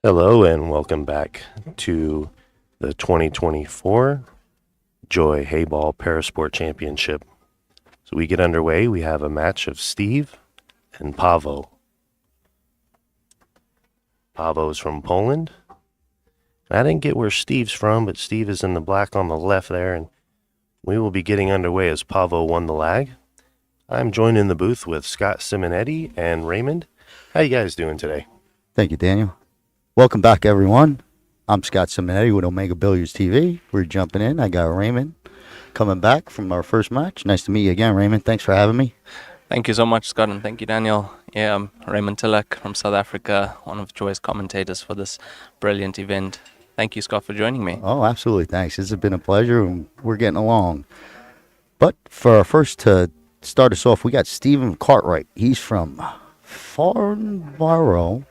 Hello and welcome back to the 2024 Joy Heyball Parasport Championship. So we get underway. We have a match of Steve and Pavo. Pavo's from Poland. I didn't get where Steve's from, but Steve is in the black on the left there, and we will be getting underway as Pavo won the lag. I'm joined in the booth with Scott Simonetti and Raymond. How you guys doing today? Thank you, Daniel. Welcome back, everyone. I'm Scott Simonetti with Omega Billiards TV. We're jumping in. I got Raymond coming back from our first match. Nice to meet you again, Raymond. Thanks for having me. Thank you so much, Scott, and thank you, Daniel. Yeah, I'm Raymond Tilak from South Africa, one of Joy's commentators for this brilliant event. Thank you, Scott, for joining me. Oh, absolutely. Thanks. This has been a pleasure, and we're getting along. But for our first to start us off, we got Stephen Cartwright. He's from Farnborough,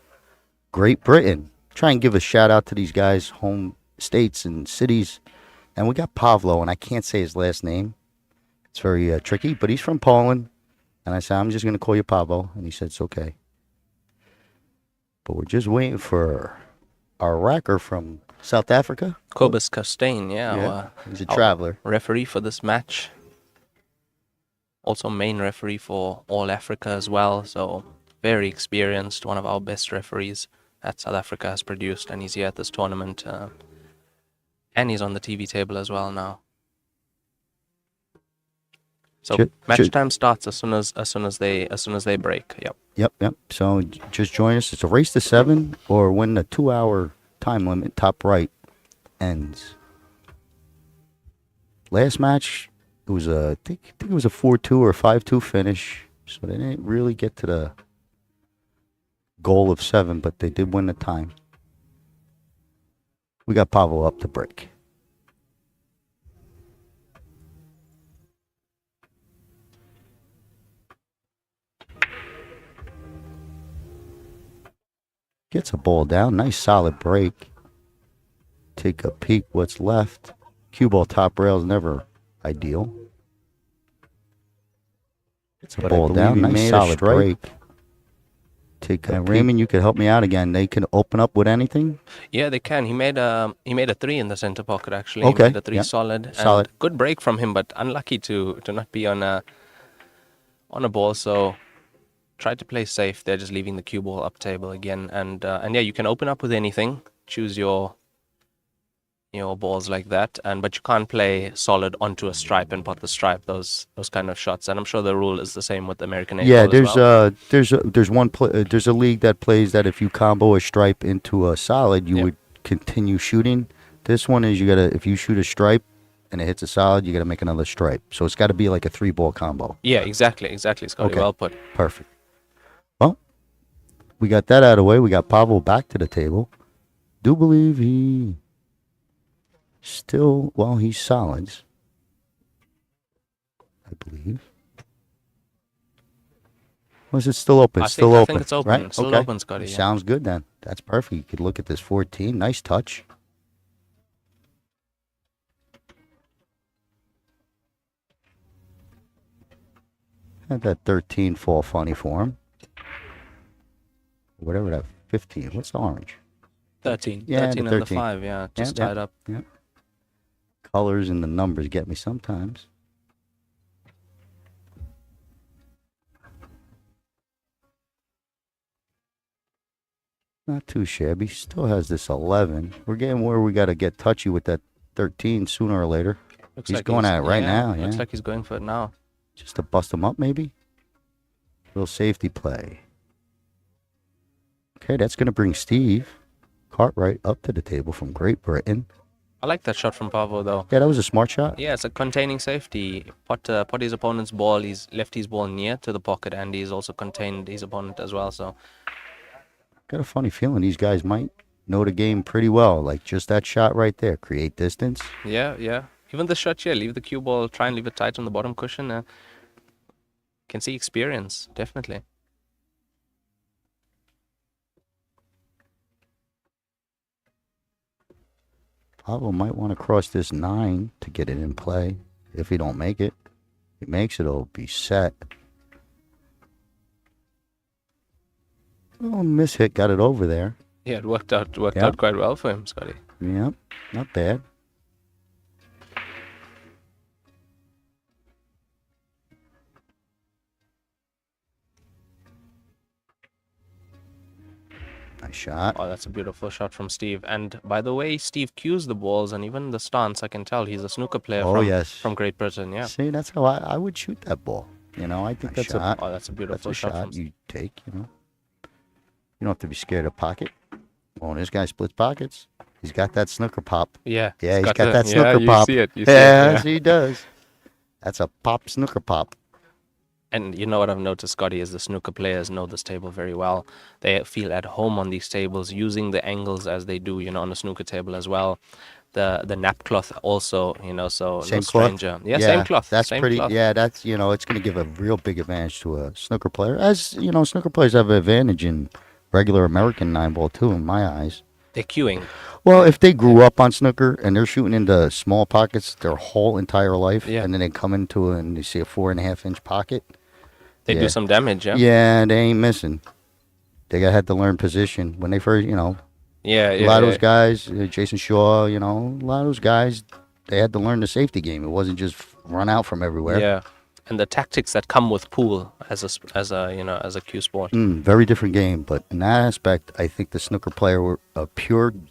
Great Britain. Try and give a shout out to these guys' home states and cities. And we got Pavlo, and I can't say his last name. It's very tricky, but he's from Poland. And I said, I'm just going to call you Pavo. And he said, it's okay. But we're just waiting for our racker from South Africa. Cobus Costain, yeah. He's a traveler. Referee for this match. Also main referee for All Africa as well. So very experienced, one of our best referees that South Africa has produced. And he's here at this tournament. And he's on the TV table as well now. So match time starts as soon as they break. Yep. So just join us. It's a race to 7 or when the 2-hour time limit, top right, ends. Last match, it was I think it was a 4-2 or a 5-2 finish. So they didn't really get to the goal of 7, but they did win the time. We got Pavo up to break. Gets a ball down. Nice solid break. Take a peek what's left. Cue ball top rail is never ideal. Gets a ball down. Nice solid break. Take a Raymond, you could help me out again. They can open up with anything? Yeah, they can. He made a 3 in the center pocket, actually. Okay. He made a 3 solid. And good break from him, but unlucky to not be on a ball, so try to play safe. They're just leaving the cue ball up table again, and yeah, you can open up with anything. Choose your balls like that, but you can't play solid onto a stripe and pot the stripe. Those kind of shots, and I'm sure the rule is the same with the American. Yeah, there's there's a league that plays that if you combo a stripe into a solid, you would continue shooting. This one is if you shoot a stripe and it hits a solid, you gotta make another stripe. So it's got to be like a 3-ball combo. Yeah, exactly, Scotty. Okay. Well put. Perfect. Well, we got that out of the way. We got Pavo back to the table. Do believe he still, he's solids, I believe. Was it still open? I open. think it's open. Right? It's still open, Scotty. Yeah. Sounds good then. That's perfect. You could look at this 14. Nice touch. Had that 13 fall funny for him. Whatever that 15. What's the orange? 13. Yeah, 13 the and the 5, yeah. Just tied up. Yeah. Colors and the numbers get me sometimes. Not too shabby. Still has this 11. We're getting where we got to get touchy with that 13 sooner or later. He's going at it right now. Yeah. Looks like he's going for it now. Just to bust him up, maybe? Little safety play. Okay, that's going to bring Steve Cartwright up to the table from Great Britain. I like that shot from Pavo, though. Yeah, that was a smart shot. Yeah, it's a containing safety. Pot his opponent's ball. He's left his ball near to the pocket, and he's also contained his opponent as well. So, got a funny feeling these guys might know the game pretty well. Like just that shot right there, create distance. Yeah. Even the shot here, leave the cue ball, try and leave it tight on the bottom cushion. Can see experience, definitely. Pavo might want to cross this 9 to get it in play. If he don't make it, if he makes it, it'll be set. Oh, miss hit, got it over there. Yeah, it worked out Yep. quite well for him, Scotty. Yep, not bad. Nice shot. Oh, that's a beautiful shot from Steve. And by the way, Steve cues the balls and even the stance, I can tell he's a snooker player from Great Britain. Yeah. See, that's how I would shoot that ball. You know, I think that's a that's a beautiful shot from you take. You know, you don't have to be scared of pocket. Oh, this guy splits pockets. He's got that snooker pop. Yeah. Yeah, he's got that snooker you pop. See it. You Yes, see it. he does. That's a pop snooker pop. And you know what I've noticed, Scotty, is the snooker players know this table very well. They feel at home on these tables, using the angles as they do, on a snooker table as well. The nap cloth also, so Same no stranger. cloth? Yeah, same cloth. That's same pretty. cloth. Yeah, that's it's going to give a real big advantage to a snooker player. As snooker players have an advantage in regular American 9-ball too, in my eyes. They're queuing. Well, if they grew up on snooker and they're shooting into small pockets their whole entire life, Yeah. and then they come into and you see a 4.5-inch pocket, They do some damage, yeah? Yeah, they ain't missing. They had to learn position when they first, Yeah, a lot of those guys, Jason Shaw, a lot of those guys, they had to learn the safety game. It wasn't just run out from everywhere. Yeah. And the tactics that come with pool as a cue sport. Very different game, but in that aspect, I think the snooker player, a purebred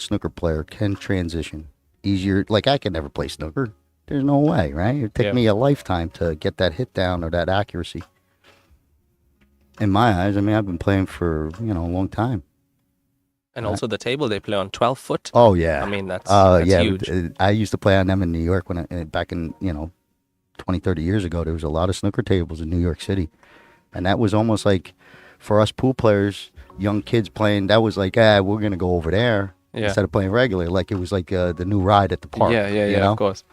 snooker player, can transition easier. Like I can never play snooker. There's no way, right? It'd take me a lifetime to get that hit down or that accuracy. In my eyes, I mean, I've been playing for a long time. And also the table they play on, 12 foot. Oh yeah, I mean that's yeah, huge. I used to play on them in New York back in 20, 30 years ago. There was a lot of snooker tables in New York City, and that was almost like for us pool players, young kids playing. That was like, we're gonna go over there instead of playing regular. Like it was like the new ride at the park. Yeah, of course.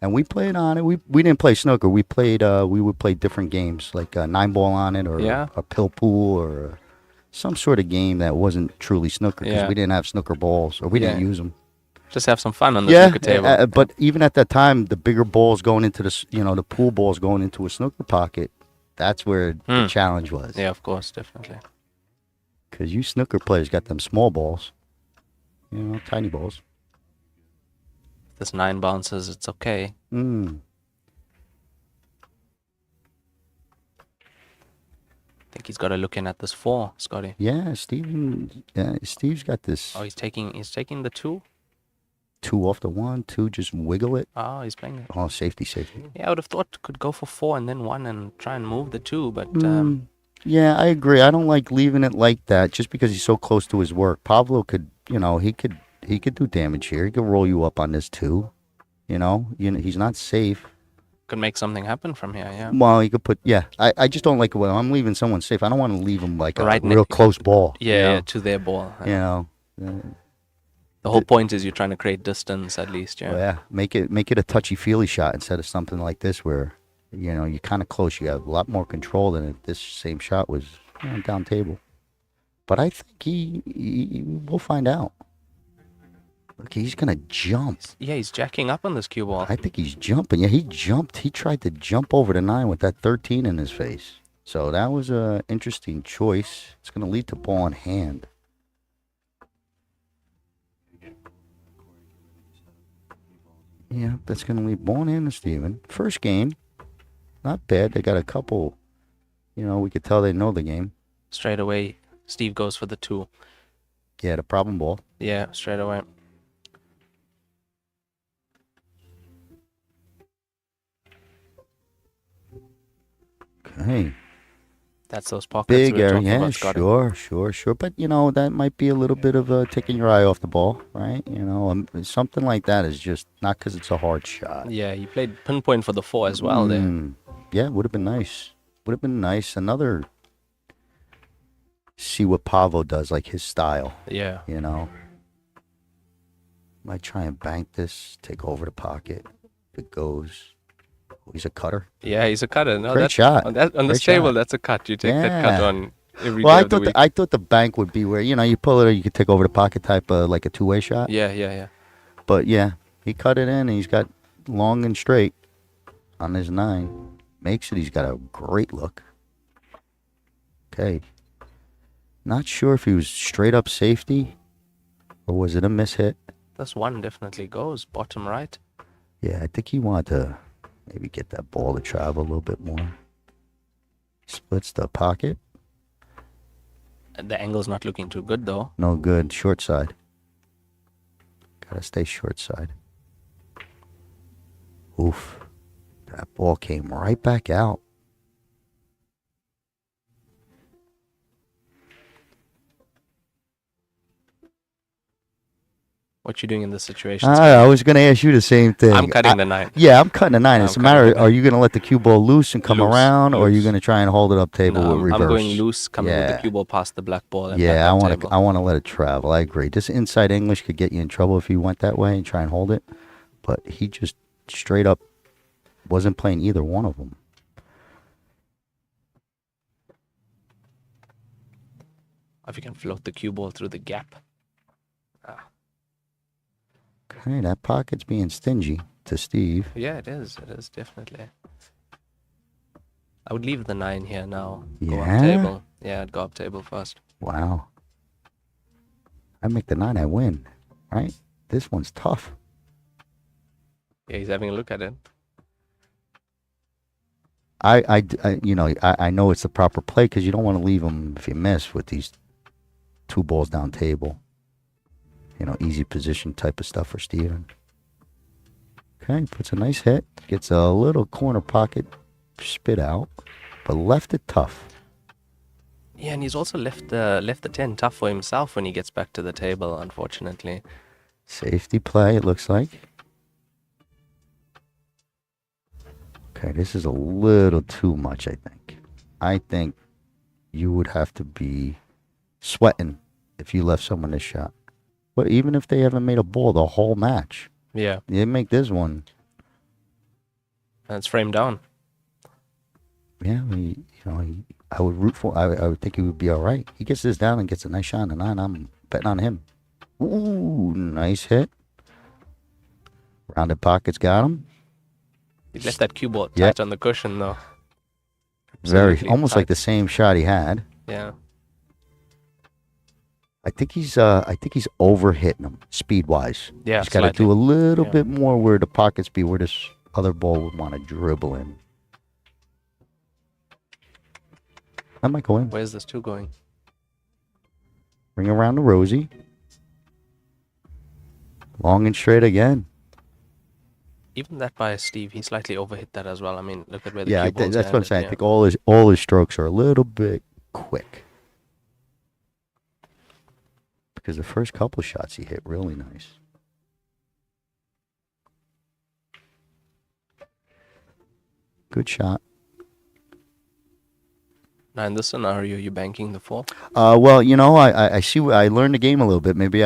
And we played on it. We didn't play snooker. We played. We would play different games, like a 9-ball on it, or a pill pool, or some sort of game that wasn't truly snooker because we didn't have snooker balls or we didn't use them. Just have some fun on the snooker table. But even at that time, the bigger balls going into the pool balls going into a snooker pocket, that's where the challenge was. Yeah, of course, definitely. Because you snooker players got them small balls, tiny balls. This 9 bounces, it's okay. I think he's got to look in at this 4, Scotty. Yeah, Steve's got this. Oh, he's taking the 2. 2 off the 1, 2 just wiggle it. Oh, he's playing it. Oh, safety. Yeah, I would have thought could go for 4 and then 1 and try and move the 2, but yeah, I agree. I don't like leaving it like that just because he's so close to his work. Pablo could, he could do damage here. He could roll you up on this 2. He's not safe. Could make something happen from here, yeah. Well, he could put, I just don't like it when I'm leaving someone safe. I don't want to leave them like Right a real close ball. Yeah, to their ball. The whole point is you're trying to create distance at least, yeah. Well, yeah, make it a touchy-feely shot instead of something like this where, you're kind of close. You have a lot more control than if this same shot was down table. But I think we'll find out. Look, he's going to jump. Yeah, he's jacking up on this cue ball. I think he's jumping. Yeah, he jumped. He tried to jump over the 9 with that 13 in his face. So that was an interesting choice. It's going to lead to ball in hand. Yeah, that's going to lead ball in hand to Steven. First game, not bad. They got a couple, we could tell they know the game. Straight away, Steve goes for the 2. Yeah, the problem ball. Yeah, straight away. Okay. That's those pockets Big we were area, talking yeah, about, Scotty. sure. But, that might be a little bit of taking your eye off the ball, right? Something like that is just not because it's a hard shot. Yeah, he played pinpoint for the 4 as well there. Yeah, would have been nice. Another, see what Pavo does, like his style. Yeah. Might try and bank this, take over the pocket. If it goes... He's a cutter. Yeah, he's a cutter. No, Great shot. On this Great table, shot. that's a cut. You take that cut on every well, day of the week. I thought the bank would be where, you pull it or you could take over the pocket type of like a two-way shot. Yeah. But yeah, he cut it in and he's got long and straight on his 9. Makes it. He's got a great look. Okay. Not sure if he was straight up safety or was it a miss hit. This one definitely goes bottom right. Yeah, I think he wanted to maybe get that ball to travel a little bit more. Splits the pocket. The angle's not looking too good though. No good. Short side. Gotta stay short side. Oof. That ball came right back out. What you doing in this situation? I was going to ask you the same thing. I'm cutting the 9. Yeah, I'm cutting the 9. It's a matter, the are you going to let the cue ball loose and come around, or are you going to try and hold it up table with reverse? I'm going loose, coming with the cue ball past the black ball. And yeah, I want to let it travel. I agree. This inside English could get you in trouble if you went that way and try and hold it. But he just straight up wasn't playing either one of them. If you can float the cue ball through the gap. Okay, that pocket's being stingy to Steve. Yeah, it is. It is, definitely. I would leave the 9 here now. Yeah? Go up table. Yeah, I'd go up table first. Wow. I make the 9, I win. Right? This one's tough. Yeah, he's having a look at it. I know it's the proper play because you don't want to leave them if you miss with these 2 balls down table. You know, easy position type of stuff for Steven. Okay, puts a nice hit. Gets a little corner pocket spit out, but left it tough. Yeah, and he's also left the 10 tough for himself when he gets back to the table, unfortunately. Safety play, it looks like. Okay, this is a little too much, I think. I think you would have to be sweating if you left someone this shot. But even if they haven't made a ball the whole match. Yeah. They make this one. And it's framed down. Yeah, I would root for. I would think he would be all right. He gets this down and gets a nice shot on the 9. I'm betting on him. Ooh, nice hit. Rounded pockets got him. He left that cue ball tight on the cushion though. Very, almost like the same shot he had. Yeah. I think he's overhitting him speed wise. Yeah, he's got to do a little bit more where the pockets be where this other ball would want to dribble in. I might go in. Where's this 2 going? Ring around the rosy. Long and straight again. Even that by Steve, he slightly overhit that as well. I mean, look at where the cue ball's that's what I'm saying. Yeah. I think all his strokes are a little bit quick. Because the first couple shots he hit really nice. Good shot. Now in this scenario, you're banking the 4. Well, I see. I learned the game a little bit. Maybe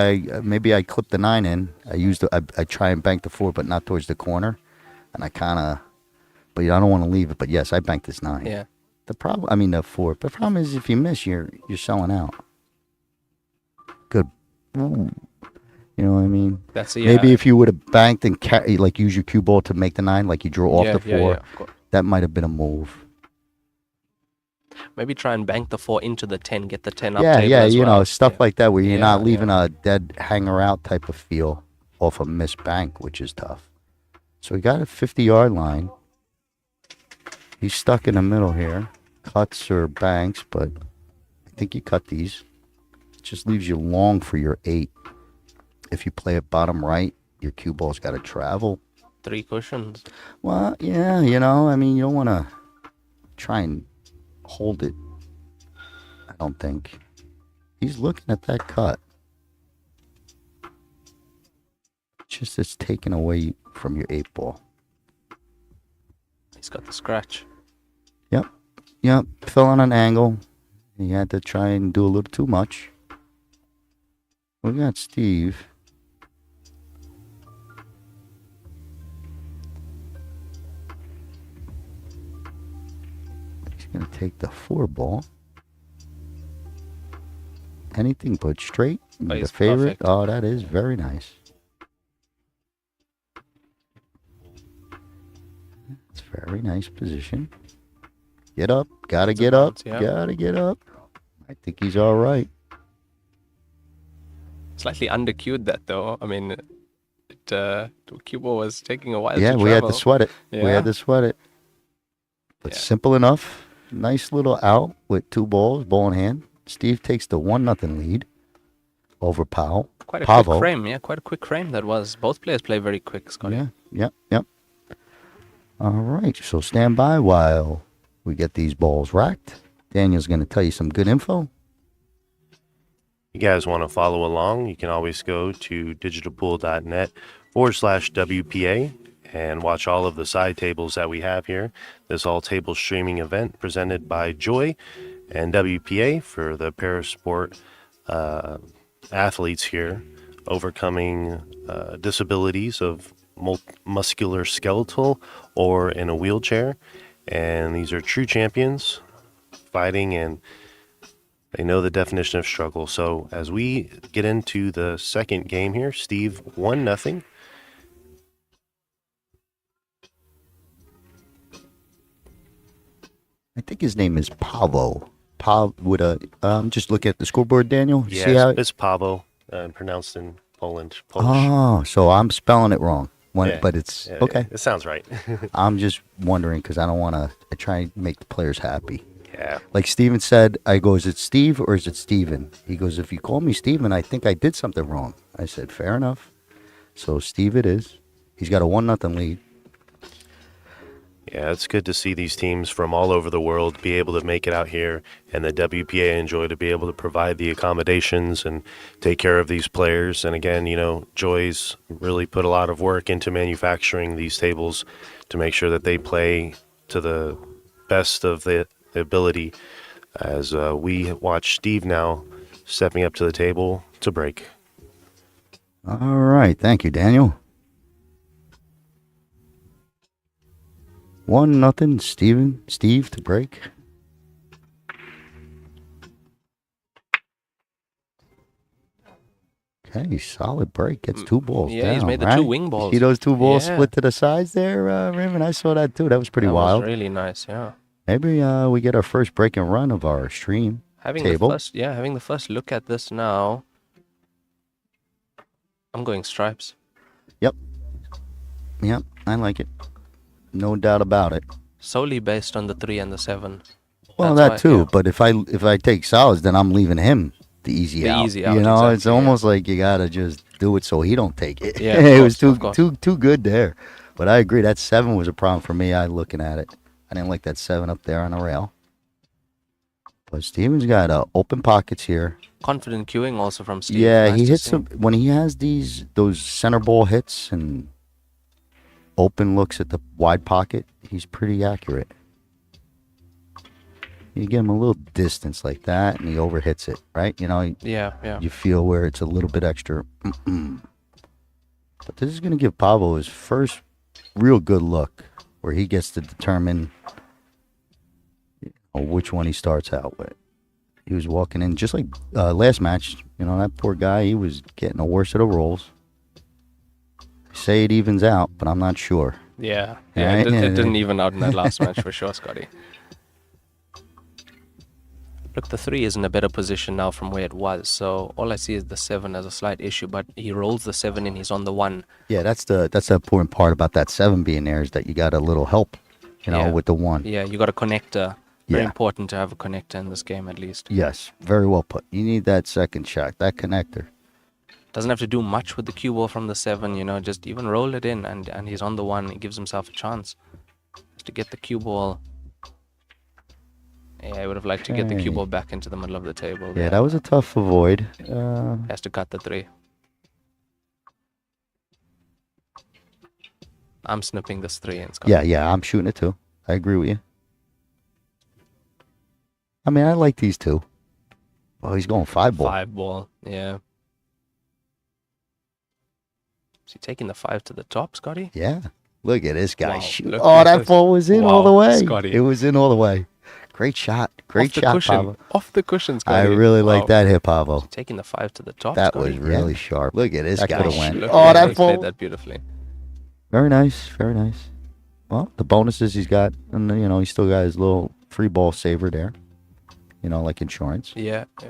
I clipped the 9 in. I try and bank the 4, but not towards the corner. And I kind of, but I don't want to leave it. But yes, I banked this 9. Yeah. The 4. The problem is if you miss, you're selling out. Good. Ooh. You know what I mean? That's maybe if you would have banked and use your cue ball to make the 9, like you drew off the 4, that might have been a move. Maybe try and bank the 4 into the 10, get the 10 up table as well. Stuff like that where you're not leaving a dead hanger out type of feel off a missed bank, which is tough. So we got a 50-yard line. He's stuck in the middle here. Cuts or banks, but I think you cut these. It just leaves you long for your 8. If you play it bottom right, your cue ball's got to travel. 3 cushions. Well, yeah, you don't want to try and hold it. I don't think. He's looking at that cut. Just it's taken away from your 8 ball. He's got the scratch. Yep. Fell on an angle. He had to try and do a little too much. We got Steve. He's going to take the 4 ball. Anything but straight. The favorite. Perfect. Oh, that is very nice. It's very nice position. Get up. Gotta get up. Yeah. Gotta get up. I think he's all right. Slightly undercued that though. I mean, the cue ball was taking a while Yeah, to we had travel. to sweat it. Yeah. We had to sweat it. But Yeah. simple enough. Nice little out with 2 balls, ball in hand. Steve takes the 1-0 lead over Pavo. Quite a Pavo. quick frame, yeah. Quite a quick frame that was. Both players play very quick, Scotty. Yeah, yep. All right, so stand by while we get these balls racked. Daniel's going to tell you some good info. You guys want to follow along, you can always go to digitalpool.net/WPA and watch all of the side tables that we have here. This all-table streaming event presented by Joy and WPA for the Parasport athletes here, overcoming disabilities of musculoskeletal or in a wheelchair. And these are true champions fighting, and they know the definition of struggle. So as we get into the second game here, Steve 1-0. I think his name is Pavo. With a just look at the scoreboard, Daniel. You see Yeah, how it's Pavo, pronounced in Polish. Oh, so I'm spelling it wrong. Yeah, but it's yeah, okay. It sounds right. I'm just wondering because I don't want to. I try and make the players happy. Yeah. Like Steven said, I go, is it Steve or is it Steven? He goes, if you call me Steven, I think I did something wrong. I said, fair enough. So Steve it is. He's got a 1-0 lead. Yeah, it's good to see these teams from all over the world be able to make it out here, and the WPA enjoy to be able to provide the accommodations and take care of these players. And again, you know, Joy's really put a lot of work into manufacturing these tables to make sure that they play to the best of the ability, as we watch Steve now stepping up to the table to break. All right. Thank you, Daniel. 1-0, Steve to break. Okay, solid break. Gets 2 balls Yeah, down, he's made the right? 2 wing balls. See those 2 balls Yeah. split to the sides there, Raymond? I saw that too. That was pretty That wild. was really nice, yeah. Maybe we get our first break and run of our stream Having table. having the first look at this now. I'm going stripes. Yep, I like it. No doubt about it. Solely based on the 3 and the 7. Well, That's that why, too. yeah. But if I take solids, then I'm leaving him the easy out. easy out, You know, exactly, it's almost like you gotta just do it so he don't take it. Yeah, it of was course, too good there. But I agree, that 7 was a problem for me. Looking at it, I didn't like that 7 up there on the rail. But Steven's got open pockets here. Confident cueing also from Steve. Yeah, Nice he to hits see. some when he has those center ball hits and open looks at the wide pocket. He's pretty accurate. You give him a little distance like that, and he overhits it, right? You know, Yeah. you feel where it's a little bit extra. But this is going to give Pavo his first real good look, where he gets to determine which one he starts out with. He was walking in just like last match. You know, that poor guy, he was getting the worst of the rolls. They say it evens out, but I'm not sure. Yeah. Right? It didn't even out in that last match for sure, Scotty. Look, the 3 is in a better position now from where it was. So all I see is the 7 as a slight issue, but he rolls the 7 and he's on the 1. Yeah, that's the important part about that 7 being there, is that you got a little help, Yeah. with the 1. Yeah, you got a connector. Very Yeah. important to have a connector in this game, at least. Yes, very well put. You need that second shot, that connector. Doesn't have to do much with the cue ball from the 7, just even roll it in and he's on the 1. He gives himself a chance just to get the cue ball. Yeah, I would have liked to get the cue Okay. ball back into the middle of the table. Yeah, there. that was a tough avoid. Has to cut the 3. I'm snipping this 3 in, Scott. Yeah, I'm shooting it too. I agree with you. I mean, I like these 2. Oh, he's going 5 ball. 5 ball, yeah. Is he taking the 5 to the top, Scotty? Yeah. Look at this guy Wow, shoot. look Oh, at that this. ball was in all Wow, the way. Scotty. It was in all the way. Great shot. Great Off the shot, cushion. Pavo. Off the cushion, Scotty. I really like Wow. that hit, Pavo. Taking the 5 to the top, That Scotty. was really sharp. Look at this That guy. could've went. Look Oh, at that he played ball. that beautifully. Very nice. Very nice. Well, the bonuses he's got, and he still got his little free ball saver there. you know, like insurance. Yeah. Yeah.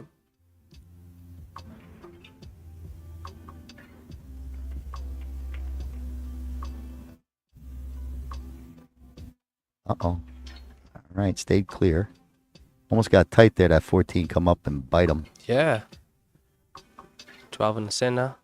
Uh-oh. All right, stayed clear. Almost got tight there, that 14 come up and bite him. Yeah. 12 in the center.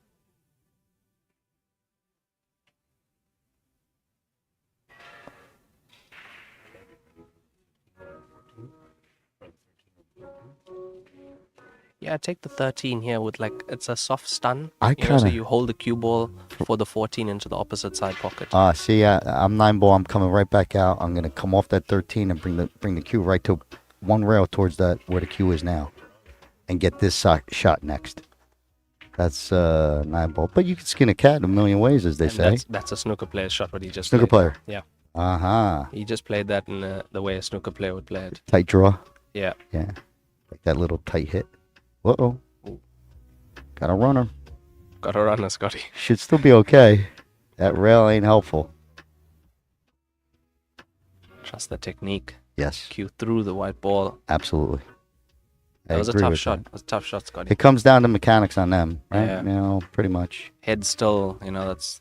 Yeah, take the 13 here with like, it's a soft stun. I You know, so kinda- you hold the cue ball for the 14 into the opposite side pocket. See, I'm 9-ball. I'm coming right back out. I'm going to come off that 13 and bring the cue right to one rail towards that where the cue is now. And get this shot next. That's 9-ball. But you can skin a cat in a million ways, as they And say. that's a snooker player's shot, what he just Snooker played. player. Yeah. Uh-huh. He just played that in the way a snooker player would play it. Tight draw. Yeah. Yeah. Like that little tight hit. Uh-oh. Got a runner. Got a runner, Scotty. Should still be okay. That rail ain't helpful. Trust the technique. Yes. Cue through the white ball. Absolutely. That was a agree tough with shot. that. It was a tough shot, Scotty. It comes down to mechanics on them, right? Yeah. You know, pretty much. Head still, you know, that's...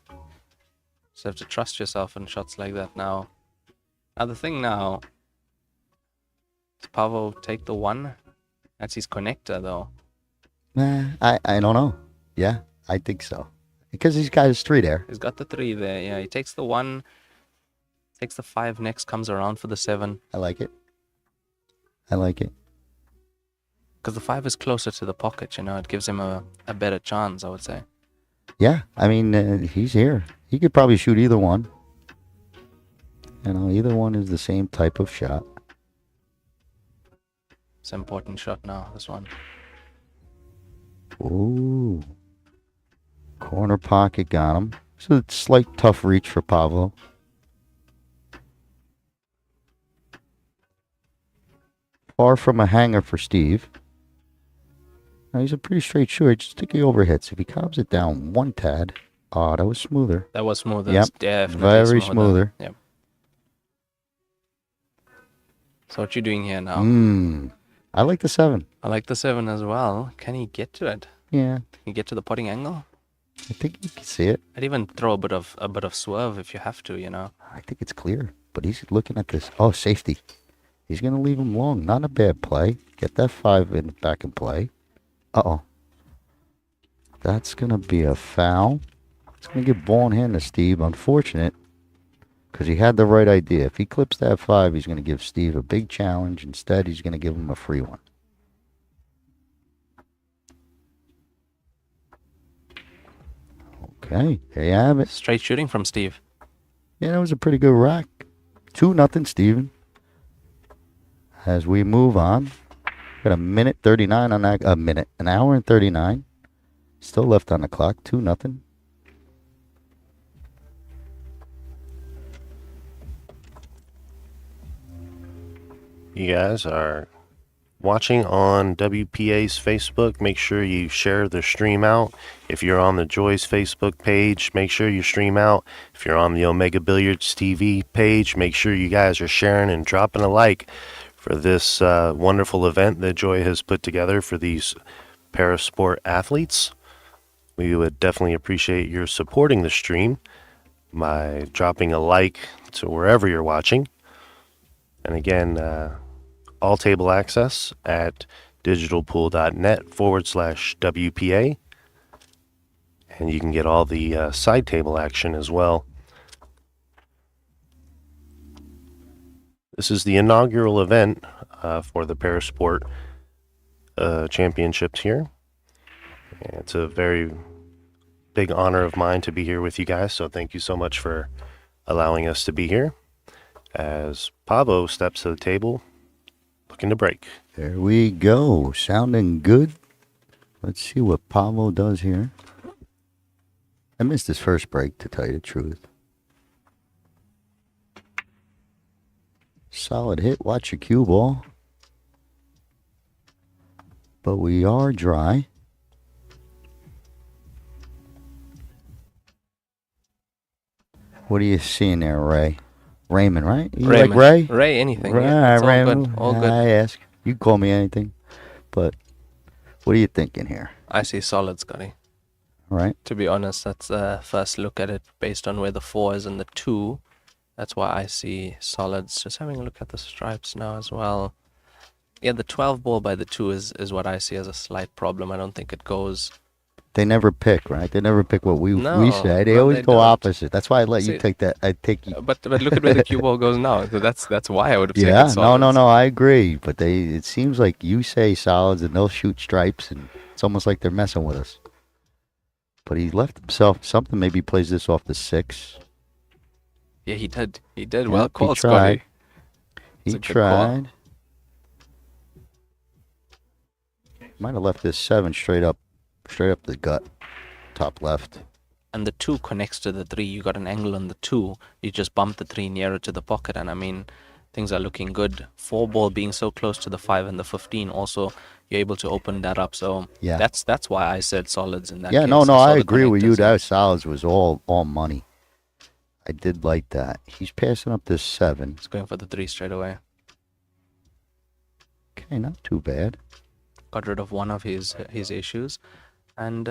Just have to trust yourself in shots like that now. Now the thing now... Does Pavo take the 1? That's his connector, though. Nah, I don't know. Yeah, I think so. Because he's got his 3 there. He's got the 3 there. Yeah, he takes the 1. Takes the 5 next, comes around for the 7. I like it. I like it. Because the 5 is closer to the pocket, you know. It gives him a better chance, I would say. Yeah, I mean, he's here. He could probably shoot either one. You know, either one is the same type of shot. It's an important shot now, this one. Ooh. Corner pocket got him. It's a slight tough reach for Pavo. Far from a hanger for Steve. Now, he's a pretty straight shooter. Just sticky overhits. If he calms it down one tad. Oh, that was smoother. That was smoother. Yep. It's definitely Very smoother. Yep. So what you doing here now? I like the 7. I like the 7 as well. Can he get to it? Yeah, Can he get to the putting angle? I think you can see it. I'd even throw a bit of swerve if you have to, you know. I think it's clear. But he's looking at this. Oh, safety. He's going to leave him long. Not a bad play. Get that 5 in back in play. Uh-oh. That's going to be a foul. It's going to give ball in hand to Steve. Unfortunate. Because he had the right idea. If he clips that 5, he's going to give Steve a big challenge. Instead, he's going to give him a free one. Okay, there you have it. Straight shooting from Steve. Yeah, that was a pretty good rack. 2-0, Steven. As we move on. Got a minute 39 on that. An hour and 39. Still left on the clock. 2-0. You guys are watching on WPA's Facebook. Make sure you share the stream out. If you're on the Joy's Facebook page, make sure you stream out. If you're on the Omega Billiards TV page, make sure you guys are sharing and dropping a like for this wonderful event that Joy has put together for these parasport athletes. We would definitely appreciate your supporting the stream by dropping a like to wherever you're watching. And again, all table access at digitalpool.net/WPA. And you can get all the side table action as well. This is the inaugural event for the Parasport Championships here. And it's a very big honor of mine to be here with you guys, so thank you so much for allowing us to be here. As Pavo steps to the table, looking to break. There we go. Sounding good. Let's see what Pavo does here. I missed his first break, to tell you the truth. Solid hit. Watch your cue ball. But we are dry. What are you seeing there, Ray? Raymond, right? You Raymond. like Ray? Ray, anything. Ray, Yeah, it's all Raymond. good. All good. I ask. You can call me anything. But what are you thinking here? I see solid, Scotty. All right. To be honest, that's first look at it based on where the 4 is and the 2. That's why I see solids. Just having a look at the stripes now as well. Yeah, the 12 ball by the 2 is what I see as a slight problem. I don't think it goes. They never pick, right? They never pick what we say. They no, always they go don't. opposite. That's why I let you See, take that. I take you. But look at where the cue ball goes now. So that's why I would have taken Yeah, solids. no. I agree. But it seems like you say solids and they'll shoot stripes, and it's almost like they're messing with us. But he left himself something. Maybe he plays this off the 6. Yeah, he did. He did. Yep, Well he called, tried. Scotty. He It's a good call. tried. Might have left this 7 straight up the gut, top left. And the 2 connects to the 3. You got an angle on the 2. You just bump the 3 nearer to the pocket, and I mean, things are looking good. 4 ball being so close to the 5 and the 15, also you're able to open that up. So Yeah. that's why I said solids in that Yeah, case. no, saw I the agree with you. connectors. That solids was all money. I did like that. He's passing up this 7. He's going for the 3 straight away. Okay, not too bad. Got rid of one of his issues, and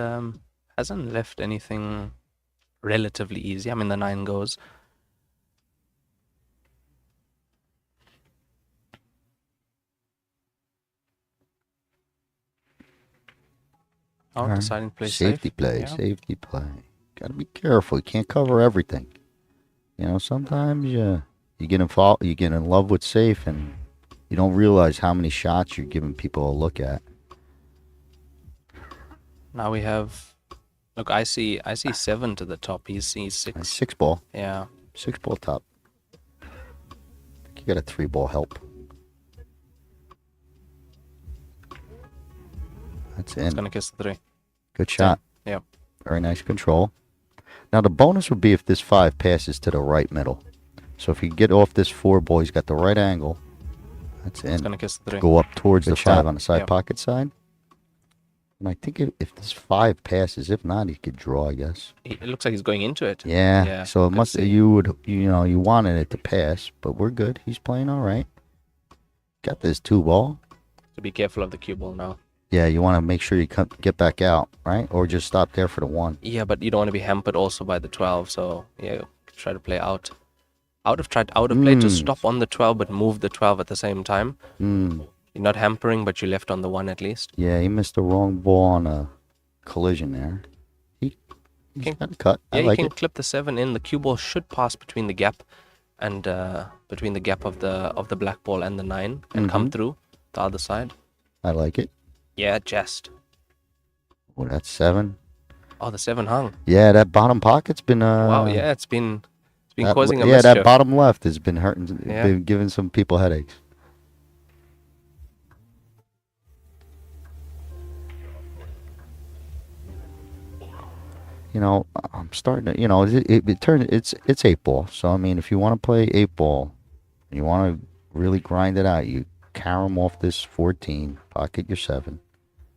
hasn't left anything relatively easy. I mean, the 9 goes. Oh, Alright. deciding to play Safety safe. play, Yeah. safety play. Gotta be careful. You can't cover everything. You know, sometimes you get in love with safe, and you don't realize how many shots you're giving people a look at. Now we have. Look, I see 7 to the top. He sees 6. 6 ball, Yeah. 6 ball top. I think you got a 3 ball help. That's It's in. gonna kiss the 3. Good shot. Yeah. Very nice control. Now the bonus would be if this 5 passes to the right middle. So if you get off this 4 ball, he's got the right angle. That's in. It's gonna kiss the 3. Go up towards Good the shot. 5 on the side Yeah. pocket side. And I think if this 5 passes, if not, he could draw, I guess. It looks like he's going into it. Yeah. Yeah, So it could must see. you wanted it to pass, but we're good. He's playing all right. Got this 2 ball. To be careful of the cue ball now. Yeah, you want to make sure you get back out, right? Or just stop there for the 1. Yeah, but you don't want to be hampered also by the 12. So yeah, try to play out. I would have played to stop on the 12, but move the 12 at the same time. You're not hampering, but you left on the 1 at least. Yeah, he missed the wrong ball on a collision there. He's got a cut. Yeah, I like you it. can clip the 7 in. The cue ball should pass between the gap and between the gap of the black ball and the 9 and come through the other side. I like it. Yeah, just. Oh, that's 7. Oh, the 7 hung. Yeah, that bottom pocket's been Wow, yeah, it's been causing a yeah, mischief. that bottom left has been hurting, Yeah. been giving some people headaches. You know, I'm starting to, it's 8 ball. So I mean, if you want to play 8 ball, you want to really grind it out, you carom off this 14, pocket your 7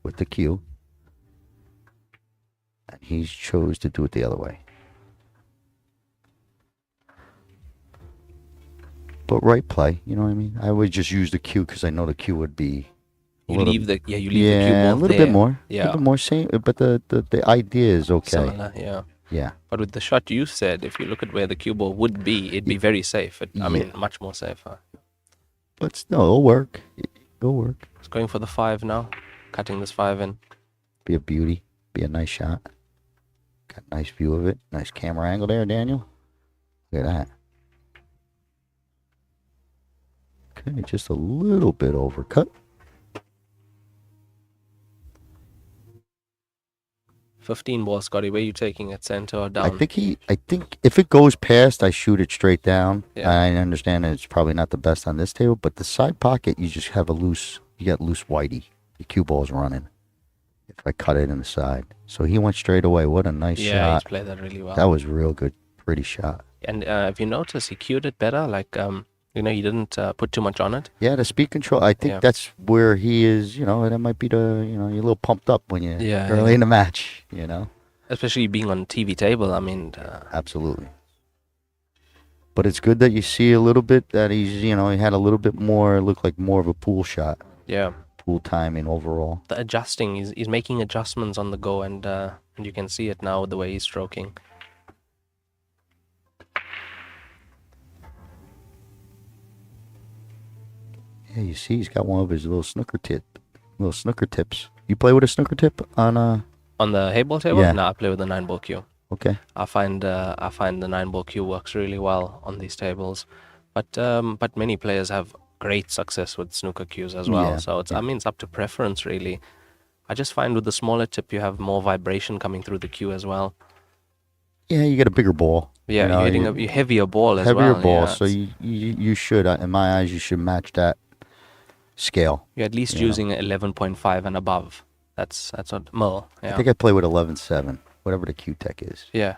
with the cue. And he chose to do it the other way. But right play, you know what I mean? I would just use the cue because I know the cue would be You leave the cue ball a little there. bit more. Yeah. A little bit more same, but the idea is okay. Similar, yeah. Yeah. But with the shot you said, if you look at where the cue ball would be, it'd be very safe. I mean, much more safer. But still, it'll work. It'll work. It's going for the 5 now, cutting this 5 in. Be a beauty. Be a nice shot. Got a nice view of it. Nice camera angle there, Daniel. Look at that. Okay, just a little bit overcut. 15 ball, Scotty. Where are you taking it, center or down? I think if it goes past, I shoot it straight down. Yeah. I understand that it's probably not the best on this table, but the side pocket, you just have you got loose whitey. The cue ball's running. If I cut it in the side. So he went straight away. What a nice Yeah, shot. he's played that really well. That was real good. Pretty shot. And if you notice, he cued it better. Like, he didn't put too much on it. Yeah, the speed control. I think that's where he is. That might be you're a little pumped up when you're early in the match. Especially being on TV table. I mean, absolutely. But it's good that you see a little bit that he's, he had a little bit more. Looked like more of a pool shot. Yeah. pool timing overall. The adjusting, he's making adjustments on the go, and you can see it now with the way he's stroking. Yeah, you see, he's got one of his little snooker tips. You play with a snooker tip on On the Heyball table? Yeah. No, I play with the 9-ball cue. Okay. I find the 9-ball cue works really well on these tables, but many players have great success with snooker cues as well. Yeah, So it's yeah. I mean, it's up to preference really. I just find with the smaller tip you have more vibration coming through the cue as well. Yeah, you get a bigger ball. Yeah, you know, you're hitting a heavier ball as well. heavier ball. Yeah, So you should, in my eyes, you should match that scale. you're at least you know. using 11.5 and above. That's what mil. Yeah. I think I play with 11.7, whatever the Q Tech is. Yeah.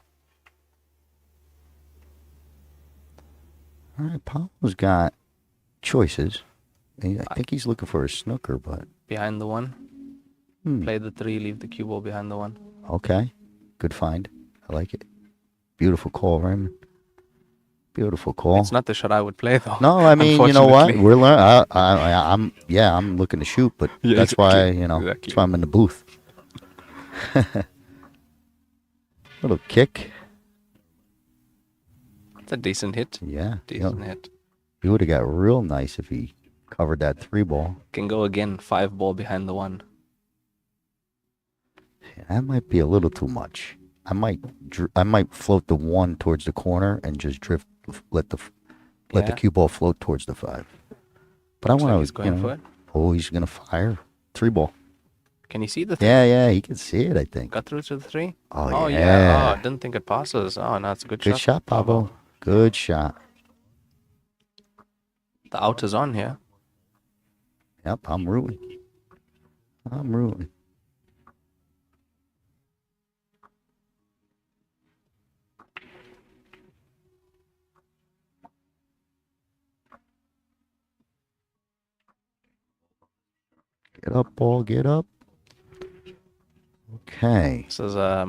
All right, Pavo's got choices. I think he's looking for a snooker, but Behind the one. Play the 3, leave the cue ball behind the 1. okay, good find. I like it. Beautiful call, Raymond. Beautiful call. It's not the shot I would play though. No, I mean, you know what? unfortunately. We're learning. I'm looking to shoot, but Yeah, that's why, exactly. that's why I'm in the booth. Little kick. It's a decent hit. Yeah. Decent hit. He would have got real nice if he covered that 3 ball. Can go again, 5 ball behind the 1. Yeah, that might be a little too much. I might float the 1 towards the corner and just drift, let the Yeah. cue ball float towards the 5. But I Looks like want he's to, going for it. Oh, he's gonna fire 3 ball. Can you see the 3? Yeah, he can see it. I think. Got through to the 3? Oh, yeah. yeah. Oh, didn't think it passes. Oh, no, it's a good Good shot, Pavo. Good shot. The out is on here. Yep, I'm rooting. Get up, ball. Get up. Okay. This is a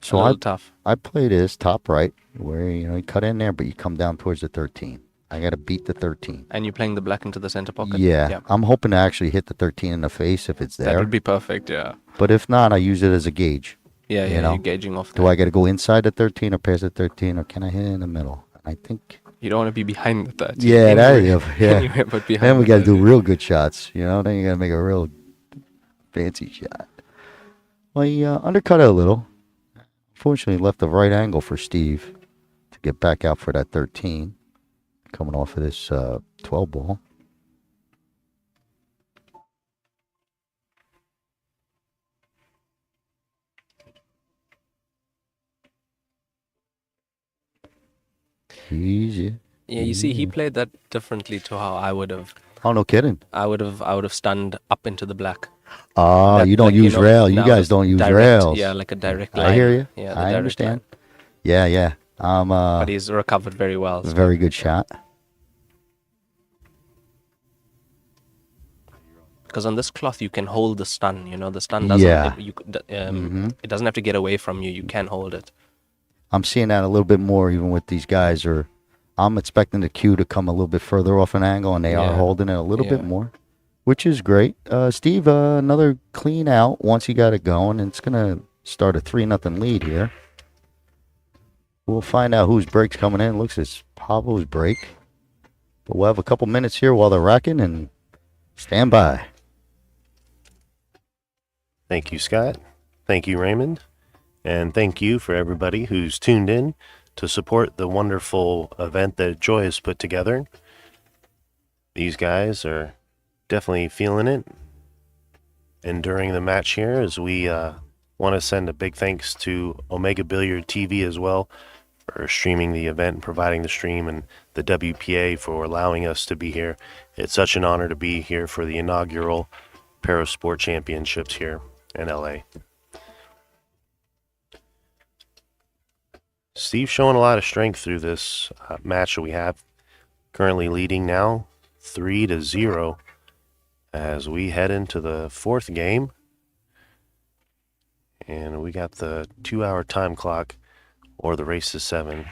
So little tough. I play this top right, where you cut in there, but you come down towards the 13. I got to beat the 13. And you're playing the black into the center pocket? Yeah, I'm hoping to actually hit the 13 in the face if it's there. That would be perfect, yeah. But if not, I use it as a gauge. Yeah, You know? you're gauging off Do there. I got to go inside the 13 or past the 13, or can I hit it in the middle? I think. You don't want to be behind the 13. Yeah, yeah. Anyway, but behind Then we the got to do 13. real good shots, Then you got to make a real fancy shot. Well, he undercut it a little. Fortunately, left the right angle for Steve to get back out for that 13. Coming off of this 12 ball. Easy. Yeah, you see, he played that differently to how I would have. Oh, no kidding. I would have stunned up into the black. Ah, That, you don't like, use rail. You now guys it's don't use direct, rails. Yeah, like a direct line. I hear you. Yeah, the I direct understand. line. Yeah. But he's recovered very well. So. Very good shot. Because on this cloth you can hold the stun. The stun doesn't. Yeah. It doesn't have to get away from you. You can hold it. I'm seeing that a little bit more even with these guys. Or I'm expecting the cue to come a little bit further off an angle, and they are Yeah. holding it a little bit Yeah. more, which is great. Steve, another clean out once he got it going, and it's gonna start a 3-0 lead here. We'll find out whose break's coming in. Looks it's Pavo's break, but we'll have a couple minutes here while they're racking, and stand by. Thank you, Scott. Thank you, Raymond. And thank you for everybody who's tuned in to support the wonderful event that Joy has put together. These guys are definitely feeling it. And during the match here, as we want to send a big thanks to Omega Billiard TV as well for streaming the event and providing the stream, and the WPA for allowing us to be here. It's such an honor to be here for the inaugural Parasport Championships here in LA. Steve's showing a lot of strength through this match that we have. Currently leading now 3-0 as we head into the 4th game. And we got the 2-hour time clock, or the race to 7.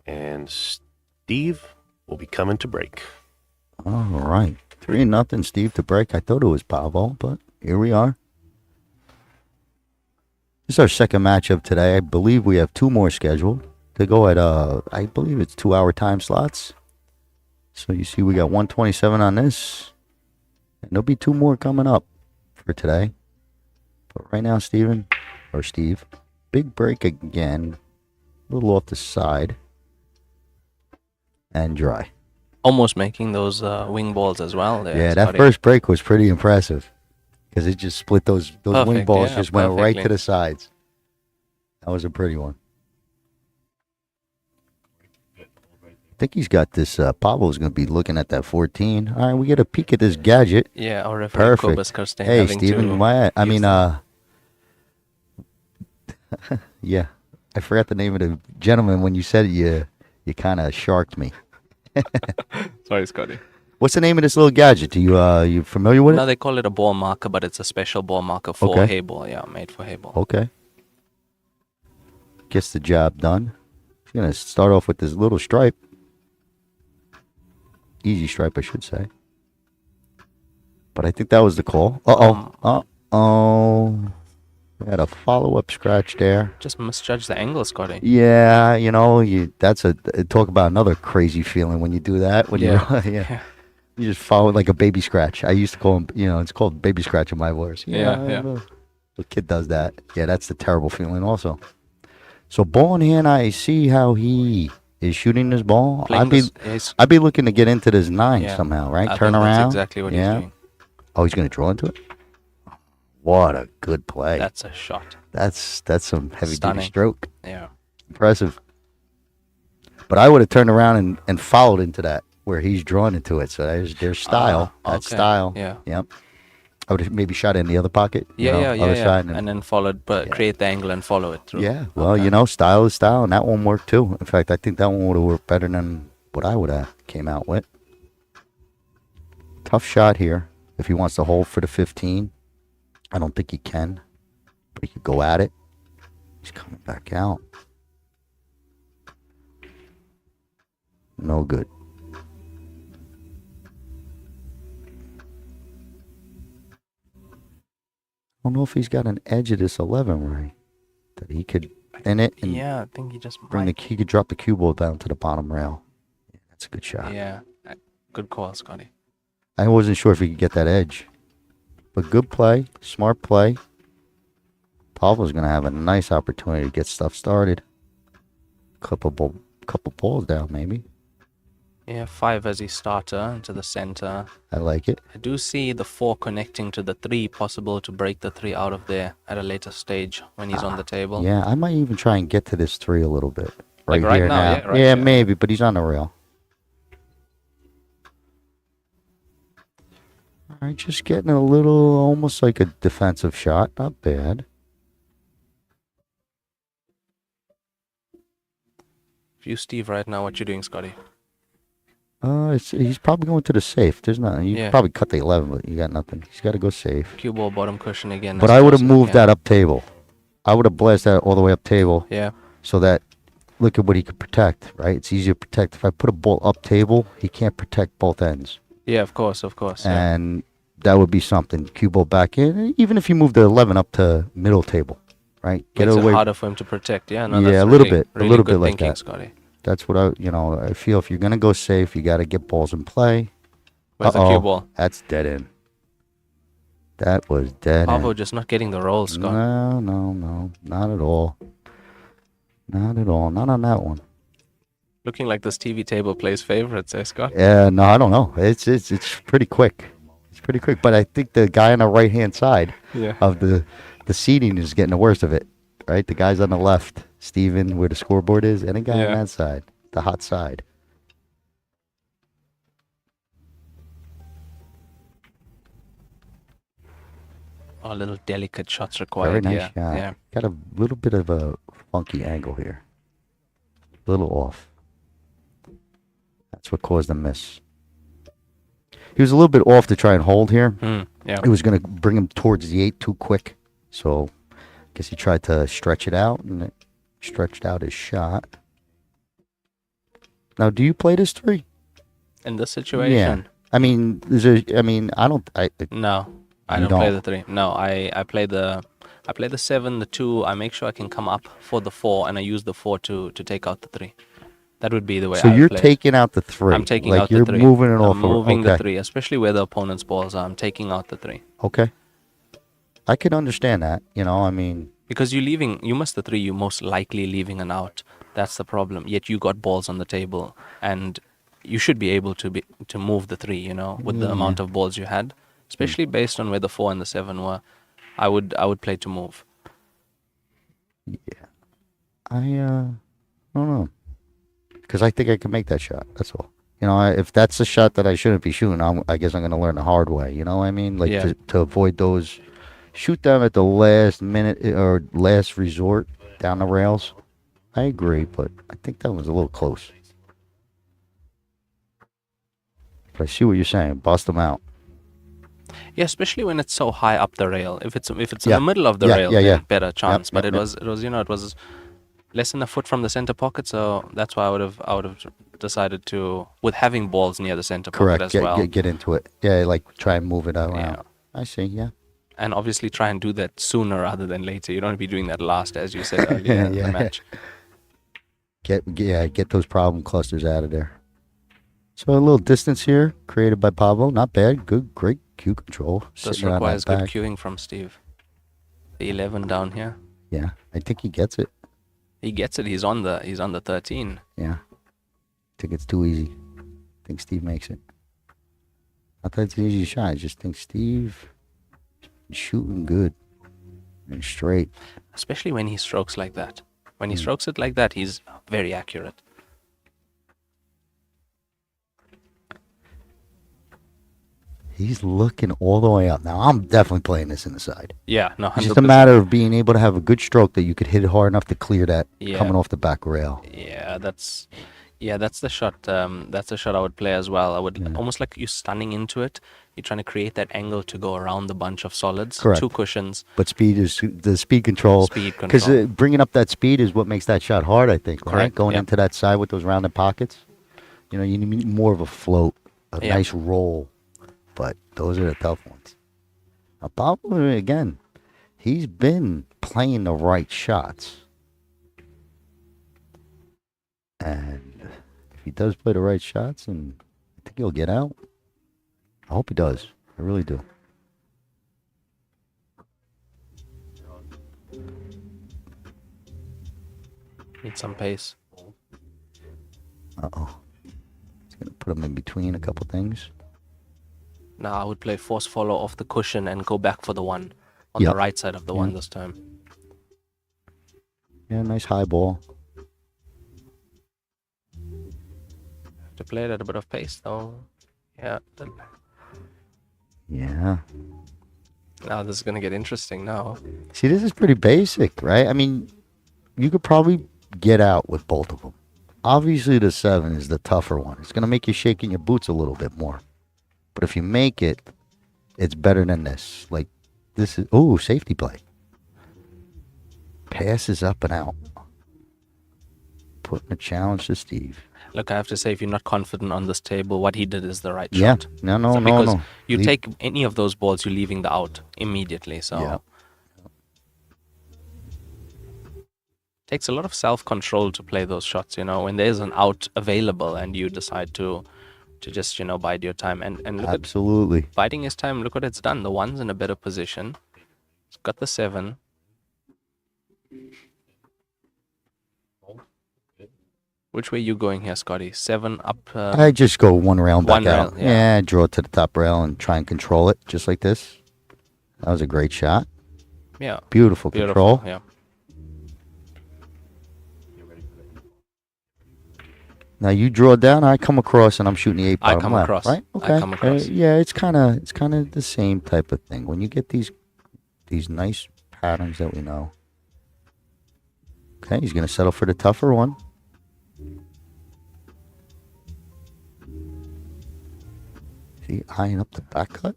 And Steve will be coming to break. All right. 3-0, Steve, to break. I thought it was Pavo, but here we are. This is our second matchup today. I believe we have 2 more scheduled. They go at, I believe it's 2-hour time slots. So you see we got 127 on this. And there'll be 2 more coming up for today. But right now, Steve, big break again. A little off the side. And dry. Almost making those wing balls as well. There, Yeah, that first break was pretty impressive. Because it just split those wing balls, just went right to the sides. That was a pretty one. I think he's got this. Pavo's going to be looking at that 14. All right, we get a peek at this gadget. Yeah, our referee Perfect. Hey, Steven, yeah, I forgot the name of the gentleman when you said it. You kind of sharked me. Sorry, Scotty. What's the name of this little gadget? You familiar with it? No, they call it a ball marker, but it's a special ball marker for Heyball. Yeah, made for Heyball. Okay. Gets the job done. He's going to start off with this little stripe. Easy stripe, I should say. But I think that was the call. Uh-oh. We had a follow-up scratch there. Just misjudged the angle, Scotty. Yeah, talk about another crazy feeling when you do that. When you just follow it like a baby scratch. I used to call him, it's called baby scratch in my voice. Yeah. The kid does that. Yeah, that's the terrible feeling also. So ball in hand, I see how he is shooting this ball. I'd be looking to get into this 9 somehow, right? Turn around. That's exactly what he's doing. Oh, he's going to draw into it? What a good play. That's a shot. That's some heavy-duty stroke. Yeah. Impressive. But I would have turned around and followed into that where he's drawn into it. So there's style. That's style. Yeah. Yep. I would have maybe shot it in the other pocket. Other side. And then followed, but create the angle and follow it through. Yeah. Well, style is style, and that one worked too. In fact, I think that one would have worked better than what I would have came out with. Tough shot here. If he wants to hold for the 15. I don't think he can, but he could go at it. He's coming back out. No good. I don't know if he's got an edge of this 11, right? That he could in it. And I think he just he could drop the cue ball down to the bottom rail. Yeah, that's a good shot. Yeah, good call, Scotty. I wasn't sure if he could get that edge. But good play, smart play. Pavo's going to have a nice opportunity to get stuff started. Couple balls down, maybe. Yeah, 5 as his starter into the center. I like it. I do see the 4 connecting to the 3, possible to break the 3 out of there at a later stage when he's on the table. Yeah, I might even try and get to this 3 a little bit. Right here now. Yeah, maybe, but he's on the rail. All right, just getting a little, almost like a defensive shot. Not bad. If you, Steve, right now, what you doing, Scotty? He's probably going to the safe. There's nothing. You probably cut the 11, but you got nothing. He's got to go safe. Cue ball bottom cushion again. But I would have moved that up table. I would have blasted that all the way up table. Yeah. So that, look at what he could protect, right? It's easier to protect. If I put a ball up table, he can't protect both ends. Yeah, of course. And that would be something. Cue ball back in. Even if you move the 11 up to middle table, right? Get it harder for him to protect. Yeah, no, that's a little bit like thinking, that. Scotty. That's what I feel. If you're gonna go safe, you got to get balls in play. Where's the cue ball? That's dead in. That was dead Pavo in. just not getting the roll, Scott. No, not at all. Not at all. Not on that one. Looking like this TV table plays favorites, eh, Scott? Yeah, no, I don't know. It's pretty quick. It's pretty quick, but I think the guy on the right hand side of the seating is getting the worst of it. Right, the guy's on the left, Steven, where the scoreboard is, and a guy on that side, the hot side. Oh, little delicate shots required. Very nice shot. Yeah. Got a little bit of a funky angle here. A little off. That's what caused the miss. He was a little bit off to try and hold here. Yeah. It was going to bring him towards the 8 too quick, so I guess he tried to stretch it out, and it stretched out his shot. Now, do you play this 3? In this situation? I mean, I don't. No, I You don't play don't. the 3. No, I play the 7, the 2. I make sure I can come up for the 4, and I use the 4 to take out the 3. That would be the way So I would you're play it. taking out the 3. I'm taking like out the you're 3. moving it I'm off. moving the Okay. 3, especially where the opponent's balls are. I'm taking out the 3. Okay. I can understand that. I mean, Because you miss the 3, you're most likely leaving an out. That's the problem. Yet you got balls on the table, and you should be able to move the 3, with the amount of balls you had, especially based on where the 4 and the 7 were. I would play to move. I don't know, because I think I can make that shot. That's all. If that's a shot that I shouldn't be shooting, I guess I'm going to learn the hard way. You know what I mean? Like Yeah. to avoid those, shoot them at the last minute or last resort down the rails. I agree, but I think that was a little close. But I see what you're saying. Bust them out. Yeah, especially when it's so high up the rail. If it's in Yeah. the middle of the Yeah, rail, yeah, then yeah. better chance. But yep, it was it was less than a foot from the center pocket, so that's why I would have decided to, with having balls near the center Correct. pocket as well. Get into it. Yeah, like try and move it around. Yeah. I see. Yeah. And obviously try and do that sooner rather than later. You don't want to be doing that last, as you said earlier in Yeah. the match. Get those problem clusters out of there. So a little distance here created by Pavo. Not bad. Great cue control. This Sitting around requires that good back. cueing from Steve. The 11 down here. Yeah, I think he gets it. He gets it. He's on the 13. Yeah. I think it's too easy. I think Steve makes it. Not that it's an easy shot. I just think Steve is shooting good and straight. Especially when he strokes like that. When he strokes it like that, he's very accurate. He's looking all the way up. Now, I'm definitely playing this in the side. Yeah, no, 100%. It's just a matter of being able to have a good stroke that you could hit it hard enough to clear that Yeah. coming off the back rail. Yeah, that's the shot. That's the shot I would play as well. I would almost like you stunning into it. You're trying to create that angle to go around the bunch of solids. Correct. 2 cushions. But speed is the speed control. Speed Because control. bringing up that speed is what makes that shot hard, I think. Right? Correct, Going yeah. into that side with those rounded pockets. You need more of a float, a Yeah. nice roll. But those are the tough ones. Now, Pavo, again, he's been playing the right shots. And if he does play the right shots, and I think he'll get out. I hope he does. I really do. Need some pace. Uh-oh. He's going to put him in between a couple things. Now I would play force follow off the cushion and go back for the 1 on Yep. the right side of the 1 this time. Yeah, nice high ball. To play it at a bit of pace though. Yeah. Yeah. Now this is gonna get interesting now. See, this is pretty basic, right? I mean, you could probably get out with both of them. Obviously, the 7 is the tougher one. It's going to make you shake in your boots a little bit more. But if you make it, it's better than this. Like, this is... Ooh, safety play. Passes up and out. Putting a challenge to Steve. Look, I have to say, if you're not confident on this table, what he did is the right Yeah. shot. No. Because you Leave- take any of those balls, you're leaving the out immediately. So Yeah. takes a lot of self-control to play those shots. When there's an out available and you decide to just bide your time and look Absolutely. at biding his time. Look what it's done. The 1's in a better position. It's got the 7. Which way you going here, Scotty? 7 up. I just go one rail and back One out. rail, yeah. Draw it to the top rail and try and control it, just like this. That was a great shot. Yeah. Beautiful control. Yeah. Now you draw down, I come across, and I'm shooting the 8 I bottom come left, across. right? I Okay. come across. Yeah, it's kind of the same type of thing. When you get these nice patterns that we know. Okay, he's gonna settle for the tougher one. See, eyeing up the back cut.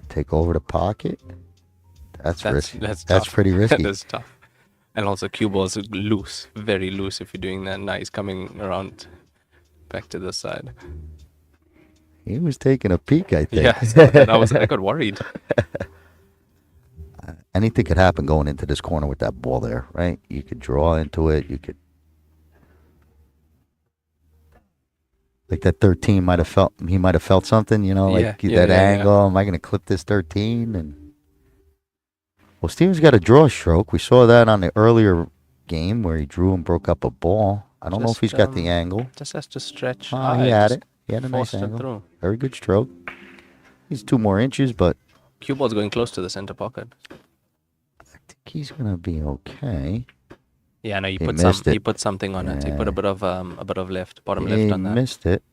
Take over the pocket. That's risky. That's That's tough. pretty risky. That is tough. And also cue balls are loose, very loose if you're doing that. Now he's coming around back to the side. He was taking a peek, I think. Yeah, so then I got worried. Anything could happen going into this corner with that ball there, right? You could draw into it. You could. Like that 13 might have felt, he might have felt something, you know, like that angle. Am I going to clip this 13? And well, Steven's got a draw stroke. We saw that on the earlier game where he drew and broke up a ball. I don't know if he's got the angle. Just has to stretch. Oh, he had it. He had a nice angle. Through. Very good stroke. He's 2 more inches, but cue ball's going close to the center pocket. I think he's going to be okay. Yeah, no, he put something on it. He put a bit of left, bottom left on that. He missed it.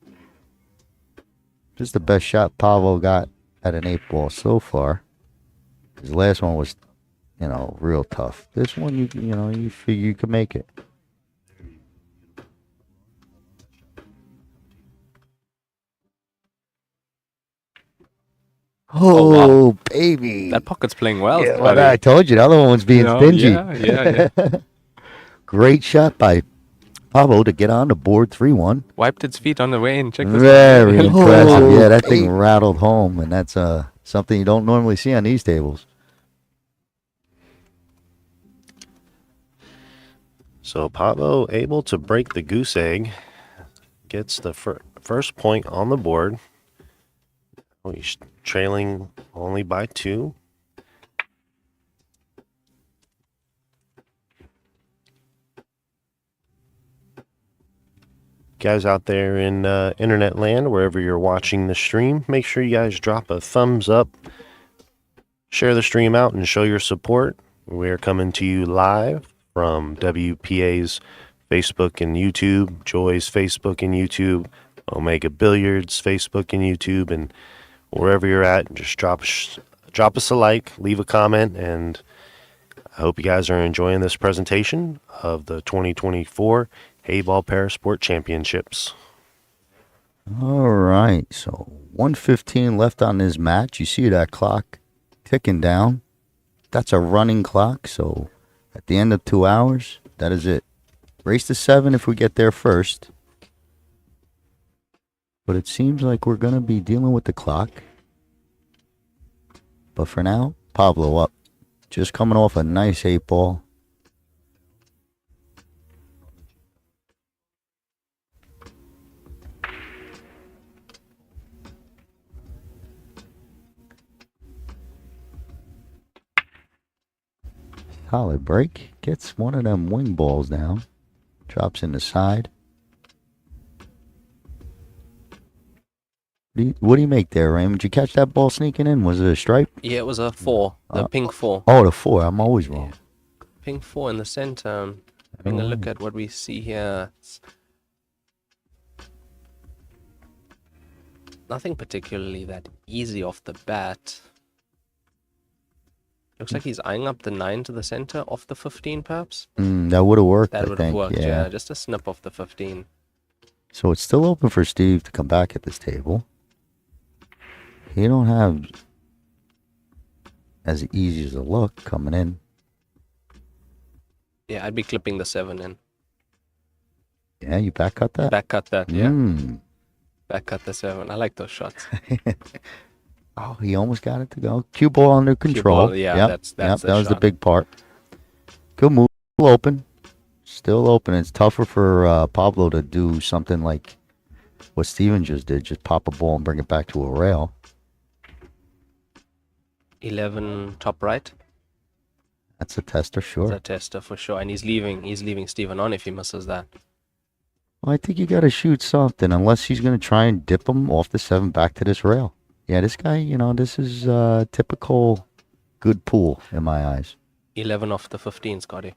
This is the best shot Pavo got at an 8-ball so far. His last one was, real tough. This one, you figure you can make it. Oh, wow. Baby. That pocket's playing well. Yeah, well, I told you, the other one was being stingy. Yeah. Great shot by Pavo to get on the board 3-1. Wiped its feet on the way and checked this. Very impressive. Yeah, that thing rattled home, and that's something you don't normally see on these tables. So Pavo able to break the goose egg, gets the first point on the board. He's trailing only by 2. Guys out there in internet land, wherever you're watching the stream, make sure you guys drop a thumbs up, share the stream out, and show your support. We're coming to you live from WPA's Facebook and YouTube, Joy's Facebook and YouTube, Omega Billiards Facebook and YouTube, and wherever you're at, just drop us a like, leave a comment, and I hope you guys are enjoying this presentation of the 2024 Heyball Parasport Championships. All right, so 1:15 left on this match. You see that clock ticking down. That's a running clock, so at the end of 2 hours, that is it. Race to 7 if we get there first. But it seems like we're going to be dealing with the clock. But for now, Pablo up. Just coming off a nice 8-ball. Solid break. Gets one of them wing balls down. Drops in the side. What do you make there, Raymond? Did you catch that ball sneaking in? Was it a stripe? Yeah, it was a 4. The pink 4. Oh, the 4. I'm always wrong. Yeah. Pink 4 in the center. Having a look at what we see here. It's nothing particularly that easy off the bat. Looks like he's eyeing up the 9 to the center off the 15, perhaps. That would have worked. That would have worked, yeah. Just a snip off the 15. So it's still open for Steve to come back at this table. He don't have as easy as a look coming in. Yeah, I'd be clipping the 7 in. Yeah, you back cut that? Back cut that, yeah. Back cut the 7. I like those shots. Oh, he almost got it to go. Cue ball under control. Cue ball, yeah, that's that the was shot. the big part. Good move. Still open. Still open. It's tougher for Pablo to do something like what Steven just did. Just pop a ball and bring it back to a rail. 11 top right. That's a tester, sure. That's a tester for sure. And he's leaving Steven on if he misses that. Well, I think you got to shoot something unless he's going to try and dip him off the 7 back to this rail. Yeah, this guy, this is typical good pool in my eyes. 11 off the 15, Scotty.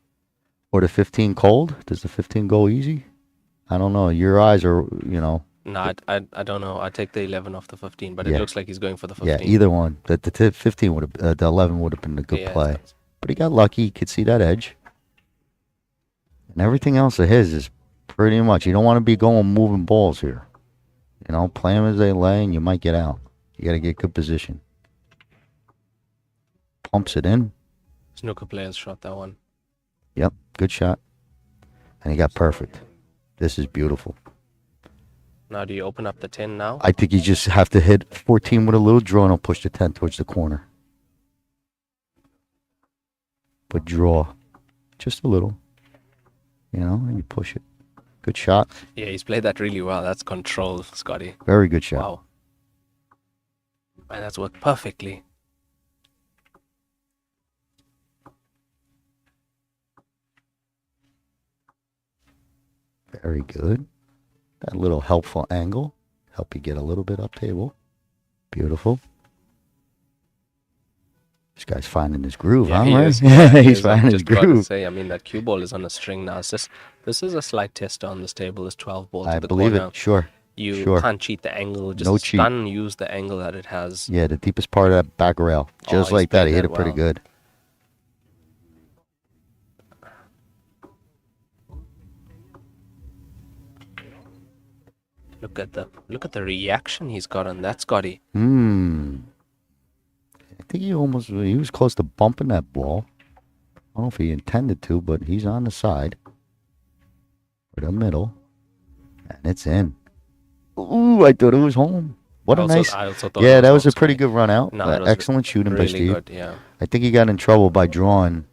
Or the 15 cold? Does the 15 go easy? I don't know. Your eyes are, No, I don't know. I take the 11 off the 15, but it looks like he's going for the 15. Yeah, either one. The 15 would have, the 11 would have been a good play. But he got lucky. He could see that edge. And everything else of his is pretty much, you don't want to be moving balls here. Play them as they lay and you might get out. You got to get good position. Pumps it in. Snooker players shot that one. Yep, good shot. And he got perfect. This is beautiful. Now, do you open up the 10 now? I think you just have to hit 14 with a little draw and I'll push the 10 towards the corner. But draw just a little, and you push it. Good shot. Yeah, he's played that really well. That's control, Scotty. Very good shot. Wow. And that's worked perfectly. Very good. That little helpful angle. Help you get a little bit up table. Beautiful. This guy's finding his groove, Yeah, huh? he Right? is. Yeah, He he's is. I'm finding his just about to groove. say, I mean, that cue ball is on a string now. This is a slight tester on this table. This 12 ball to I the believe corner. it. Sure. You Sure. can't cheat the angle. Just No cheat. stun, use the angle that it has. Yeah, the deepest part of that back rail. Just he's like that. He played hit that it pretty well. good. Look at the reaction he's got on that, Scotty. I think he was close to bumping that ball. I don't know if he intended to, but he's on the side. Or the middle. And it's in. Ooh, I thought it was home. What a nice. I also thought Yeah, it that was home, a pretty Scotty. good run out. No, it was Excellent shooting by really Steve. good, yeah. I think he got in trouble by drawing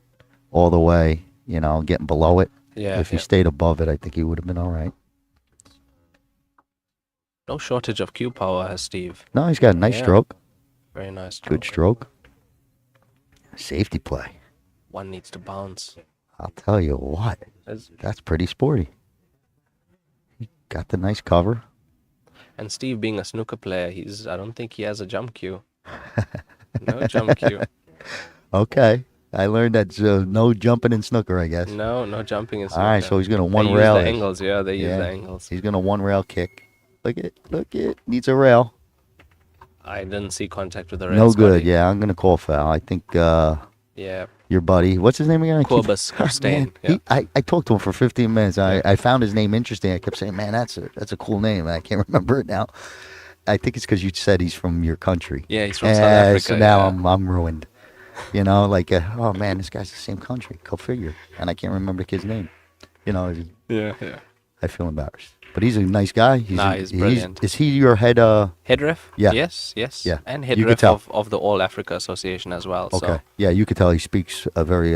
all the way, getting below it. Yeah. If he stayed above it, I think he would have been all right. No shortage of cue power, has Steve. No, he's got a nice Yeah. stroke. Very nice. Good stroke. Safety play. One needs to bounce. I'll tell you what. As- That's pretty sporty. He got the nice cover. And Steve, being a snooker player, I don't think he has a jump cue. No jump cue. Okay. I learned that no jumping in snooker, I guess. No jumping in snooker. All right, so he's going to one they rail use the it. angles, yeah, they use Yeah. the angles. He's going to one rail kick. Look it. Needs a rail. I didn't see contact with the rail, No good. Scotty. Yeah, I'm going to call foul. I think Yeah. your buddy, what's his name again? Corbus Stain. Yeah. I talked to him for 15 minutes. I found his name interesting. I kept saying, man, that's a cool name. I can't remember it now. I think it's because you said he's from your country. Yeah, he's from South Africa. So now yeah. I'm ruined. Oh man, this guy's the same country. Go figure. And I can't remember the kid's name. Yeah. I feel embarrassed. But he's a nice guy. He's brilliant. Is he your head? Head ref? Yeah. Yes. Yeah. And head You could ref tell. of the All Africa Association as well. Okay. So, Yeah, you could tell he speaks a very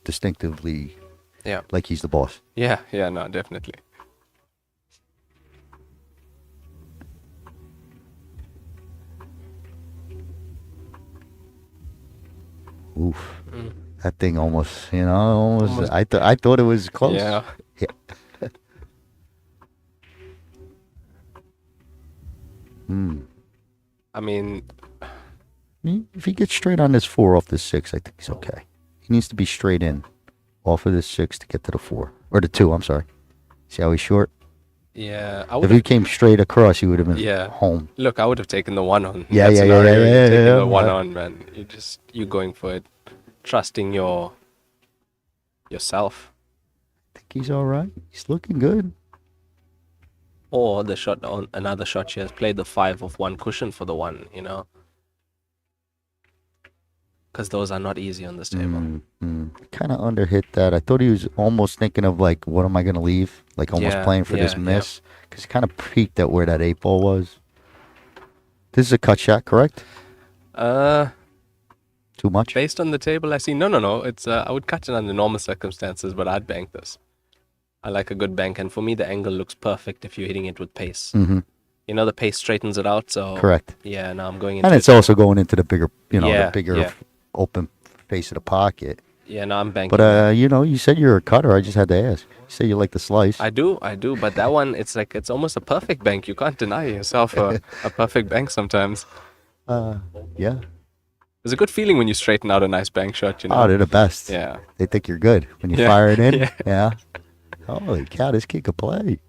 distinctively. yeah. Like he's the boss. Yeah, no, definitely. Oof. Mm. That thing almost. I thought it was close. Yeah. I mean, If he gets straight on this 4 off this 6, I think he's okay. He needs to be straight in off of this 6 to get to the 4. Or the 2, I'm sorry. See how he's short? yeah. If he came straight across, he would have been Yeah. home. Look, I would have taken the 1 on. Yeah, that yeah, scenario. yeah, You're taking yeah, the 1 yeah. on, man. You're going for it, trusting yourself. I think he's all right. He's looking good. Or the shot on another shot, she has played the 5 of 1 cushion for the 1. Because those are not easy on this table. Kind of underhit that. I thought he was almost thinking of like, what am I going to leave? Like almost Yeah, playing for this yeah, miss. Because he kind of peeked at where that 8 ball was. This is a cut shot, correct? Too much? Based on the table, I see. No. It's I would cut it under normal circumstances, but I'd bank this. I like a good bank, and for me, the angle looks perfect if you're hitting it with pace. Mm-hmm. The pace straightens it out. So Correct. Yeah, now I'm going into. And it's also going into the bigger, Yeah, the bigger yeah. open face of the pocket. Yeah, no, I'm banking. But you said you're a cutter. I just had to ask. You say you like the slice. I do. But that one, it's almost a perfect bank. You can't deny yourself a perfect bank sometimes. Yeah. There's a good feeling when you straighten out a nice bank shot. Oh, they're the best. Yeah. They think you're good when you Yeah, fire it in. yeah. Yeah. Holy cow, this kid could play.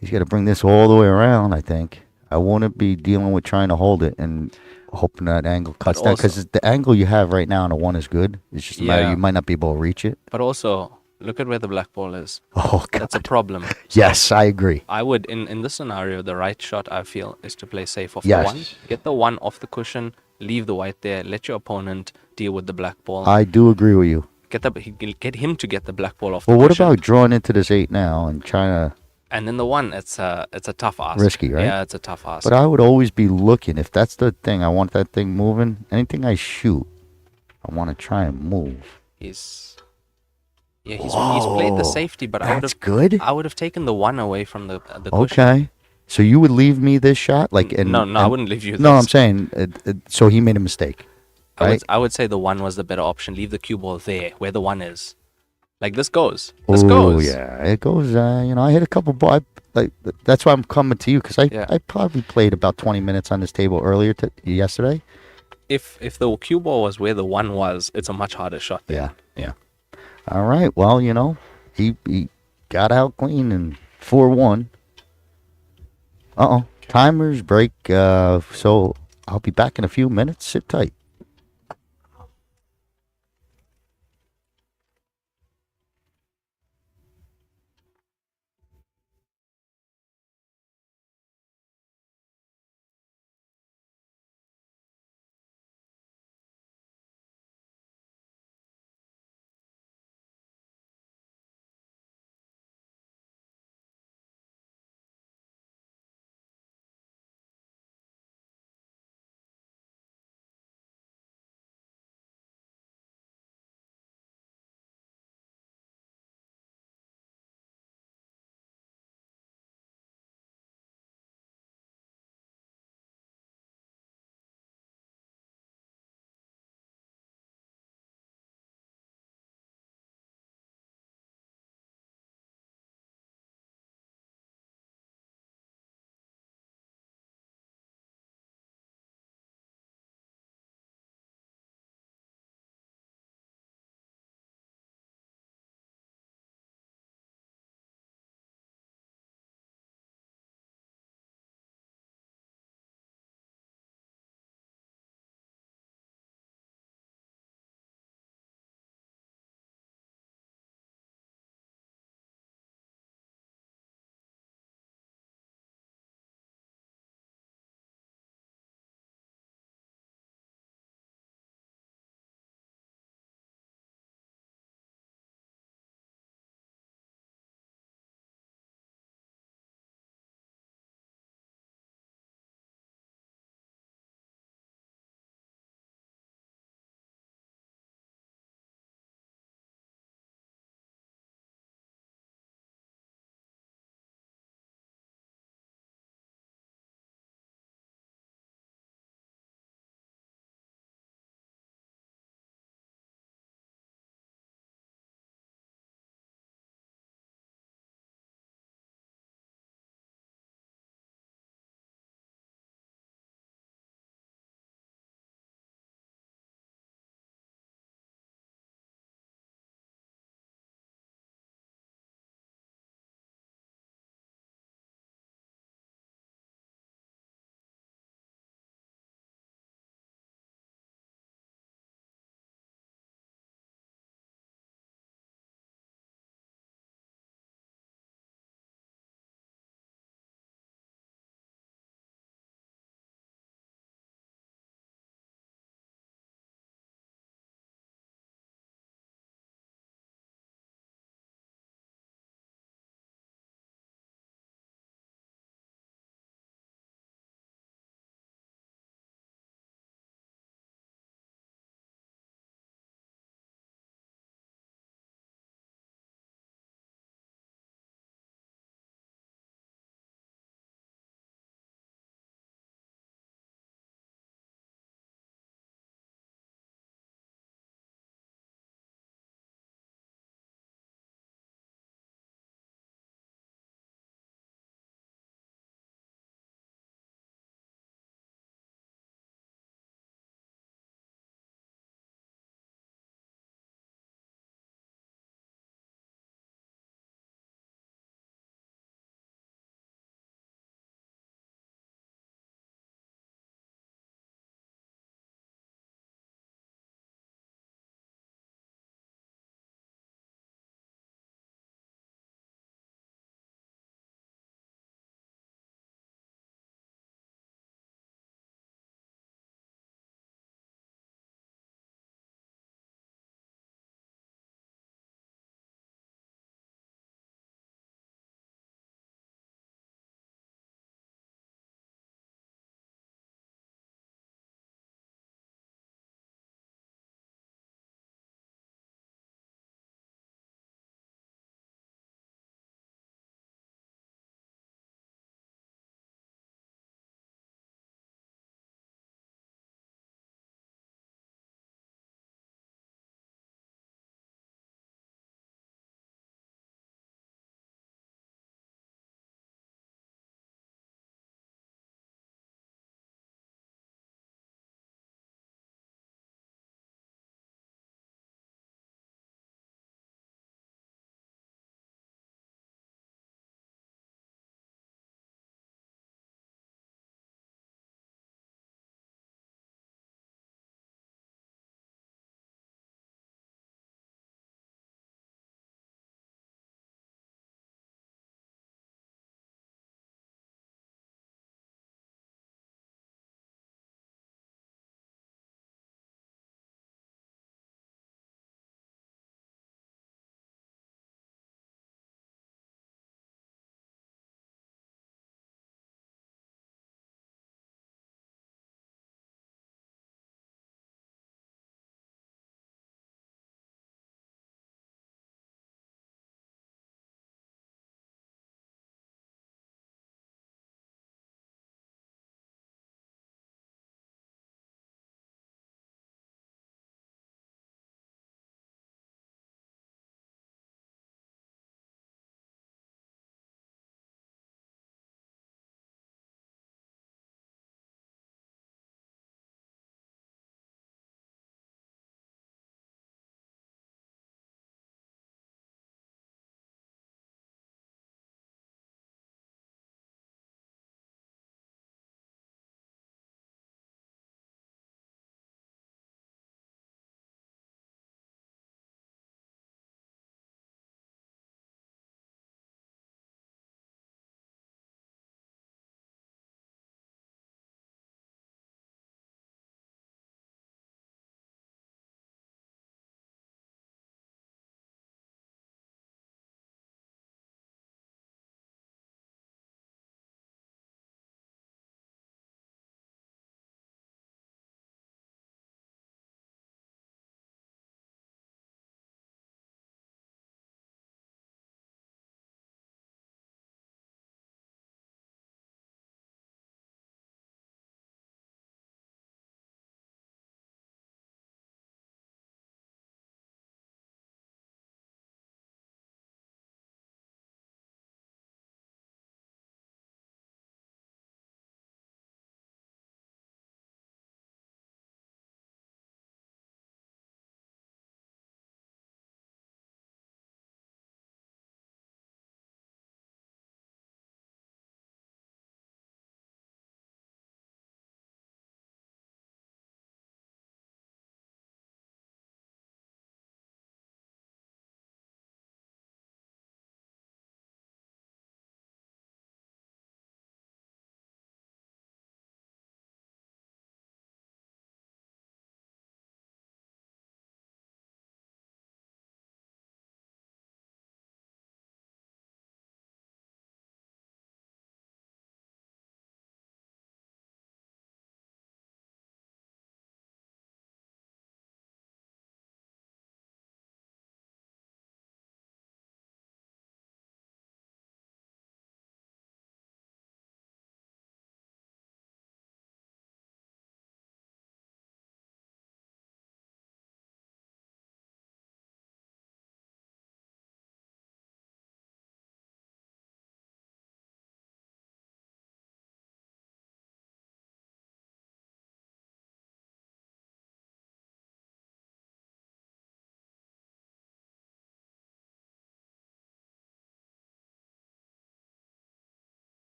He's got to bring this all the way around, I think. I wouldn't be dealing with trying to hold it and hoping that angle cuts down. Because the angle you have right now on the 1 is good. It's just a matter you might not be able to reach it. But also, look at where the black ball is. Oh, God. That's a problem. Yes, I agree. I would, in this scenario, the right shot, I feel, is to play safe off Yes. the 1. Get the 1 off the cushion, leave the white there, let your opponent deal with the black ball. I do agree with you. Get him to get the black ball off the Well, what cushion. about drawing into this 8 now and trying to... And then the one, it's a tough ask. Risky, right? Yeah, it's a tough ask. But I would always be looking. If that's the thing, I want that thing moving. Anything I shoot, I want to try and move. He's played the safety, but That's good. I would have taken the one away from the cushion. Okay. So you would leave me this shot? No, I wouldn't leave you this. No, I'm saying, so he made a mistake. Right? I would say the one was the better option. Leave the cue ball there, where the one is. Like, this goes. This goes. Oh, yeah. It goes, I hit a couple balls. That's why I'm coming to you, because I probably played about 20 minutes on this table earlier yesterday. If the cue ball was where the one was, it's a much harder shot there. Yeah. All right. Well, he got out clean and 4-1. Uh-oh. Timers break. So I'll be back in a few minutes. Sit tight.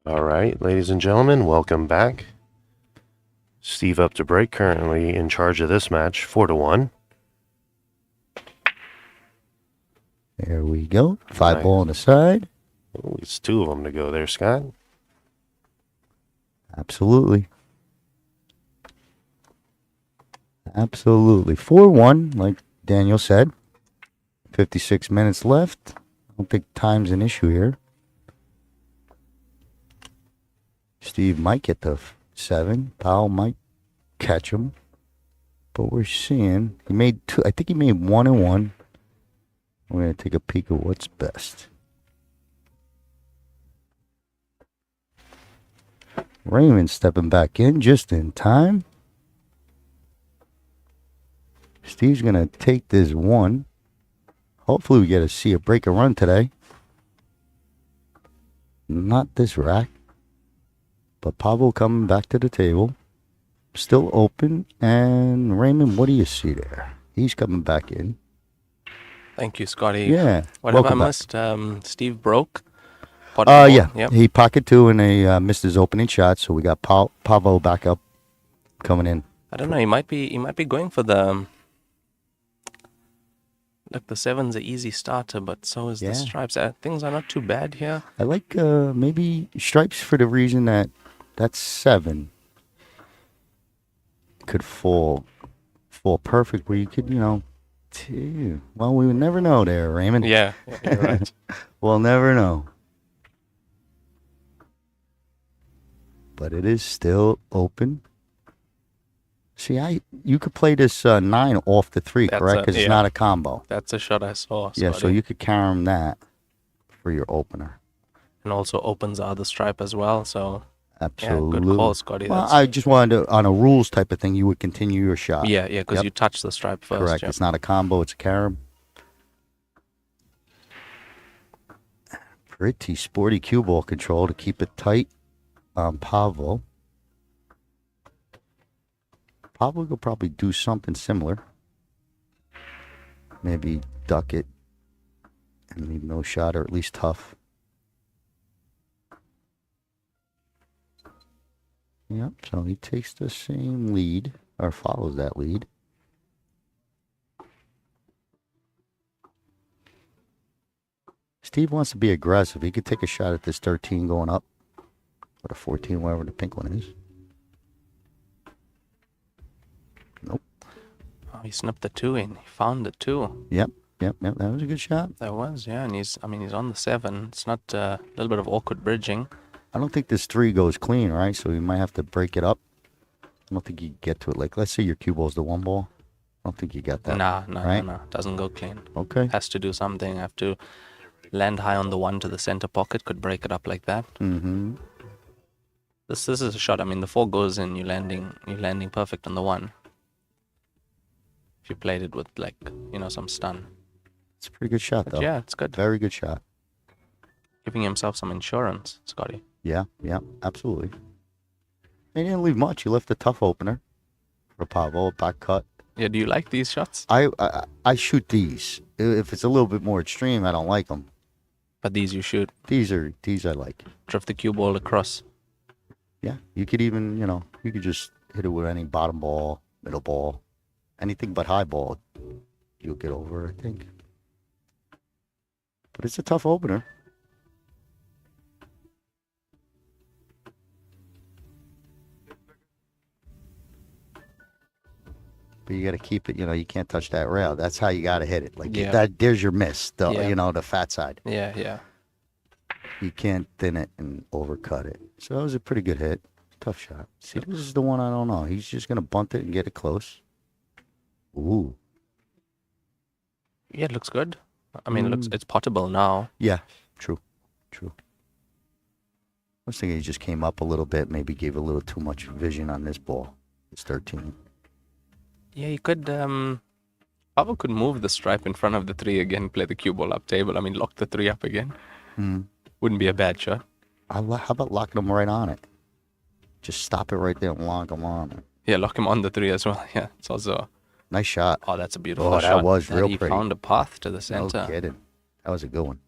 All right, ladies and gentlemen, welcome back. Steve up to break, currently in charge of this match, 4-1. There we go. 5 Nice. ball on the side. Oh, it's 2 of them to go there, Scott. Absolutely. Absolutely. 4-1, like Daniel said. 56 minutes left. I don't think time's an issue here. Steve might get the 7. Powell might catch him. But we're seeing he made 2. I think he made 1 and 1. We're going to take a peek at what's best. Raymond stepping back in just in time. Steve's going to take this 1. Hopefully we get to see a break and run today. Not this rack. But Pavo coming back to the table. Still open. And Raymond, what do you see there? He's coming back in. Thank you, Scotty. Yeah. What have I welcome back. missed? Steve broke. Potted Yeah. Yep. He pocket 2 and he missed his opening shot. So we got Pavo back up coming in. I don't know. He might be going for the. Look, the 7's an easy starter, but so is Yeah. the stripes. Things are not too bad here. I like maybe stripes for the reason that 7 could fall perfect where you could, 2. Well, we would never know there, Raymond. Yeah, you're right. We'll never know. But it is still open. See, you could play this 9 off the 3, That's correct? Because it's not a combo. That's a shot I saw, Scotty. Yeah, so you could carry him that for your opener. And also opens the other stripe as well, so... Absolutely. Yeah, good call, Scotty. Well, I just wanted to, on a rules type of thing, you would continue your shot. Yeah, because Yep. you touch the stripe first. Correct. Yep. It's not a combo, it's a carom. Pretty sporty cue ball control to keep it tight on Pavo. Pavo will probably do something similar. Maybe duck it and leave no shot, or at least tough. Yep, so he takes the same lead, or follows that lead. Steve wants to be aggressive. He could take a shot at this 13 going up, or the 14, wherever the pink one is. Nope. Oh, he snipped the 2 in. He found the 2. Yep. That was a good shot. That was, yeah, and he's on the 7. It's not a little bit of awkward bridging. I don't think this 3 goes clean, right? So you might have to break it up. I don't think you get to it. Like, let's say your cue ball's the 1 ball. I don't think you got that. No. Doesn't go clean. Okay. Has to do something. Have to land high on the 1 to the center pocket. Could break it up like that. Mm-hmm. This is a shot. I mean, the 4 goes in. You're landing perfect on the 1. If you played it with, like, some stun. It's a pretty good shot, though. Yeah, it's good. Very good shot. Giving himself some insurance, Scotty. Yeah, absolutely. He didn't leave much. He left a tough opener for Pavo, a back cut. Yeah, do you like these shots? I shoot these. If it's a little bit more extreme, I don't like them. But these you shoot. These I like. Drift the cue ball across. Yeah, you could even, you could just hit it with any bottom ball, middle ball, anything but high ball. You'll get over, I think. But it's a tough opener. But you got to keep it, you can't touch that rail. That's how you got to hit it. Like there's your miss, the fat side. Yeah. You can't thin it and overcut it. So that was a pretty good hit. Tough shot. See, this is the one I don't know. He's just going to bunt it and get it close. Ooh. Yeah, it looks good. I mean, it's potable now. Yeah, true. I was thinking he just came up a little bit, maybe gave a little too much vision on this ball. It's 13. Yeah, you could, Pavo could move the stripe in front of the 3 again, play the cue ball up table. I mean, lock the 3 up again. Wouldn't be a bad shot. How about locking him right on it? Just stop it right there and lock him on it. Yeah, lock him on the 3 as well. Yeah, it's also... Nice shot. Oh, that's a beautiful shot. Oh, that was real he pretty. He found a path to the center. No kidding. That was a good one.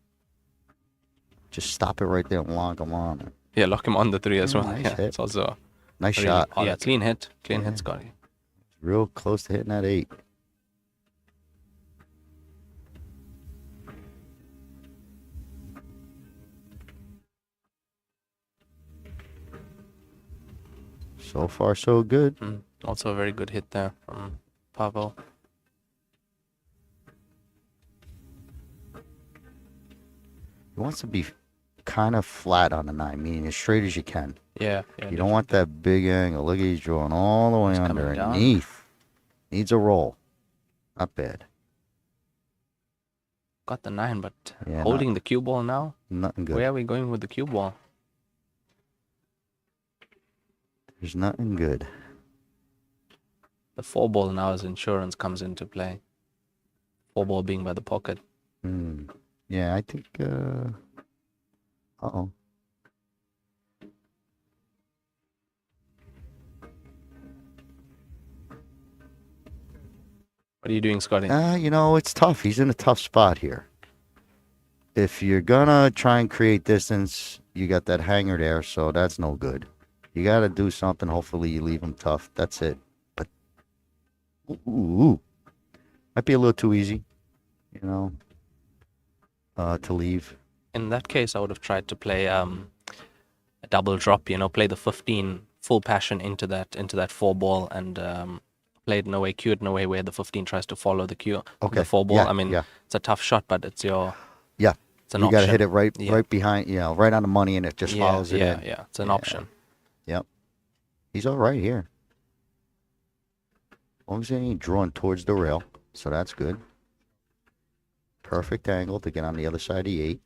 Just stop it right there and lock him on it. Yeah, lock him on the 3 as well. Nice Yeah, hit. it's also Nice really, shot. yeah, clean hit. Clean hit, Scotty. Real close to hitting that 8. So far, so good. Also a very good hit there from Pavo. He wants to be kind of flat on the 9, meaning as straight as you can. Yeah. You don't want that big angle. Look at he's drawing all the way He's coming down. underneath. Needs a roll. Not bad. Got the 9, but Yeah, holding the cue ball now? Nothing good. Where are we going with the cue ball? There's nothing good. The 4 ball now as insurance comes into play. 4 ball being by the pocket. Yeah, I think. Uh-oh. What are you doing, Scotty? It's tough. He's in a tough spot here. If you're gonna try and create distance, you got that hanger there, so that's no good. You got to do something. Hopefully, you leave him tough. That's it. But might be a little too easy, to leave. In that case, I would have tried to play a double drop. Play the 15 full passion into that 4 ball and play it in a way, cue it in a way where the 15 tries to follow the cue. Okay. The 4 ball. Yeah, It's a tough shot, but it's your. Yeah. It's an you option. got to hit it right behind, right on the money, and it just follows it in. Yeah. It's an option. Yep. He's all right here. As long as he ain't drawing towards the rail, so that's good. Perfect angle to get on the other side of the 8.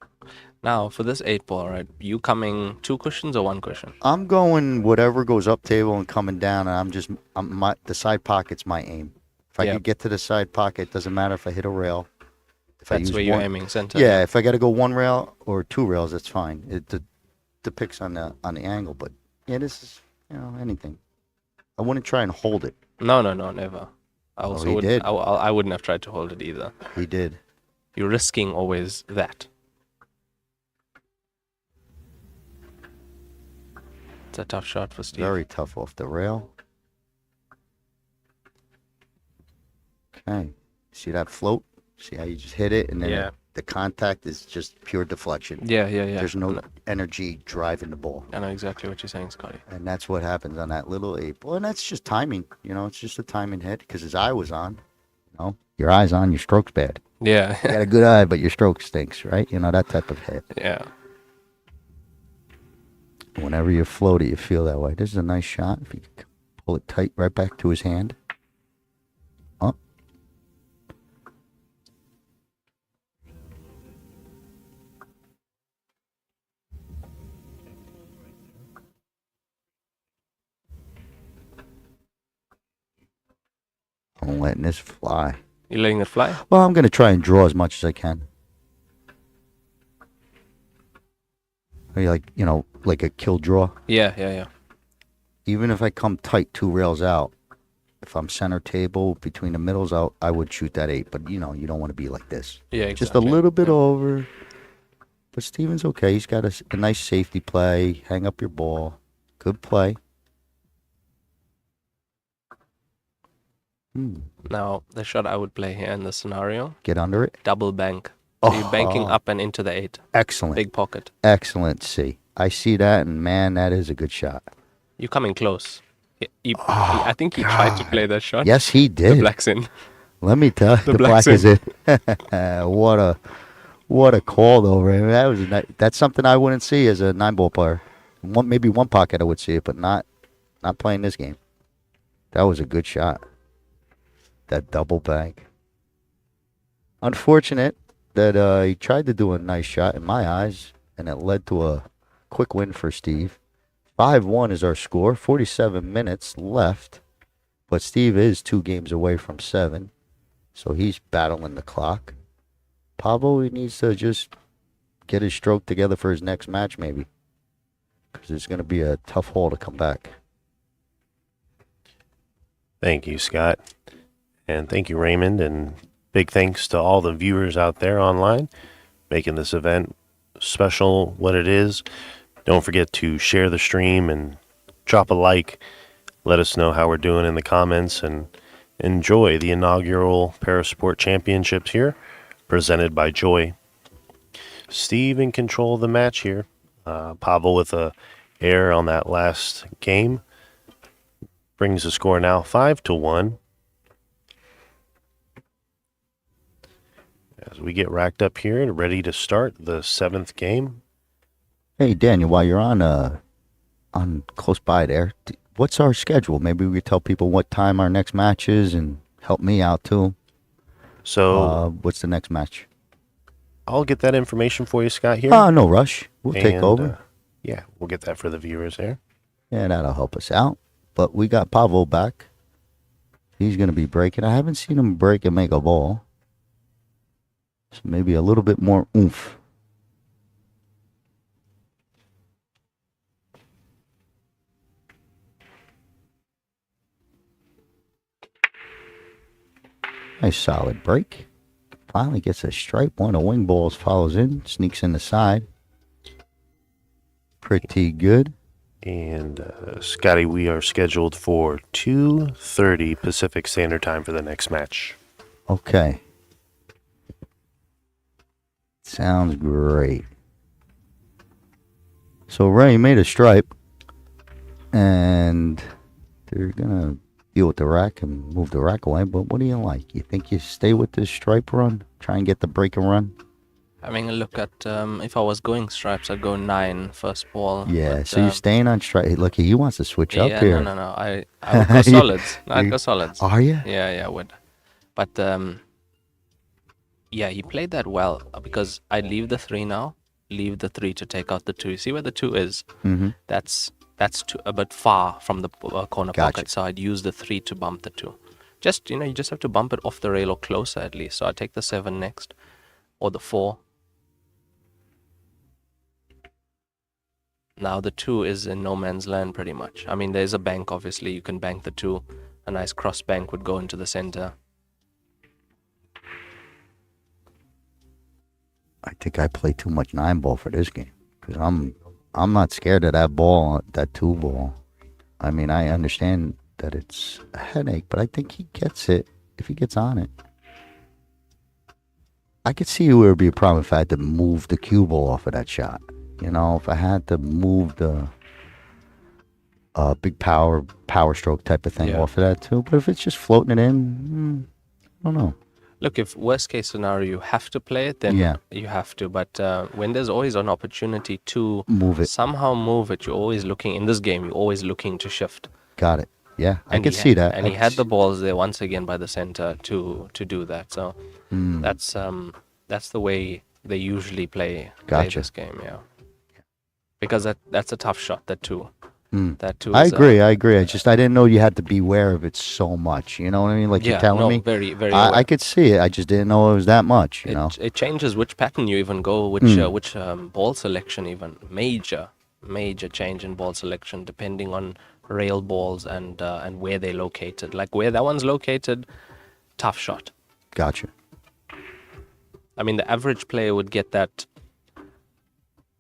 Now, for this 8 ball, right, you coming 2 cushions or 1 cushion? I'm going whatever goes up table and coming down, and the side pocket's my aim. If I could get to the side pocket, doesn't matter if I hit a rail. If That's where you're aiming, center. Yeah, if I got to go 1 rail or 2 rails, that's fine. It depicts on the angle, but yeah, this is anything. I wouldn't try and hold it. No, never. I also he did. I wouldn't have tried to hold it either. He did. You're risking always that. It's a tough shot for Steve. Very tough off the rail. Okay. See that float? See how you just hit it and then the contact is just pure deflection. Yeah. There's no energy driving the ball. I know exactly what you're saying, Scotty. And that's what happens on that little 8 ball. And that's just timing. It's just a timing hit because his eye was on. Your eye's on, your stroke's bad. Yeah. You got a good eye, but your stroke stinks, right? That type of hit. Yeah. Whenever you float it, you feel that way. This is a nice shot. If you can pull it tight right back to his hand. Up. I'm letting this fly. You letting it fly? Well, I'm going to try and draw as much as I can. Are you like a kill draw? Yeah. Even if I come tight 2 rails out, if I'm center table between the middles out, I would shoot that 8. But, you don't want to be like this. Yeah, exactly. Just a little bit over. But Steven's okay. He's got a nice safety play. Hang up your ball. Good play. Now, the shot I would play here in this scenario. Get under it. Double bank. So you're banking up and into the 8. Excellent. Big pocket. Excellent. See. I see that, and man, that is a good shot. You're coming close. I think he tried to play that shot. Yes, he did. The black's in. Let me tell you, the black is in. What a call, though, Ray. That's something I wouldn't see as a 9-ball player. Maybe one pocket I would see it, but not playing this game. That was a good shot. That double bank. Unfortunate that he tried to do a nice shot in my eyes, and it led to a quick win for Steve. 5-1 is our score. 47 minutes left, but Steve is 2 games away from 7, so he's battling the clock. Pavo, he needs to just get his stroke together for his next match, maybe, because it's going to be a tough haul to come back. Thank you, Scott. And thank you, Raymond. And big thanks to all the viewers out there online, making this event special what it is. Don't forget to share the stream and drop a like. Let us know how we're doing in the comments, and enjoy the inaugural Parasport Championships here, presented by Joy. Steve in control of the match here. Pavo with a error on that last game. Brings the score now 5-1. As we get racked up here and ready to start the 7th game. Hey, Daniel, while you're on close by there, what's our schedule? Maybe we could tell people what time our next match is and help me out too. So, what's the next match? I'll get that information for you, Scott, here. No rush. We'll take over. Yeah, we'll get that for the viewers there. Yeah, that'll help us out. But we got Pavo back. He's going to be breaking. I haven't seen him break and make a ball. So maybe a little bit more oomph. Nice solid break. Finally gets a stripe. One of the wing balls follows in. Sneaks in the side. Pretty good. And Scotty, we are scheduled for 2:30 Pacific Standard Time for the next match. Okay. Sounds great. So Ray made a stripe, and they're gonna deal with the rack and move the rack away. But what do you like? You think you stay with this stripe run? Try and get the break and run? Having a look at, if I was going stripes, I'd go 9 first ball. Yeah, but, so you're staying on stripe. Hey, look, he wants to switch up here. No. I would go solids. No, I'd go solids. Are you? Yeah, I would. But, yeah, he played that well because I'd leave the 3 now, leave the 3 to take out the 2. You see where the 2 is? Mm-hmm. That's a bit far from the corner pocket, so I'd use the 3 to bump the 2. Just, you just have to bump it off the rail or closer at least. So I'd take the 7 next, or the 4. Now the 2 is in no man's land pretty much. I mean, there's a bank, obviously. You can bank the 2. A nice cross bank would go into the center. I think I play too much 9 ball for this game because I'm not scared of that ball, that 2 ball. I mean, I understand that it's a headache, but I think he gets it if he gets on it. I could see where it would be a problem if I had to move the cue ball off of that shot. If I had to move the big power stroke type of thing off of that too. But if it's just floating it in, I don't know. Look, if worst case scenario you have to play it, then you have to. But when there's always an opportunity to somehow move it, you're always looking, in this game, you're always looking to shift. Got it. Yeah, I could see that. And he had the balls there once again by the center to do that. So that's the way they usually play this game, because that's a tough shot, that 2. That 2 I agree. I didn't know you had to beware of it so much. You know what I mean? Like you're telling me. Very, very. I could see it. I just didn't know it was that much. It changes which pattern you even go, which ball selection even. Major change in ball selection depending on rail balls and where they're located. Like where that one's located, tough shot. Gotcha. I mean, the average player would get that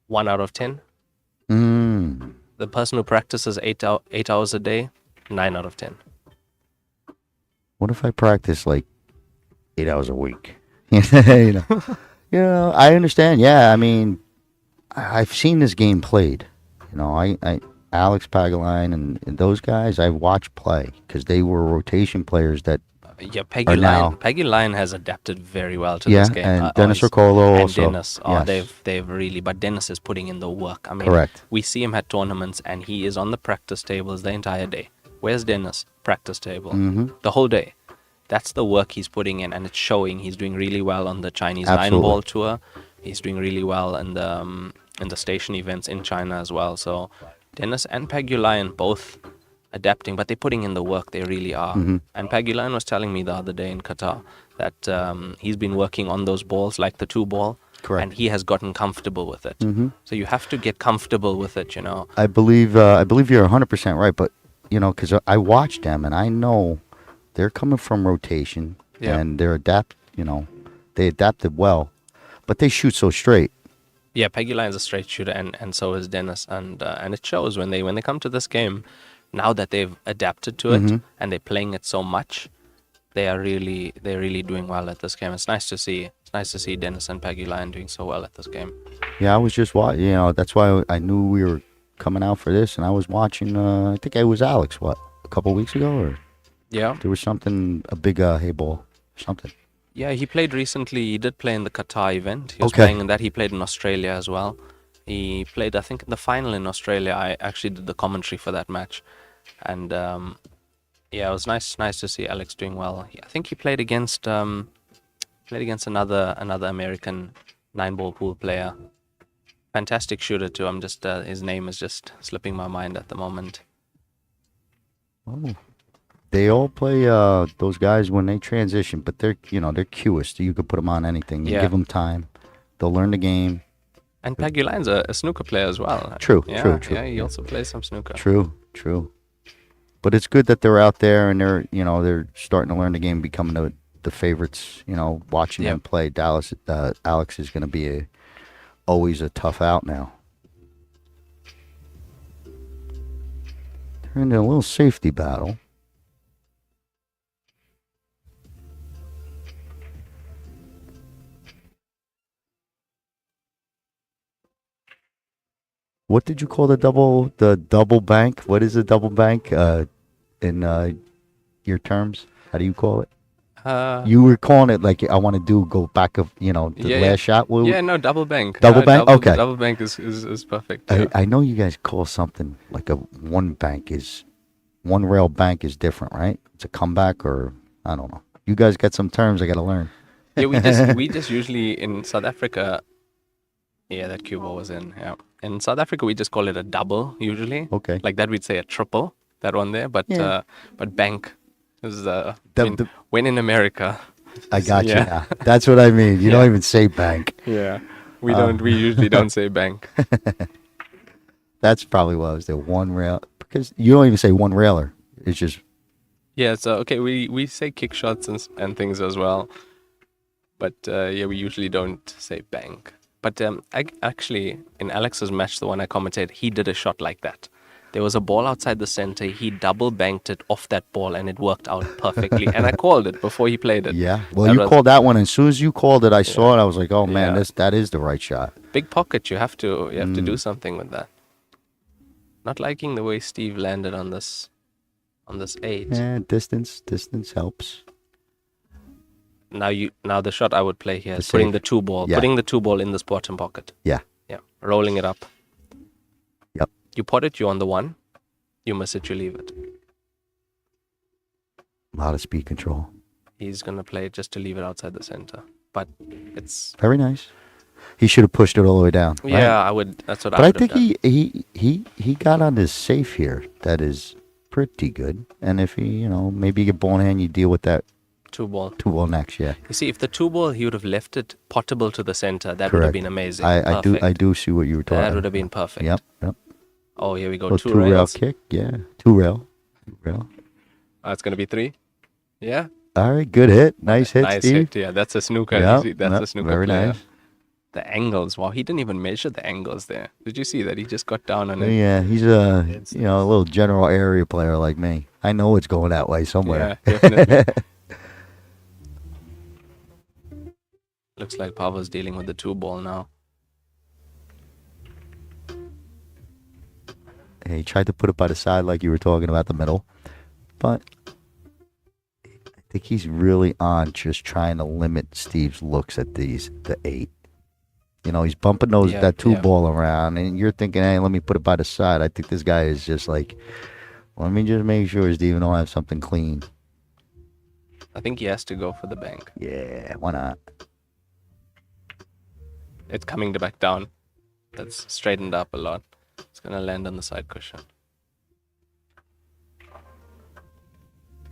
1 out of 10. The person who practices 8 hours a day, 9 out of 10. What if I practice like 8 hours a week? I understand. Yeah, I mean, I've seen this game played. I Alex Pagaline and those guys I watched play because they were rotation players that. Yeah, Peggy Lyon has adapted very well to this game. And Dennis Ricolo also. Dennis, they've really, but Dennis is putting in the work. I mean, correct. We see him at tournaments and he is on the practice tables the entire day. Where's Dennis? Practice table. The whole day. That's the work he's putting in, and it's showing. He's doing really well on the Chinese 9-ball tour. He's doing really well in the station events in China as well. So Dennis and Peggy Lyon both adapting, but they're putting in the work. They really are. And Pagulayan was telling me the other day in Qatar that he's been working on those balls, like the 2 ball. Correct. And he has gotten comfortable with it. So you have to get comfortable with it, I believe you're 100% right, but because I watched them and I know they're coming from rotation and they adapted well, but they shoot so straight. Yeah, Peggy Line's a straight shooter, and so is Dennis, and it shows when they come to this game. Now that they've adapted to it and they're playing it so much, they're really doing well at this game. It's nice to see. It's nice to see Dennis and Peggy Line doing so well at this game. Yeah, I was just watching. That's why I knew we were coming out for this, and I was watching. I think it was Alex. What, a couple weeks ago, or Yeah. there was something, a big Heyball, something. Yeah, he played recently. He did play in the Qatar event. He was Okay. playing in that. He played in Australia as well. He played, I think, in the final in Australia. I actually did the commentary for that match, and yeah, it was nice to see Alex doing well. I think he played against another American 9-ball pool player. Fantastic shooter too. I'm just his name is just slipping my mind at the moment. Oh. They all play those guys when they transition, but they're cuest. You could put them on anything. You Yeah. give them time, they'll learn the game. And Peggy Line's a snooker player as well. True. Yeah, he also plays some snooker. True. But it's good that they're out there and they're starting to learn the game, becoming the favorites. Watching them play. Alex is going to be always a tough out now. They're in a little safety battle. What did you call the double bank? What is a double bank in your terms? How do you call it? You were calling it like I want to go back of last shot. No, double bank. Double bank? Okay. Double bank is perfect. Yeah. I know you guys call something like one rail bank is different, right? It's a comeback, or I don't know. You guys got some terms I got to learn. Yeah, we just usually in South Africa. Yeah, that cue ball was in. Yeah, in South Africa we just call it a double usually. Okay. Like that we'd say a triple. That one there, but bank is when in America. I got you now. That's what I mean. You don't even say bank. Yeah, we don't. We usually don't say bank. That's probably what I was there. One rail, because you don't even say one railer. It's just. Yeah. So okay, we say kick shots and things as well, but we usually don't say bank. But actually, in Alex's match, the one I commented, he did a shot like that. There was a ball outside the center. He double banked it off that ball, and it worked out perfectly. And I called it before he played it. Yeah. Well, you called that one. And as soon as you called it, I saw it. I was like, oh, man, that is the right shot. Big pocket. You have to do something with that. Not liking the way Steve landed on this 8. Yeah, distance helps. Now the shot I would play here is The putting safe. the 2 ball, Yeah. putting the 2 ball in the bottom pocket. Yeah. Yeah, rolling it up. Yep. You pot it, you're on the 1. You miss it, you leave it. A lot of speed control. He's gonna play it just to leave it outside the center, but it's Very nice. He should have pushed it all the way down. Right? yeah. I would. That's what But I I would have think done. he got on this safe here. That is pretty good. And if he, maybe you get ball in hand, you deal with that 2 ball. 2 ball next. Yeah. You see, if the 2 ball, he would have left it potable to the center. That would have Correct. been amazing. I Perfect. do see what you were talking That about. would have been perfect. Yep. Oh, here we go. Little 2 rail rails. kick. Yeah. 2 rail. It's gonna be 3. Yeah. All right. Good hit. Nice hit, Nice Steve. hit. Yeah, that's a snooker. Yep, You see, that's a snooker very player. nice. The angles. Wow, he didn't even measure the angles there. Did you see that? He just got down on it. Yeah, he's a little general area player like me. I know it's going that way somewhere. Yeah, definitely. Looks like Pavo's dealing with the 2 ball now. He tried to put it by the side like you were talking about the middle. But I think he's really on just trying to limit Steve's looks at the 8. He's bumping that 2 ball around, and you're thinking, hey, let me put it by the side. I think this guy is just like, let me just make sure Steve don't have something clean. I think he has to go for the bank. Yeah, why not? It's coming back down. That's straightened up a lot. It's gonna land on the side cushion.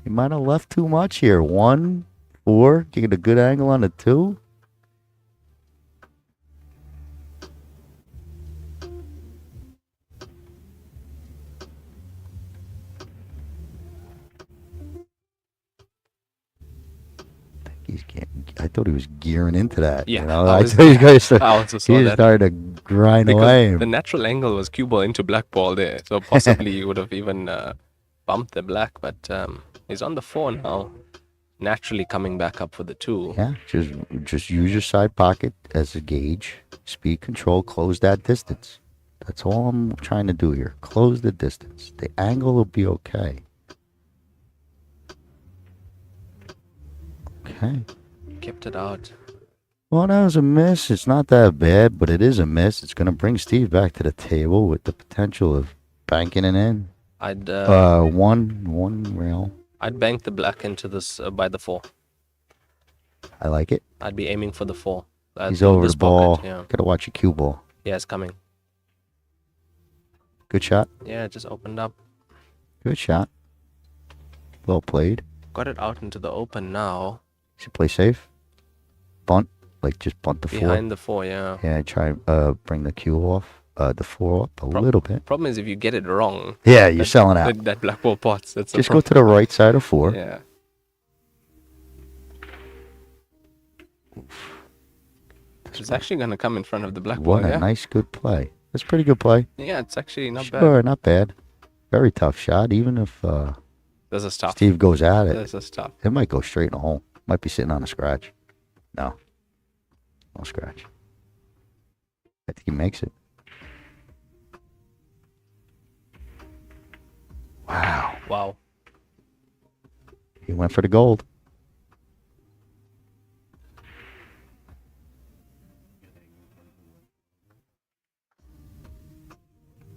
He might have left too much here. 1, 4, get a good angle on the 2. I think he's getting I thought he was gearing into that. Yeah, You know, I I was- thought he was I also saw he that. started to grind away. Because the natural angle was cue ball into black ball there, so possibly he would have even bumped the black. But he's on the 4 now, naturally coming back up for the 2. Yeah, just use your side pocket as a gauge. Speed control, close that distance. That's all I'm trying to do here. Close the distance. The angle will be okay. Okay. Kept it out. Well, that was a miss. It's not that bad, but it is a miss. It's going to bring Steve back to the table with the potential of banking it in. I'd one rail. I'd bank the black into this by the 4. I like it. I'd be aiming for the 4. He's over this the ball. pocket, yeah. Gotta watch your cue ball. Yeah, it's coming. Good shot. Yeah, it just opened up. Good shot. Well played. Got it out into the open now. Should play safe. Bunt. Like just bunt the 4. Behind the 4, yeah. Yeah, try bring the cue off. The 4 up a little bit. Problem is if you get it wrong. Yeah, you're selling out. That black ball pots. That's Just go to the right side of 4. Yeah. It's actually going to come in front of the black ball, What a yeah? nice, good play. That's pretty good play. Yeah, it's actually not bad. Sure, not bad. Very tough shot. Even if This is tough. Steve goes at it, This is tough. it might go straight in the hole. Might be sitting on a scratch. No. No scratch. I think he makes it. Wow. Wow. He went for the gold.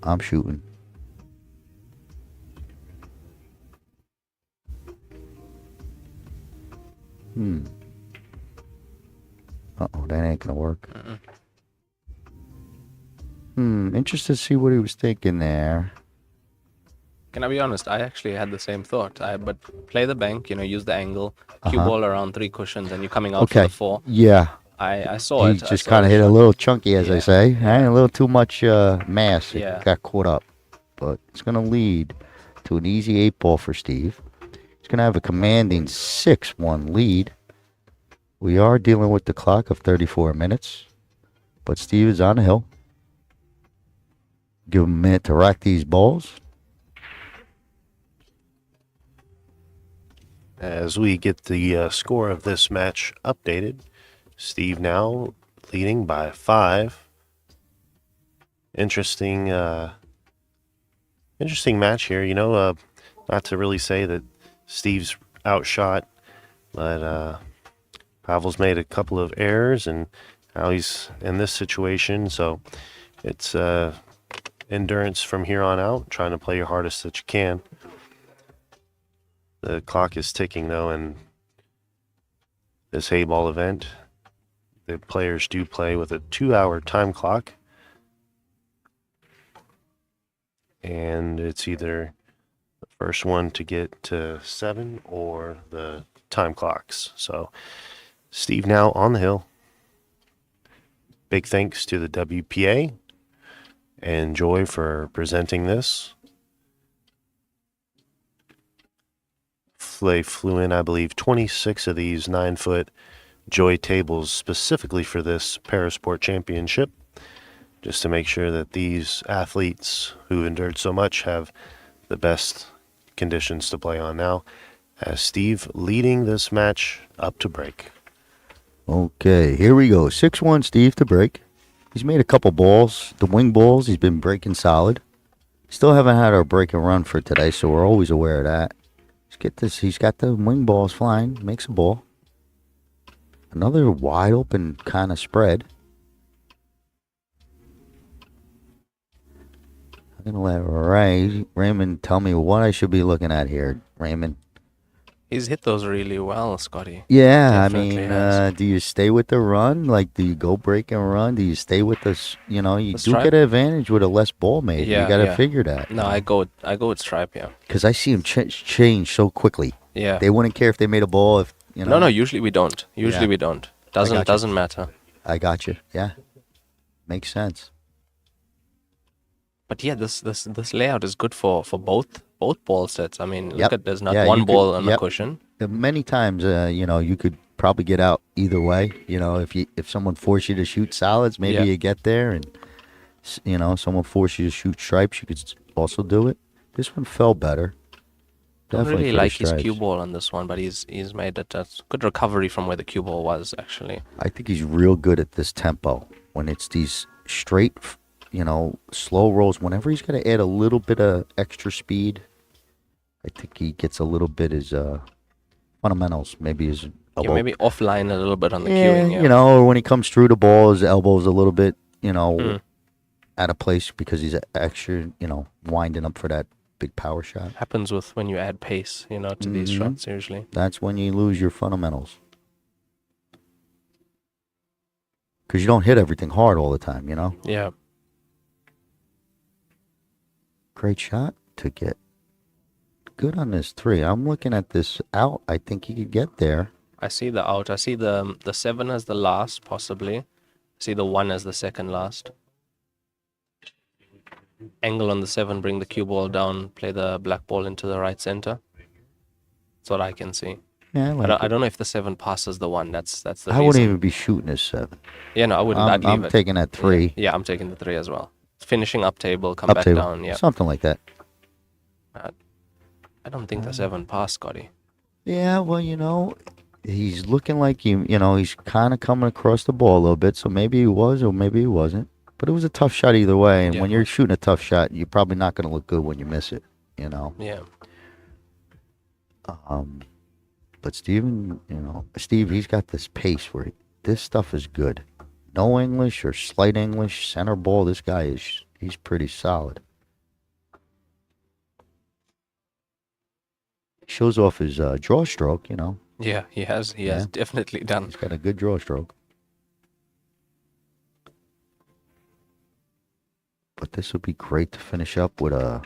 I'm shooting. Uh-oh, that ain't gonna work. Interested to see what he was thinking there. Can I be honest? I actually had the same thought. But play the bank, use the angle, cue ball around 3 cushions, and you're coming out for Okay. the 4. Yeah. I saw He it. I just saw kind of the hit a shot. little chunky, as I Yeah. say. A little too much mass. It Yeah. got caught up. But it's going to lead to an easy 8 ball for Steve. He's going to have a commanding 6-1 lead. We are dealing with the clock of 34 minutes. But Steve is on the hill. Give him a minute to rack these balls. As we get the score of this match updated, Steve now leading by 5. Interesting match here. Not to really say that Steve's outshot, but Pavo's made a couple of errors, and now he's in this situation. So it's endurance from here on out, trying to play your hardest that you can. The clock is ticking, though, and this Heyball event, the players do play with a 2-hour time clock. And it's either the first one to get to 7 or the time clocks. So Steve now on the hill. Big thanks to the WPA and Joy for presenting this. They flew in, I believe, 26 of these 9-foot Joy tables specifically for this Parasport Championship, just to make sure that these athletes who endured so much have the best conditions to play on now, as Steve leading this match up to break. Okay, here we go. 6-1 Steve to break. He's made a couple balls. The wing balls, he's been breaking solid. Still haven't had our break and run for today, so we're always aware of that. Let's get this. He's got the wing balls flying. Makes a ball. Another wide open kind of spread. I'm going to let Raymond tell me what I should be looking at here. Raymond. He's hit those really well, Scotty. Yeah, Definitely has. do you stay with the run? Like, do you go break and run? Do you stay with this? You do stripe? get an advantage with a less ball made. Yeah, you got to yeah. figure that. No, I go with stripe, yeah. Because I see him change so quickly. Yeah. They wouldn't care if they made a ball. If No, usually we don't. Usually Yeah. we don't. gotcha. Doesn't matter. I got you. Yeah, makes sense. But yeah, this layout is good for both ball sets. I mean, Yep. look at there's not Yeah, one you ball could- on yep. the cushion. Many times, you could probably get out either way. You know, if someone forced you to shoot solids, maybe you get there, and you know, someone forced you to shoot stripes, you could also do it. This one fell better. Don't Definitely really for the like his stripes. cue ball on this one, but he's made it a good recovery from where the cue ball was actually. I think he's real good at this tempo when it's these straight, you know, slow rolls. Whenever he's got to add a little bit of extra speed, I think he gets a little bit his fundamentals. Maybe his elbow. Yeah, maybe offline a little bit on the Yeah, cueing. Yeah, you know, or when he comes through the ball, his elbow's a little bit, you know, Mm. out of place because he's extra, you know, winding up for that big power shot. Happens with when you add pace, you know, to these shots usually. That's when you lose your fundamentals. Because you don't hit everything hard all the time, you know? Yeah. Great shot to get. Good on this 3. I'm looking at this out. I think he could get there. I see the out. I see the 7 as the last, possibly. I see the 1 as the second last. Angle on the 7, bring the cue ball down, play the black ball into the right center. That's what I can see. Yeah, I don't know if the 7 passes the 1. That's the reason. I wouldn't even be shooting this 7. Yeah, no, I wouldn't. I'd leave I'm it. taking that 3. Yeah, I'm taking the 3 as well. Finishing up table, come Up back table. down. Yeah. Something like that. I don't think the 7 passed, Scotty. Yeah, well, you know, he's looking like you know, he's kind of coming across the ball a little bit, so maybe he was or maybe he wasn't. But it was a tough shot either way, and when you're shooting a tough shot, you're probably not going to look good when you miss it, you know. Yeah. But Steven, you know, Steve, he's got this pace where this stuff is good. No English or slight English, center ball, this guy he's pretty solid. Shows off his draw stroke, you know. Yeah, he has definitely done. He's got a good draw stroke. But this would be great to finish up with a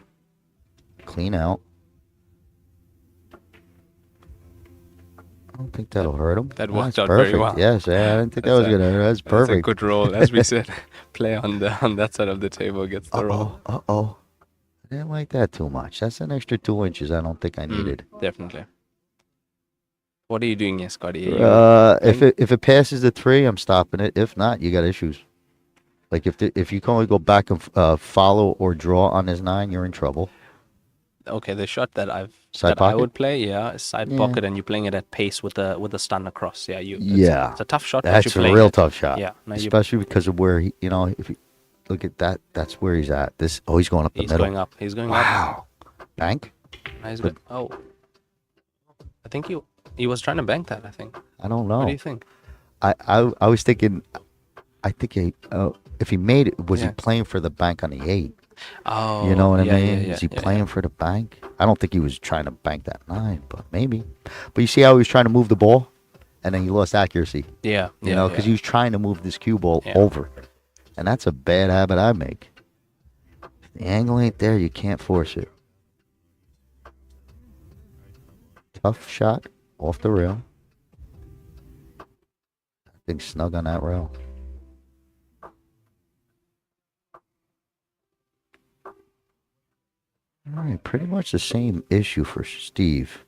clean out. I don't think that'll hurt him. That worked That's out perfect. very well. Yes, yeah, I didn't think that was gonna hurt. That's perfect. That's a good roll, as we said. Play on that side of the table gets the roll. Uh-oh. I didn't like that too much. That's an extra 2 inches I don't think I needed. Definitely. What are you doing here, Scotty? If it passes the 3, I'm stopping it. If not, you got issues. Like if you can only go back and follow or draw on his 9, you're in trouble. Okay, the shot that I pocket? would play, is side pocket, and you're playing it at pace with the stun across. Yeah, it's a tough shot. That's but you're a playing real it. tough shot. Yeah, especially because of where he, you know, if you look at that, that's where he's at. He's going up the middle. He's going up. Wow. Bank? Nice good. Oh, I think he was trying to bank that. I think. I don't know. What do you think? I was thinking. I think if he made it, was he playing for the bank on the 8? Oh, you know what I mean? Yeah, Is he playing for the bank? I don't think he was trying to bank that 9, but maybe. But you see how he was trying to move the ball, and then he lost accuracy. Yeah, you know, because he was trying to move this cue ball over, and that's a bad habit I make. If the angle ain't there, you can't force it. Tough shot off the rail. I think snug on that rail. All right, pretty much the same issue for Steve.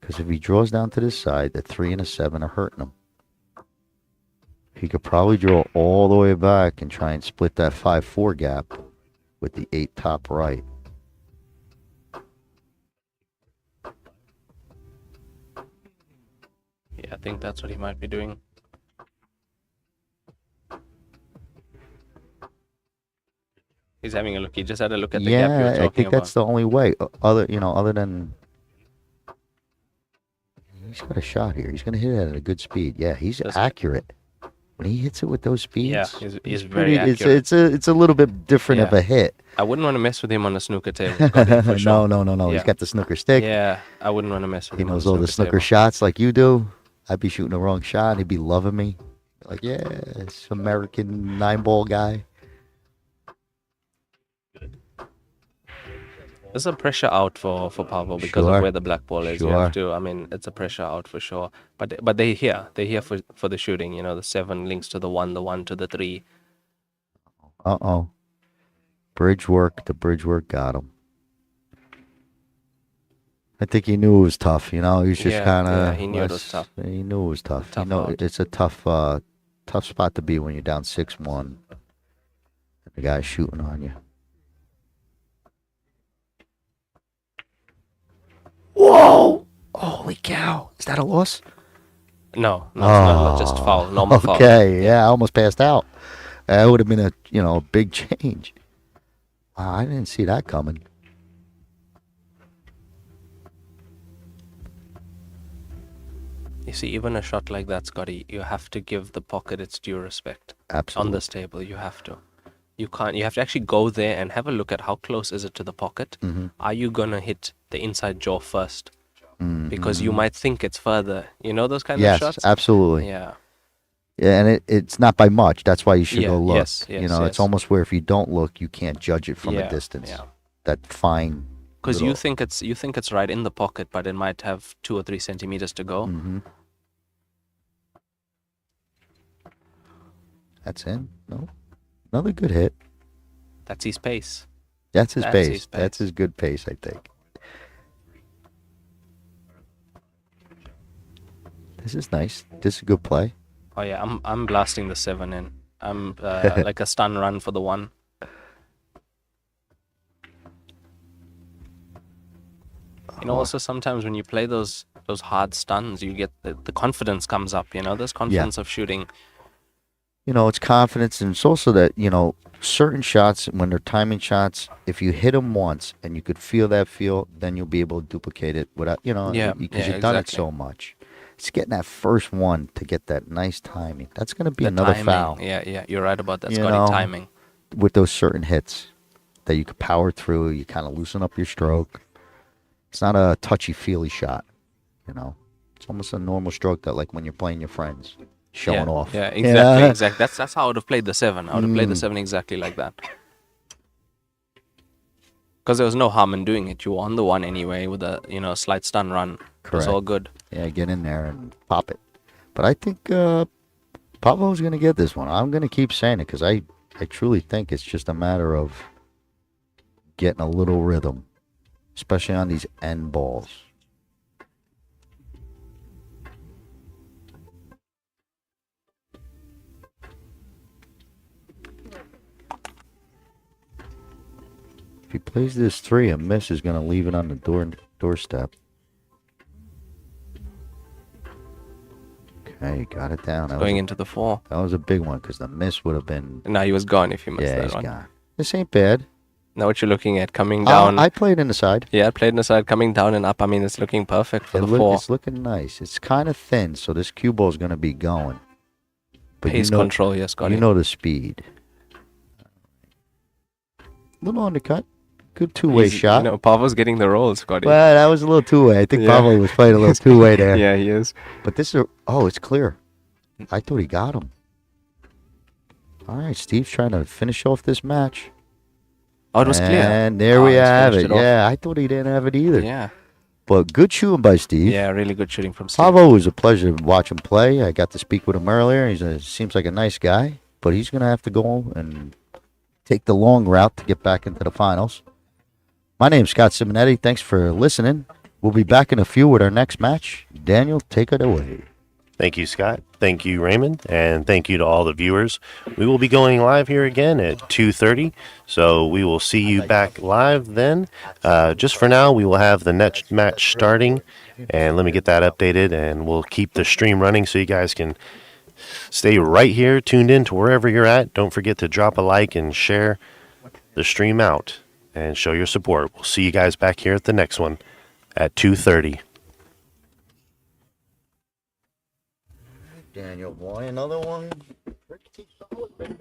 Because if he draws down to this side, the 3 and a 7 are hurting him. He could probably draw all the way back and try and split that 5-4 gap with the 8 top right. Yeah, I think that's what he might be doing. He's having a look. He just had a look at the gap you were talking I think about. that's the only way. Other than he's got a shot here. He's going to hit it at a good speed. Yeah, he's accurate. When he hits it with those speeds, he's very accurate. It's a little bit different of a hit. I wouldn't want to mess with him on the snooker table. For sure. No. Yeah. He's got the snooker stick. Yeah, I wouldn't want to mess with him. He knows all the snooker shots like you do. I'd be shooting the wrong shot. He'd be loving me. Like, yeah, it's American 9-ball guy. There's a pressure out for Pavo because of where the black ball is. You have to. I mean, it's a pressure out for sure. But they're here. They're here for the shooting. You know, the 7 links to the 1 to the 3. Bridge work. The bridge work got him. I think he knew it was tough. You know, he was just Yeah, kind yeah, of. he knew it was tough. He knew it was tough. Tough you know, out. it's a tough spot to be when you're down 6-1. The guy's shooting on you. Whoa! Holy cow! Is that a loss? No, no, it's not just foul, normal foul. Okay, yeah, I almost passed out. That would have been a big change. Wow, I didn't see that coming. You see, even a shot like that, Scotty, you have to give the pocket its due respect. Absolutely. On this table, you have to. You can't. You have to actually go there and have a look at how close is it to the pocket. Mm-hmm. Are you gonna hit the inside jaw first? Because you might think it's further. You know those kind of shots? Yes, absolutely. Yeah. Yeah, and it's not by much. That's why you should go look. Yes, It's yes. almost where if you don't look, you can't judge it from a distance. Yeah. That fine. Because you think it's right in the pocket, but it might have 2 or 3 centimeters to go. Mm-hmm. That's in. No, another good hit. That's his pace. That's his pace. his pace. That's his good pace, I think. This is nice. This is a good play. Oh yeah, I'm blasting the 7 in. I'm like a stun run for the 1. You know, also sometimes when you play those hard stuns, you get the confidence comes up. You know, there's confidence of shooting. You know, it's confidence, and it's also that, certain shots, when they're timing shots, if you hit them once and you could feel that feel, then you'll be able to duplicate it without, because you've done it so much. It's getting that first one to get that nice timing. That's going to be another timing. foul. Yeah, you're right about that, Scotty. Timing. With those certain hits that you could power through, you kind of loosen up your stroke. It's not a touchy-feely shot, It's almost a normal stroke that, like, when you're playing your friends. Showing off. Yeah, exactly, exactly. That's how I would have played the 7. I would have played the 7 exactly like that. Because there was no harm in doing it. You were on the 1 anyway with a slight stun run. Correct. It was all good. Yeah, get in there and pop it. But I think Pavo's going to get this one. I'm going to keep saying it because I truly think it's just a matter of getting a little rhythm, especially on these end balls. If he plays this 3, a miss is going to leave it on the doorstep. Okay, got it down. Going into the 4. That was a big one because the miss would have been... No, he was gone if you missed that one. Gone. This ain't bad. Now what you're looking at, coming down... I played in the side. Yeah, I played in the side, coming down and up. I mean, it's looking perfect for the 4. It's looking nice. It's kind of thin, so this cue ball is going to be going. But Pace control, yes, Scotty. You know the speed. Little undercut. Good two-way shot. Pavo's getting the rolls, Scotty. Well, that was a little two-way. I think Pavo was playing a little two-way there. Yeah, he is. But this is... Oh, it's clear. I thought he got him. All right, Steve's trying to finish off this match. Oh, it was clear. And there we have it. Yeah, I thought he didn't have it either. Yeah. But good shooting by Steve. Yeah, really good shooting from Steve. Pavo was a pleasure to watch him play. I got to speak with him earlier. He seems like a nice guy, but he's going to have to go and take the long route to get back into the finals. My name's Scott Simonetti. Thanks for listening. We'll be back in a few with our next match. Daniel, take it away. Thank you, Scott. Thank you, Raymond. And thank you to all the viewers. We will be going live here again at 2:30. So we will see you back live then. Just for now, we will have the next match starting. And let me get that updated. And we'll keep the stream running so you guys can stay right here, tuned in to wherever you're at. Don't forget to drop a like and share the stream out and show your support. We'll see you guys back here at the next one at 2:30. Daniel, boy, another one. Pretty solid, baby.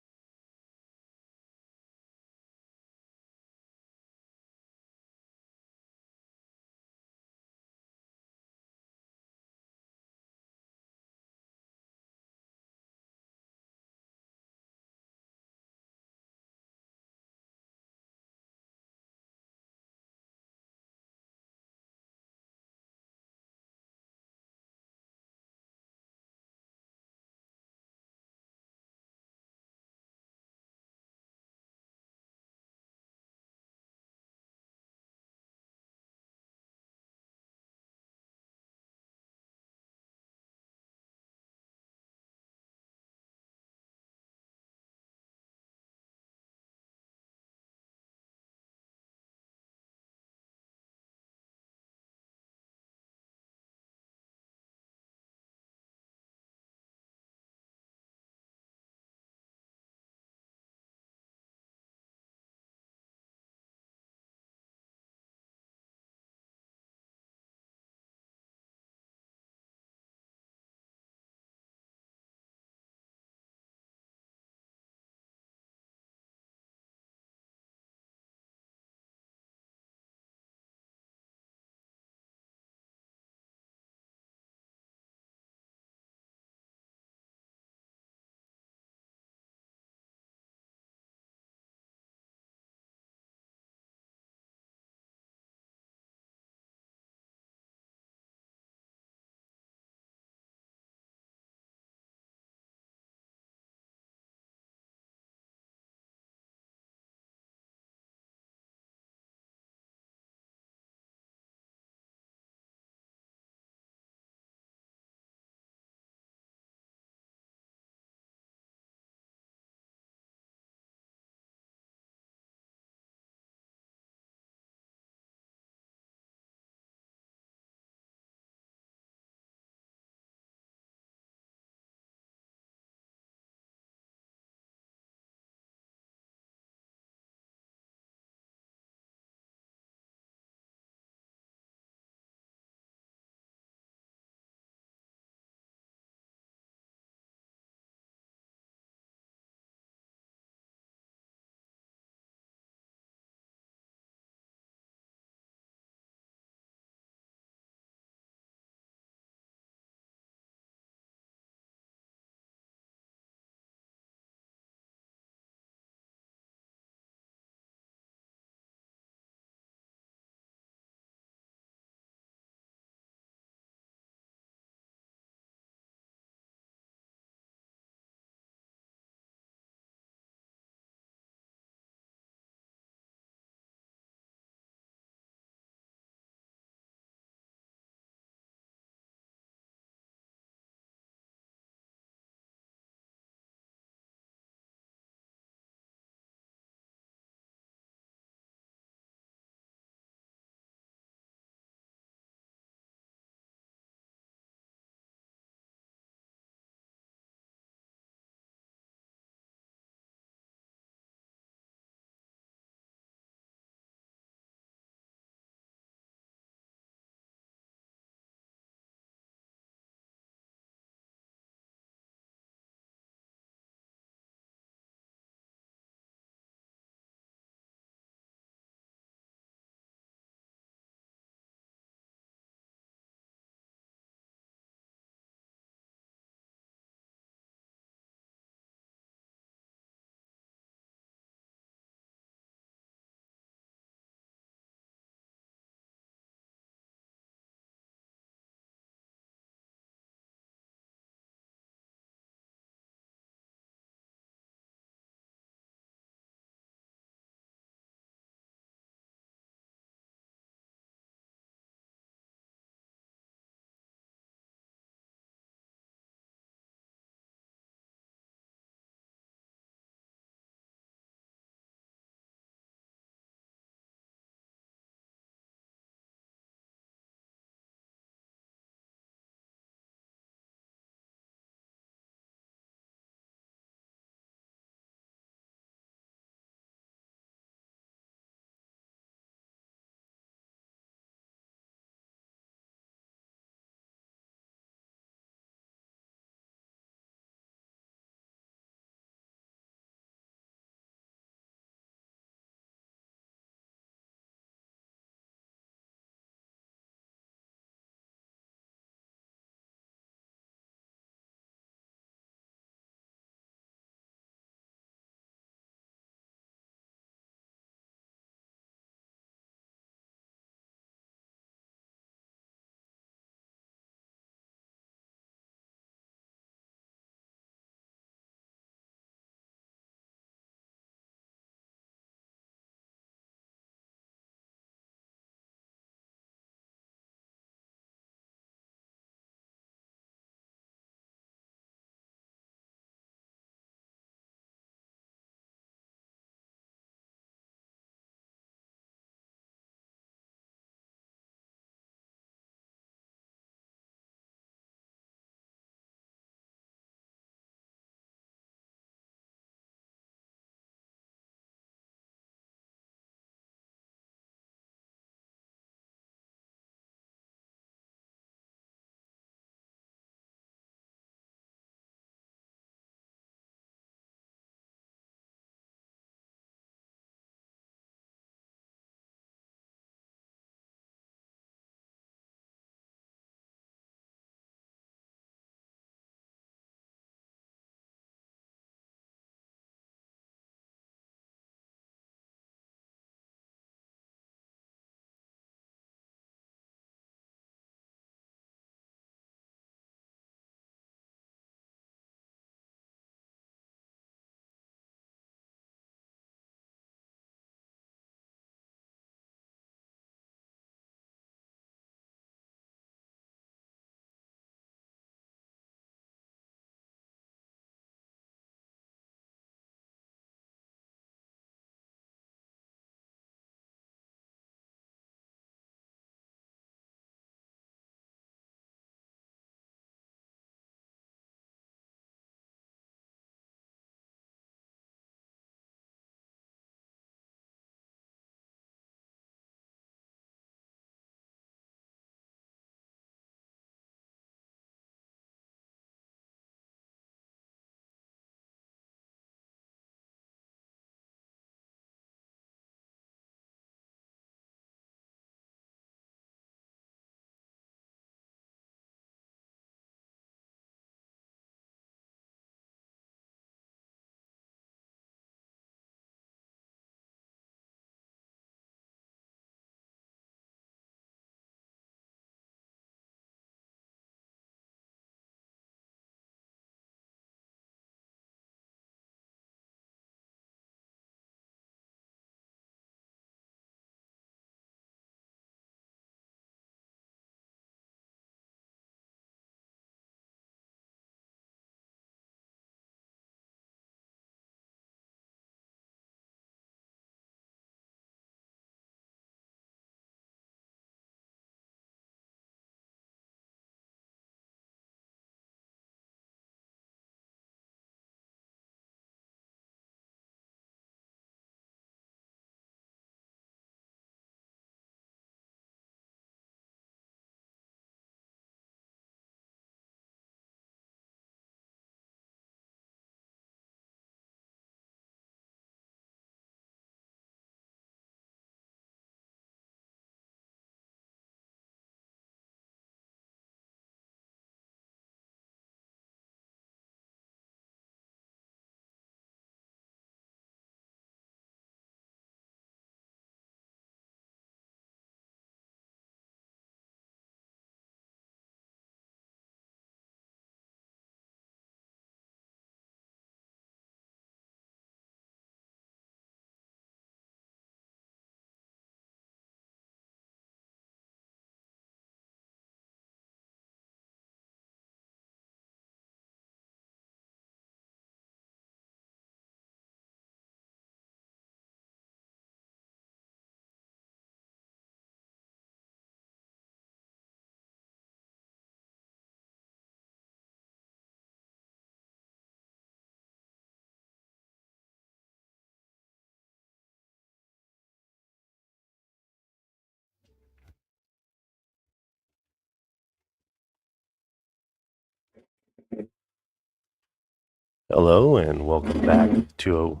Hello and welcome back to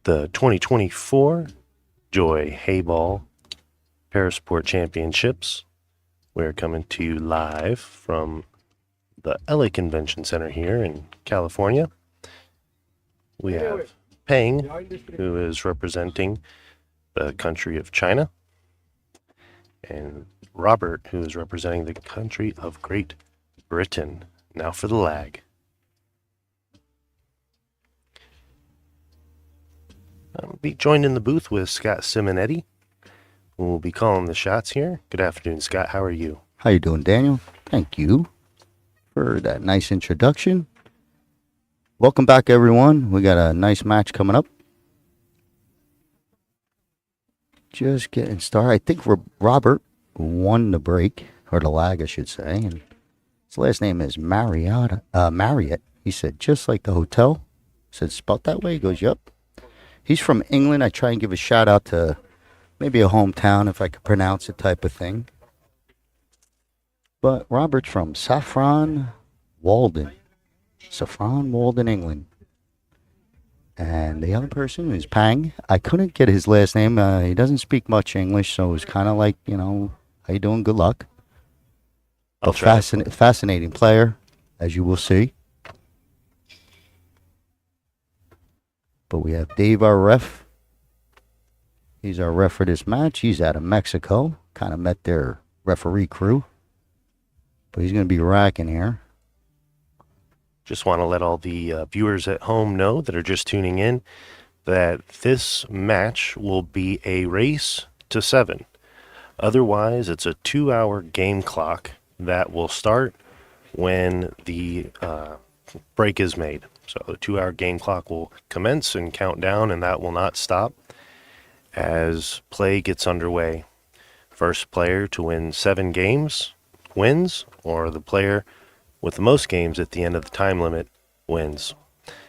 the 2024 Joy Heyball Parasport Championships. We're coming to you live from the LA Convention Center here in California. We have Peng, who is representing the country of China, and Robert, who is representing the country of Great Britain. Now for the lag. I'll be joined in the booth with Scott Simonetti, who will be calling the shots here. Good afternoon, Scott. How are you? How you doing, Daniel? Thank you for that nice introduction. Welcome back, everyone. We got a nice match coming up. Just getting started. I think Robert won the break, or the lag, I should say. And his last name is Marriott. He said, just like the hotel. I said, spelled that way? He goes, yep. He's from England. I try and give a shout out to maybe a hometown, if I could pronounce it, type of thing. But Robert's from Saffron Walden, England. And the other person is Pang. I couldn't get his last name. He doesn't speak much English, so it was kind of like, how you doing? Good luck. A fascinating player, as you will see. But we have Dave, our ref. He's our ref for this match. He's out of Mexico. Kind of met their referee crew. But he's going to be racking here. Just want to let all the viewers at home know that are just tuning in that this match will be a race to 7. Otherwise, it's a 2-hour game clock that will start when the break is made. So the 2-hour game clock will commence and count down, and that will not stop as play gets underway. First player to win 7 games wins, or the player with the most games at the end of the time limit wins.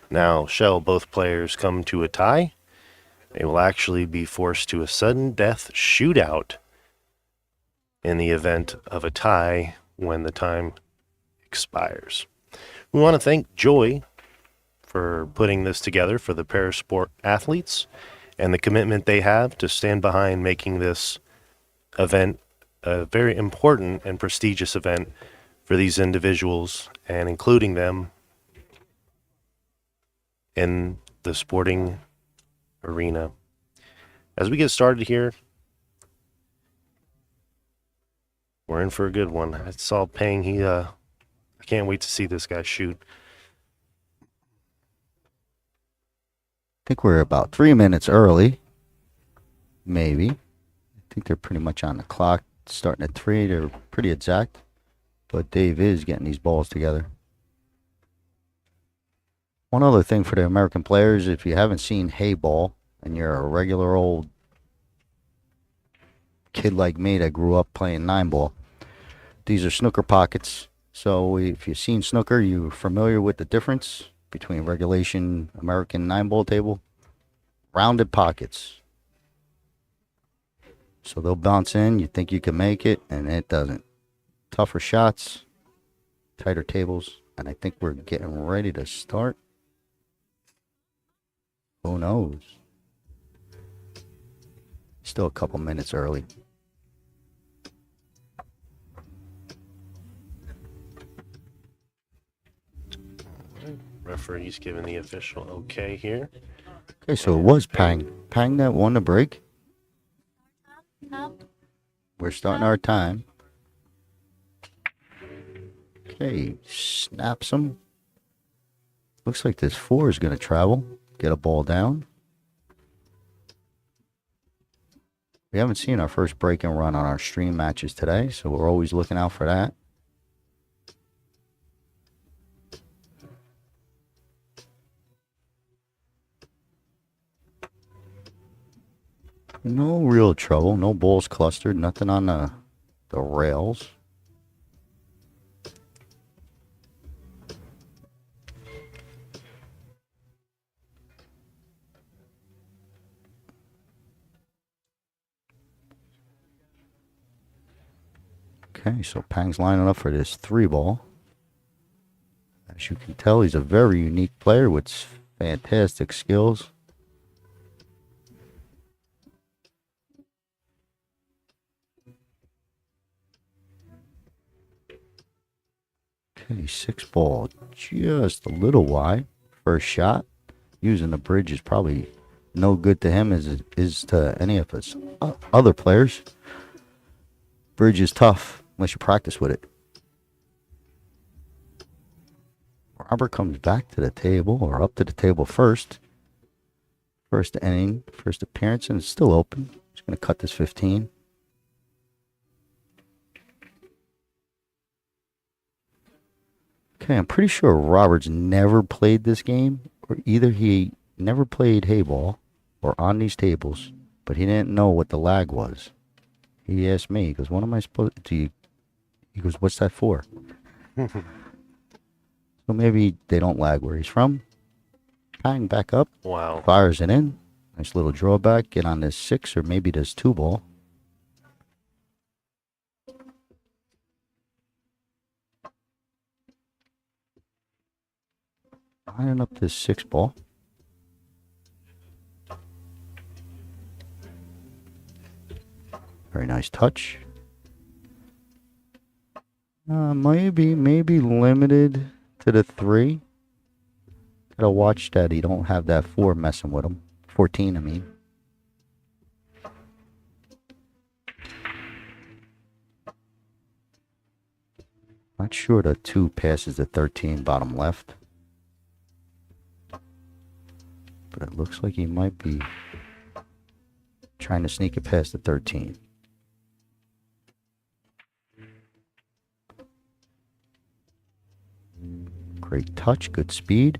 Now, shall both players come to a tie, they will actually be forced to a sudden death shootout in the event of a tie when the time expires. We want to thank Joy for putting this together for the parasport athletes and the commitment they have to stand behind making this event a very important and prestigious event for these individuals and including them in the sporting arena. As we get started here, we're in for a good one. I saw Peng. I can't wait to see this guy shoot. I think we're about 3 minutes early. Maybe. I think they're pretty much on the clock. Starting at 3. They're pretty exact. But Dave is getting these balls together. One other thing for the American players, if you haven't seen Heyball and you're a regular old kid like me that grew up playing 9-ball, these are snooker pockets. So if you've seen snooker, you're familiar with the difference between regulation American 9-ball table. Rounded pockets. So they'll bounce in, you think you can make it, and it doesn't. Tougher shots, tighter tables, and I think we're getting ready to start. Who knows? Still a couple minutes early. Referee's giving the official okay here. Okay, so it was Pang. Pang that won the break. We're starting our time. Okay, snaps him. Looks like this 4 is going to travel. Get a ball down. We haven't seen our first break and run on our stream matches today, so we're always looking out for that. No real trouble. No balls clustered. Nothing on the rails. Okay, so Pang's lining up for this 3-ball. As you can tell, he's a very unique player with fantastic skills. Okay, 6-ball, just a little wide. First shot. Using the bridge is probably no good to him as it is to any of us other players. Bridge is tough unless you practice with it. Robert comes back to the table, or up to the table first. First inning, first appearance, and it's still open. He's going to cut this 15. Okay, I'm pretty sure Robert's never played this game, or either he never played Heyball or on these tables, but he didn't know what the lag was. He asked me, he goes, what am I supposed to... He goes, what's that for? So maybe they don't lag where he's from. Bang, back up. Wow. Fires it in. Nice little drawback. Get on this 6 or maybe this 2-ball. Lining up this 6-ball. Very nice touch. Maybe limited to the 3. Gotta watch that he don't have that 4 messing with him. 14, I mean. Not sure the 2 passes the 13 bottom left. But it looks like he might be trying to sneak it past the 13. Great touch, good speed.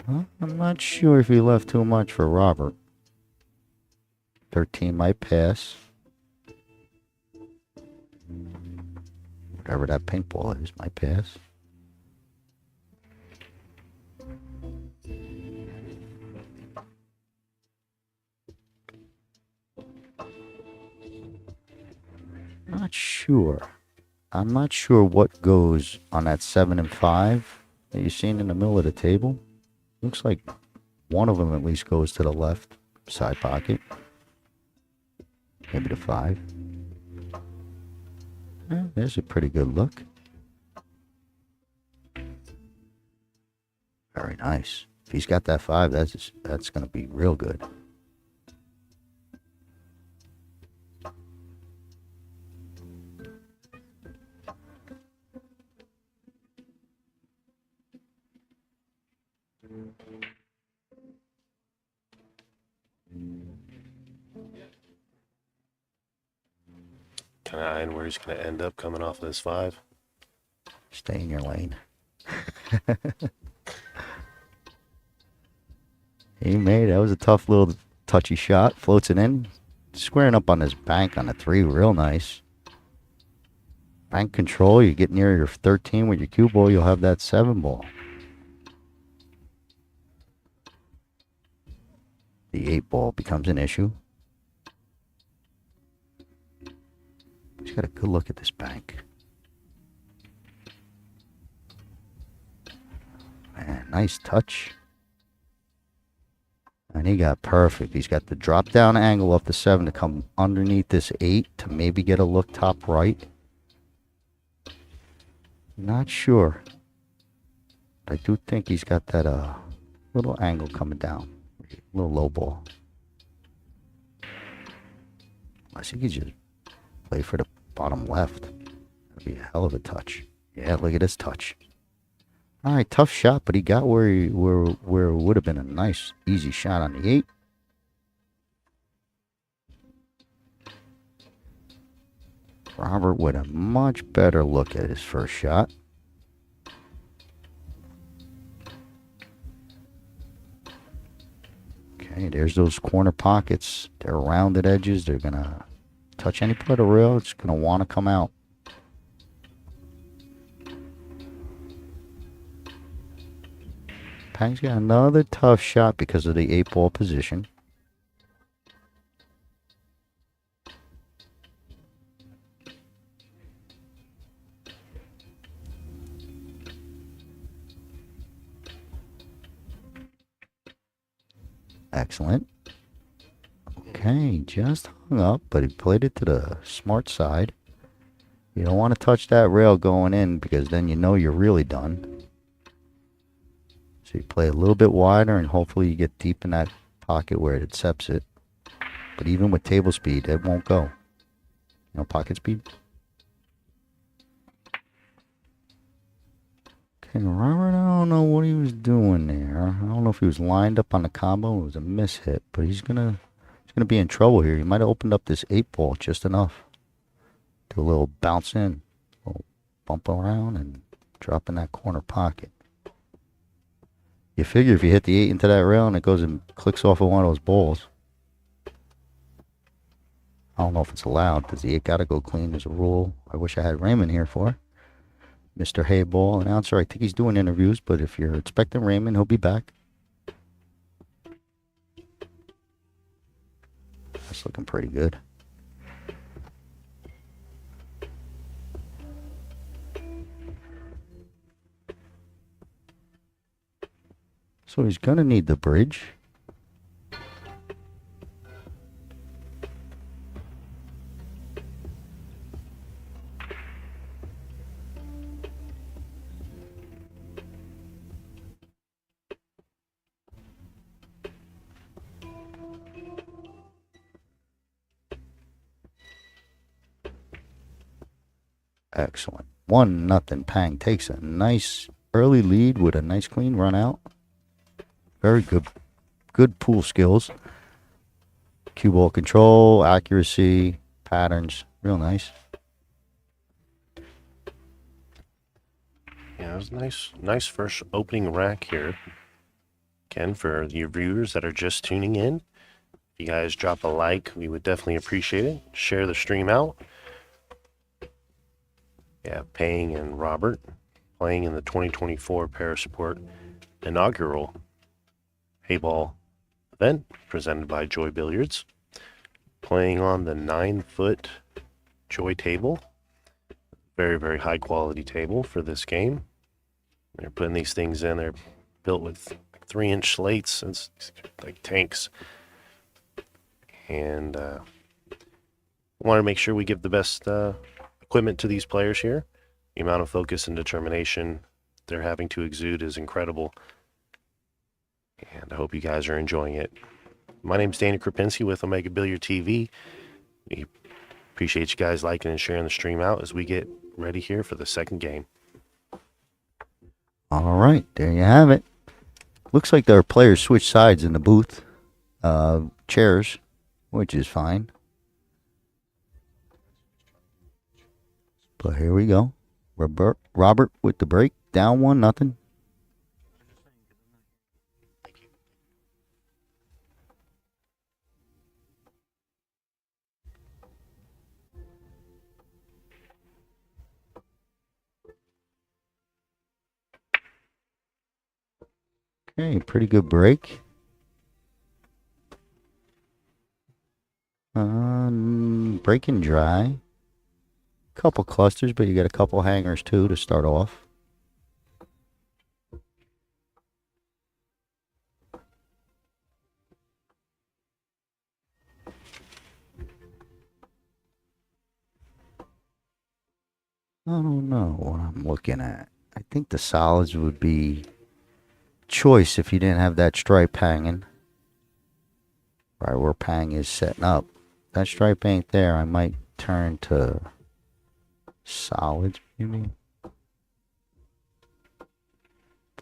Well, I'm not sure if he left too much for Robert. 13 might pass. Whatever that pink ball is, might pass. Not sure. I'm not sure what goes on that 7 and 5 that you're seeing in the middle of the table. Looks like one of them at least goes to the left side pocket. Maybe the 5. There's a pretty good look. Very nice. If he's got that 5, that's going to be real good. Kind of eyeing where he's going to end up coming off this 5. Stay in your lane. He made it. That was a tough little touchy shot. Floats it in. Squaring up on his bank on a 3. Real nice. Bank control. You get near your 13 with your cue ball, you'll have that 7 ball. The 8 ball becomes an issue. He's got a good look at this bank. Man, nice touch. And he got perfect. He's got the drop down angle off the 7 to come underneath this 8 to maybe get a look top right. Not sure. But I do think he's got that little angle coming down. A little low ball. I think he just play for the bottom left. That'd be a hell of a touch. Yeah, look at this touch. All right, tough shot, but he got where it would have been a nice, easy shot on the 8. Robert with a much better look at his first shot. Okay, there's those corner pockets. They're rounded edges. They're going to touch any part of the rail. It's going to want to come out. Pang's got another tough shot because of the 8 ball position. Excellent. Okay, just hung up, but he played it to the smart side. You don't want to touch that rail going in because then you know you're really done. So you play a little bit wider and hopefully you get deep in that pocket where it accepts it. But even with table speed, it won't go. You know, pocket speed. Okay, Robert, I don't know what he was doing there. I don't know if he was lined up on the combo. It was a miss hit, but he's gonna be in trouble here. He might have opened up this 8-ball just enough. Do a little bounce in, a little bump around, and drop in that corner pocket. You figure if you hit the 8 into that rail and it goes and clicks off of one of those balls. I don't know if it's allowed because the 8 got to go clean. There's a rule I wish I had Raymond here for. Mr. Heyball, announcer. I think he's doing interviews, but if you're expecting Raymond, he'll be back. That's looking pretty good. So he's going to need the bridge. Excellent. 1-0. Pang takes a nice early lead with a nice clean run out. Very good. Good pool skills. Cue ball control, accuracy, patterns. Real nice. Yeah, it was nice first opening rack here. Again, for your viewers that are just tuning in, if you guys drop a like, we would definitely appreciate it. Share the stream out. Yeah, Pang and Robert playing in the 2024 Parasport inaugural Heyball event presented by Joy Billiards. Playing on the 9-foot Joy table. Very, very high quality table for this game. They're putting these things in. They're built with 3-inch slates. It's like tanks. And I want to make sure we give the best equipment to these players here. The amount of focus and determination they're having to exude is incredible. And I hope you guys are enjoying it. My name's Danny Krapinski with Omega Billiard TV. We appreciate you guys liking and sharing the stream out as we get ready here for the second game. All right, there you have it. Looks like there are players switch sides in the booth. Chairs, which is fine. But here we go. Robert with the break. Down 1-0. Okay, pretty good break. Breaking dry. Couple clusters, but you get a couple hangers too to start off. I don't know what I'm looking at. I think the solids would be choice if you didn't have that stripe hanging. Right where Pang is setting up. That stripe ain't there. I might turn to solids maybe. But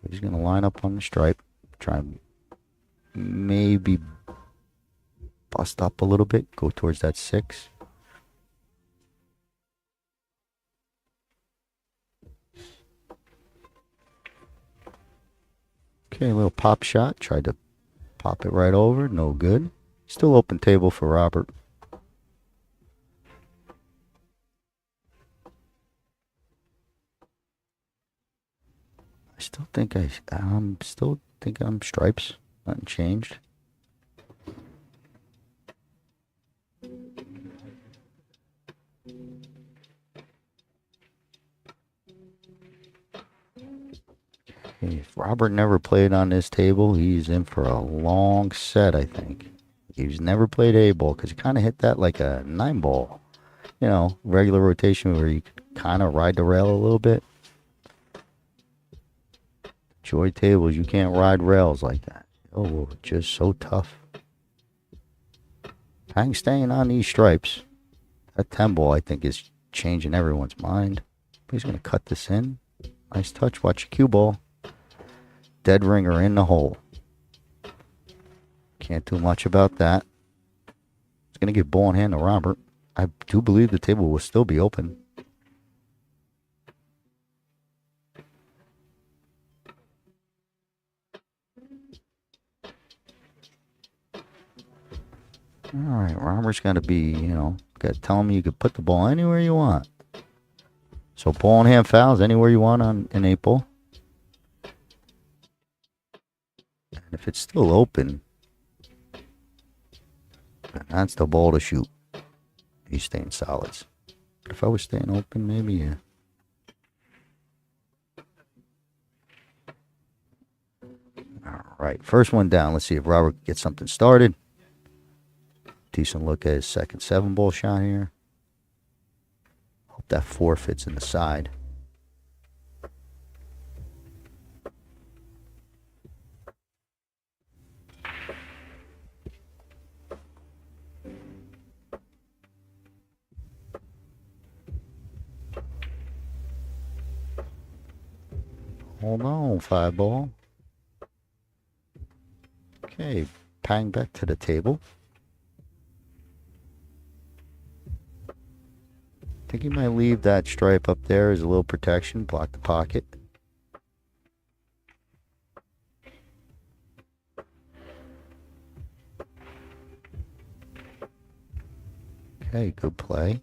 he's gonna line up on the stripe. Try and maybe bust up a little bit. Go towards that 6. Okay, a little pop shot. Tried to pop it right over. No good. Still open table for Robert. I still think I'm stripes. Nothing changed. Okay, if Robert never played on this table, he's in for a long set, I think. He's never played A-ball because he kind of hit that like a 9-ball. You know, regular rotation where you could kind of ride the rail a little bit. Joy tables, you can't ride rails like that. Oh, just so tough. I'm staying on these stripes. That 10-ball, I think, is changing everyone's mind. He's going to cut this in. Nice touch. Watch your cue ball. Dead ringer in the hole. Can't do much about that. It's going to give ball in hand to Robert. I do believe the table will still be open. All right, Robert's got to be, you know, got to tell him you could put the ball anywhere you want. So ball in hand fouls anywhere you want on an 8-ball. And if it's still open, that's the ball to shoot. He's staying solids. But if I was staying open, maybe, yeah. All right, first one down. Let's see if Robert gets something started. Decent look at his second 7-ball shot here. Hope that 4 fits in the side. Hold on, 5-ball. Okay, pang back to the table. I think he might leave that stripe up there as a little protection, block the pocket. Okay, good play.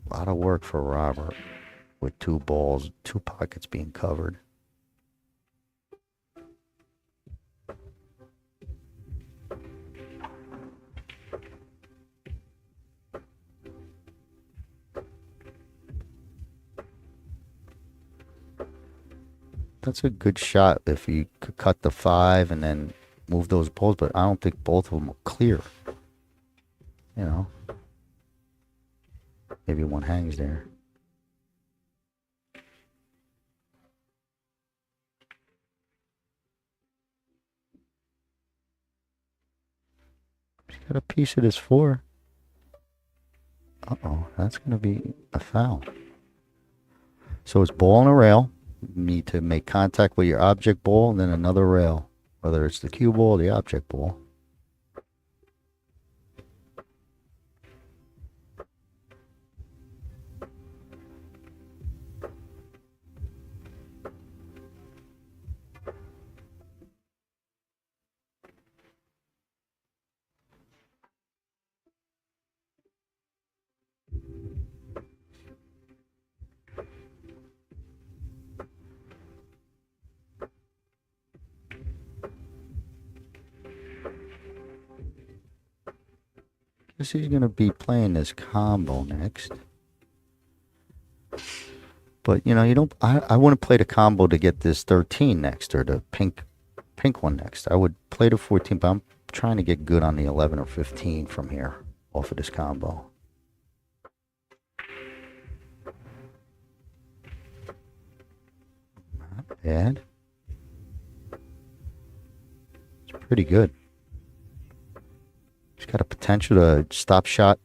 A lot of work for Robert with 2 balls, 2 pockets being covered. That's a good shot if you could cut the 5 and then move those balls, but I don't think both of them are clear. You know, maybe one hangs there. He's got a piece of this 4. Uh-oh, that's going to be a foul. So it's ball on a rail. You need to make contact with your object ball and then another rail, whether it's the cue ball or the object ball. Guess he's going to be playing this combo next. But, you know, you don't. I wouldn't play the combo to get this 13 next or the pink one next. I would play the 14, but I'm trying to get good on the 11 or 15 from here off of this combo. Not bad. It's pretty good. He's got a potential to stop shot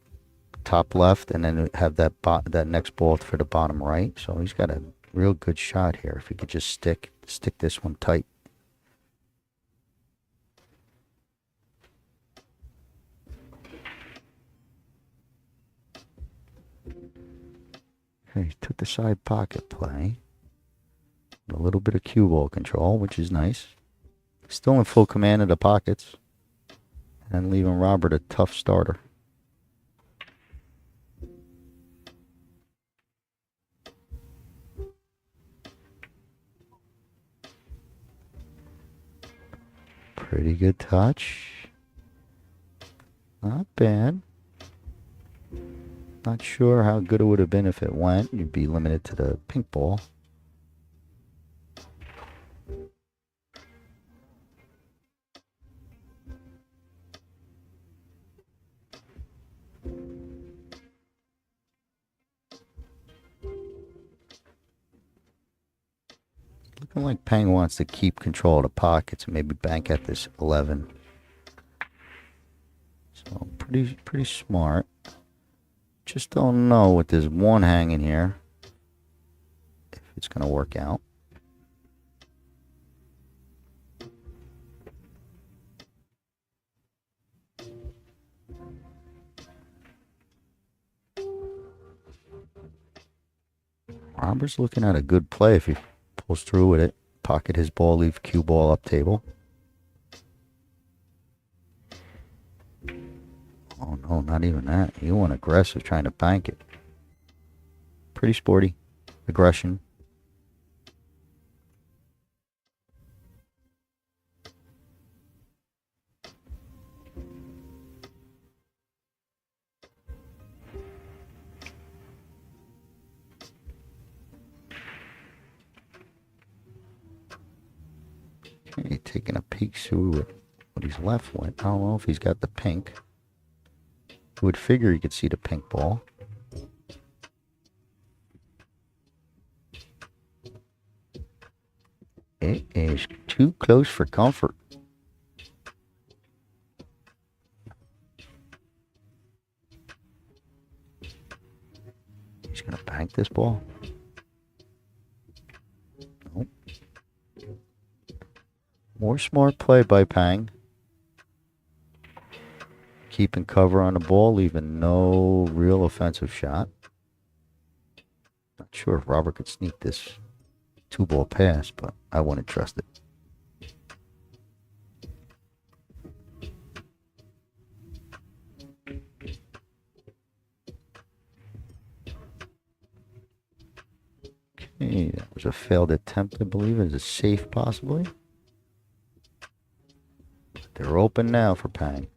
top left and then have that next ball for the bottom right. So he's got a real good shot here if he could just stick this one tight. Okay, he took the side pocket play. A little bit of cue ball control, which is nice. Still in full command of the pockets. And leaving Robert a tough starter. Pretty good touch. Not bad. Not sure how good it would have been if it went. You'd be limited to the pink ball. Looking like Pang wants to keep control of the pockets and maybe bank at this 11. So pretty smart. Just don't know with this one hanging here if it's going to work out. Robert's looking at a good play if he pulls through with it. Pocket his ball, leave cue ball up table. Oh no, not even that. You want aggressive trying to bank it. Pretty sporty. Aggression. Okay, taking a peek through what he's left with. I don't know if he's got the pink. Would figure you could see the pink ball. It is too close for comfort. He's going to bank this ball. Nope. More smart play by Pang. Keeping cover on the ball, leaving no real offensive shot. Not sure if Robert could sneak this 2-ball pass, but I wouldn't trust it. Okay, that was a failed attempt, I believe. Is it safe, possibly? They're open now for Pang.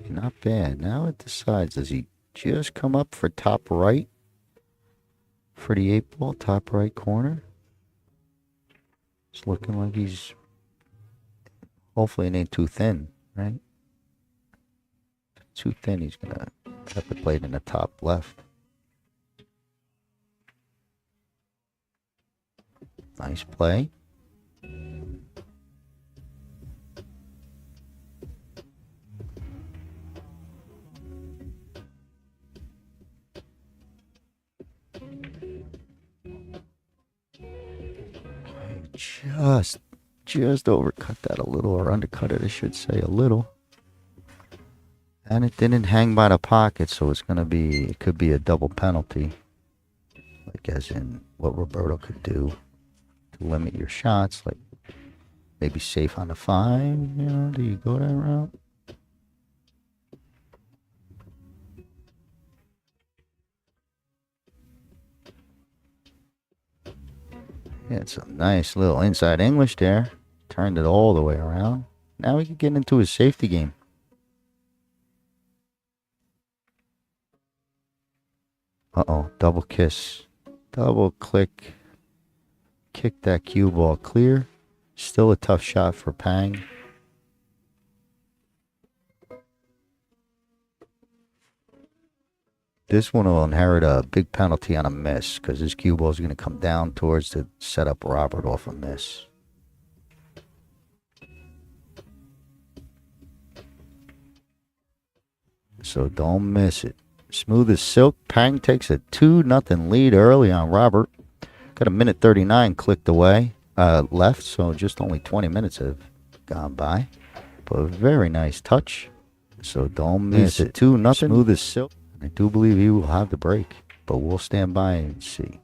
Not bad. Now it decides, does he just come up for top right for the 8-ball, top right corner? It's looking like he's, hopefully it ain't too thin, right? If it's too thin, he's going to have to play it in the top left. Nice play. Just overcut that a little, or undercut it, I should say, a little. And it didn't hang by the pocket, so it's going to be, it could be a double penalty. Like as in what Roberto could do to limit your shots, like maybe safe on the 5, you know, do you go that route? Yeah, some nice little inside English there. Turned it all the way around. Now we can get into his safety game. Uh-oh, double kiss. Double click. Kick that cue ball clear. Still a tough shot for Pang. This one will inherit a big penalty on a miss because his cue ball is going to come down towards to set up Robert off a miss. So don't miss it. Smooth as silk. Pang takes a 2-0 lead early on Robert. Got a minute 39 clicked away left, so just only 20 minutes have gone by. But a very nice touch. So don't miss it. 2-0. Smooth as silk. I do believe he will have the break, but we'll stand by and see.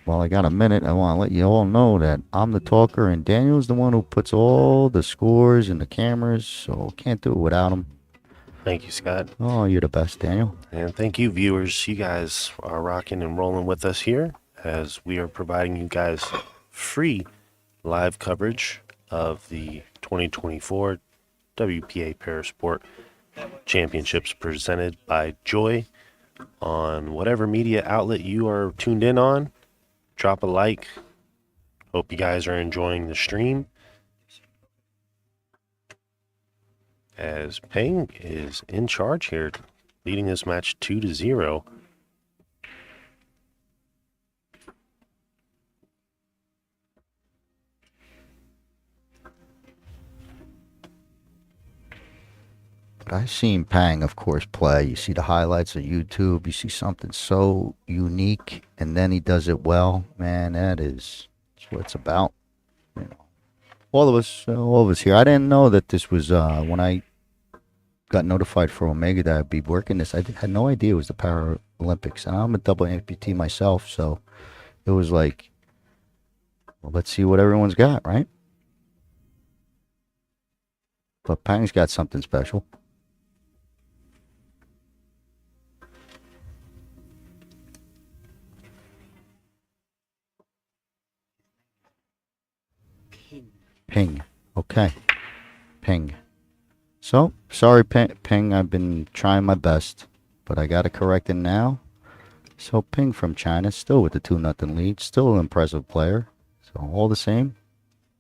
While I got a minute, I want to let you all know that I'm the talker and Daniel's the one who puts all the scores and the cameras, so can't do it without him. Thank you, Scott. Oh, you're the best, Daniel. And thank you, viewers. You guys are rocking and rolling with us here as we are providing you guys free live coverage of the 2024 WPA Parasport Championships presented by Joy on whatever media outlet you are tuned in on. Drop a like. Hope you guys are enjoying the stream. As Peng is in charge here, leading this match 2-0. But I've seen Pang, of course, play. You see the highlights on YouTube. You see something so unique, and then he does it well. Man, that's what it's about. You know, all of us here. I didn't know that this was when I got notified for Omega that I'd be working this. I had no idea it was the Paralympics, and I'm a double amputee myself, so it was like, well, let's see what everyone's got, right? But Pang's got something special. Ping. Okay. Ping. So, sorry, Ping. I've been trying my best, but I got to correct it now. So, Ping from China, still with the 2-0 lead. Still an impressive player. So, all the same,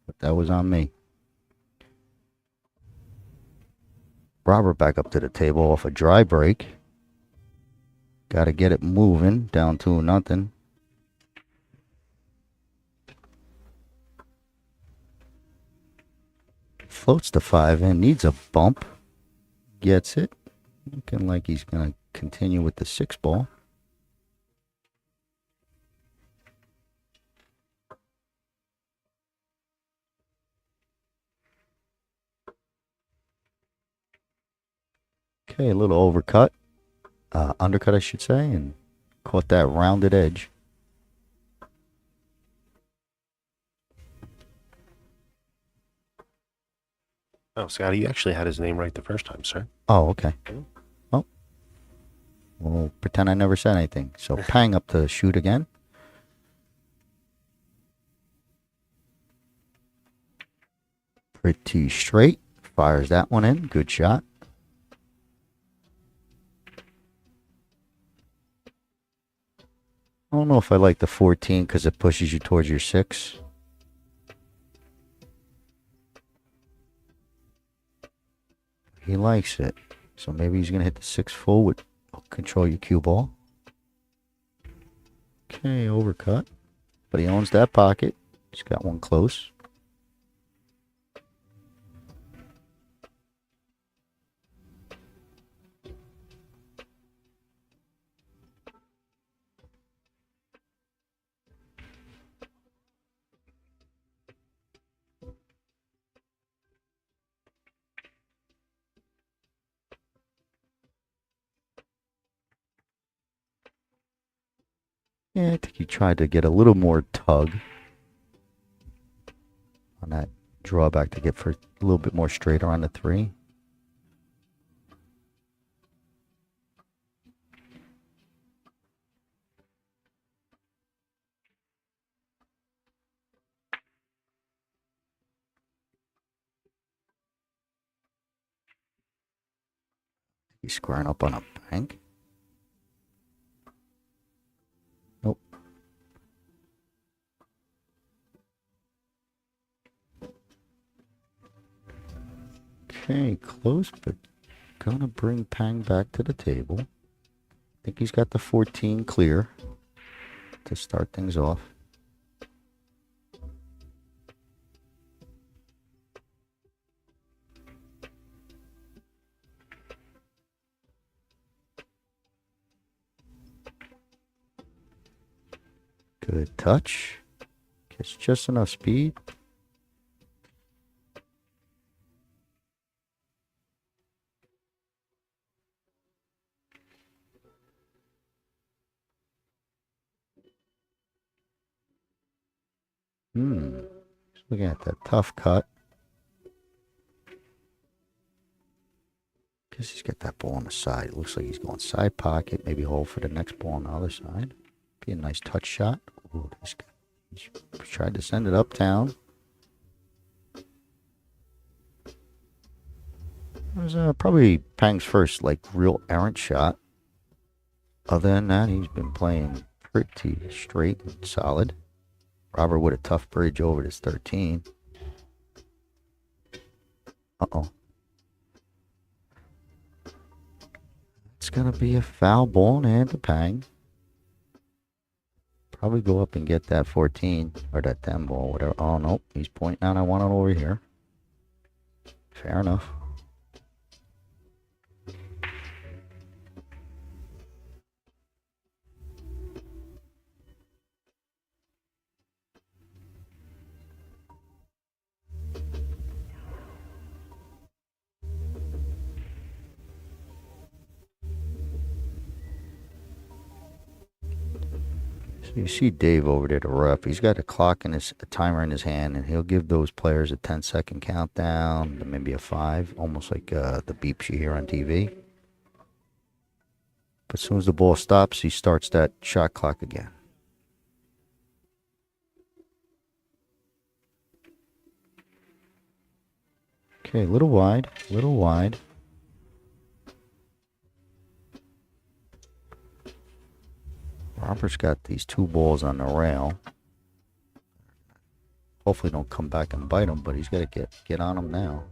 but that was on me. Robert back up to the table off a dry break. Got to get it moving. Down 2-0. Floats the 5 in, needs a bump. Gets it. Looking like he's going to continue with the 6 ball. Okay, a little overcut. Undercut, I should say, and caught that rounded edge. Oh, Scotty, you actually had his name right the first time, sir. Oh, okay. Well, we'll pretend I never said anything. So Pang up to shoot again. Pretty straight. Fires that one in. Good shot. I don't know if I like the 14 because it pushes you towards your 6. He likes it. So maybe he's going to hit the 6 full with control your cue ball. Okay, overcut. But he owns that pocket. He's got one close. Yeah, I think he tried to get a little more tug on that drawback to get for a little bit more straighter on the 3. He's squaring up on a bank. Nope. Okay, close, but gonna bring Pang back to the table. I think he's got the 14 clear to start things off. Good touch. Gets just enough speed. Just looking at that tough cut. Guess he's got that ball on the side. It looks like he's going side pocket. Maybe hold for the next ball on the other side. Be a nice touch shot. Ooh, he's tried to send it uptown. It was probably Pang's first real errant shot. Other than that, he's been playing pretty straight and solid. Robert with a tough bridge over this 13. Uh-oh. It's going to be a foul ball in hand to Pang. Probably go up and get that 14 or that 10 ball, whatever. Oh, no. He's pointing out I want it over here. Fair enough. You see Dave over there, the ref. He's got a timer in his hand, and he'll give those players a 10-second countdown, then maybe a 5, almost like the beeps you hear on TV. But as soon as the ball stops, he starts that shot clock again. Okay, a little wide, a little wide. Robert's got these 2 balls on the rail. Hopefully don't come back and bite him, but he's got to get on him now.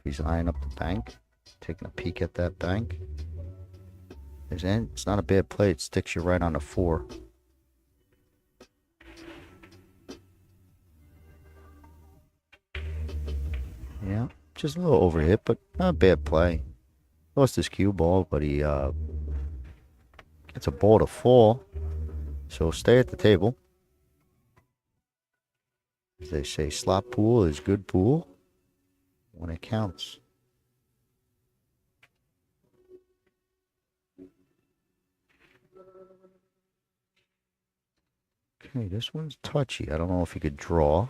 He's eyeing up the bank, taking a peek at that bank. It's not a bad play. It sticks you right on the 4. Yeah, just a little overhit, but not a bad play. Lost his cue ball, but he gets a ball to fall. So stay at the table. As they say, slot pool is good pool when it counts. Okay, this one's touchy. I don't know if he could draw.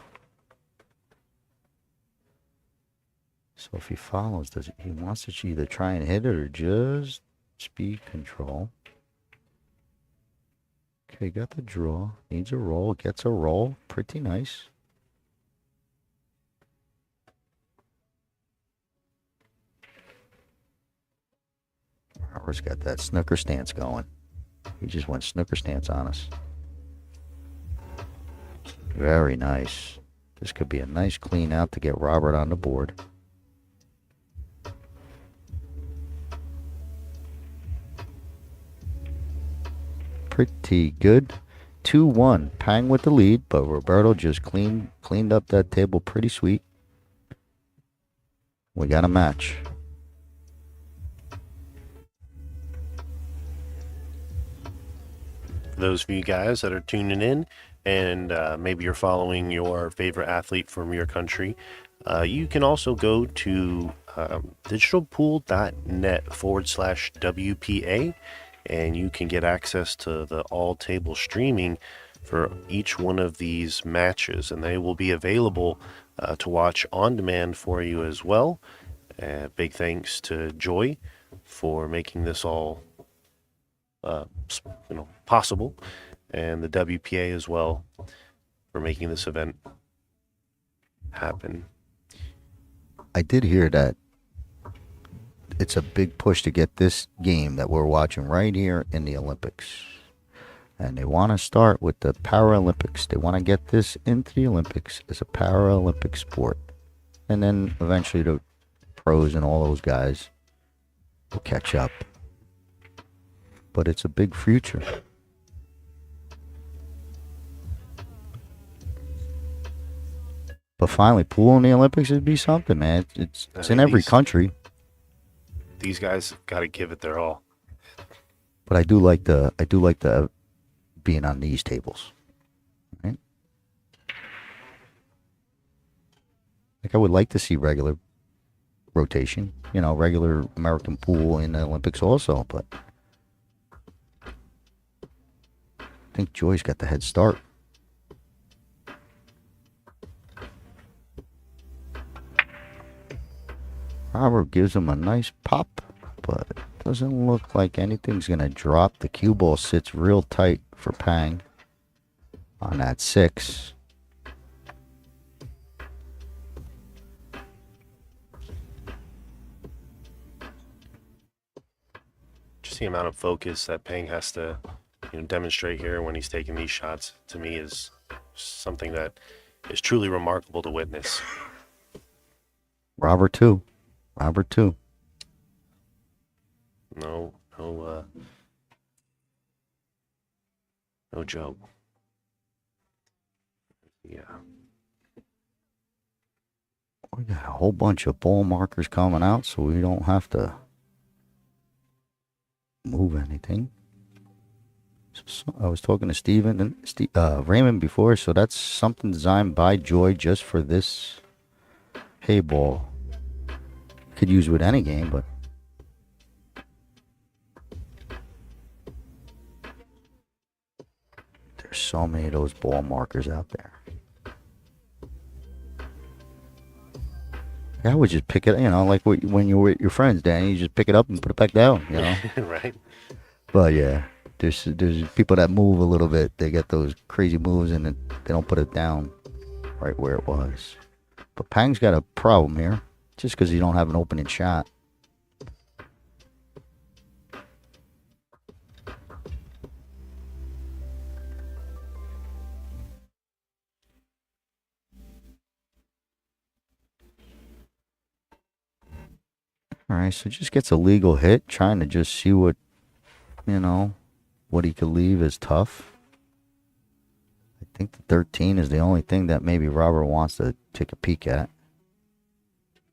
So if he follows, he wants to either try and hit it or just speed control. Okay, got the draw. Needs a roll. Gets a roll. Pretty nice. Robert's got that snooker stance going. He just went snooker stance on us. Very nice. This could be a nice clean out to get Robert on the board. Pretty good. 2-1. Pang with the lead, but Roberto just cleaned up that table pretty sweet. We got a match. For those of you guys that are tuning in and maybe you're following your favorite athlete from your country, you can also go to digitalpool.net/WPA, and you can get access to the all-table streaming for each one of these matches, and they will be available to watch on demand for you as well. Big thanks to Joy for making this all possible, and the WPA as well for making this event happen. I did hear that it's a big push to get this game that we're watching right here in the Olympics. And they want to start with the Paralympics. They want to get this into the Olympics as a Paralympic sport. And then eventually the pros and all those guys. will catch up. But it's a big future. But finally, pool in the Olympics would be something, man. It's in every country. These guys got to give it their all. But I do like the being on these tables. Right? Like I would like to see regular rotation, regular American pool in the Olympics also, but I think Joy's got the head start. Robert gives him a nice pop, but it doesn't look like anything's going to drop. The cue ball sits real tight for Pang on that 6. Just the amount of focus that Pang has to demonstrate here when he's taking these shots, to me, is something that is truly remarkable to witness. Robert too. No joke. Yeah. We got a whole bunch of ball markers coming out, so we don't have to move anything. So I was talking to Steven and Raymond before, so that's something designed by Joy just for this Heyball. Could use with any game, but there's so many of those ball markers out there. I would just pick it, like when you're with your friends, Danny, you just pick it up and put it back down, Right. But yeah, there's people that move a little bit. They get those crazy moves and they don't put it down right where it was. But Pang's got a problem here, just because you don't have an opening shot. All right, so just gets a legal hit, trying to just see what he could leave as tough. I think the 13 is the only thing that maybe Robert wants to take a peek at.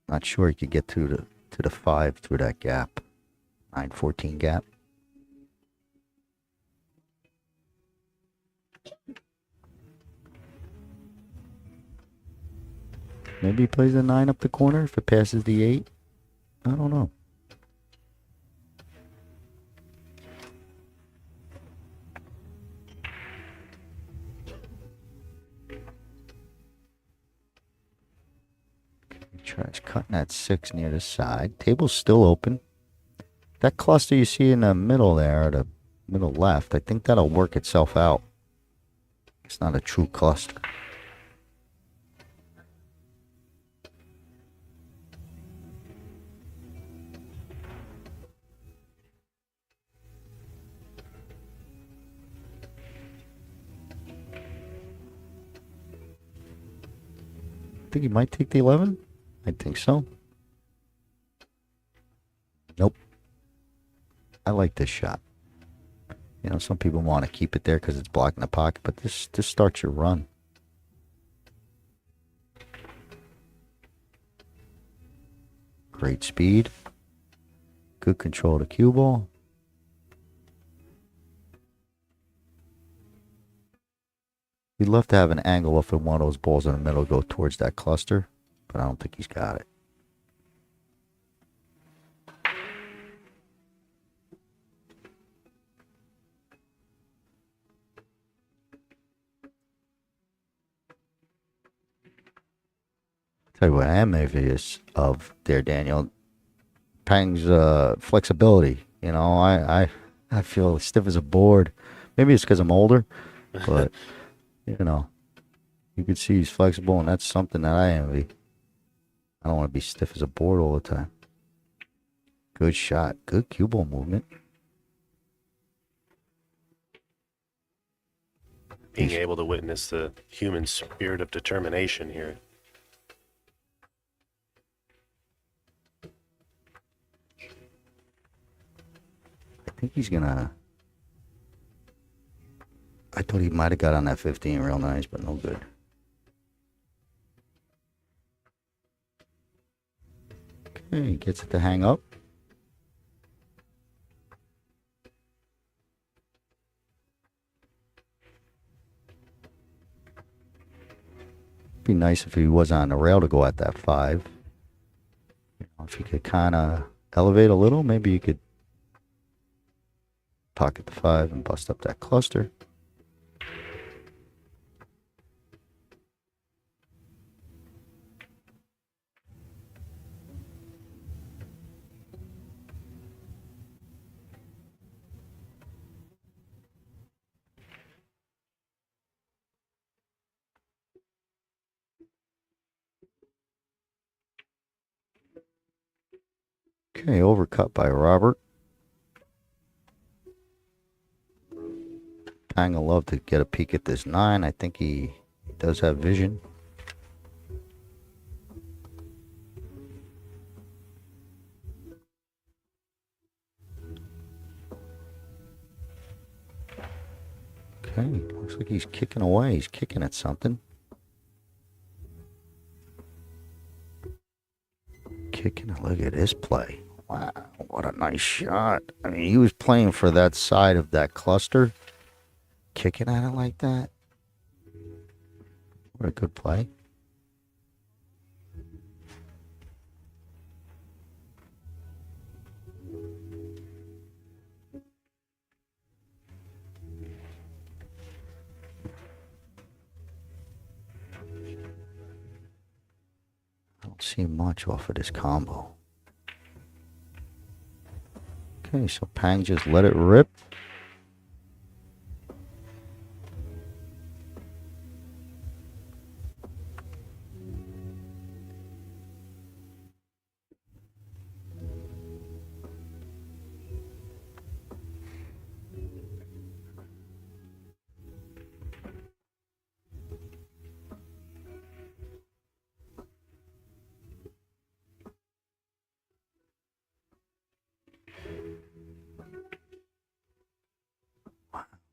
Not sure he could get to the 5 through that gap. 9-14 gap. Maybe he plays the 9 up the corner if it passes the 8. I don't know. He tries cutting that 6 near the side. Table's still open. That cluster you see in the middle there, the middle left, I think that'll work itself out. It's not a true cluster. I think he might take the 11. I think so. Nope. I like this shot. Some people want to keep it there because it's blocking the pocket, but this starts your run. Great speed. Good control of the cue ball. He'd love to have an angle if one of those balls in the middle go towards that cluster, but I don't think he's got it. Tell you what I am envious of there, Daniel. Pang's flexibility. I feel stiff as a board. Maybe it's because I'm older, but you can see he's flexible, and that's something that I envy. I don't want to be stiff as a board all the time. Good shot. Good cue ball movement. Being able to witness the human spirit of determination here. think he's gonna... I thought he might have got on that 15 real nice, but no good. Okay, gets it to hang up. Be nice if he was on the rail to go at that 5. You know, if he could kind of elevate a little, maybe you could pocket the 5 and bust up that cluster. Okay, overcut by Robert. Pang will love to get a peek at this 9. I think he does have vision. Okay, looks like he's kicking away. He's kicking at something. Kicking it. Look at this play. Wow, what a nice shot. I mean, he was playing for that side of that cluster. Kicking at it like that. What a good play. I don't see much off of this combo. Okay, so Pang just let it rip.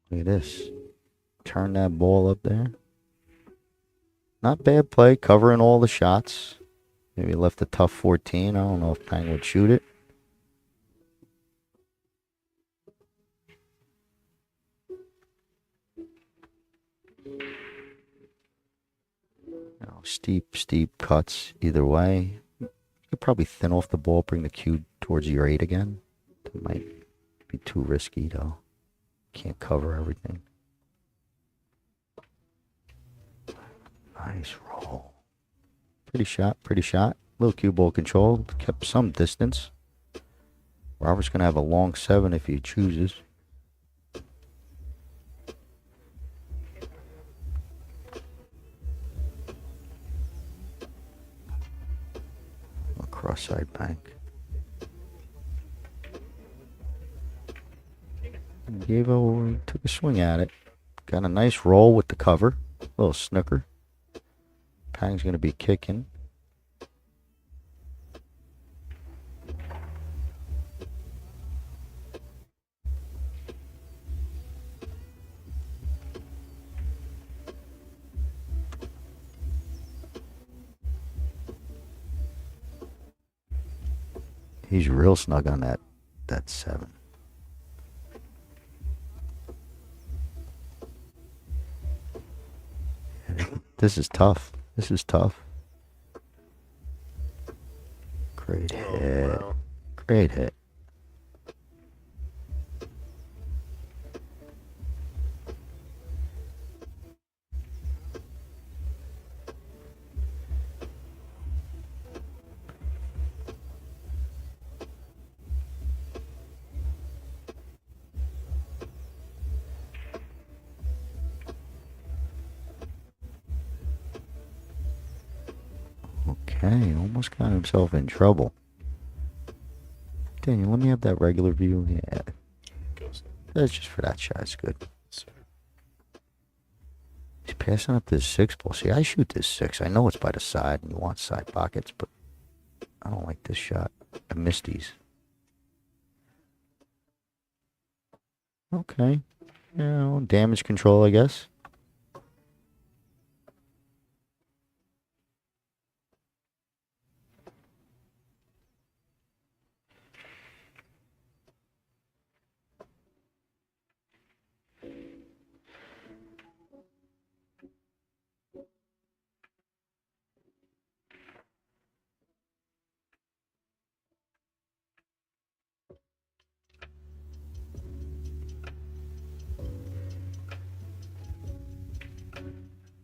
Look at this. Turn that ball up there. Not bad play, covering all the shots. Maybe left a tough 14. I don't know if Pang would shoot it. You know, steep cuts either way. You could probably thin off the ball, bring the cue towards your 8 again. That might be too risky though. Can't cover everything. Nice roll. Pretty shot. Little cue ball control. Kept some distance. Robert's going to have a long 7 if he chooses. A cross-side bank. Took a swing at it. Got a nice roll with the cover. A little snooker. Pang's going to be kicking. He's real snug on that 7. This is tough. Great hit. Wow. Great hit. Okay, almost got himself in trouble. Daniel, let me have that regular view. Yeah. That's just for that shot. It's good. He's passing up this 6 ball. See, I shoot this 6. I know it's by the side and you want side pockets, but I don't like this shot. I missed these. Okay. You know, damage control, I guess.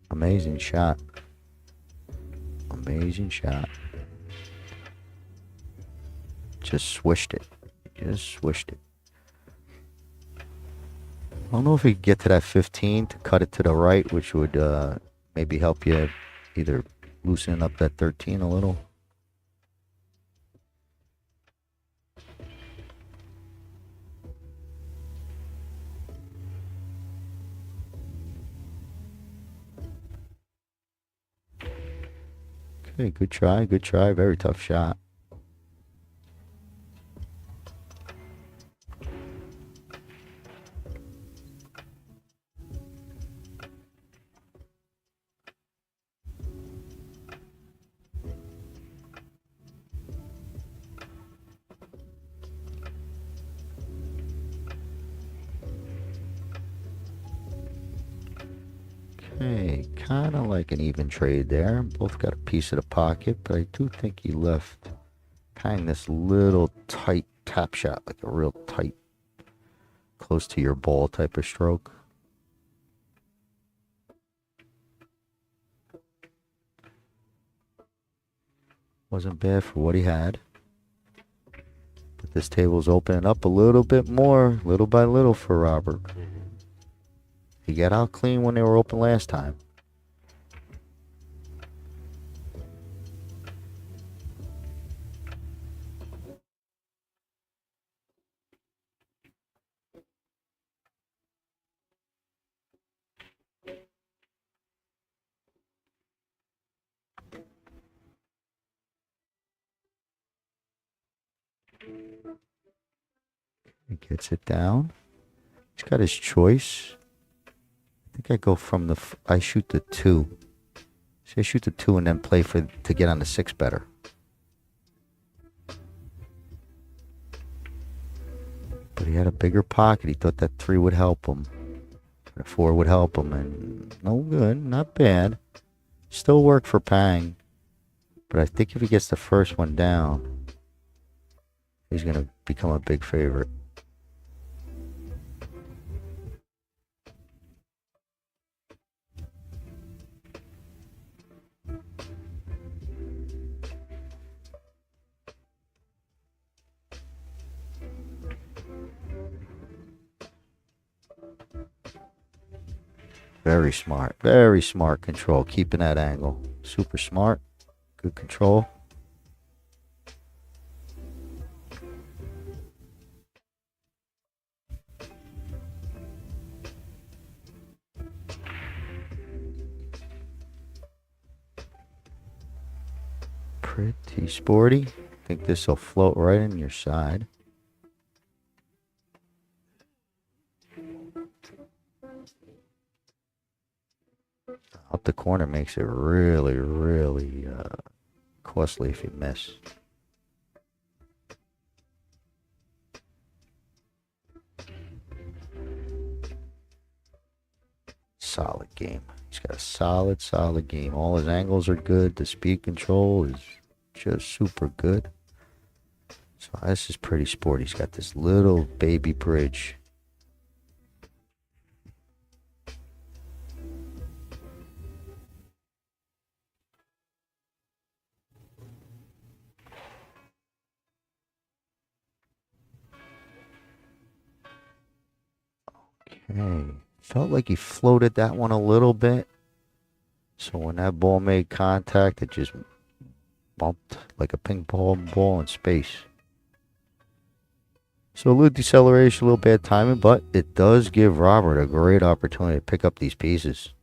Amazing shot. Amazing shot. Just swished it. Just swished it. I don't know if we could get to that 15 to cut it to the right, which would maybe help you either loosen up that 13 a little. Okay, good try, good try. Very tough shot. Okay, kind of like an even trade there. Both got a piece of the pocket, but I do think he left kind of this little tight tap shot, like a real tight, close to your ball type of stroke. Wasn't bad for what he had. But this table's opening up a little bit more, little by little for Robert. He got out clean when they were open last time. He gets it down. He's got his choice. I think I go from I shoot the 2. So I shoot the 2 and then play to get on the 6 better. But he had a bigger pocket. He thought that 3 would help him. The 4 would help him. And no good. Not bad. Still work for Pang. But I think if he gets the first one down, he's going to become a big favorite. Very smart control, keeping that angle. Super smart, good control. Pretty sporty. I think this will float right in your side. Up the corner makes it really, really costly if you miss. Solid game. He's got a solid game. All his angles are good. The speed control is just super good. So this is pretty sporty. He's got this little baby bridge. Okay. Felt like he floated that one a little bit. So when that ball made contact, it just bumped like a ping pong ball in space. So a little deceleration, a little bad timing, but it does give Robert a great opportunity to pick up these pieces.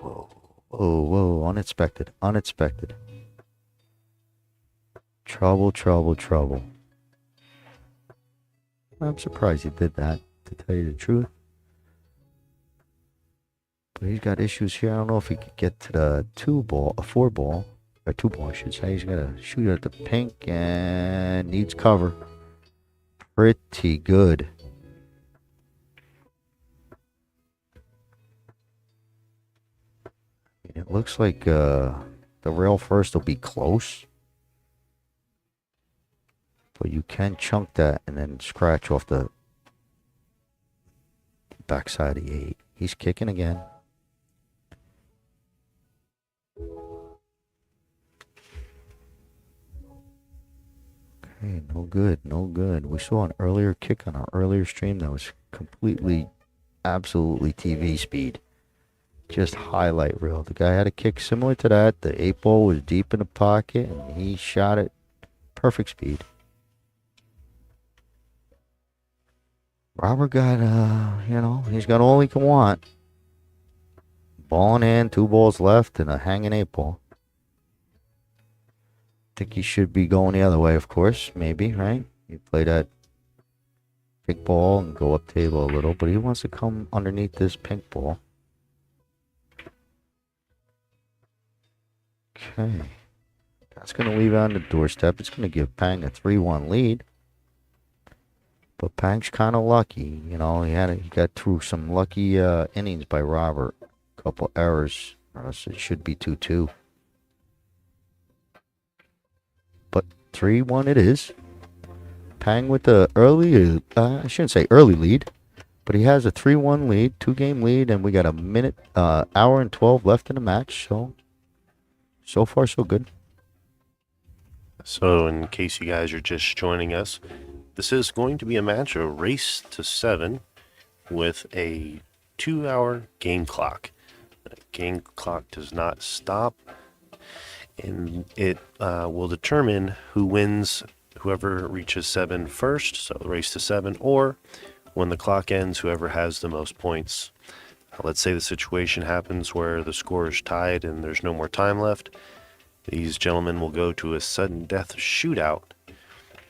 Whoa. Whoa, whoa, unexpected, unexpected. Trouble, trouble, trouble. I'm surprised he did that, to tell you the truth. But he's got issues here. I don't know if he could get to the 4-ball, or 2-ball, I should say. He's got to shoot at the pink and needs cover. Pretty good. It looks like the rail first will be close. But you can chunk that and then scratch off the backside of the 8. He's kicking again. Okay, no good, no good. We saw an earlier kick on our earlier stream that was completely, absolutely TV speed. Just highlight reel. The guy had a kick similar to that. The 8-ball was deep in the pocket and he shot it perfect speed. Robert got, he's got all he can want. Ball in hand, 2 balls left, and a hanging 8-ball. Think he should be going the other way, of course, maybe, right? You play that big ball and go up table a little, but he wants to come underneath this pink ball. Okay. That's going to leave it on the doorstep. It's going to give Pang a 3-1 lead. But Pang's kind of lucky, he got through some lucky innings by Robert. A couple errors, or else it should be 2-2. But 3-1 it is. Pang with the early, I shouldn't say early lead, but he has a 3-1 lead, 2-game lead, and we got a minute, hour and 12 left in the match. So far so good. So in case you guys are just joining us, this is going to be a match, a race to 7 with a 2-hour game clock. The game clock does not stop, and it will determine who wins, whoever reaches 7 first, so the race to 7, or when the clock ends, whoever has the most points. Let's say the situation happens where the score is tied and there's no more time left. These gentlemen will go to a sudden death shootout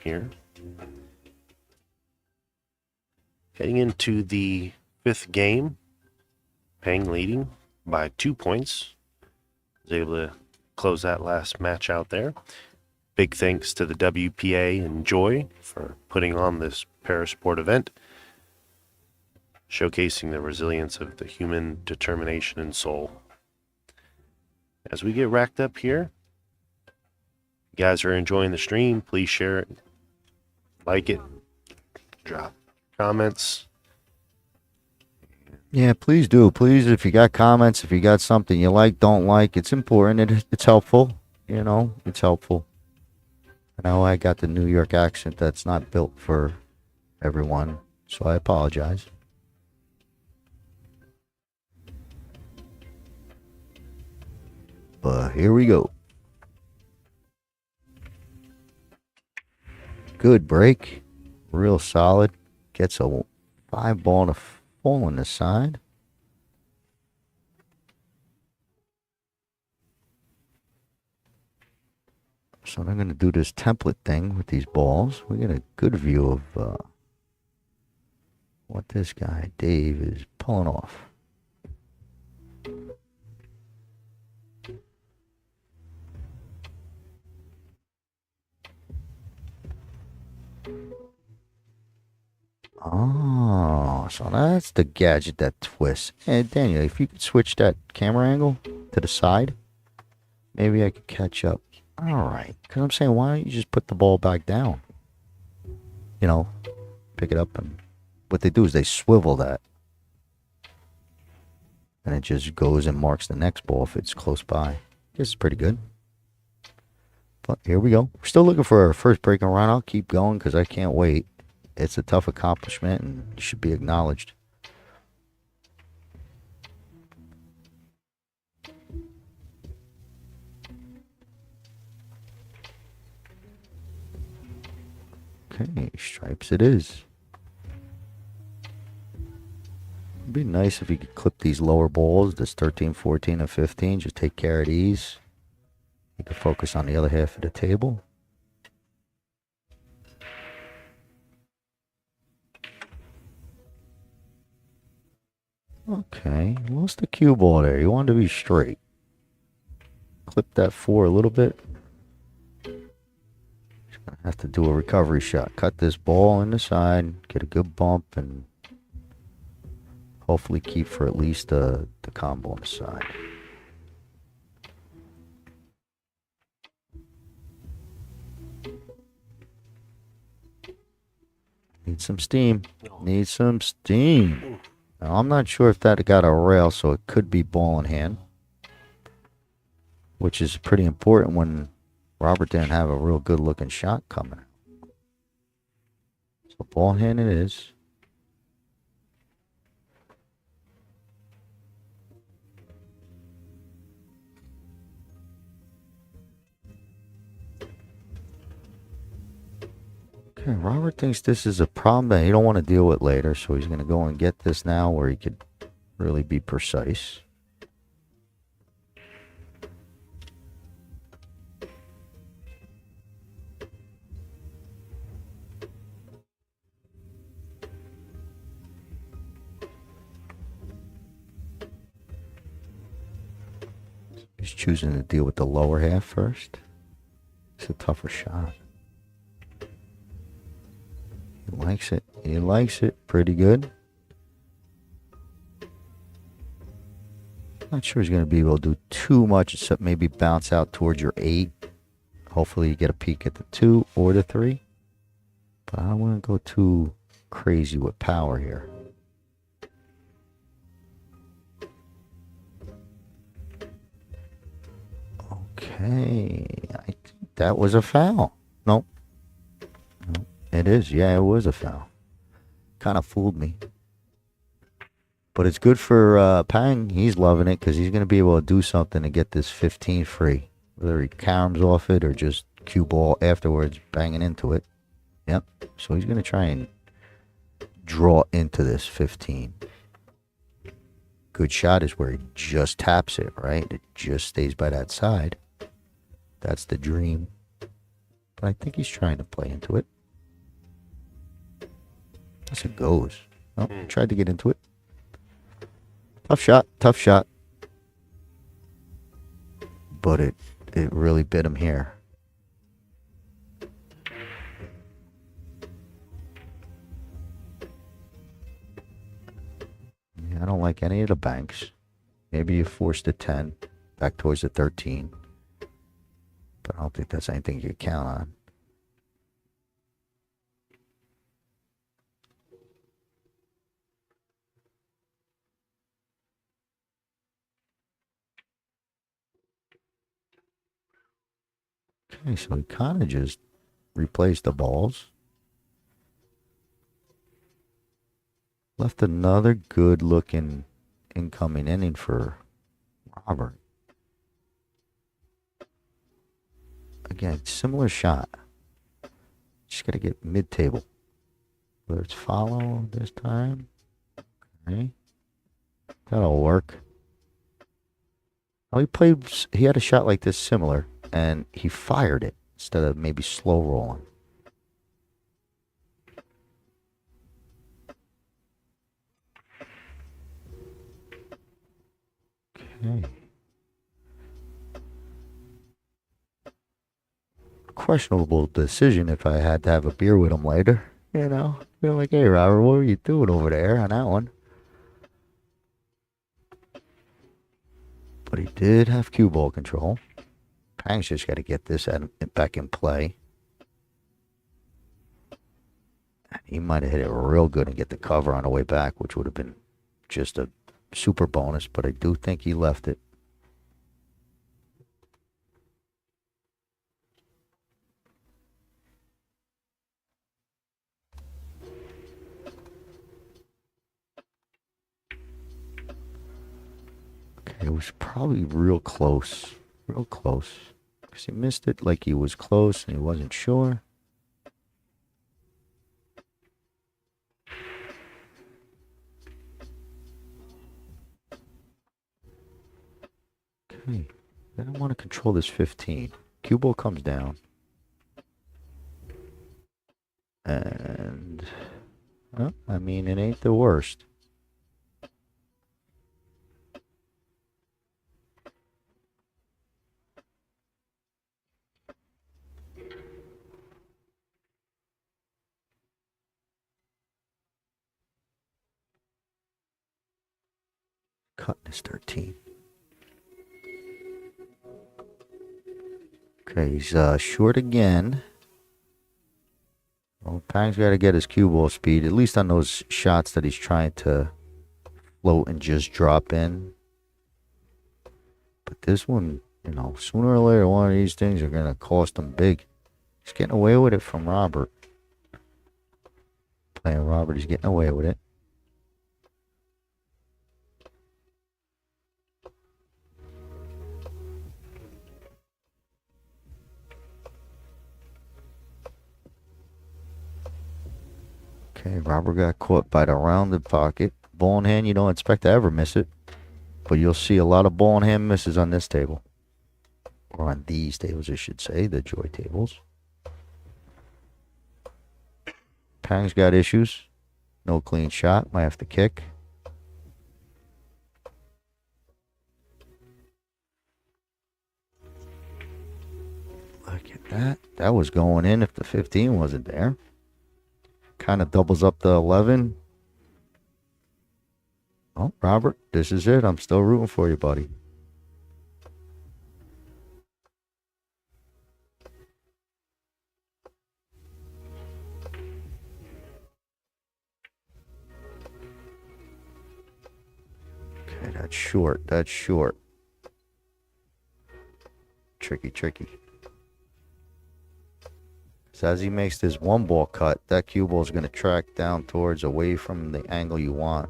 here. Heading into the 5th game, Pang leading by 2 points. Was able to close that last match out there. Big thanks to the WPA and Joy for putting on this Parasport event, showcasing the resilience of the human determination and soul. As we get racked up here, if you guys are enjoying the stream, please share it, like it, drop comments. Yeah, please do. Please, if you got comments, if you got something you like, don't like, it's important. It's helpful. It's helpful. I know I got the New York accent that's not built for everyone, so I apologize. But here we go. Good break. Real solid. Gets a 5-ball and a full on the side. So I'm going to do this template thing with these balls. We get a good view of what this guy, Dave, is pulling off. Oh, so that's the gadget that twists. Hey, Daniel, if you could switch that camera angle to the side, maybe I could catch up. All right. Because I'm saying, why don't you just put the ball back down? Pick it up, and what they do is they swivel that. And it just goes and marks the next ball if it's close by. This is pretty good. But here we go. We're still looking for our first breaking run. I'll keep going because I can't wait. It's a tough accomplishment and it should be acknowledged. Okay, stripes it is. be nice if you could clip these lower balls, this 13, 14, and 15. Just take care of these. You can focus on the other half of the table. Okay, lost the cue ball there. You wanted to be straight. Clip that 4 a little bit. Just gonna have to do a recovery shot. Cut this ball in the side, get a good bump, and hopefully keep for at least the combo on the side. Need some steam. Need some steam. Now, I'm not sure if that got a rail, so it could be ball in hand, which is pretty important when Robert didn't have a real good looking shot coming. So ball in hand it is. Okay, Robert thinks this is a problem that he don't want to deal with later, so he's going to go and get this now where he could really be precise. He's choosing to deal with the lower half first. It's a tougher shot. He likes it. He likes it. Pretty good. Not sure he's going to be able to do too much except maybe bounce out towards your 8. Hopefully you get a peek at the 2 or the 3. But I don't want to go too crazy with power here. Okay. I think that was a foul. Nope. Nope. It is. Yeah, it was a foul. Kind of fooled me. But it's good for Pang. He's loving it because he's going to be able to do something to get this 15 free. Whether he caroms off it or just cue ball afterwards, banging into it. Yep. So he's going to try and draw into this 15. Good shot is where he just taps it, right? It just stays by that side. That's the dream. But I think he's trying to play into it. As it goes. Oh, tried to get into it. Tough shot, tough shot. But it really bit him here. Yeah, I don't like any of the banks. Maybe you forced a 10 back towards the 13. But I don't think that's anything you can count on. Okay, so he kind of just replaced the balls. Left another good looking incoming inning for Robert. Again, similar shot. Just got to get mid-table. Whether it's follow this time. Okay. That'll work. Oh, he had a shot like this similar, and he fired it instead of maybe slow rolling. Okay. Questionable decision if I had to have a beer with him later. You know, be like, hey, Robert, what were you doing over there on that one? But he did have cue ball control. Pang's just got to get this back in play. And he might have hit it real good and get the cover on the way back, which would have been just a super bonus, but I do think he left it. Okay, it was probably real close. Real close. Because he missed it like he was close and he wasn't sure. Okay. Then I want to control this 15. Cue ball comes down. And, well, I mean, it ain't the worst. Cutting is 13. Okay, he's short again. Well, Pang's got to get his cue ball speed, at least on those shots that he's trying to float and just drop in. But this one, you know, sooner or later, one of these things are going to cost him big. He's getting away with it from Robert. Playing Robert, he's getting away with it. Okay, Robert got caught by the rounded pocket. Ball in hand, you don't expect to ever miss it. But you'll see a lot of ball in hand misses on this table. Or on these tables, I should say, the joy tables. Pang's got issues. No clean shot. Might have to kick. Look at that. That was going in if the 15 wasn't there. Kind of doubles up the 11. Oh, Robert, this is it. I'm still rooting for you, buddy. Okay, that's short. That's short. Tricky, tricky. So as he makes this one ball cut, that cue ball is going to track down towards away from the angle you want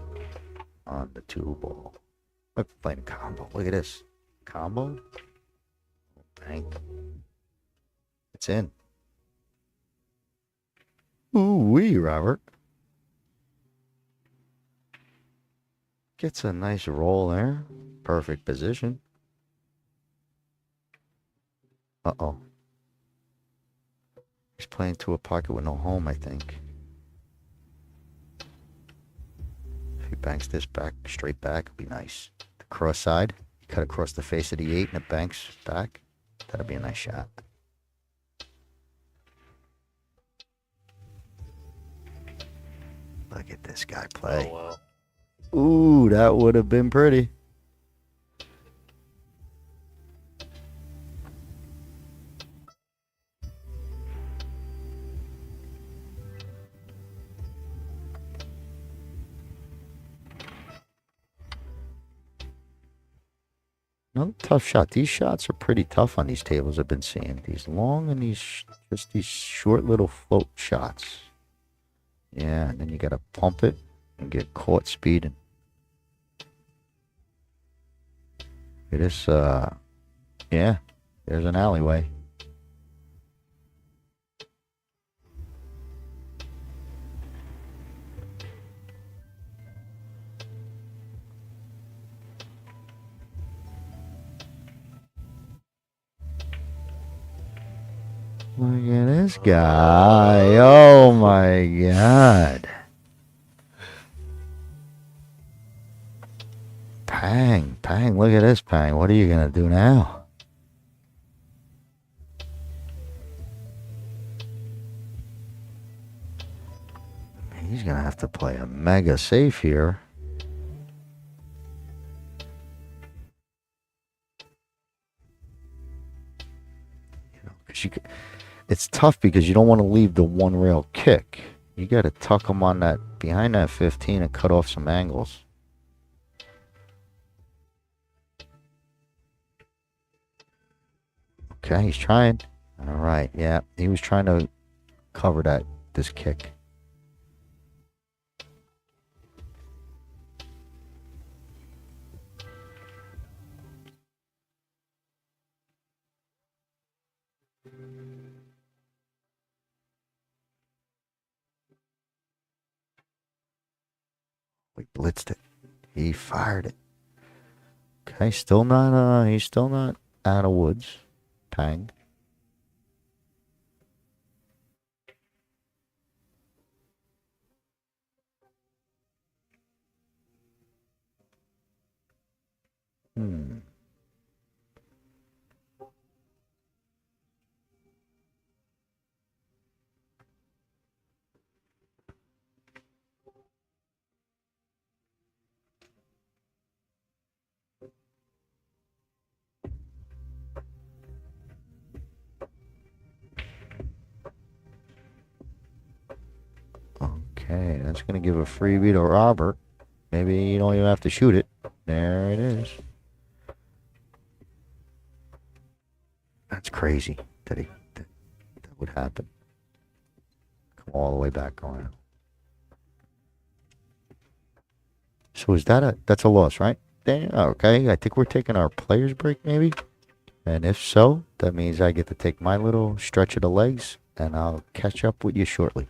on the two ball. We're playing combo. Look at this. Combo. Bang. It's in. Ooh-wee, Robert. Gets a nice roll there. Perfect position. Uh-oh. He's playing to a pocket with no home, I think. If he banks this back, straight back, it'd be nice. The cross side, you cut across the face of the 8 and it banks back. That'd be a nice shot. Look at this guy play. Oh, wow. Ooh, that would have been pretty. Another tough shot. These shots are pretty tough on these tables I've been seeing. These long and just these short little float shots. Yeah, and then you got to pump it and get caught speeding. It is, yeah, there's an alleyway. Look at this guy. Oh my God. Pang, look at this, Pang. What are you going to do now? He's going to have to play a mega safe here. You know, 'cause it's tough because you don't want to leave the one rail kick. You got to tuck him on that, behind that 15 and cut off some angles. Okay, he's trying. All right, yeah. He was trying to cover this kick. We blitzed it. He fired it. Okay, he's still not out of woods. Pang. Hmm. Okay, that's going to give a freebie to Robert. Maybe you don't even have to shoot it. There it is. That's crazy that would happen. Come all the way back around. So that's a loss, right? Okay, I think we're taking our players break maybe. And if so, that means I get to take my little stretch of the legs and I'll catch up with you shortly.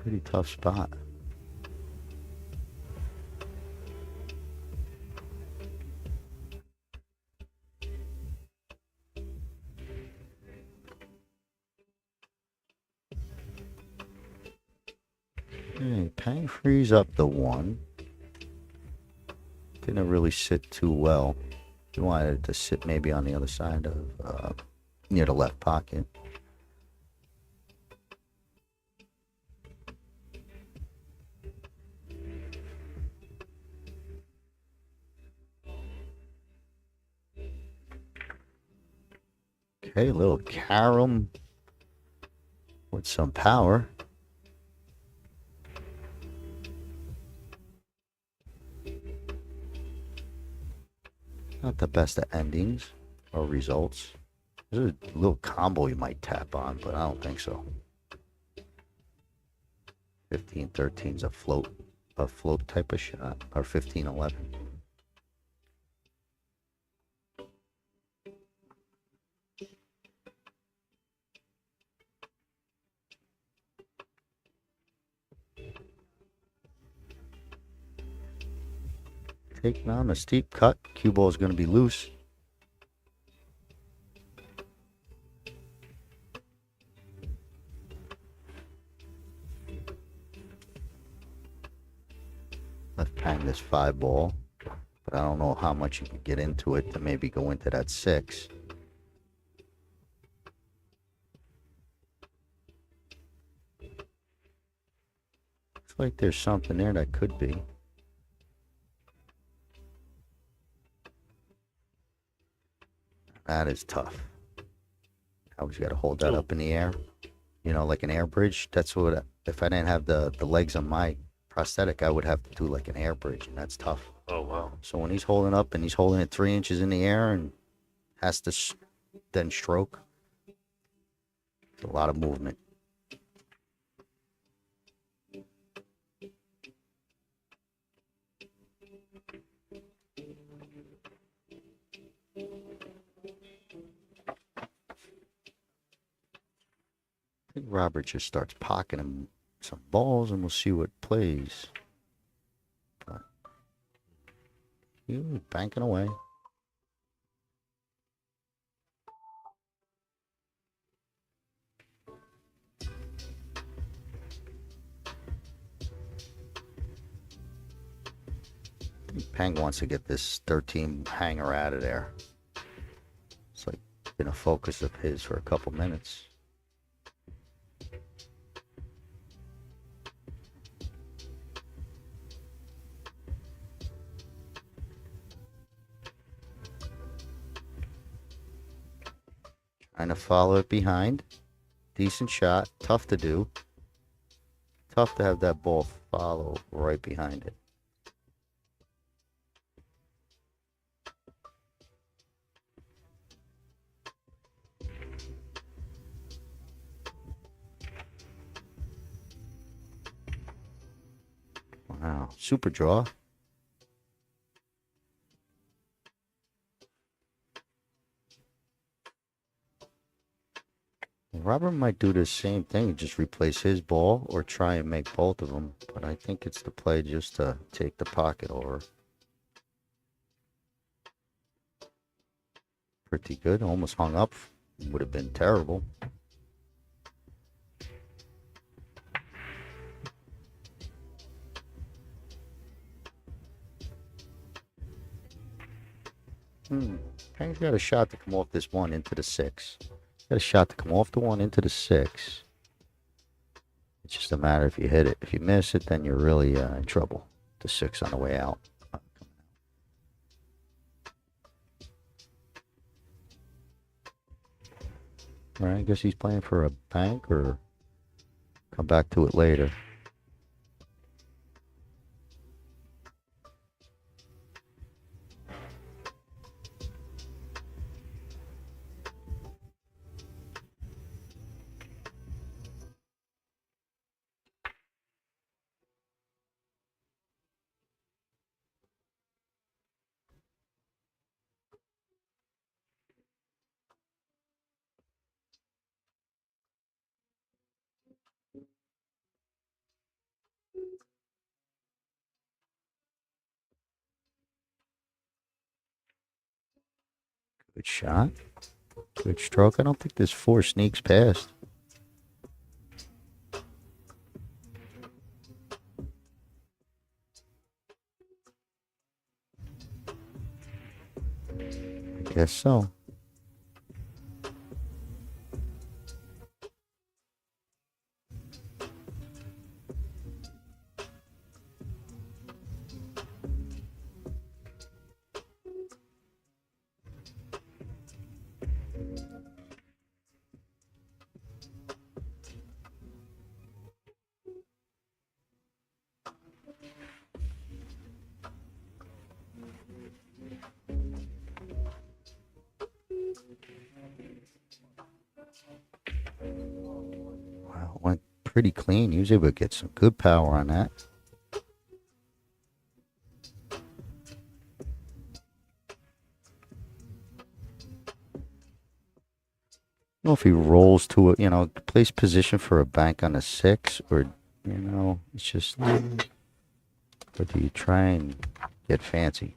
Pretty tough spot. Okay, Pang frees up the 1. Didn't really sit too well. You wanted it to sit maybe on the other side of, near the left pocket. Okay, a little carom with some power. Not the best of endings or results. There's a little combo you might tap on, but I don't think so. 15-13 is a float type of shot, or 15-11. Taking on a steep cut. Cue ball is going to be loose. Left Pang this 5 ball, but I don't know how much you can get into it to maybe go into that 6. Looks like there's something there that could be. That is tough. I always got to hold that up in the air. You know, like an air bridge. That's what, if I didn't have the legs on my prosthetic, I would have to do like an air bridge, and that's tough. Oh, wow. So when he's holding up and he's holding it 3 inches in the air and has to then stroke, it's a lot of movement. I think Robert just starts pocketing some balls and we'll see what plays. But he's banking away. I think Pang wants to get this 13 hanger out of there. It's like been a focus of his for a couple minutes. Trying to follow it behind. Decent shot. Tough to do. Tough to have that ball follow right behind it. Wow. Super draw. Robert might do the same thing, just replace his ball or try and make both of them. But I think it's the play just to take the pocket over. Pretty good. Almost hung up. Would have been terrible. Pang's got a shot to come off this 1 into the 6. Got a shot to come off the 1 into the 6. It's just a matter if you hit it. If you miss it, then you're really in trouble. The 6 on the way out. All right, I guess he's playing for a bank or come back to it later. Good shot. Good stroke. I don't think there's 4 sneaks past. I guess so. Wow, went pretty clean. He was able to get some good power on that. I don't know if he rolls to it, plays position for a bank on a 6, or, it's just, or do you try and get fancy?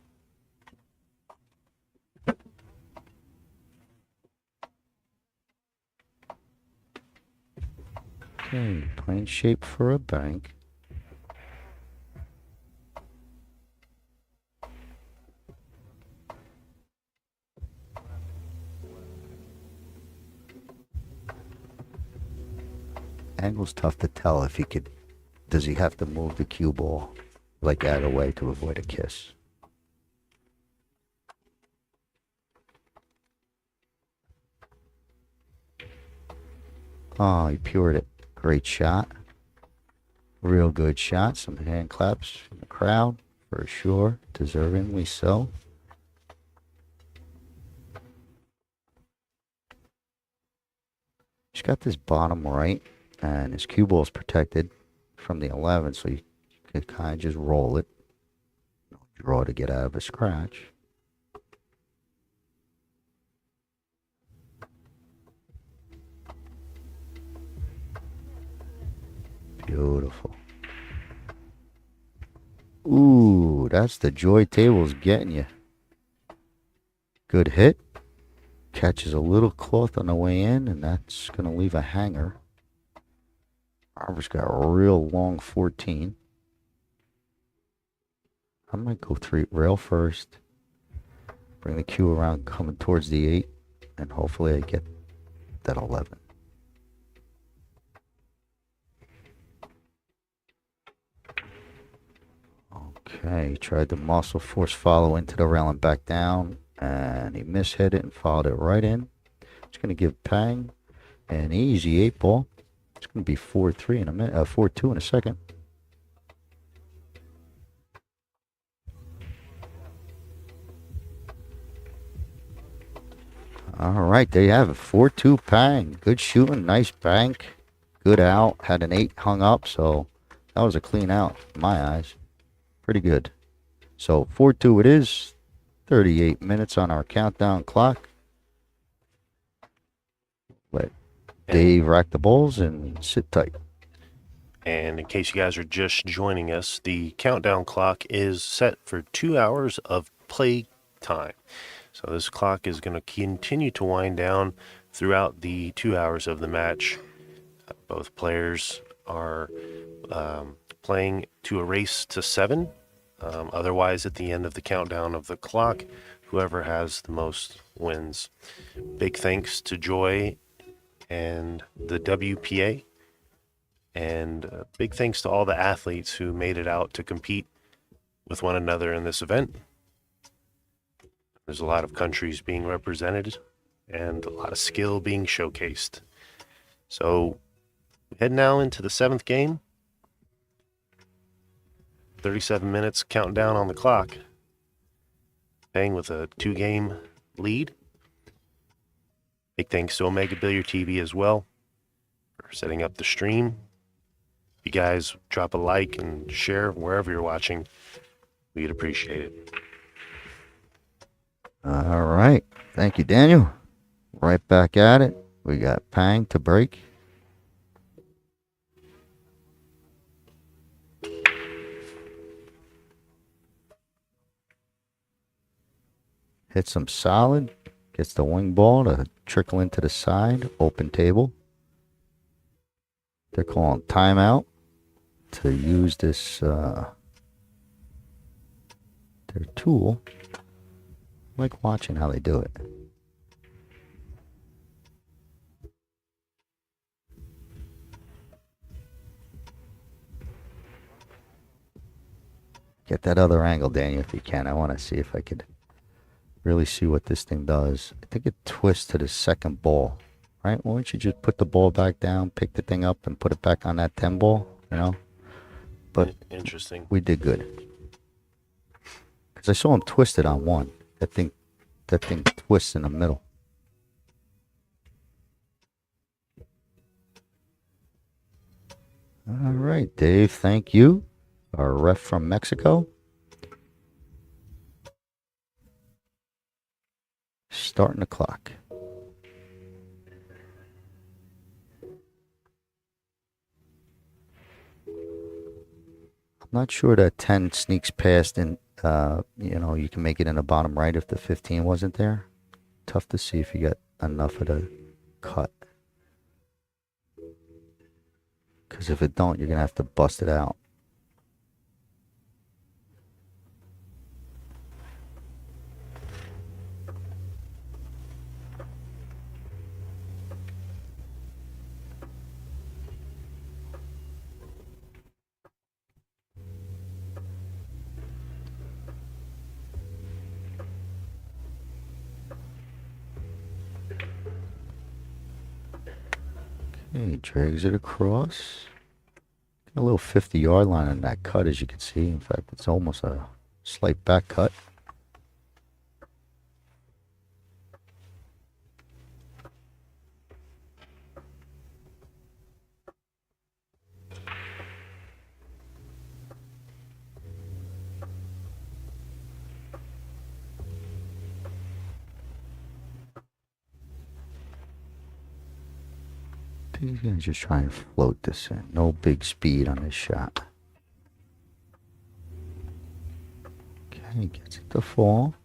Okay, playing shape for a bank. Angle's tough to tell if he could. Does he have to move the cue ball like out of the way to avoid a kiss? Oh, he pured it. Great shot. Real good shot. Some hand claps from the crowd for sure. Deservingly so. He's got this bottom right, and his cue ball is protected from the 11, so you can kind of just roll it. Draw to get out of a scratch. Beautiful. Ooh, that's the joy table's getting you. Good hit. Catches a little cloth on the way in, and that's going to leave a hanger. Arbor's got a real long 14. I might go 3 rail first. Bring the cue around coming towards the 8, and hopefully I get that 11. Okay, tried to muscle force follow into the rail and back down, and he mishit it and followed it right in. It's going to give Pang an easy 8 ball. It's going to be 4-3 in a minute, 4-2 in a second. All right, there you have it. 4-2 Pang. Good shooting, nice bank, good out. Had an 8 hung up, so that was a clean out in my eyes. Pretty good. So 4-2 it is. 38 minutes on our countdown clock. Let Dave rack the balls and sit tight. And in case you guys are just joining us, the countdown clock is set for 2 hours of play time. So this clock is going to continue to wind down throughout the 2 hours of the match. Both players are playing to a race to 7. Otherwise, at the end of the countdown of the clock, whoever has the most wins. Big thanks to Joy and the WPA. And big thanks to all the athletes who made it out to compete with one another in this event. There's a lot of countries being represented and a lot of skill being showcased. So we head now into the 7th game. 37 minutes countdown on the clock. Playing with a 2-game lead. Big thanks to Omega Billiard TV as well for setting up the stream. If you guys drop a like and share wherever you're watching, we'd appreciate it. All right. Thank you, Daniel. Right back at it. We got Pang to break. Hit some solid. Gets the wing ball to trickle into the side. Open table. They're calling timeout to use this, their tool. I like watching how they do it. Get that other angle, Daniel, if you can. I want to see if I could really see what this thing does. I think it twists to the second ball, right? Why don't you just put the ball back down, pick the thing up, and put it back on that 10 ball, you know? But interesting. we did good. Because I saw him twist it on one. That thing twists in the middle. All right, Dave, thank you. Our ref from Mexico. Starting the clock. I'm not sure that 10 sneaks past and, you know, you can make it in the bottom right if the 15 wasn't there. Tough to see if you got enough of the cut. Because if it don't, you're going to have to bust it out. Okay, drags it across. Got a little 50-yard line on that cut, as you can see. In fact, it's almost a slight back cut. He's going to just try and float this in. No big speed on this shot. Okay, gets it to fall.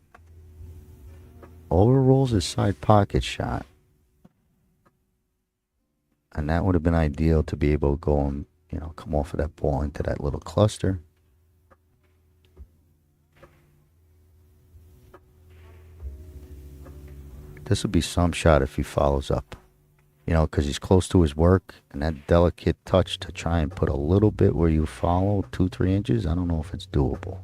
Overrolls his side pocket shot. And that would have been ideal to be able to go and, you know, come off of that ball into that little cluster. This would be some shot if he follows up. You know, because he's close to his work, and that delicate touch to try and put a little bit where you follow 2-3 inches, I don't know if it's doable.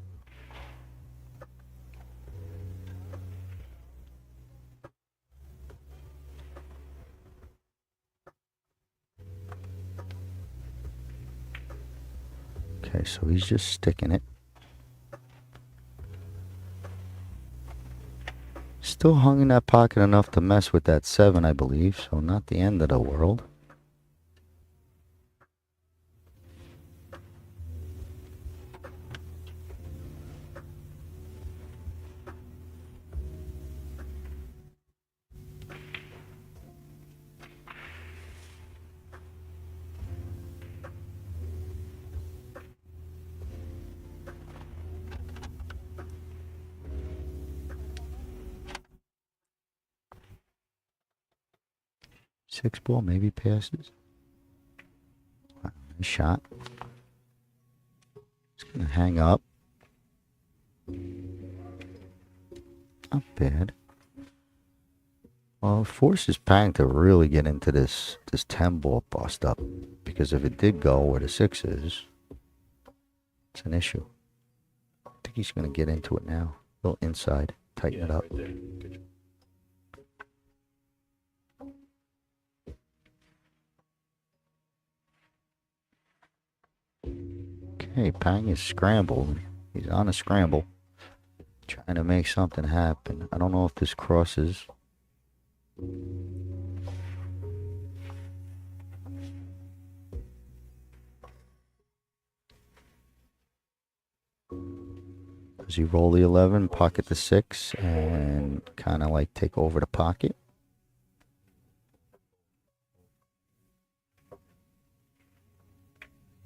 Okay, so he's just sticking it. Still hung in that pocket enough to mess with that 7, I believe, so not the end of the world. Six ball maybe passes. Wow, nice shot. It's going to hang up. Not bad. Well, it forces Pang to really get into this 10 ball bust up. Because if it did go where the 6 is, it's an issue. I think he's going to get into it now. A little inside. Tighten it up. Right there. Good job. Okay, Pang is scrambled. He's on a scramble. Trying to make something happen. I don't know if this crosses. Does he roll the 11, pocket the 6, and kind of like take over the pocket?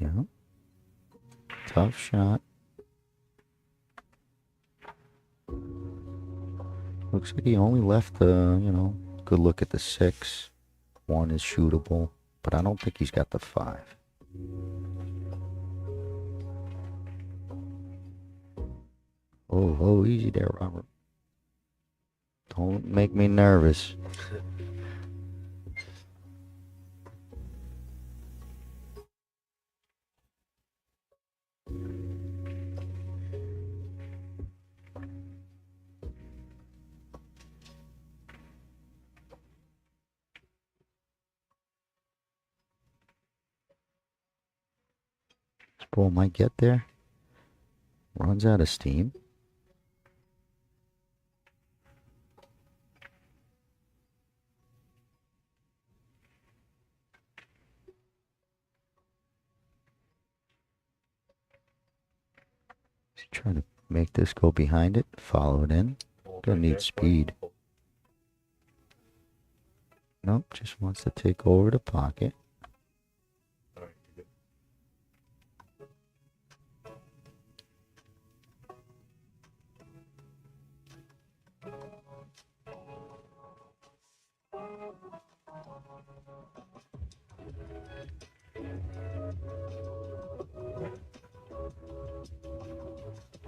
Yeah. Tough shot. Looks like he only left good look at the 6. 1 is shootable, but I don't think he's got the 5. Oh, easy there, Robert. Don't make me nervous. This ball might get there. Runs out of steam. He's trying to make this go behind it. Follow it in. Gonna need speed. Nope, just wants to take over the pocket.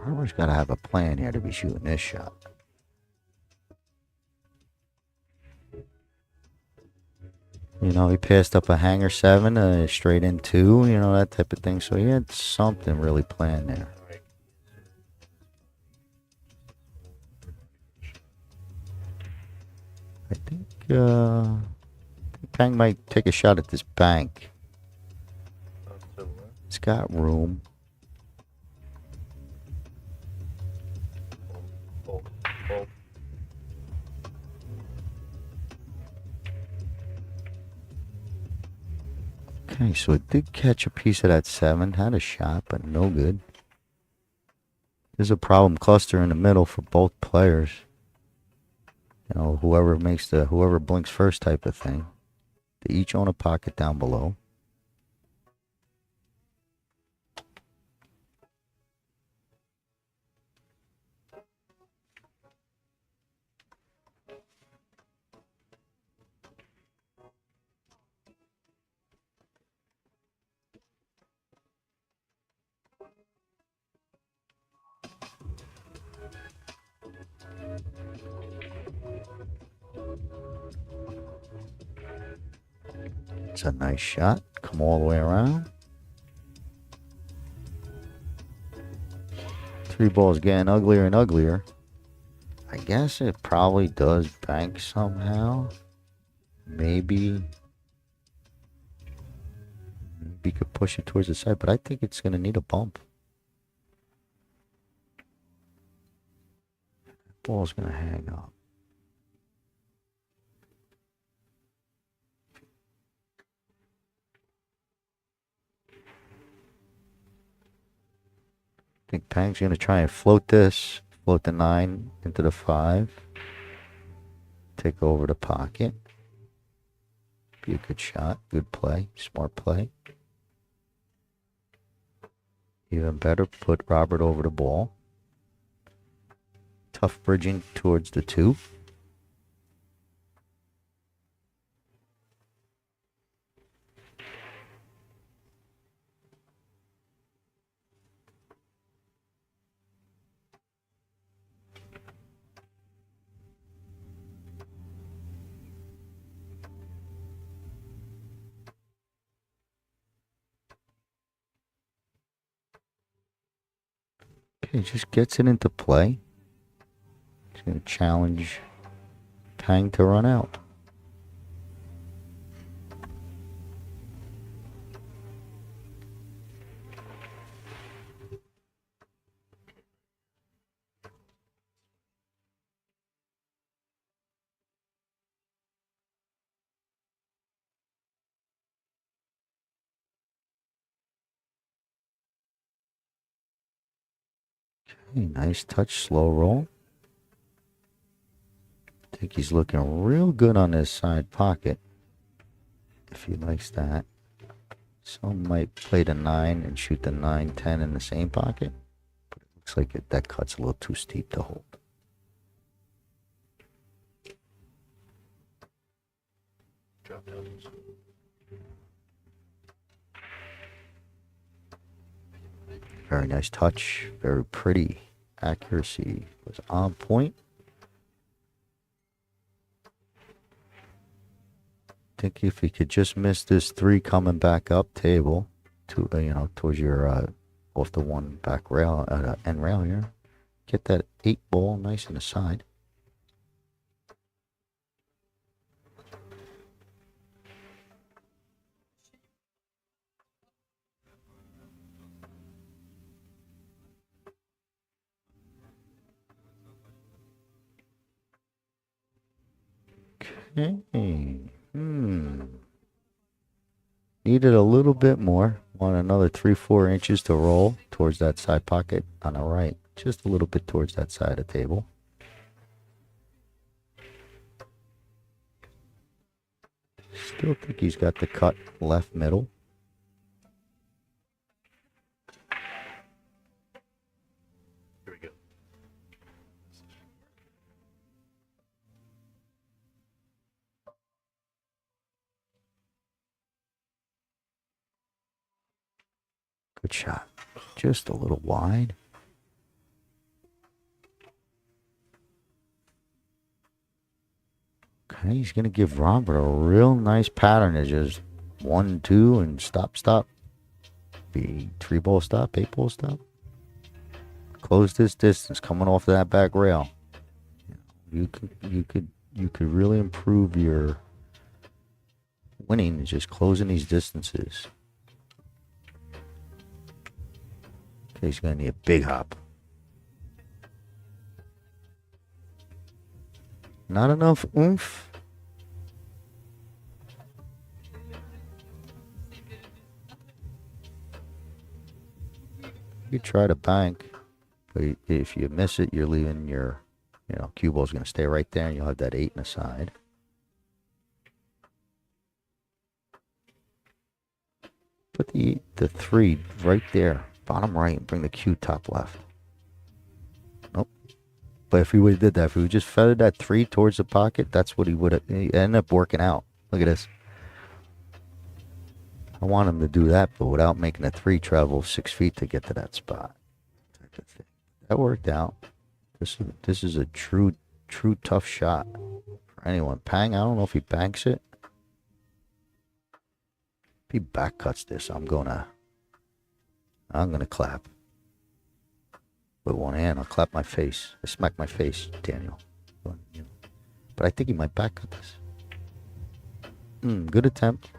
Robert's got to have a plan here to be shooting this shot. You know, he passed up a hanger 7, straight in 2, you know, that type of thing. So he had something really planned there. I think Pang might take a shot at this bank. It's got room. Okay, so it did catch a piece of that 7. Had a shot, but no good. There's a problem cluster in the middle for both players. You know, whoever blinks first type of thing. They each own a pocket down below. It's a nice shot. Come all the way around. 3 balls getting uglier and uglier. I guess it probably does bank somehow. Maybe could push it towards the side, but I think it's going to need a bump. Ball's going to hang up. I think Pang's going to try and float this. Float the 9 into the 5. Take over the pocket. Be a good shot. Good play. Smart play. Even better, put Robert over the ball. Tough bridging towards the 2. Okay, just gets it into play. He's going to challenge Pang to run out. Okay, nice touch, slow roll. I think he's looking real good on his side pocket, if he likes that. Some might play the 9 and shoot the 9-10 in the same pocket, but it looks like that cut's a little too steep to hold. Very nice touch. Very pretty. Accuracy was on point. Think if he could just miss this 3 coming back up table to towards your off the one back rail end rail here, get that 8 ball nice in the side. Okay. Needed a little bit more. Want another 3-4 inches to roll towards that side pocket on the right. Just a little bit towards that side of the table. Still think he's got the cut left middle. Here we go. Good shot. Just a little wide. Okay, he's going to give Robert a real nice pattern of just 1, 2, and stop, stop. Be 3 ball stop, 8 ball stop. Close this distance coming off that back rail. You could really improve your winning just closing these distances. Okay, he's going to need a big hop. Not enough oomph. You try to bank, but if you miss it, you're leaving your, cue ball's going to stay right there, and you'll have that 8 in the side. Put the 3 right there, bottom right, and bring the cue top left. Nope. But if he would have did that, if he would just feathered that 3 towards the pocket, that's what he would have. He ended up working out. Look at this. I want him to do that, but without making a 3 travel 6 feet to get to that spot. That worked out. This is a true tough shot for anyone. Pang, I don't know if he banks it. If he back cuts this, I'm gonna clap. With one hand, I'll clap my face. I smack my face, Daniel. But I think he might back cut this. Good attempt.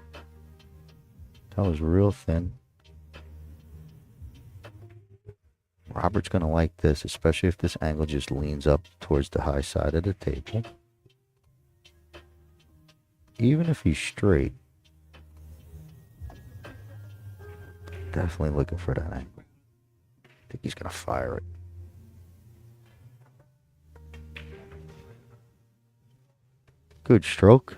That was real thin. Robert's going to like this, especially if this angle just leans up towards the high side of the table. Even if he's straight. Definitely looking for that angle. I think he's going to fire it. Good stroke.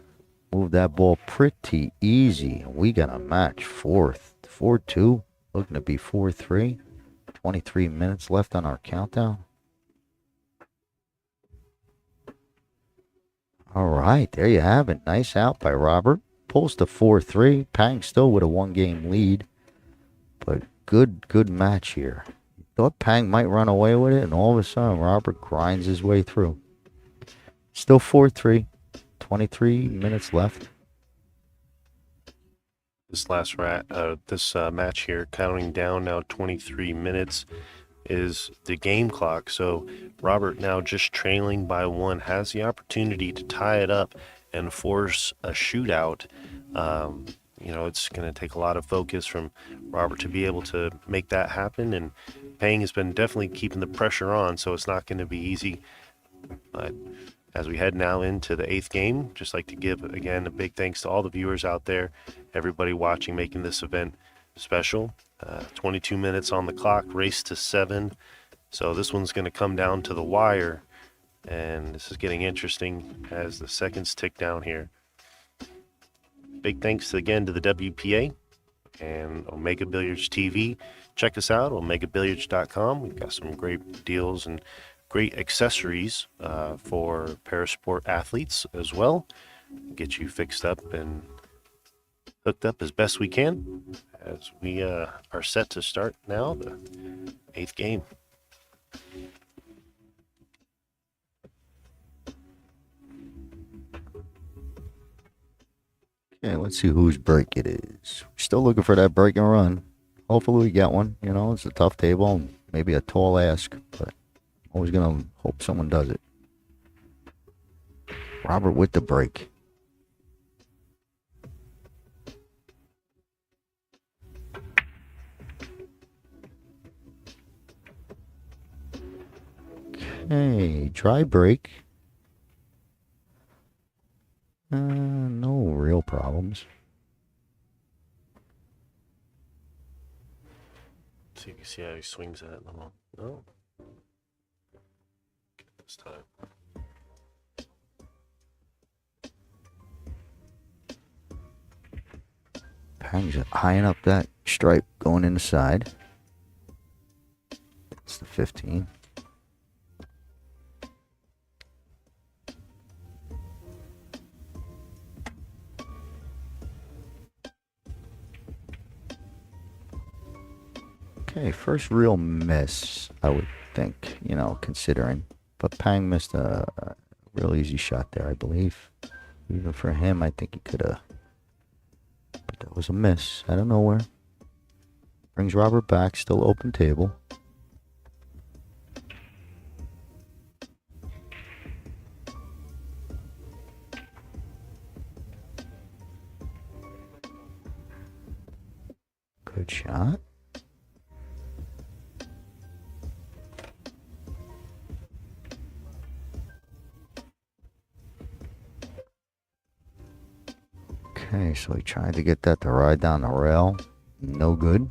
Move that ball pretty easy. We got a match 4-2. Looking to be 4-3. 23 minutes left on our countdown. All right, there you have it. Nice out by Robert. Pulls to 4-3. Pang still with a 1-game lead. But good match here. Thought Pang might run away with it, and all of a sudden Robert grinds his way through. Still 4-3. 23 minutes left. This match here, counting down now 23 minutes, is the game clock. So Robert, now just trailing by 1, has the opportunity to tie it up and force a shootout. It's going to take a lot of focus from Robert to be able to make that happen. And Pang has been definitely keeping the pressure on, so it's not going to be easy. But as we head now into the 8th game, just like to give, again, a big thanks to all the viewers out there, everybody watching, making this event special. 22 minutes on the clock, race to 7. So this one's going to come down to the wire, and this is getting interesting as the seconds tick down here. Big thanks again to the WPA and Omega Billiards TV. Check us out, omegabilliards.com. We've got some great deals and great accessories for parasport athletes as well. get you fixed up and hooked up as best we can as we are set to start now the 8th game. Okay, let's see whose break it is. We're still looking for that break and run. Hopefully we get one. You know, it's a tough table and maybe a tall ask, but always going to hope someone does it. Robert with the break. Okay, dry break. No real problems. So you can see how he swings at it. No. Get it this time. Pang's eyeing up that stripe going in the side. It's the 15. Okay, first real miss, I would think, you know, considering. But Pang missed a real easy shot there, I believe. Even for him, I think he could have. But that was a miss out of nowhere. Brings Robert back, still open table. Good shot. Okay, so he tried to get that to ride down the rail. No good.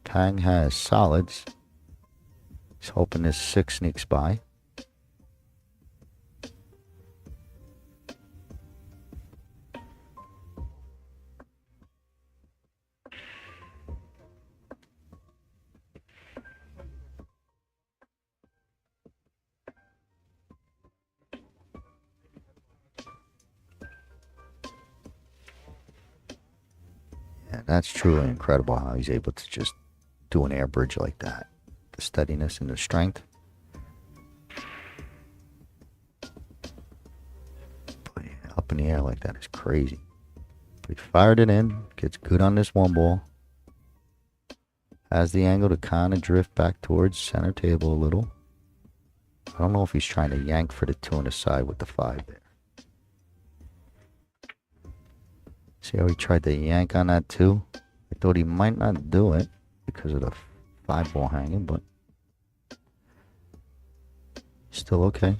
Pang has solids. He's hoping his 6 sneaks by. Yeah, that's truly incredible how he's able to just do an air bridge like that. The steadiness and the strength. But yeah, up in the air like that is crazy. But he fired it in. Gets good on this one ball. Has the angle to kind of drift back towards center table a little. I don't know if he's trying to yank for the 2 on the side with the 5 there. See how he tried to yank on that too? I thought he might not do it because of the 5 ball hanging, but still okay.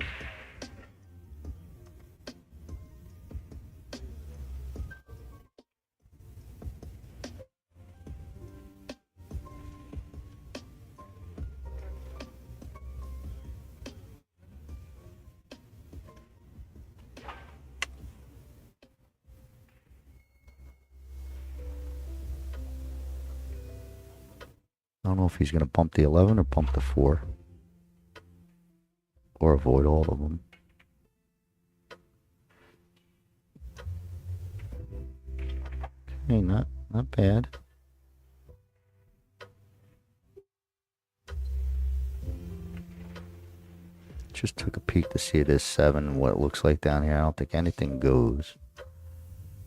I don't know if he's going to pump the 11 or pump the 4. Or avoid all of them. Okay, not bad. Just took a peek to see this 7, what it looks like down here. I don't think anything goes.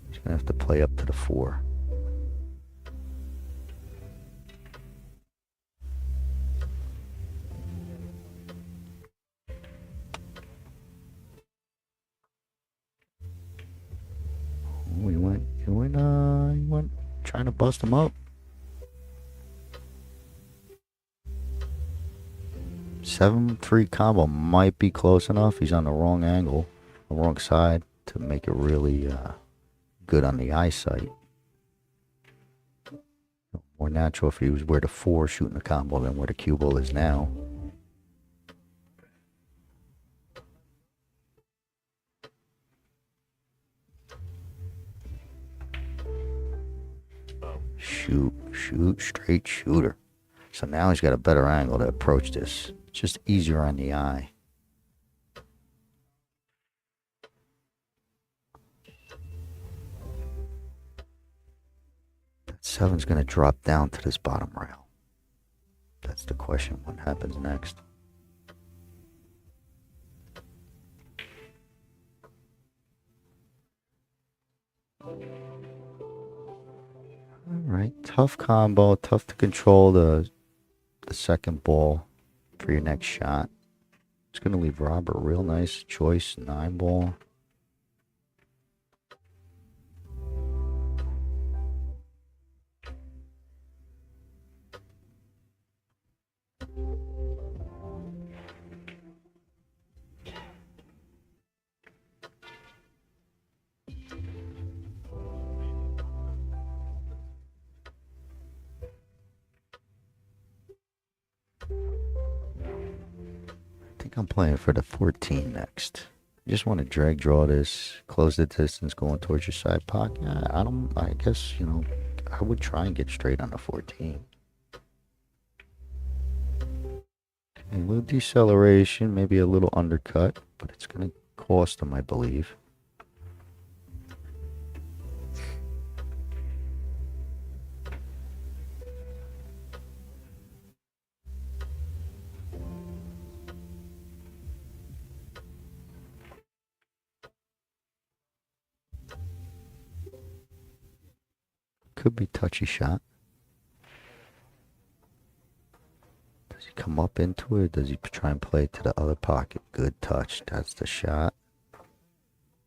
He's going to have to play up to the 4. He went trying to bust him up. 7-3 combo might be close enough. He's on the wrong angle, the wrong side to make it really good on the eyesight. More natural if he was where the 4 shooting the combo than where the cue ball is now. Shoot, straight shooter. So now he's got a better angle to approach this. It's just easier on the eye. 7's going to drop down to this bottom rail. That's the question. What happens next? Alright, tough combo, tough to control the second ball for your next shot. It's going to leave Robert a real nice choice, 9 ball. I think I'm playing for the 14 next. You just want to drag draw this, close the distance going towards your side pocket. I guess, you know, I would try and get straight on the 14. A little deceleration, maybe a little undercut, but it's going to cost them, I believe. Could be touchy shot. Does he come up into it, or does he try and play it to the other pocket? Good touch. That's the shot.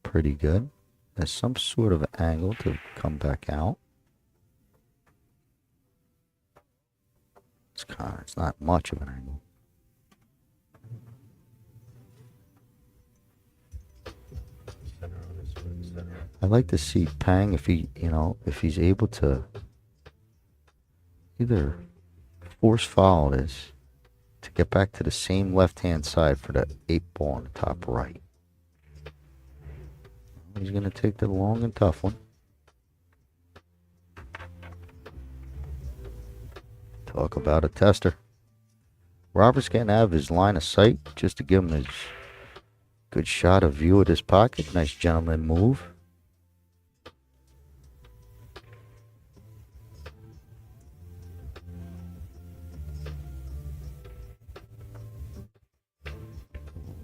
Pretty good. There's some sort of angle to come back out. It's not much of an angle. I'd like to see Pang if he's able to either force foul this to get back to the same left-hand side for the 8 ball on the top right. He's going to take the long and tough one. Talk about a tester. Robert's getting out of his line of sight just to give him a good shot of view of his pocket. Nice gentleman move.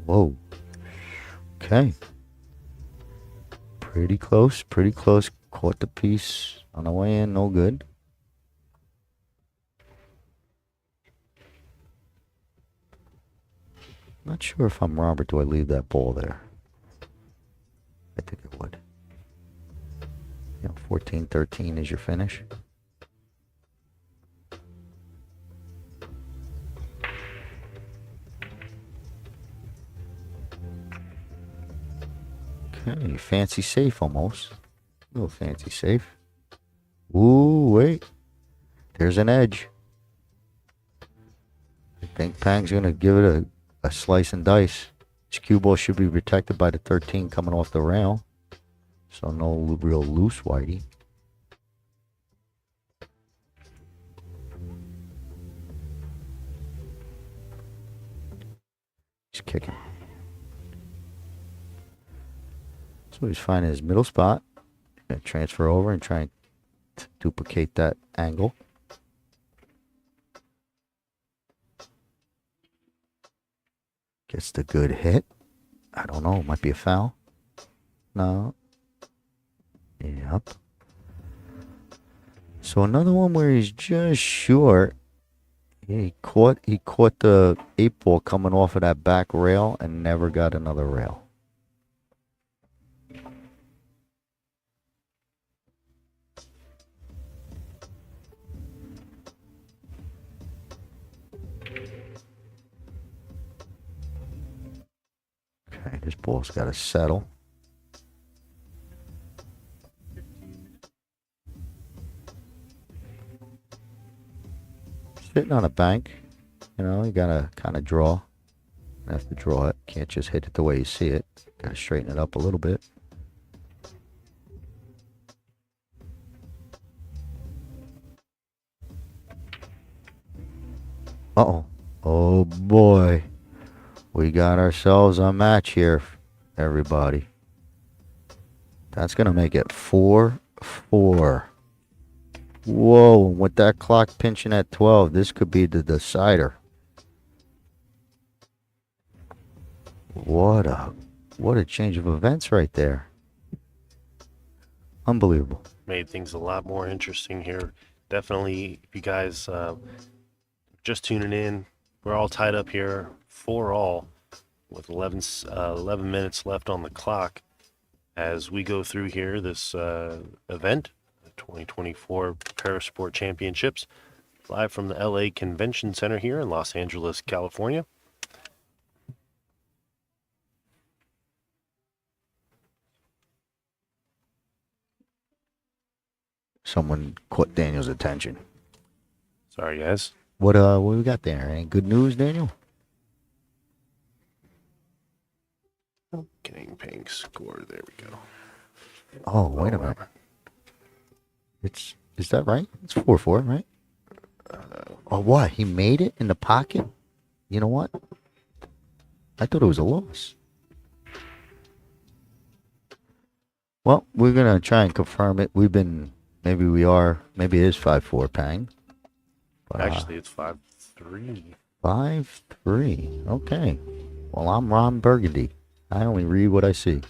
Whoa. Okay. Pretty close, pretty close. Caught the piece on the way in, no good. Not sure if I'm Robert, do I leave that ball there? I think I would. 14-13 is your finish. Okay, fancy safe almost. A little fancy safe. Ooh, wait. There's an edge. I think Pang's going to give it a slice and dice. This cue ball should be protected by the 13 coming off the rail. So no real loose whitey. He's kicking. So he's finding his middle spot. Going to transfer over and try and duplicate that angle. Gets the good hit. I don't know. Might be a foul. No. Yep. So another one where he's just short. He caught the 8 ball coming off of that back rail and never got another rail. Okay, this ball's got to settle. Sitting on a bank, you gotta kind of draw. You have to draw it. Can't just hit it the way you see it. Gotta straighten it up a little bit. Uh-oh. Oh boy. We got ourselves a match here, everybody. That's gonna make it 4-4. Whoa, with that clock pinching at 12, this could be the decider. What a change of events right there. Unbelievable. Made things a lot more interesting here. Definitely, if you guys just tuning in, we're all tied up here 4-all with 11 minutes left on the clock as we go through here this event, the 2024 Parasport Championships, live from the LA Convention Center here in Los Angeles, California. Someone caught Daniel's attention. Sorry, guys. What we got there? Any good news, Daniel? Getting paying score. There we go. Oh, wait a minute. Is that right? It's 4-4, right? Oh, what? He made it in the pocket? You know what? I thought it was a loss. Well, we're going to try and confirm it. Maybe it is 5-4, Pang. But, Actually, it's 5-3. 5-3. Okay. Well, I'm Ron Burgundy. I only read what I see.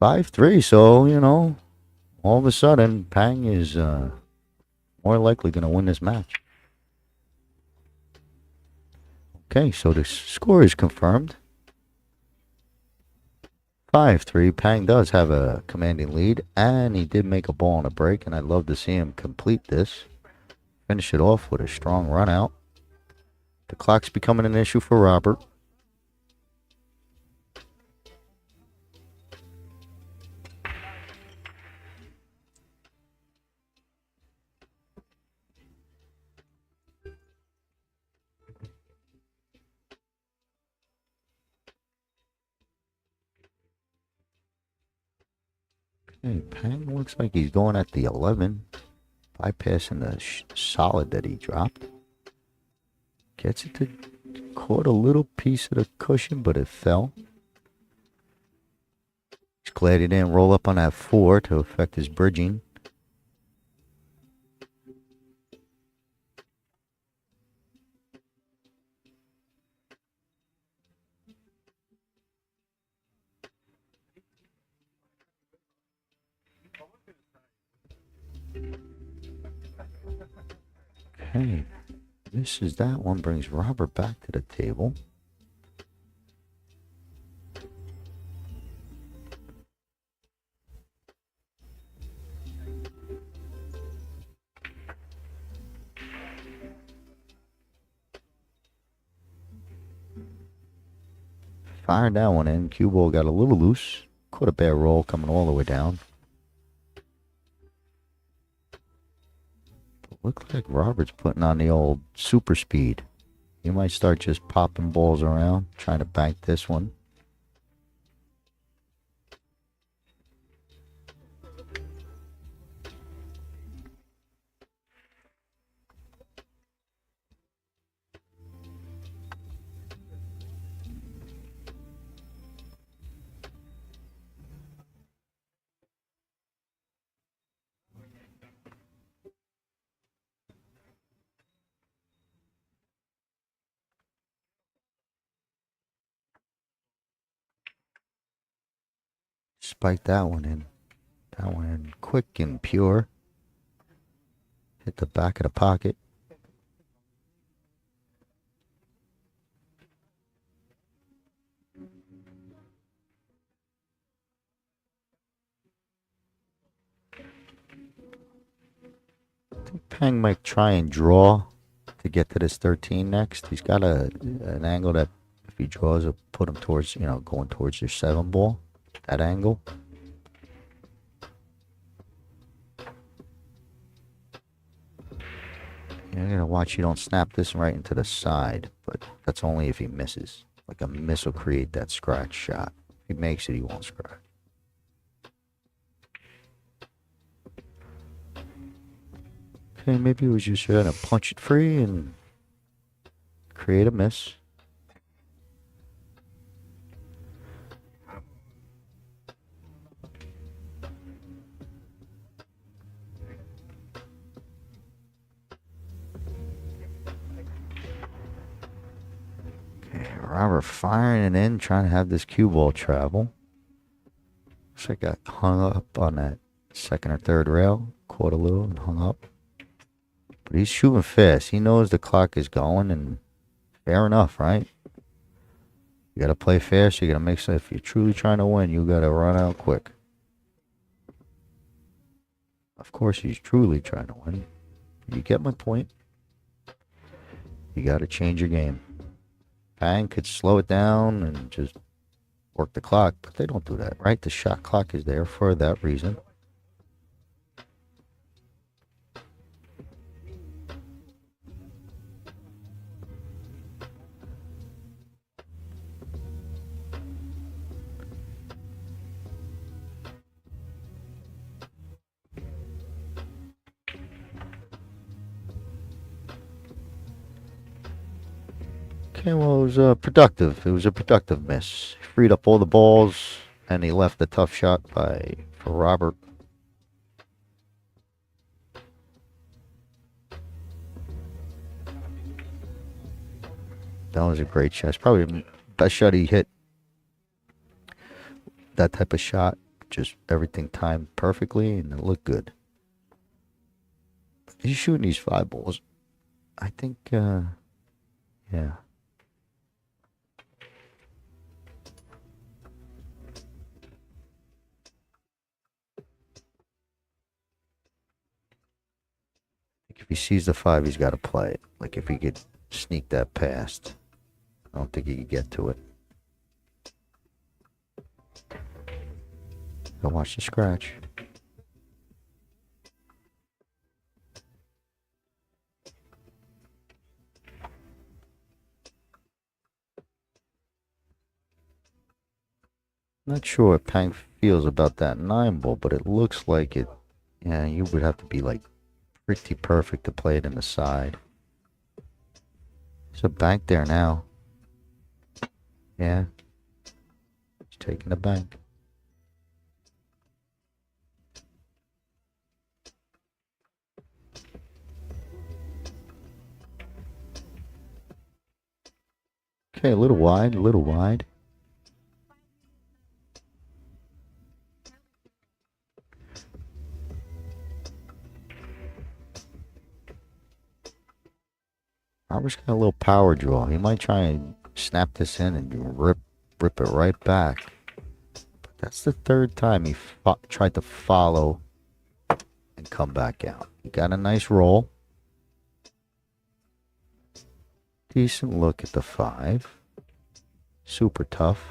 5-3, so, all of a sudden, Pang is more likely going to win this match. Okay, so the score is confirmed. 5-3. Pang does have a commanding lead, and he did make a ball on a break, and I'd love to see him complete this. Finish it off with a strong run out. The clock's becoming an issue for Robert. Hey, Pang looks like he's going at the 11, bypassing the solid that he dropped. Gets it to caught a little piece of the cushion, but it fell. He's glad he didn't roll up on that 4 to affect his bridging. Okay, misses that one, brings Robert back to the table. Fired that one in. Cue ball got a little loose. Caught a bad roll coming all the way down. Looks like Robert's putting on the old super speed. He might start just popping balls around, trying to bank this one. Spike that one in. That one in quick and pure. Hit the back of the pocket. I think Pang might try and draw to get to this 13 next. He's got an angle that if he draws, it'll put him towards, going towards your 7 ball. That angle. You're going to watch you don't snap this right into the side, but that's only if he misses. Like a miss will create that scratch shot. If he makes it, he won't scratch. Okay, maybe he was just trying to punch it free and create a miss. Robert firing it in, trying to have this cue ball travel. Looks like I got hung up on that second or third rail. Caught a little and hung up. But he's shooting fast. He knows the clock is going, and fair enough, right? You got to play fast. You got to make sure if you're truly trying to win, you got to run out quick. Of course, he's truly trying to win. You get my point. You got to change your game. Pang could slow it down and just work the clock, but they don't do that, right? The shot clock is there for that reason. Okay, well, it was productive. It was a productive miss. He freed up all the balls, and he left a tough shot for Robert. That was a great shot. It's probably the best shot he hit. That type of shot, just everything timed perfectly, and it looked good. He's shooting these 5 balls. I think, yeah. If he sees the 5, he's got to play it. Like if he could sneak that past, I don't think he could get to it. Go watch the scratch. Not sure what Pang feels about that 9 ball, but it looks like it. Yeah, you would have to be like pretty perfect to play it in the side. There's a bank there now. Yeah. He's taking the bank. Okay, a little wide, a little wide. Robert's got a little power draw. He might try and snap this in and rip it right back. But that's the 3rd time he tried to follow and come back out. He got a nice roll. Decent look at the 5. Super tough.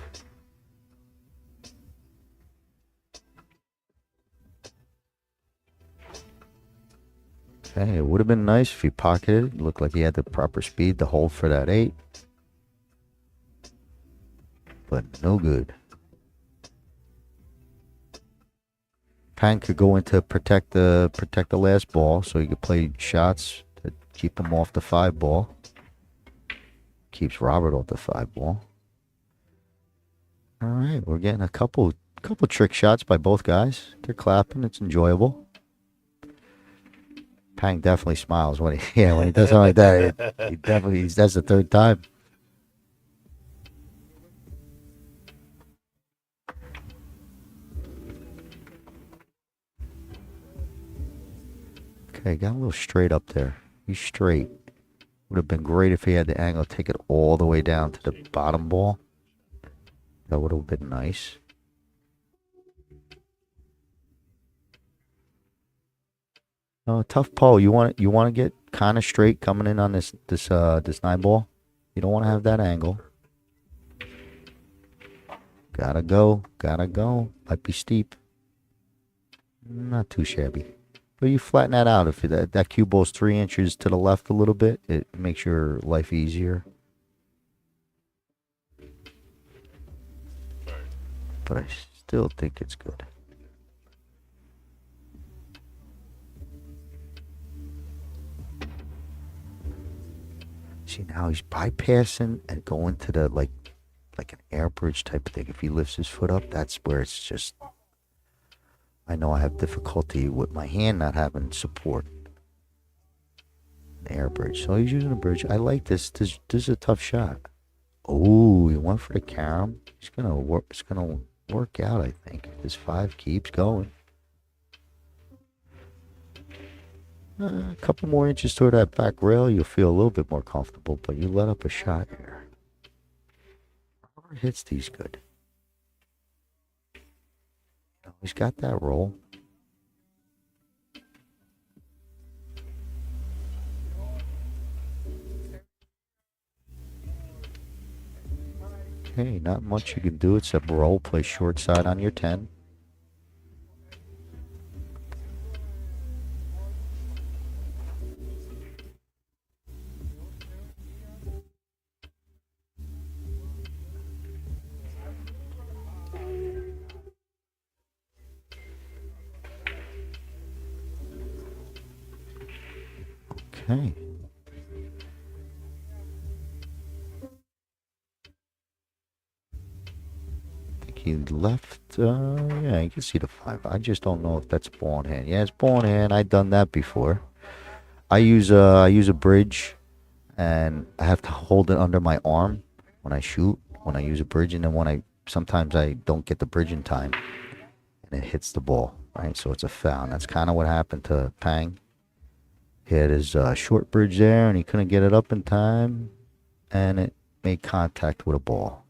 Okay, it would have been nice if he pocketed. It looked like he had the proper speed to hold for that 8. But no good. Pang could go into protect the last ball, so he could play shots to keep him off the 5 ball. Keeps Robert off the 5 ball. All right, we're getting a couple trick shots by both guys. They're clapping. It's enjoyable. Pang definitely smiles when he does something like that. That's the 3rd time. Okay, got a little straight up there. He's straight. Would have been great if he had the angle, take it all the way down to the bottom ball. That would have been nice. Tough pull. You want to get kind of straight coming in on this 9 ball. You don't want to have that angle. Gotta go. Might be steep. Not too shabby. But you flatten that out. If that cue ball's 3 inches to the left a little bit, it makes your life easier. But I still think it's good. See, now he's bypassing and going to the like an air bridge type of thing. If he lifts his foot up, that's where it's just. I know I have difficulty with my hand not having support. An air bridge. So he's using a bridge. I like this. This is a tough shot. Oh, he went for the carom. He's gonna work. It's gonna work out, I think. His 5 keeps going. A couple more inches toward that back rail, you'll feel a little bit more comfortable. But you let up a shot here. Whoever hits these good. He's got that roll. Okay, not much you can do except roll, play short side on your 10. Okay. I think he left. Yeah, you can see the 5. I just don't know if that's ball in hand. Yeah, it's ball in hand. I've done that before. I use a bridge, and I have to hold it under my arm when I shoot. When I use a bridge, and then sometimes I don't get the bridge in time, and it hits the ball. Right, so it's a foul. And that's kind of what happened to Pang. He had his short bridge there, and he couldn't get it up in time, and it made contact with a ball.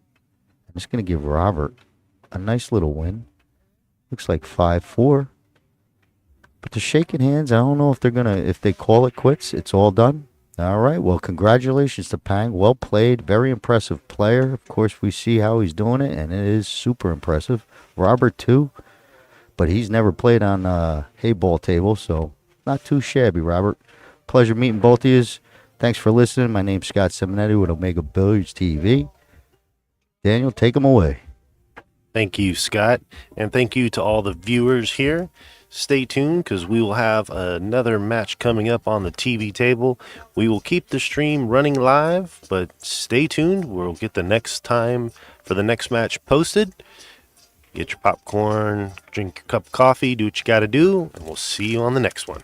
I'm just going to give Robert a nice little win. Looks like 5-4. But the shaking hands, I don't know if they call it quits. It's all done. All right, well, congratulations to Pang. Well played. Very impressive player. Of course, we see how he's doing it, and it is super impressive. Robert, too. But he's never played on Heyball table, so not too shabby, Robert. Pleasure meeting both of you. Thanks for listening. My name's Scott Simonetti with Omega Billiards TV. Daniel, take them away. Thank you, Scott. And thank you to all the viewers here. Stay tuned because we will have another match coming up on the TV table. We will keep the stream running live, but stay tuned. We'll get the next time for the next match posted. Get your popcorn, drink your cup of coffee, do what you got to do, and we'll see you on the next one.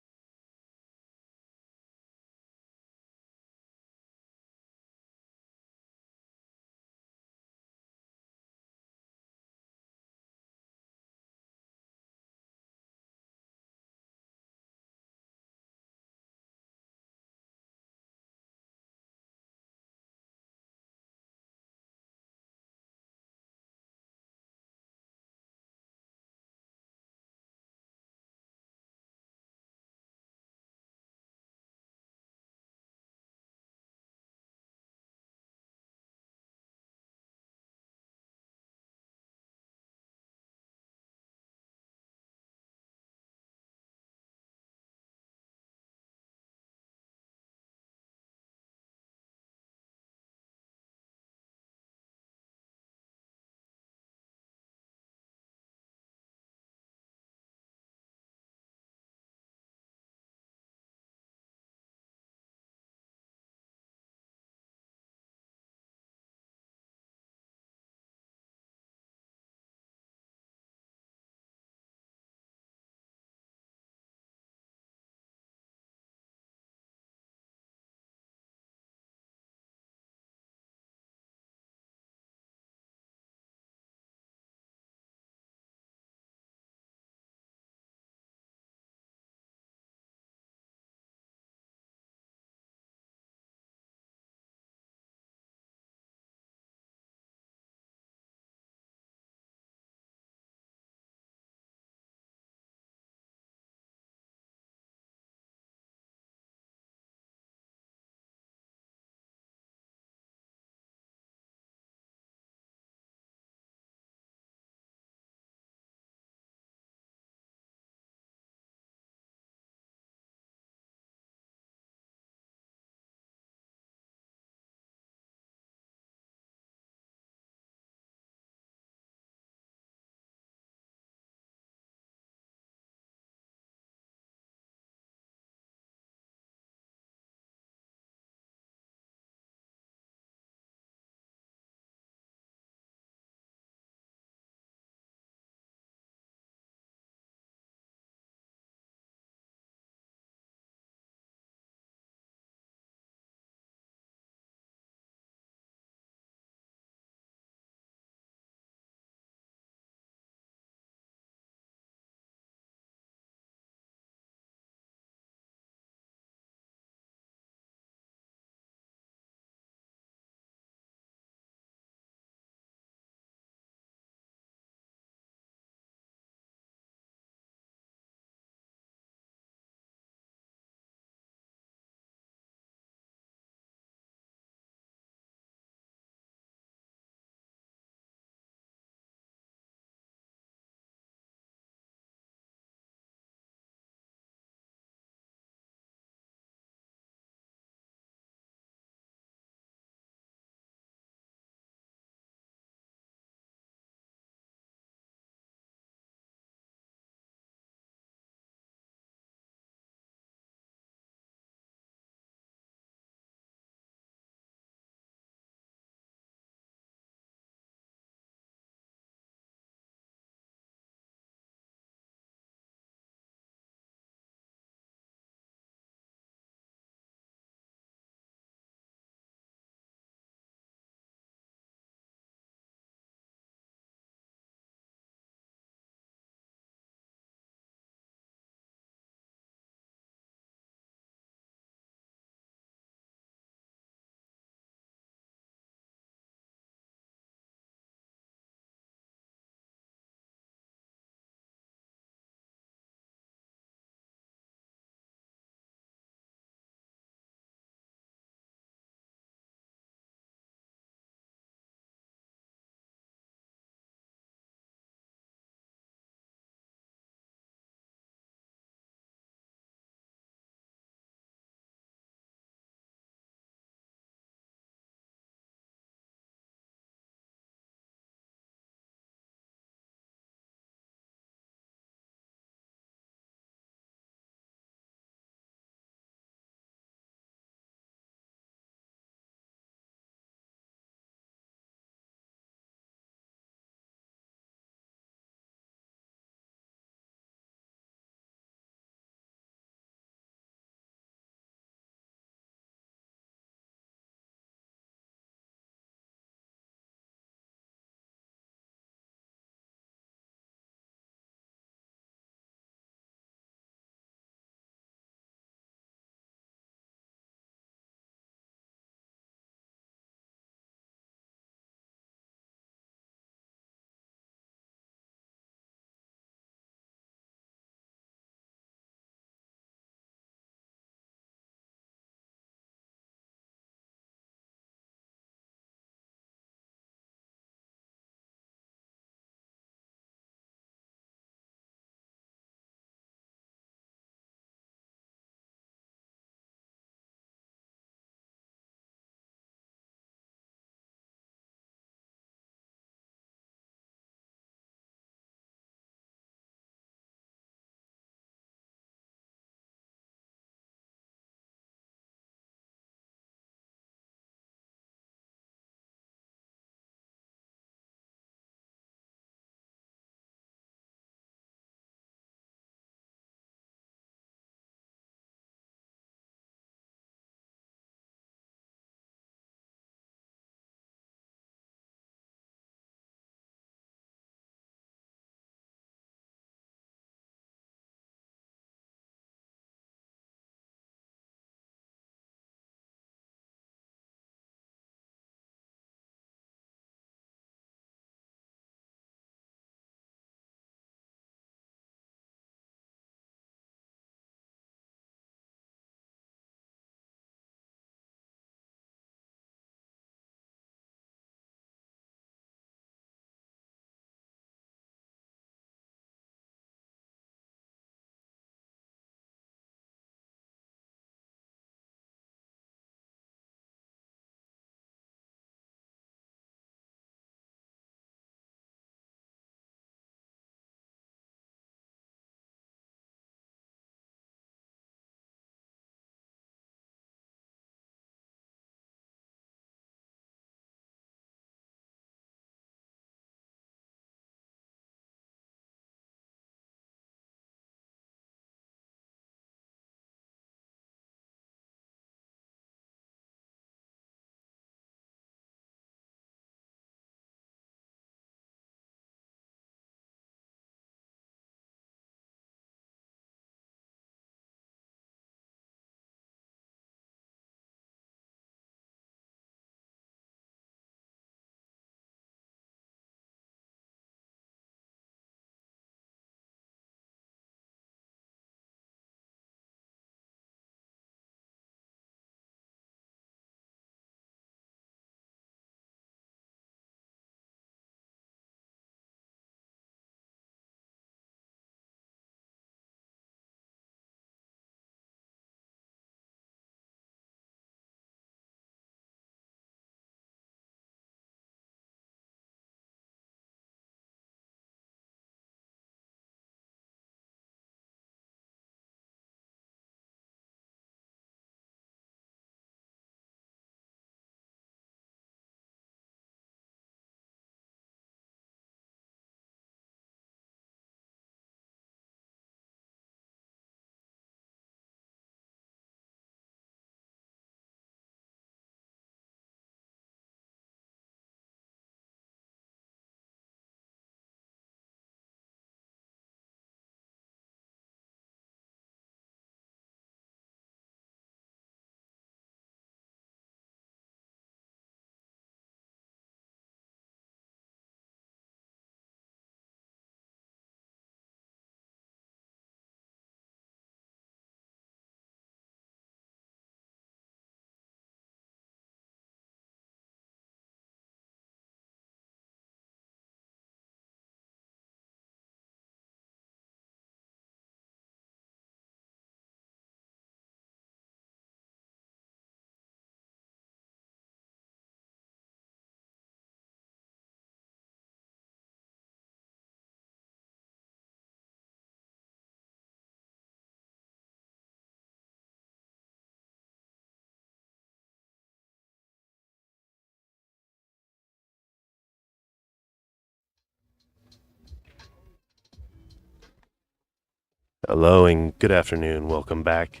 Hello and good afternoon. Welcome back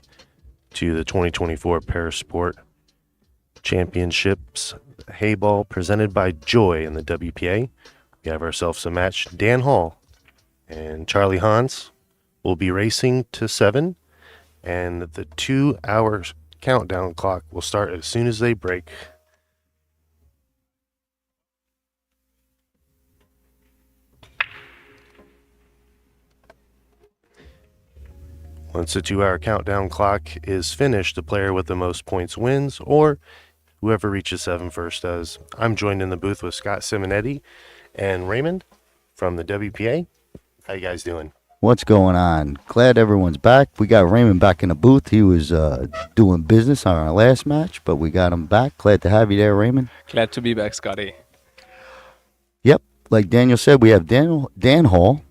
to the 2024 Parasport Championships Heyball presented by Joy in the WPA. We have ourselves a match. Dan Hall and Charlie Hans will be racing to 7, and the 2-hour countdown clock will start as soon as they break. Once the 2-hour countdown clock is finished, the player with the most points wins, or whoever reaches 7 first does. I'm joined in the booth with Scott Simonetti and Raymond from the WPA. How you guys doing? What's going on? Glad everyone's back. We got Raymond back in the booth. He was doing business on our last match, but we got him back. Glad to have you there, Raymond. Glad to be back, Scotty. Yep, like Daniel said, we have Dan Hall.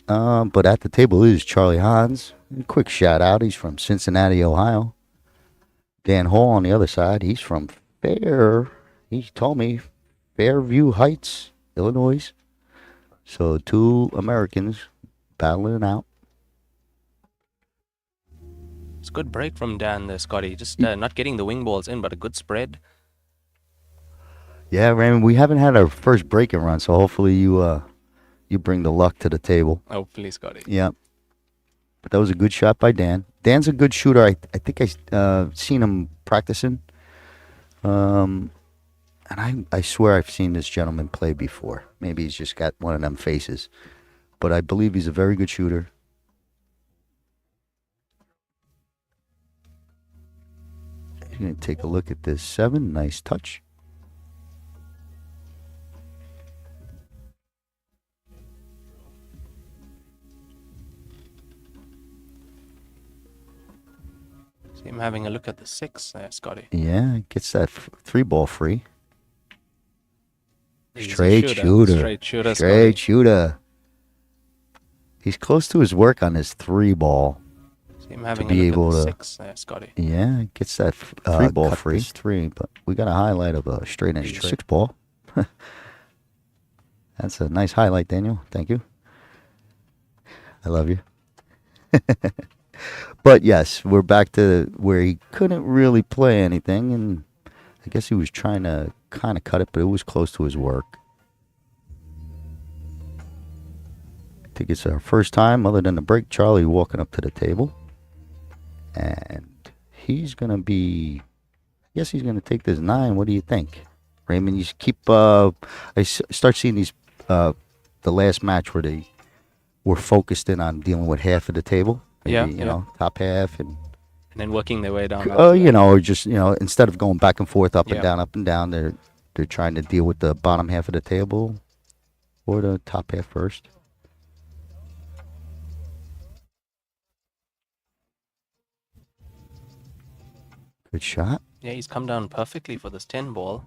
But at the table is Charlie Hans. A quick shout out. He's from Cincinnati, Ohio. Dan Hall on the other side. He's from he told me, Fairview Heights, Illinois. So 2 Americans battling it out. It's a good break from Dan there, Scotty. Just not getting the wing balls in, but a good spread. Yeah, Raymond, we haven't had our first break and run, so hopefully you bring the luck to the table. Hopefully, Scotty. Yeah. But that was a good shot by Dan. Dan's a good shooter. I think I seen him practicing. And I swear I've seen this gentleman play before. Maybe he's just got one of them faces. But I believe he's a very good shooter. He's going to take a look at this 7. Nice touch. See him having a look at the 6 there, Scotty. Yeah, gets that 3 ball free. He's a Straight shooter. Straight shooter, Straight Scotty. shooter. He's close to his work on his 3 ball. See him having be a look able at the to- 6 there, Scotty. Yeah, gets that 3 ball free. 3, but we got a highlight of a straight edge 6 ball. That's a nice highlight, Daniel. Thank you. I love you. But yes, we're back to where he couldn't really play anything, and I guess he was trying to kind of cut it, but it was close to his work. I think it's our first time, other than the break, Charlie walking up to the table. And he's going to be, I guess he's going to take this 9. What do you think? Raymond, you keep, start seeing these, the last match where they were focused in on dealing with half of the table. Maybe, Yeah, you know, top half and then working their way down. you know, or just, you know, instead of going back and forth, up Yeah. and down, they're trying to deal with the bottom half of the table or the top half first. Good shot. Yeah, he's come down perfectly for this 10 ball.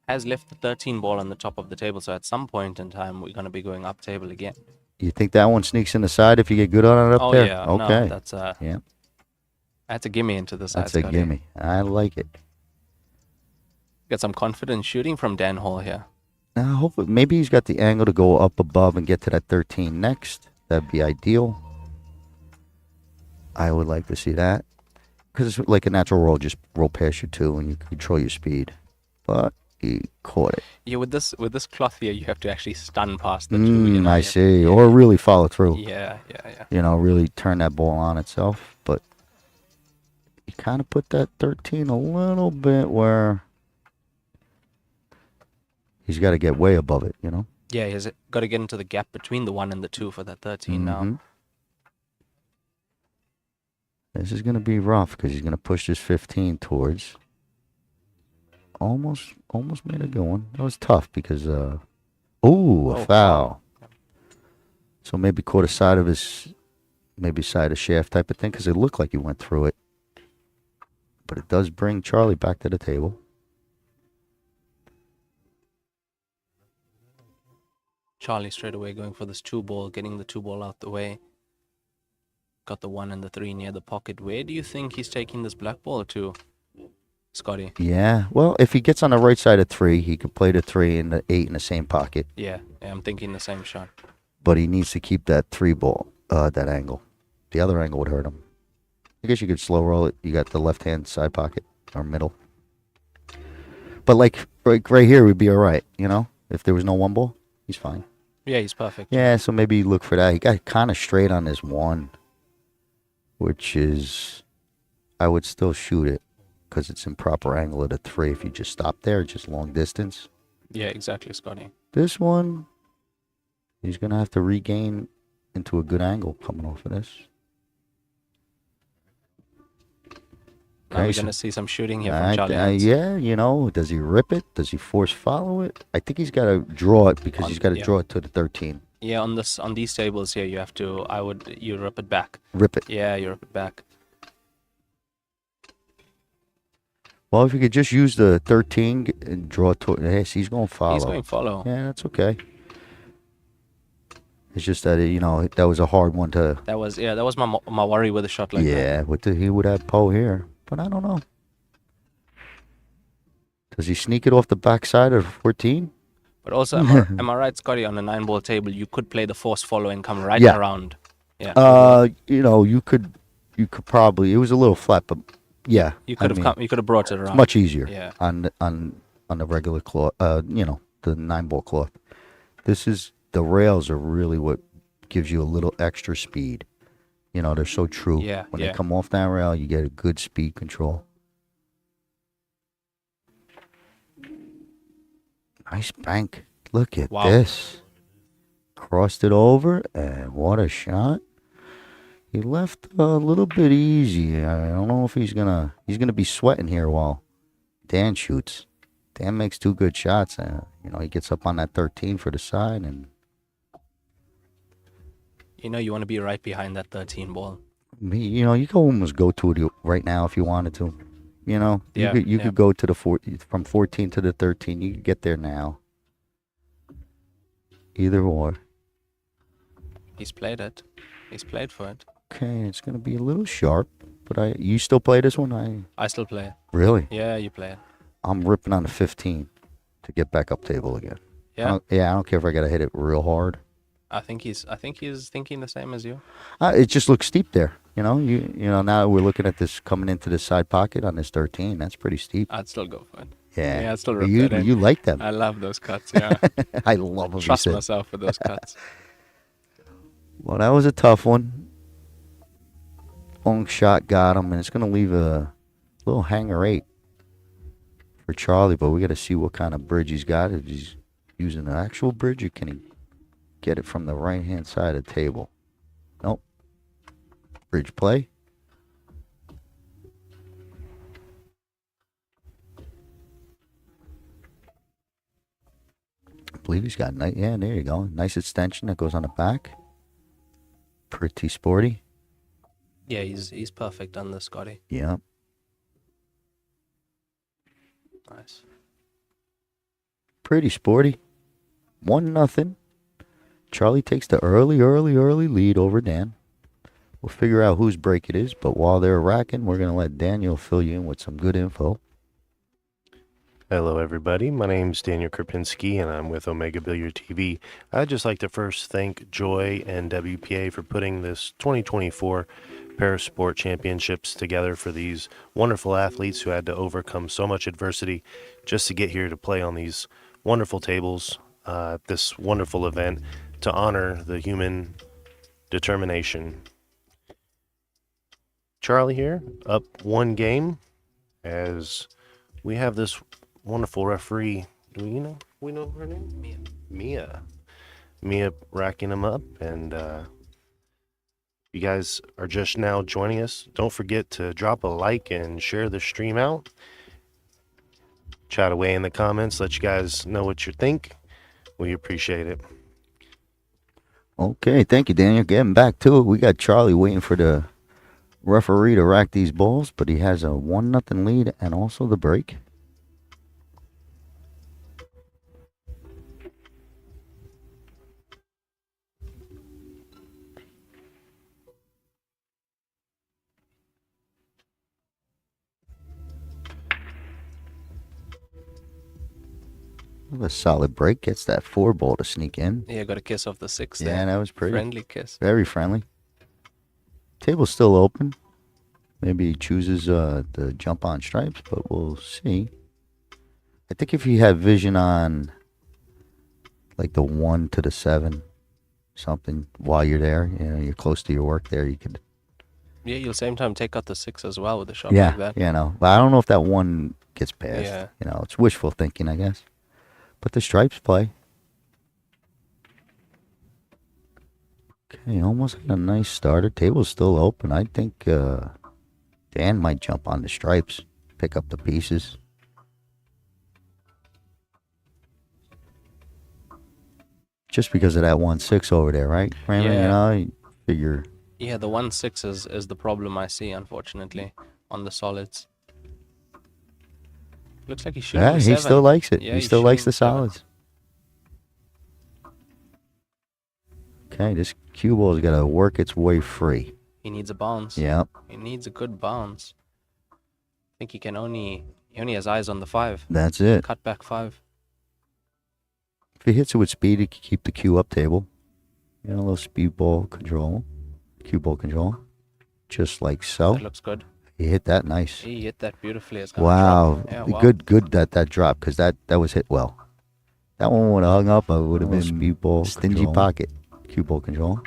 Has left the 13 ball on the top of the table, so at some point in time, we're going to be going up table again. You think that one sneaks in the side if you get good on it up there? Yeah. Okay. No, that's Yeah. That's a gimme into the side. That's a Scotty. gimme. I like it. Got some confident shooting from Dan Hall here. Now, hopefully, maybe he's got the angle to go up above and get to that 13 next. That'd be ideal. I would like to see that. Because it's like a natural roll, just roll past your 2 and you control your speed. But he caught it. Yeah, with this cloth here, you have to actually stun past the 2. You know, I you have see. to- Or really follow through. Yeah. You know, really turn that ball on itself. But he kind of put that 13 a little bit where he's got to get way above it, you know? Yeah, he's got to get into the gap between the 1 and the 2 for that 13 now. Mhm. This is going to be rough because he's going to push this 15 towards. Almost made it going. That was tough because, a foul. Foul. So maybe caught a side of his, maybe side of shaft type of thing because it looked like he went through it. But it does bring Charlie back to the table. Charlie straight away going for this 2 ball, getting the 2 ball out the way. Got the 1 and the 3 near the pocket. Where do you think he's taking this black ball to, Scotty? Yeah, well, if he gets on the right side of 3, he could play the 3 and the 8 in the same pocket. Yeah, I'm thinking the same shot. But he needs to keep that 3 ball. that angle. The other angle would hurt him. I guess you could slow roll it. You got the left-hand side pocket or middle. But like right here would be all right, you know? If there was no one ball, he's fine. Yeah, he's perfect. Yeah, so maybe look for that. He got kind of straight on this one, which is, I would still shoot it because it's in proper angle at a 3. If you just stop there, just long distance. Yeah, exactly, Scotty. This one, he's going to have to regain into a good angle coming off of this. Now we're Okay, going to see some shooting here from Charlie. yeah, you know, does he rip it? Does he force follow it? I think he's got to draw it because he's got to draw it to the 13. Yeah, on these tables here, you have to. You rip it back. Rip it. Yeah, you rip it back. Well, if you could just use the 13 and draw it to, yes, he's going to follow. He's going to follow. Yeah, that's okay. It's just that, you know, that was a hard one to. That was my worry with a shot like that. Yeah, he would have Poe here, but I don't know. Does he sneak it off the backside of 14? But also, am I right, Scotty? On a 9-ball table, you could play the force follow and come right around. Yeah. You know, you could probably. It was a little flat, but yeah. You could have brought it around. Much easier. Yeah. On the regular cloth. You know, the 9-ball cloth. The rails are really what gives you a little extra speed. You know, they're so true. Yeah. When they come off that rail, you get a good speed control. Nice bank. Look at this. Crossed it over, and what a shot. He left a little bit easy. I don't know if he's gonna be sweating here while Dan shoots. Dan makes 2 good shots. You know, he gets up on that 13 for the side, and you know you want to be right behind that 13 ball. You know, you can almost go to it right now if you wanted to. You know, you could go to the from 14 to the 13. You could get there now. Either or. He's played it. He's played for it. Okay, it's gonna be a little sharp, but you still play this one? I still play it. Really? Yeah, you play it. I'm ripping on the 15 to get back up table again. Yeah. I don't care if I gotta hit it real hard. I think he's thinking the same as you. It just looks steep there. You know, you know. Now we're looking at this coming into the side pocket on this 13. That's pretty steep. I'd still go for it. Yeah, I'd still rip that in. You like them? I love those cuts. Yeah, I love them. Trust myself with those cuts. Well, that was a tough one. Long shot got him, and it's gonna leave a little hanger 8 for Charlie. But we got to see what kind of bridge he's got. If he's using an actual bridge, or can he get it from the right-hand side of the table? Nope. Bridge play. I believe he's got yeah, there you go. Nice extension that goes on the back. Pretty sporty. Yeah, he's perfect on the Scotty. Yeah. Nice. Pretty sporty. 1-0. Charlie takes the early lead over Dan. We'll figure out whose break it is, but while they're racking, we're going to let Daniel fill you in with some good info. Hello, everybody. My name's Daniel Krupinski, and I'm with Omega Billiard TV. I'd just like to first thank Joy and WPA for putting this 2024 Parasport Championships together for these wonderful athletes who had to overcome so much adversity just to get here to play on these wonderful tables, this wonderful event to honor the human determination. Charlie here, up 1 game, as we have this wonderful referee. Do we know her name? Mia racking them up, and you guys are just now joining us. Don't forget to drop a like and share the stream out. Chat away in the comments. Let you guys know what you think. We appreciate it. Okay, thank you, Daniel. Getting back to it, we got Charlie waiting for the referee to rack these balls, but he has a 1-0 lead and also the break. A solid break. Gets that 4 ball to sneak in. Yeah, got a kiss off the 6 Yeah, there. that was pretty. Friendly kiss. Very friendly. Table's still open. Maybe he chooses the jump on stripes, but we'll see. I think if you have vision on like the 1 to the 7, something while you're there, you're close to your work there, you could. Yeah, you'll same time take out the 6 as well with a shot like that. Yeah, no. But I don't know if that 1 gets past. Yeah. It's wishful thinking, I guess. But the stripes play. Okay, almost got a nice starter. Table's still open. I think Dan might jump on the stripes, pick up the pieces. Just because of that 1-6 over there, right, Raymond? Yeah. You figure. Yeah, the 1-6 is the problem I see, unfortunately, on the solids. Looks like he's shooting Yeah, he 7. still likes it. Yeah, he he's still likes the shooting 7. solids. Okay, this cue ball's got to work its way free. He needs a bounce. Yeah. He needs a good bounce. I think he only has eyes on the 5. That's it. Cut back 5. If he hits it with speed, he can keep the cue up table. A little speed ball control. Cue ball control. Just like so. That looks good. He hit that nice. He hit that beautifully. It's Wow. Yeah, wow. Good that drop, because that was hit well. That one would have hung up. I would have been speed ball stingy control. Pocket. Cue ball control.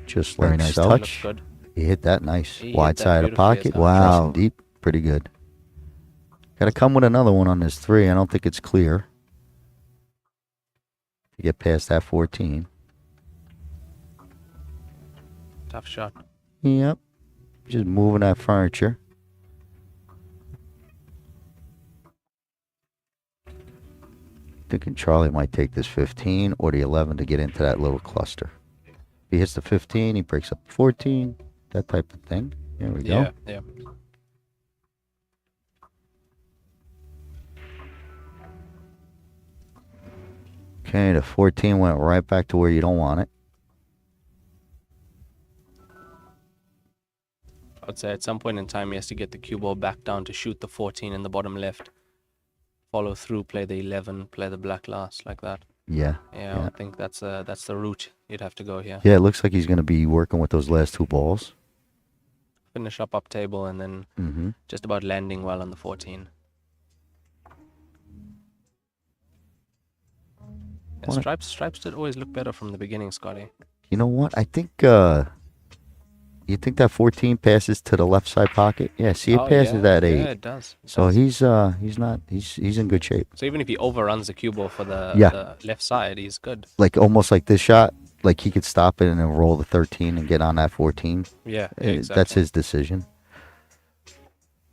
Just Very like nice so. That looks good. He hit that nice. He Wide hit that side of beautifully. pocket. It's Wow. awesome. Deep. Pretty good. Got to come with another one on this 3. I don't think it's clear. To get past that 14. Tough shot. Yep. Just moving that furniture. Thinking Charlie might take this 15 or the 11 to get into that little cluster. If he hits the 15, he breaks up the 14. That type of thing. There we go. Yeah. Okay, the 14 went right back to where you don't want it. I'd say at some point in time he has to get the cue ball back down to shoot the 14 in the bottom left. Follow through, play the 11, play the black last like that. Yeah. Yeah, I think that's the route you'd have to go here. Yeah, it looks like he's going to be working with those last 2 balls. Finish up table and then just about landing well on the 14. Yeah, stripes did always look better from the beginning, Scotty. You know what? I think you think that 14 passes to the left side pocket? Yeah, see, it passes that 8. Yeah, it does. So he's in good shape. So even if he overruns the cue ball for the left side, he's good. Like almost like this shot, like he could stop it and then roll the 13 and get on that 14. Yeah, exactly. That's his decision.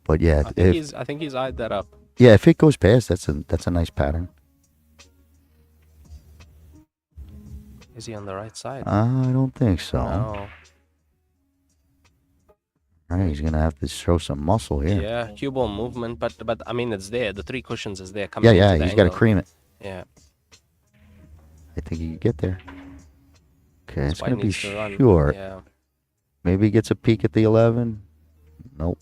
But yeah, I think he's eyed that up. Yeah, if it goes past, that's a nice pattern. Is he on the right side? I don't think so. No. All right, he's gonna have to show some muscle here. Yeah, cue ball movement, but I mean it's there. The 3 cushions is there. Yeah, he's got to cream it. Yeah. I think he can get there. Okay, it's Spine gonna be needs to run. short. Yeah. Maybe he gets a peek at the 11. Nope.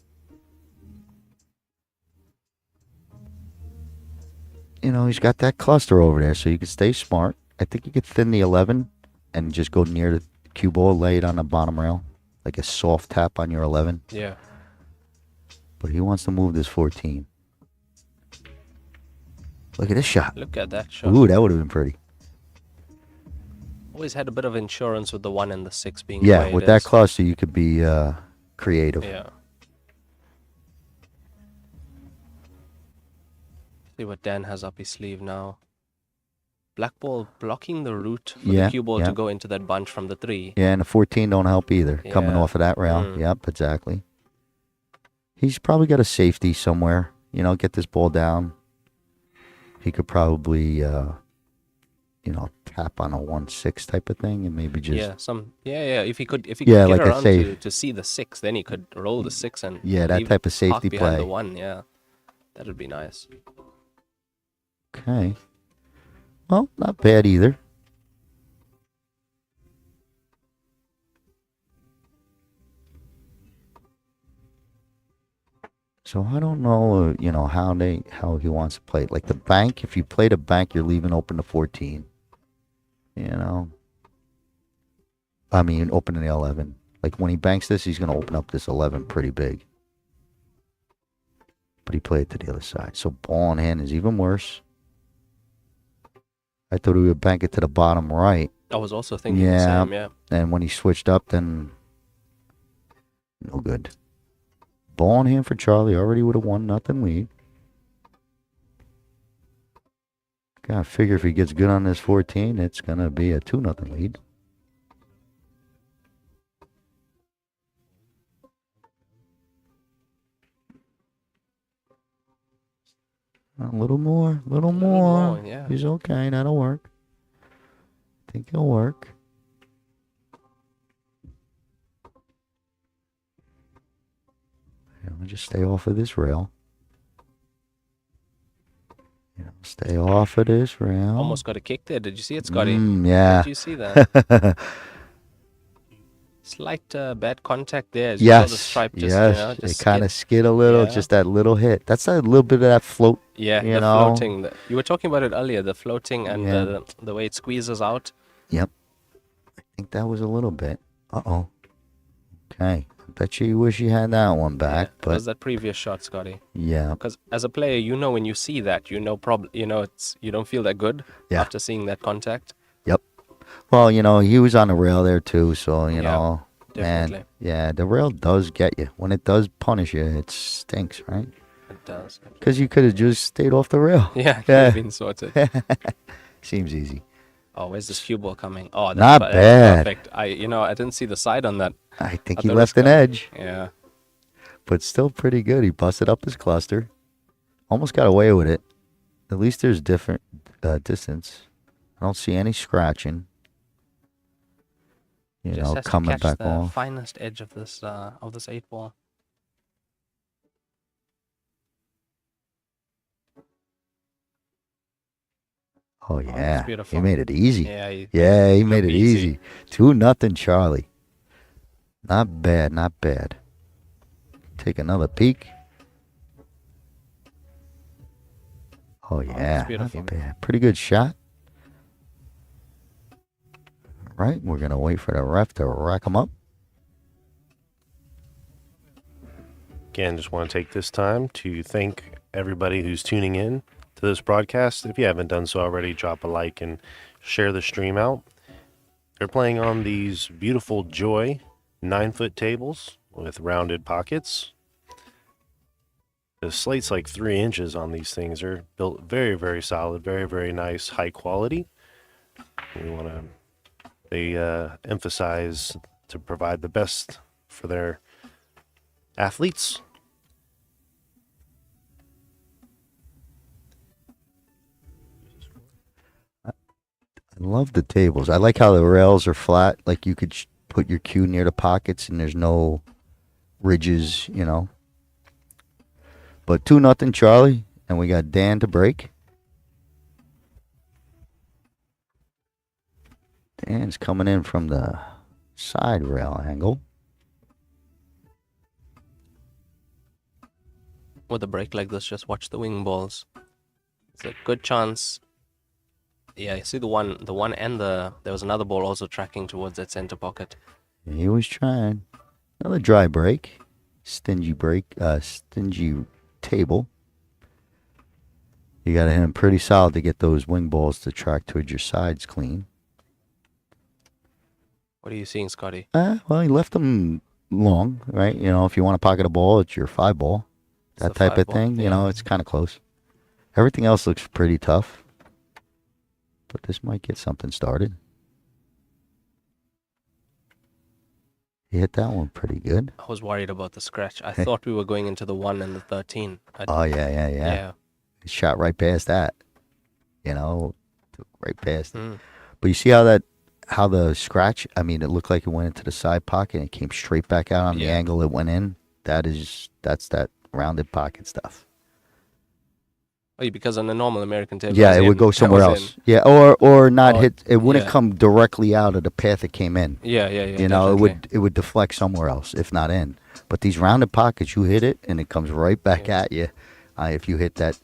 He's got that cluster over there, so you can stay smart. I think you could thin the 11 and just go near the cue ball, lay it on the bottom rail, like a soft tap on your 11. Yeah. But he wants to move this 14. Look at this shot. Look at that shot. Ooh, that would have been pretty. Always had a bit of insurance with the 1 and the 6 being Yeah, the way with it that is. cluster, you could be creative. Yeah. See what Dan has up his sleeve now. Black ball blocking the route for the cue ball to go into that bunch from the 3. Yeah, and the 14 don't help either, coming Yeah. off of that rail. Yep, exactly. He's probably got a safety somewhere. Get this ball down. He could probably, tap on a 1-6 type of thing and maybe just... If he could get like a around safe. to see the 6, then he could roll the 6 and that leave- type of safety park behind play. the 1. Yeah, that would be nice. Okay. Well, not bad either. So I don't know, how he wants to play it. Like the bank, if you play the bank, you're leaving open to 14. I mean, open to the 11. Like when he banks this, he's going to open up this 11 pretty big. But he played to the other side. So ball in hand is even worse. I thought he would bank it to the bottom right. I was also thinking the same, yeah. And when he switched up, then no good. Ball in hand for Charlie. Already would have won nothing lead. Gotta figure if he gets good on this 14, it's gonna be a 2-0 lead. A little more, little more. Yeah. He's okay. That'll work. I think it'll work. Let me just stay off of this rail. Stay off of this rail. Almost got a kick there. Did you see it, Scotty? Yeah. Did you see that? Slight bad contact there. As yes. The stripe just, yes. Just it kind of skid a little. Just that little hit. That's a little bit of that float. Yeah, the floating. You were talking about it earlier, the floating and the way it squeezes out. Yep. I think that was a little bit. Uh-oh. Okay. I bet you wish you had that one back. Yeah, but it was that previous shot, Scotty. Yeah. Because as a player, when you see that, you don't feel that good after seeing that contact. Yep. Well, he was on the rail there too, so, know. Definitely. And, yeah, the rail does get you. When it does punish you, it stinks, right? It does. Because you could have just stayed off the rail. Yeah, it could have been sorted. Seems easy. Oh, where's this cue ball coming? Oh, that's not bad. Perfect. I didn't see the side on that. I think he left an edge. Yeah. But still pretty good. He busted up his cluster. Almost got away with it. At least there's different distance. I don't see any scratching. Coming back the off. Finest edge of this 8-ball. Oh yeah, beautiful. He made it easy. Yeah, he made it easy. 2-0 Charlie. Not bad, not bad. Take another peek. Oh yeah, not bad. Pretty good shot. Right, we're gonna wait for the ref to rack him up. Again, just want to take this time to thank everybody who's tuning in to this broadcast. If you haven't done so already, drop a like and share the stream out. They're playing on these beautiful Joy 9-foot tables with rounded pockets. The slate's like 3 inches on these things. They're built very, very solid, very, very nice, high quality. They emphasize to provide the best for their athletes. I love the tables. I like how the rails are flat. Like you could put your cue near the pockets and there's no ridges, But 2-0 Charlie, and we got Dan to break. Dan's coming in from the side rail angle. With a break like this, just watch the wing balls. It's a good chance. Yeah, you see the one and there was another ball also tracking towards that center pocket. He was trying. Another dry break. Stingy table. You got to hit him pretty solid to get those wing balls to track towards your sides clean. What are you seeing, Scotty? Well, he left them long, right? If you want to pocket a ball, it's your 5-ball. That type of thing. Yeah. It's kind of close. Everything else looks pretty tough. But this might get something started. He hit that one pretty good. I was worried about the scratch. I thought we were going into the 1 and the 13. Yeah. He shot right past that. Right past it. But you see how the scratch, it looked like it went into the side pocket and it came straight back out on the angle it went in. That's that rounded pocket stuff. Oh, because on the normal American table, it would go somewhere else. Yeah, or not hit. It wouldn't come directly out of the path it came in. Yeah. It would deflect somewhere else if not in. But these rounded pockets, you hit it and it comes right back at you. If you hit that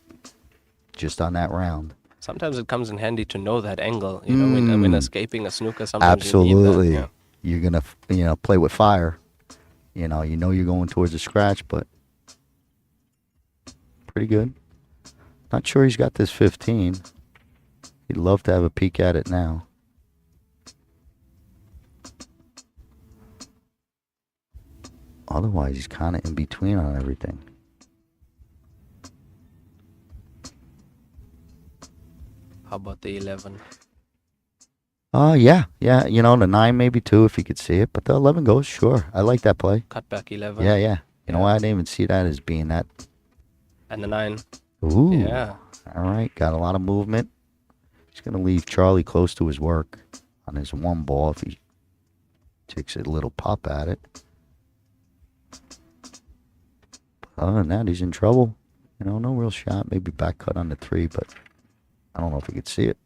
just on that round. Sometimes it comes in handy to know that angle. When escaping a snooker, sometimes absolutely. you need that. you're gonna, play with fire. You know you're going towards a scratch, but pretty good. Not sure he's got this 15. He'd love to have a peek at it now. Otherwise, he's kind of in between on everything. How about the 11? Yeah. The 9 maybe too if you could see it, but the 11 goes, sure. I like that play. Cut back 11. Yeah. You know what? I didn't even see that as being that. And the 9. Ooh. Yeah. All right, got a lot of movement. He's going to leave Charlie close to his work on his one ball if he takes a little pop at it. But other than that, he's in trouble. No real shot. Maybe back cut on the 3, but I don't know if he could see it.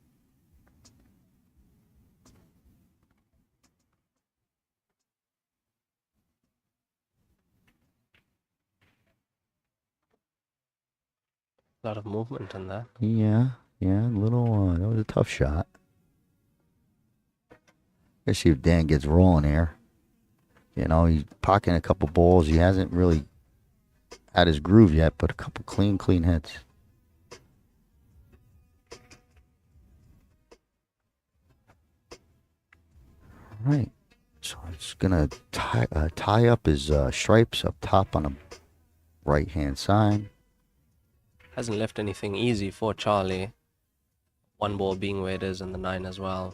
A lot of movement in that. Yeah, a little, that was a tough shot. Let's see if Dan gets rolling here. He's pocketing a couple balls. He hasn't really had his groove yet, but a couple clean hits. All right, so it's gonna tie up his stripes up top on the right-hand side. Hasn't left anything easy for Charlie. One ball being where it is and the 9 as well.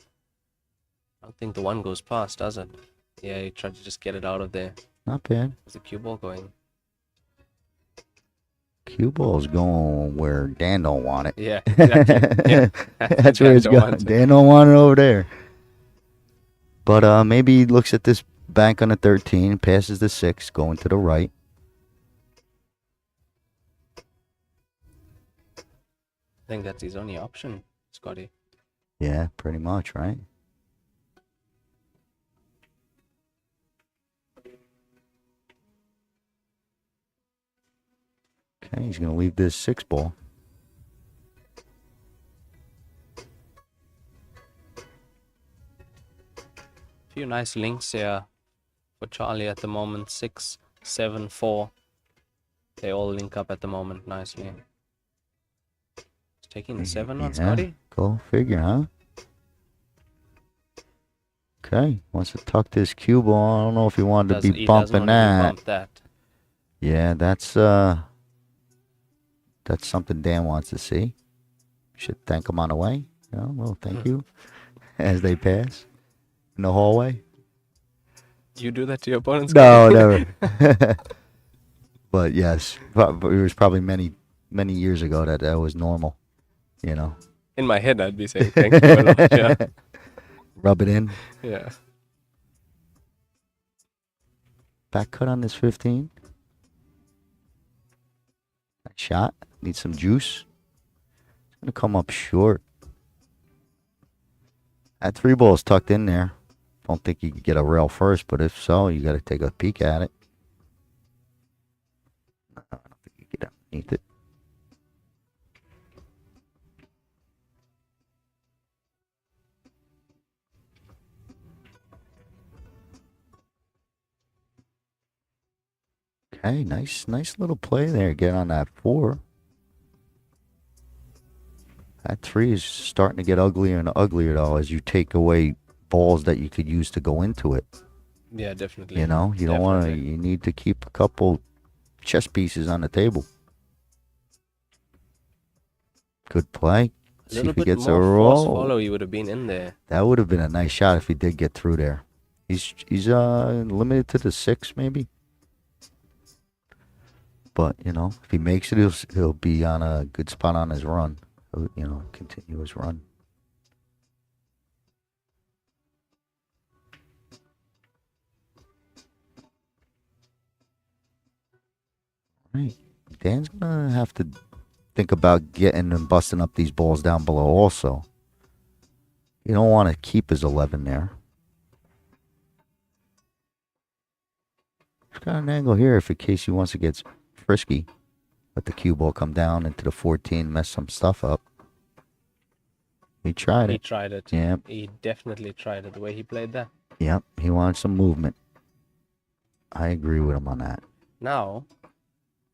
I don't think the 1 goes past, does it? Yeah, he tried to just get it out of there. Not bad. Where's the cue ball going? Cue ball's going where Dan don't want it. Yeah, exactly. Yeah. That's where it's going. Dan don't want it over there. But maybe he looks at this bank on the 13, passes the 6, going to the right. I think that's his only option, Scotty. Yeah, pretty much, right? Okay, he's going to leave this 6 ball. Few nice links here for Charlie at the moment. 6, 7, 4. They all link up at the moment nicely. Taking the 7 on Scotty. Go figure, huh? Okay, wants to tuck this cue ball. I don't know if he wanted to be bumping that. Yeah, that's something Dan wants to see. Should thank him on the way. Well, thank you as they pass in the hallway. You do that to your opponents? No, never. But yes, it was probably many years ago that was normal. In my head, I'd be saying thank you very much. Yeah. Rub it in. Yeah. Back cut on this 15. Nice shot. Need some juice. It's going to come up short. That 3 ball is tucked in there. Don't think you could get a rail first, but if so, you got to take a peek at it. I don't think you get underneath it. Okay, nice little play there. Get on that 4. That 3 is starting to get uglier and uglier, though, as you take away balls that you could use to go into it. Yeah, definitely. You don't want to. You need to keep a couple chess pieces on the table. Good play. See if he gets a roll. Follow, he would have been in there. That would have been a nice shot if he did get through there. He's limited to the 6 maybe. But if he makes it, he'll be on a good spot on his run. Continue his run. Right. Dan's gonna have to think about getting and busting up these balls down below also. You don't want to keep his 11 there. He's got an angle here if in case he wants to get frisky. Let the cue ball come down into the 14, mess some stuff up. He tried it. He tried it. Yeah. He definitely tried it, the way he played that. Yep, he wanted some movement. I agree with him on that. Now,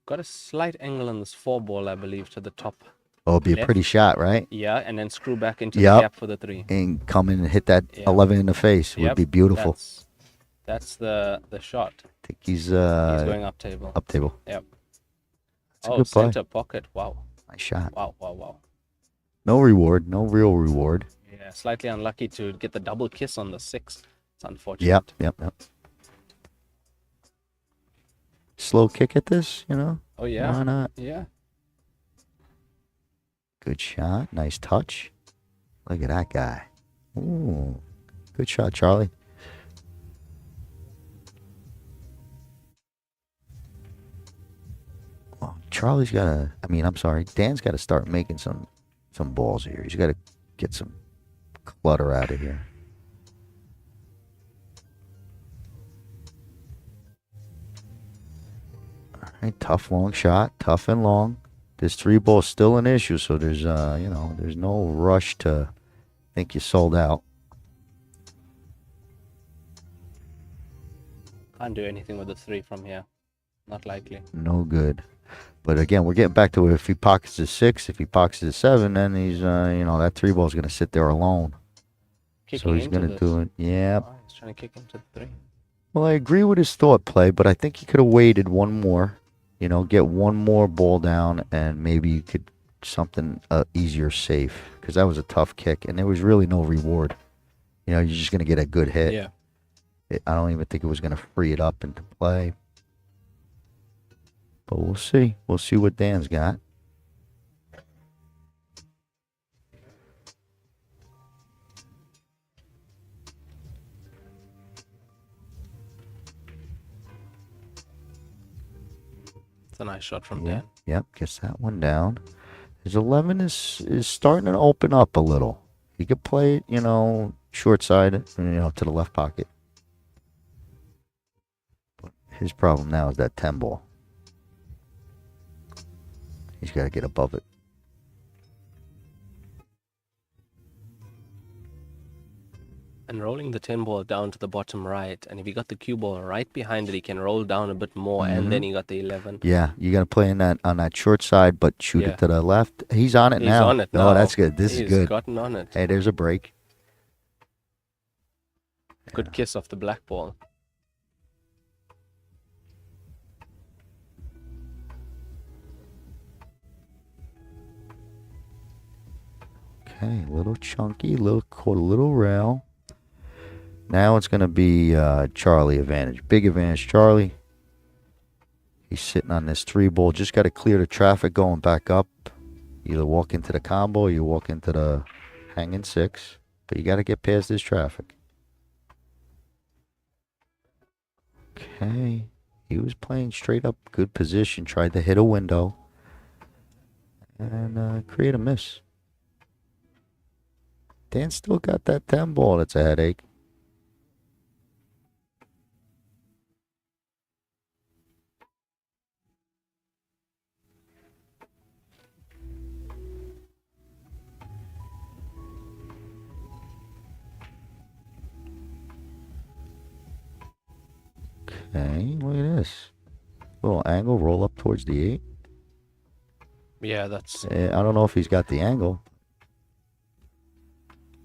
got a slight angle on this 4-ball, I believe, to the top. Oh, it'd be a pretty shot, right? Yeah, and then screw back into the gap for the 3. And come in and hit that 11 in the face. Would be beautiful. That's the shot. I think he's going up table. Up table. Yep. That's a good play. Center pocket. Wow. Nice shot. Wow. No reward. No real reward. Yeah, slightly unlucky to get the double kiss on the 6. It's unfortunate. Yep. Slow kick at this, you know? Oh, yeah. Why not? Yeah. Good shot. Nice touch. Look at that guy. Ooh. Good shot, Charlie. Oh, Charlie's got to, Dan's got to start making some balls here. He's got to get some clutter out of here. All right, tough long shot. Tough and long. This 3-ball is still an issue, so there's there's no rush to think you sold out. Can't do anything with the 3 from here. Not likely. No good. But again, we're getting back to if he pockets the 6, if he pockets the 7, then he's that 3-ball is going to sit there alone. So he's going to do it. Yeah. Oh, he's trying to kick into the 3. Well, I agree with his thought play, but I think he could have waited one more. Get one more ball down, and maybe you could something easier safe, because that was a tough kick, and there was really no reward. You're just going to get a good hit. Yeah. I don't even think it was going to free it up into play. But we'll see. We'll see what Dan's got. It's a nice shot from Dan. Yep, gets that one down. His 11 is starting to open up a little. He could play it, short side, to the left pocket. But his problem now is that 10-ball. He's got to get above it. And rolling the 10-ball down to the bottom right, and if he got the cue ball right behind it, he can roll down a bit more, and then he got the 11. Yeah, you got to play on that short side, but shoot it to the left. He's on it now. He's on it now. Oh, that's good. This is good. He's gotten on it. Hey, there's a break. Good kiss off the black ball. Okay, a little chunky, caught a little rail. Now it's going to be Charlie advantage. Big advantage, Charlie. He's sitting on this 3-ball. Just got to clear the traffic going back up. Either walk into the combo or you walk into the hanging 6. But you got to get past this traffic. Okay. He was playing straight up good position. Tried to hit a window. And create a miss. Dan still got that 10-ball. That's a headache. Okay, look at this. Little angle, roll up towards the 8. Yeah, that's... I don't know if he's got the angle.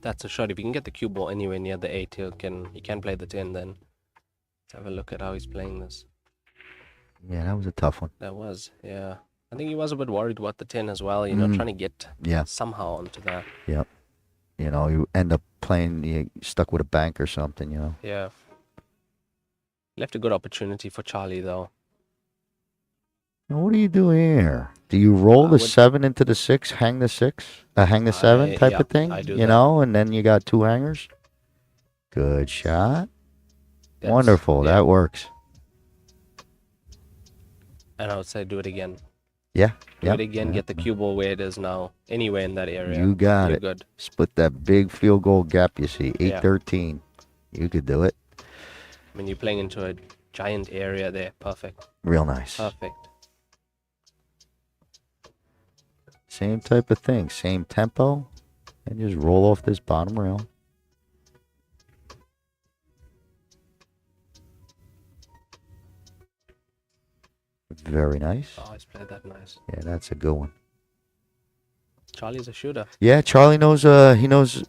That's a shot. If you can get the cue ball anywhere near the 8, he can play the 10 then. Let's have a look at how he's playing this. Yeah, that was a tough one. That was, yeah. I think he was a bit worried about the 10 as well, trying to get somehow onto that. Yep. You end up playing, you stuck with a bank or something, Yeah. Left a good opportunity for Charlie, though. Now, what do you do here? Do you roll the 7 into the 6, hang the 6, hang the 7 type of thing? I do and then you got 2 hangers? Good shot. Wonderful. That works. And I would say do it again. Yeah. Do it again. Get the cue ball where it is now. Anywhere in that area. You got it. Good. Split that big field goal gap you see. 8-13. You could do it. I mean, you're playing into a giant area there. Perfect. Real nice. Perfect. Same type of thing. Same tempo. And just roll off this bottom rail. Very nice. Oh, he's played that nice. Yeah, that's a good one. Charlie's a shooter. Yeah, Charlie knows. He knows.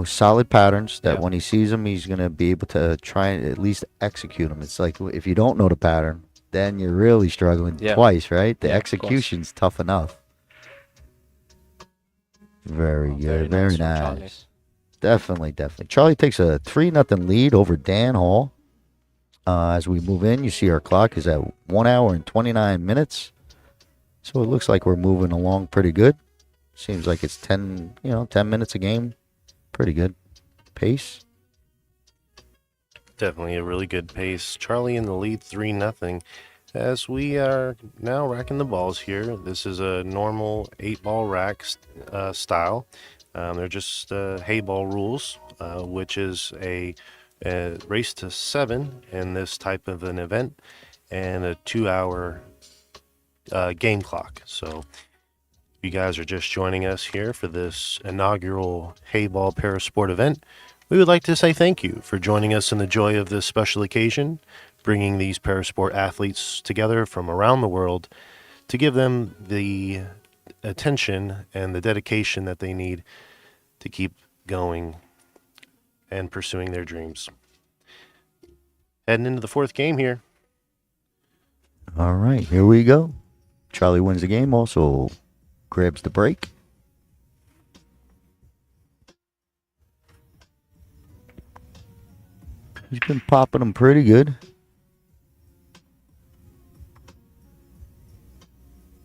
Solid patterns that when he sees them, he's gonna be able to try and at least execute them. It's like if you don't know the pattern, then you're really struggling twice, right? The execution's tough enough. Very good. Very nice. Definitely. Charlie takes a 3-0 lead over Dan Hall. As we move in, you see our clock is at 1 hour and 29 minutes. So it looks like we're moving along pretty good. Seems like it's 10 minutes a game. Pretty good pace. Definitely a really good pace. Charlie in the lead 3-0. As we are now racking the balls here, this is a normal 8-ball rack style. They're just Heyball rules, which is a race to 7 in this type of an event, and a 2-hour game clock. So you guys are just joining us here for this inaugural Heyball Parasport event. We would like to say thank you for joining us in the joy of this special occasion, bringing these parasport athletes together from around the world to give them the attention and the dedication that they need to keep going and pursuing their dreams. Heading into the 4th game here. All right, here we go. Charlie wins the game, also grabs the break. He's been popping them pretty good.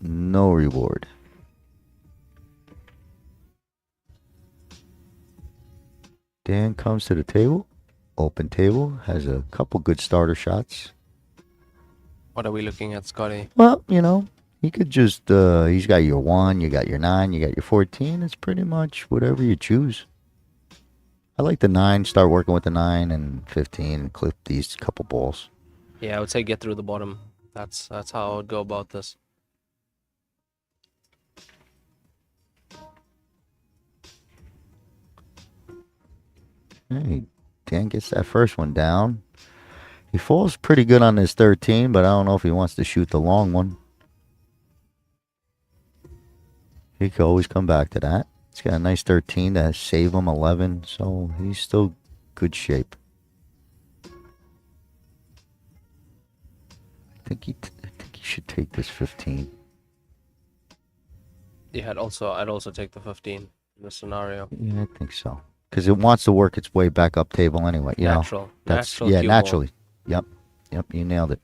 No reward. Dan comes to the table. Open table. Has a couple good starter shots. What are we looking at, Scotty? Well, you could just, he's got your 1, you got your 9, you got your 14. It's pretty much whatever you choose. I like the 9, start working with the 9 and 15 and clip these couple balls. Yeah, I would say get through the bottom. That's how I would go about this. Hey, Dan gets that first one down. He falls pretty good on his 13, but I don't know if he wants to shoot the long one. He could always come back to that. He's got a nice 13 to save him 11, so he's still good shape. I think he should take this 15. Yeah, I'd also take the 15 in this scenario. Yeah, I think so. Because it wants to work its way back up table anyway. Natural. Naturally. Yep, you nailed it.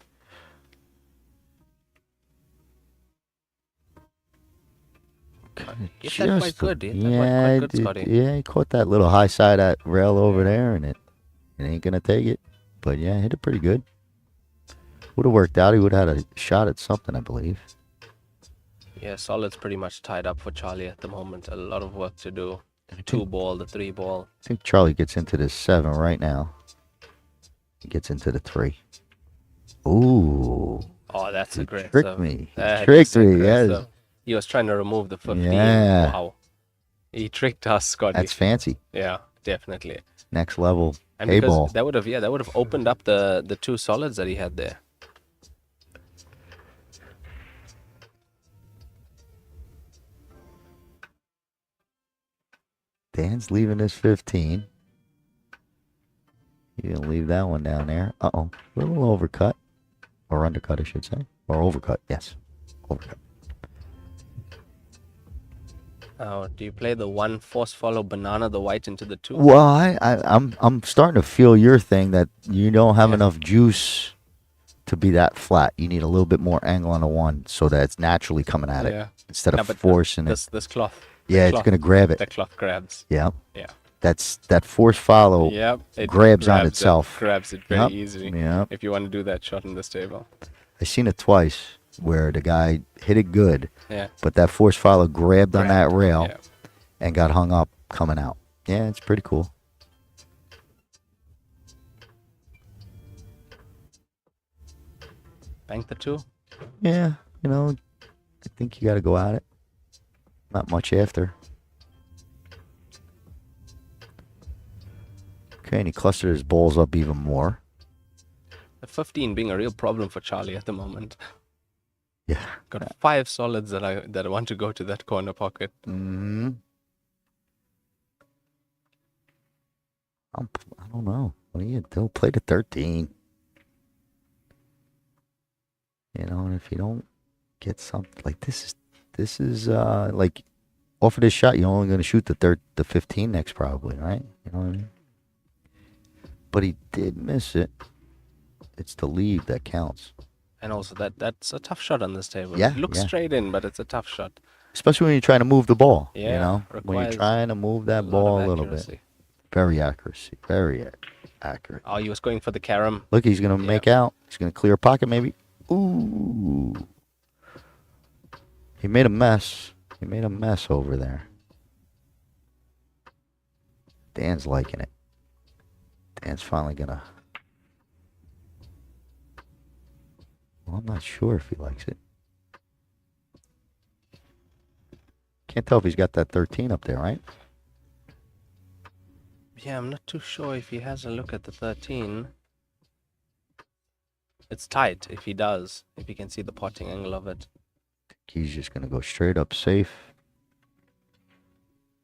Hit that quite good. Yeah, quite good, Scotty. Yeah, he caught that little high side at rail over there, and it ain't gonna take it. But yeah, hit it pretty good. Would have worked out. He would have had a shot at something, I believe. Yeah, solid's pretty much tied up for Charlie at the moment. A lot of work to do. The 2-ball, the 3-ball. I think Charlie gets into the 7 right now. He gets into the 3. Ooh. Oh, that's a great tricked me. He tricked me, yes. He was trying to remove the 15. Yeah. Wow. He tricked us, Scotty. That's fancy. Yeah, definitely. Next level. And Heyball. that would have opened up the 2 solids that he had there. Dan's leaving his 15. He's going to leave that one down there. Uh-oh. Little overcut. Or undercut, I should say. Or overcut. Yes. Overcut. Oh, do you play the 1 force follow banana the white into the 2? Well, I'm starting to feel your thing that you don't have enough juice to be that flat. You need a little bit more angle on the 1 so that it's naturally coming at it instead of forcing it. This cloth. Yeah, it's going to grab it. The cloth grabs. Yeah. Yeah. That force follow it grabs on itself. Grabs it very easily. Yeah. If you want to do that shot in this table. I've seen it twice where the guy hit it good, Yeah. but that force follow grabbed on that rail and got hung up coming out. Yeah, it's pretty cool. Bank the 2? Yeah, I think you got to go at it. Not much after. Okay, and he clustered his balls up even more. The 15 being a real problem for Charlie at the moment. Yeah. Got 5 solids that want to go to that corner pocket. Mm-hmm. I don't know. What do you do? Play the 13. You know, and if you don't get something like this is like off of this shot, you're only going to shoot the 15 next probably, right? You know what I mean? But he did miss it. It's the lead that counts. And also that's a tough shot on this table. Yeah, It looks yeah. straight in, but it's a tough shot. Especially when you're trying to move the ball. Yeah, You know, when you're requires trying to move that lot ball of a little bit. accuracy. Very accurate. Oh, he was going for the carom. Look, he's going to Yeah. make out. He's going to clear a pocket maybe. Ooh. He made a mess. He made a mess over there. Dan's liking it. Dan's finally going to... Well, I'm not sure if he likes it. Can't tell if he's got that 13 up there, right? Yeah, I'm not too sure if he has a look at the 13. It's tight if he does, if he can see the potting angle of it. He's just going to go straight up safe.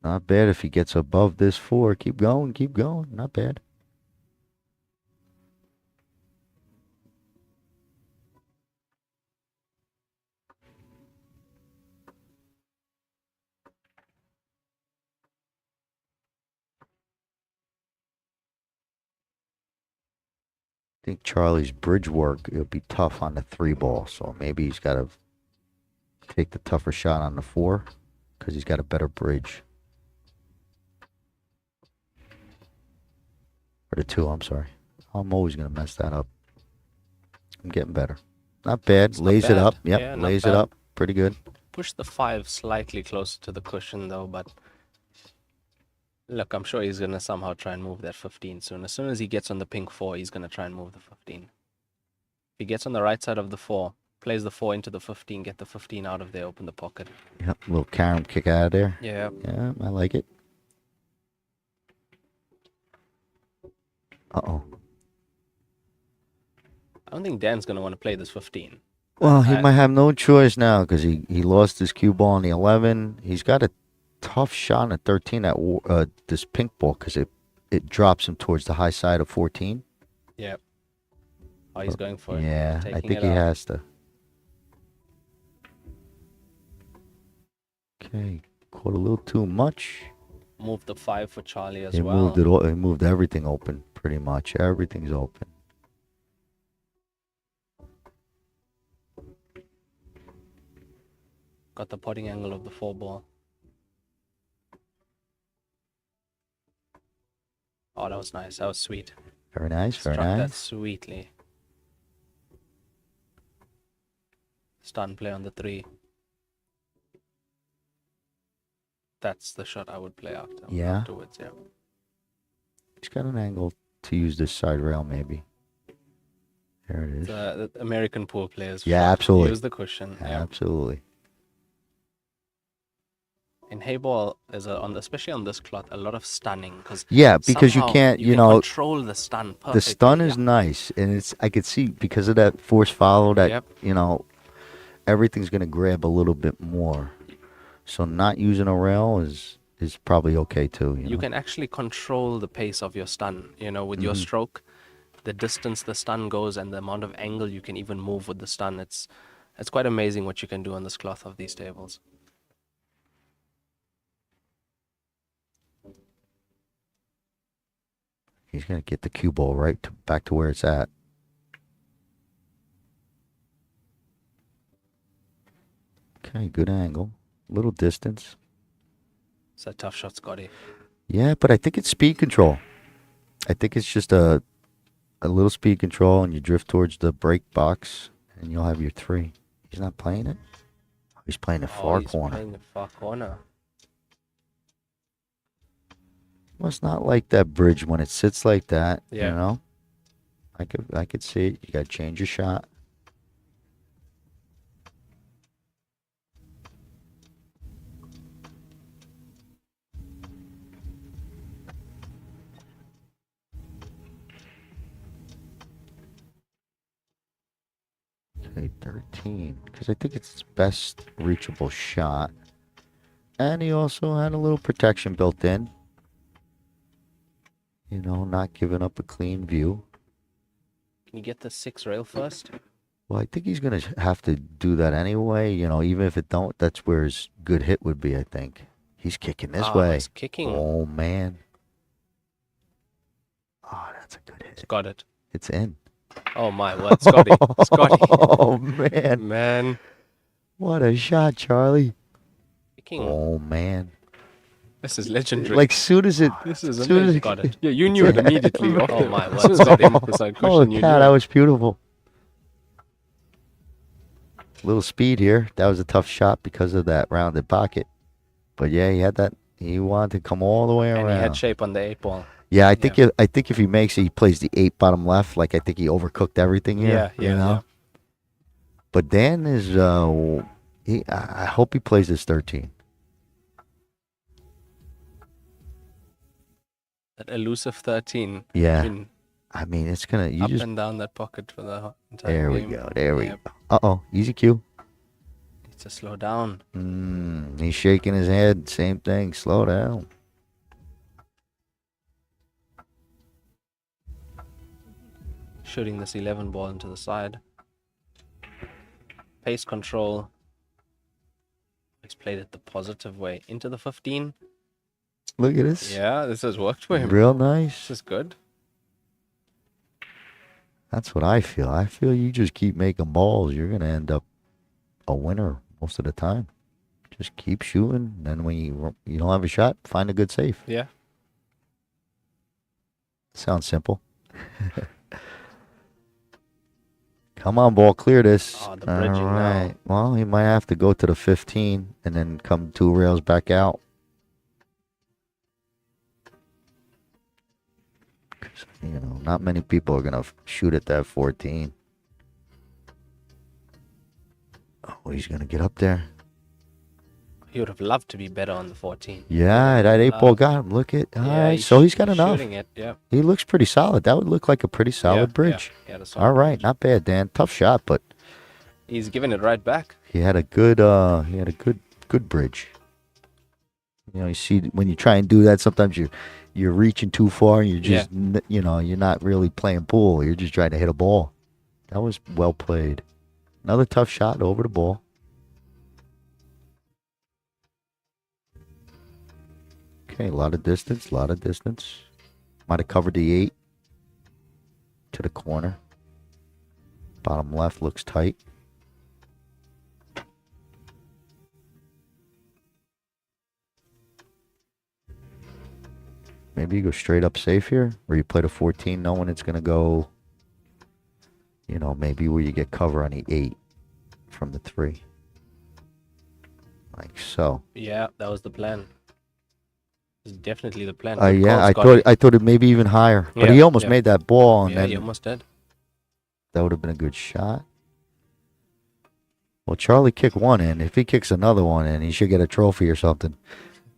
Not bad if he gets above this 4. Keep going, keep going. Not bad. I think Charlie's bridge work, it'll be tough on the 3 ball. So maybe he's got to take the tougher shot on the 4 because he's got a better bridge. Or the 2, I'm sorry. I'm always going to mess that up. I'm getting better. Not bad. It's not Lays it bad. up. Yep, Yeah, not lays it bad. up. Pretty good. Push the 5 slightly closer to the cushion though, but look, I'm sure he's going to somehow try and move that 15 soon. As soon as he gets on the pink 4, he's going to try and move the 15. If he gets on the right side of the 4, plays the 4 into the 15, get the 15 out of there, open the pocket. Yep, a little carom kick out of there. Yeah. Yeah, I like it. Uh-oh. I don't think Dan's going to want to play this 15. Well, he might have no choice now because he lost his cue ball on the 11. He's got a tough shot on the 13 at this pink ball because it drops him towards the high side of 14. Yeah. Oh, he's going for it. Yeah, I Taking think it he out. has to. Okay, caught a little too much. Move the 5 for Charlie as He well. moved it. He moved everything open, pretty much. Everything's open. Got the potting angle of the 4 ball. Oh, that was nice. That was sweet. Very nice, very Struck that nice. sweetly. Stun play on the 3. That's the shot I would play after. Yeah. Afterwards, yeah. He's got an angle to use this side rail, maybe. There it is. The American pool players. Yeah, shot. absolutely. Use the cushion. Yeah. Absolutely. In Heyball, there's especially on this cloth, a lot of stunning because Yeah, because you can't, you can know, control the stun perfectly. the stun is nice, and I could see because of that force follow that Yep. you know, everything's gonna grab a little bit more. So not using a rail is probably okay too. You You know? can actually control the pace of your stun. You know, with your stroke, the distance the stun goes and the amount of angle you can even move with the stun. It's quite amazing what you can do on this cloth of these tables. He's gonna get the cue ball back to where it's at. Okay, good angle, little distance. It's a tough shot, Scotty. Yeah, but I think it's speed control. I think it's just a little speed control, and you drift towards the break box, and you'll have your 3. He's not playing it. He's playing the far he's corner. playing the far corner. Well, it's not like that bridge when it sits like that. Yeah. You know, I could see it. You got to change your shot. Say 13, because I think it's his best reachable shot. And he also had a little protection built in. You know, not giving up a clean view. Can you get the 6 rail first? Well, I think he's going to have to do that anyway. You know, even if it don't, that's where his good hit would be, I think. He's kicking this way. He's kicking. Oh, man. Oh, that's a good hit. Got it. It's in. Oh, my word. Scotty. Scotty. Oh, man. Man. What a shot, Charlie. Kicking. Oh, man. This is legendary. Like, soon as it... This is soon as amazing. it- Got it. Yeah, you knew it immediately. Oh, my word. As soon as I came up with that Oh, question, you cow, knew that it. was beautiful. Little speed here. That was a tough shot because of that rounded pocket. But yeah, he had that. He wanted to come all the way around. And he had shape on the 8 ball. Yeah, I think if he makes it, he plays the 8 bottom left. Like I think he overcooked everything here. Yeah, you know. yeah. But Dan is. I hope he plays his 13. That elusive 13. Yeah. Been I mean, it's gonna. You up just. and down that pocket for the entire There we game. go. There we Yep. go. Uh-oh. Easy cue. Needs to slow down. He's shaking his head. Same thing. Slow down. Shooting this 11 ball into the side. Pace control. He's played it the positive way. Into the 15. Look at this. Yeah, this has worked for him. Real nice. This is good. That's what I feel. I feel you just keep making balls, you're going to end up a winner most of the time. Just keep shooting. Then when you don't have a shot, find a good safe. Yeah. Sounds simple. Come on, ball, clear this. Oh, the bridging All now. right. Well, he might have to go to the 15 and then come 2 rails back out. 'Cause, you know, not many people are going to shoot at that 14. Oh, he's going to get up there. He would have loved to be better on the 14. Yeah, that 8 ball got him. Look at. All right, so he's got enough. Shooting it, yeah. He looks pretty solid. That would look like a pretty solid bridge. Yeah, that's All right, not bad, Dan. Tough shot, but he's giving it right back. he had a good good bridge. You know, you see when you try and do that, sometimes you're reaching too far and you're just you know, you're not really playing pool. You're just trying to hit a ball. That was well played. Another tough shot over the ball. Okay, a lot of distance, Might have covered the 8 to the corner. Bottom left looks tight. Maybe you go straight up safe here, or you play the 14 knowing it's going to go, you know, maybe where you get cover on the 8 from the 3. Like so. Yeah, that was the plan. It's definitely the plan. Yeah, I thought it maybe even higher, but Yeah, he almost yeah. made that ball, and Yeah, then he almost did. that would have been a good shot. Well, Charlie kicked one in. If he kicks another one in, he should get a trophy or something.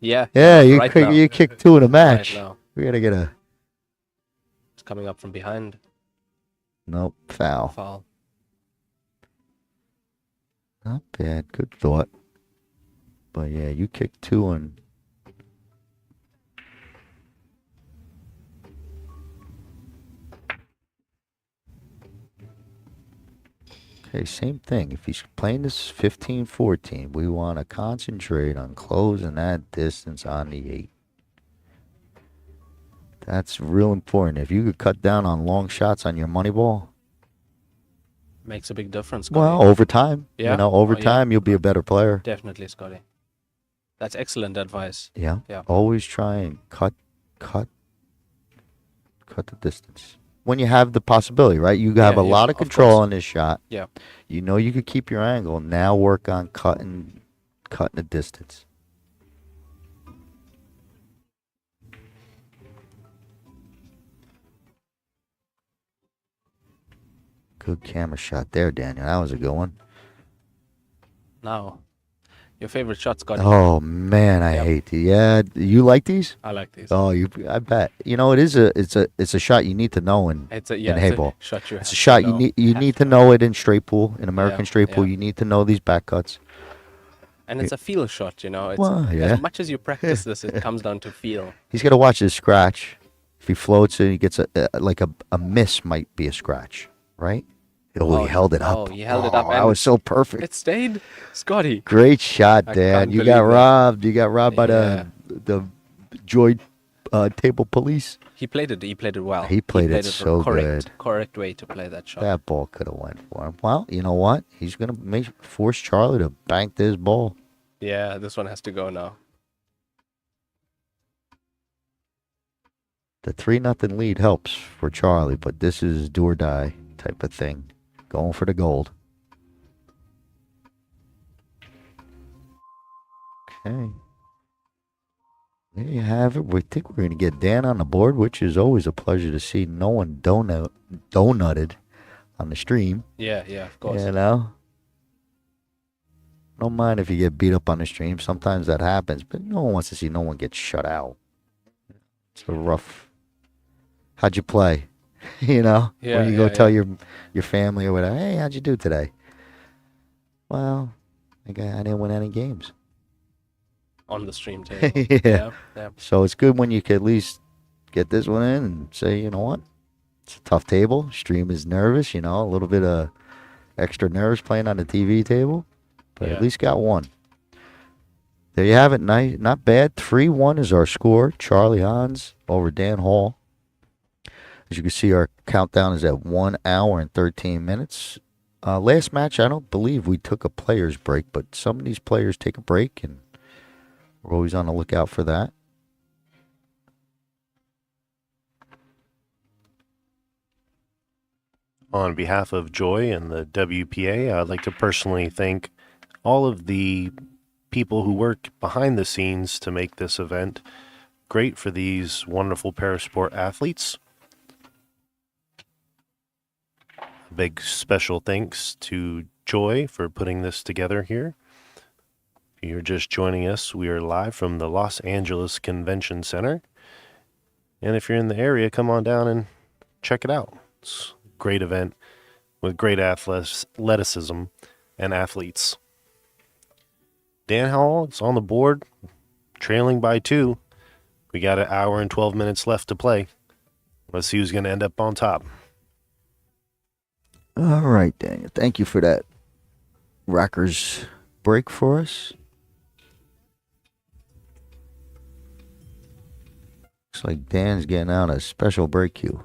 Yeah. Yeah, right now. you kicked 2 in a match. Right now. We gotta get a It's coming up from behind. nope foul. Foul. Not bad. Good thought. But yeah, you kicked 2 and okay, same thing. If he's playing this 15-14, we want to concentrate on closing that distance on the 8. That's real important. If you could cut down on long shots on your money ball, Makes a big difference, Scotty. well, over time, Yeah. you know, over Oh, yeah. time, you'll be a better player. Definitely, Scotty. That's excellent advice. Yeah. Yeah. Always try and cut the distance. When you have the possibility, right? You have a Yeah, lot of of control course. on this shot. Yeah. You know you could keep your angle. Now work on cutting the distance. Good camera shot there, Daniel. That was a good one. Now, Your favorite shot, Scotty? Oh man, I Yep. hate these. Yeah, you like these? I like these. Oh, I bet. You know, it's a shot you need to know in It's a in it's a Heyball. shot you It's have a shot to know. you Have need to know it in straight pool, in American straight pool. yeah. You need to know these back cuts. And it's a feel shot, you know. It's Well, yeah. as much as you practice this, it comes down to feel. He's got to watch his scratch. If he floats it, he gets a miss might be a scratch, right? Oh, he held it up. Oh, he held it up. That And was so perfect. it stayed. Scotty. Great shot, I Dan. can't You got believe that. robbed. You got robbed by Yeah. the Joy table police. He played it well. He played it the so good. Correct way to play that shot. That ball could have went for him. Well, you know what? He's gonna force Charlie to bank this ball. Yeah, this one has to go now. The 3-0 lead helps for Charlie, but this is do or die type of thing. Going for the gold. Okay. There you have it. We think we're going to get Dan on the board, which is always a pleasure to see. No one donutted on the stream. Yeah, of course. You know? Don't mind if you get beat up on the stream. Sometimes that happens, but no one wants to see no one get shut out. It's a rough. How'd you play? You know? Yeah, when you go yeah, tell your family or whatever, hey, how'd you do today? Well, I didn't win any games. On the stream table. Yeah. Yeah. So it's good when you can at least get this one in and say, you know what? It's a tough table. Stream is nervous, you know, a little bit of extra nerves playing on the TV table. But Yeah. at least got one. There you have it. Nice, not bad. 3-1 is our score. Charlie Hans over Dan Hall. As you can see, our countdown is at 1 hour and 13 minutes. Last match, I don't believe we took a player's break, but some of these players take a break, and we're always on the lookout for that. On behalf of Joy and the WPA, I'd like to personally thank all of the people who work behind the scenes to make this event great for these wonderful parasport athletes. A big special thanks to Joy for putting this together here. If you're just joining us, we are live from the Los Angeles Convention Center. And if you're in the area, come on down and check it out. It's a great event with great athleticism and athletes. Dan Hall is on the board, trailing by 2. We got an hour and 12 minutes left to play. Let's see who's going to end up on top. All right, Daniel. Thank you for that Rackers break for us. Looks like Dan's getting out a special break cue.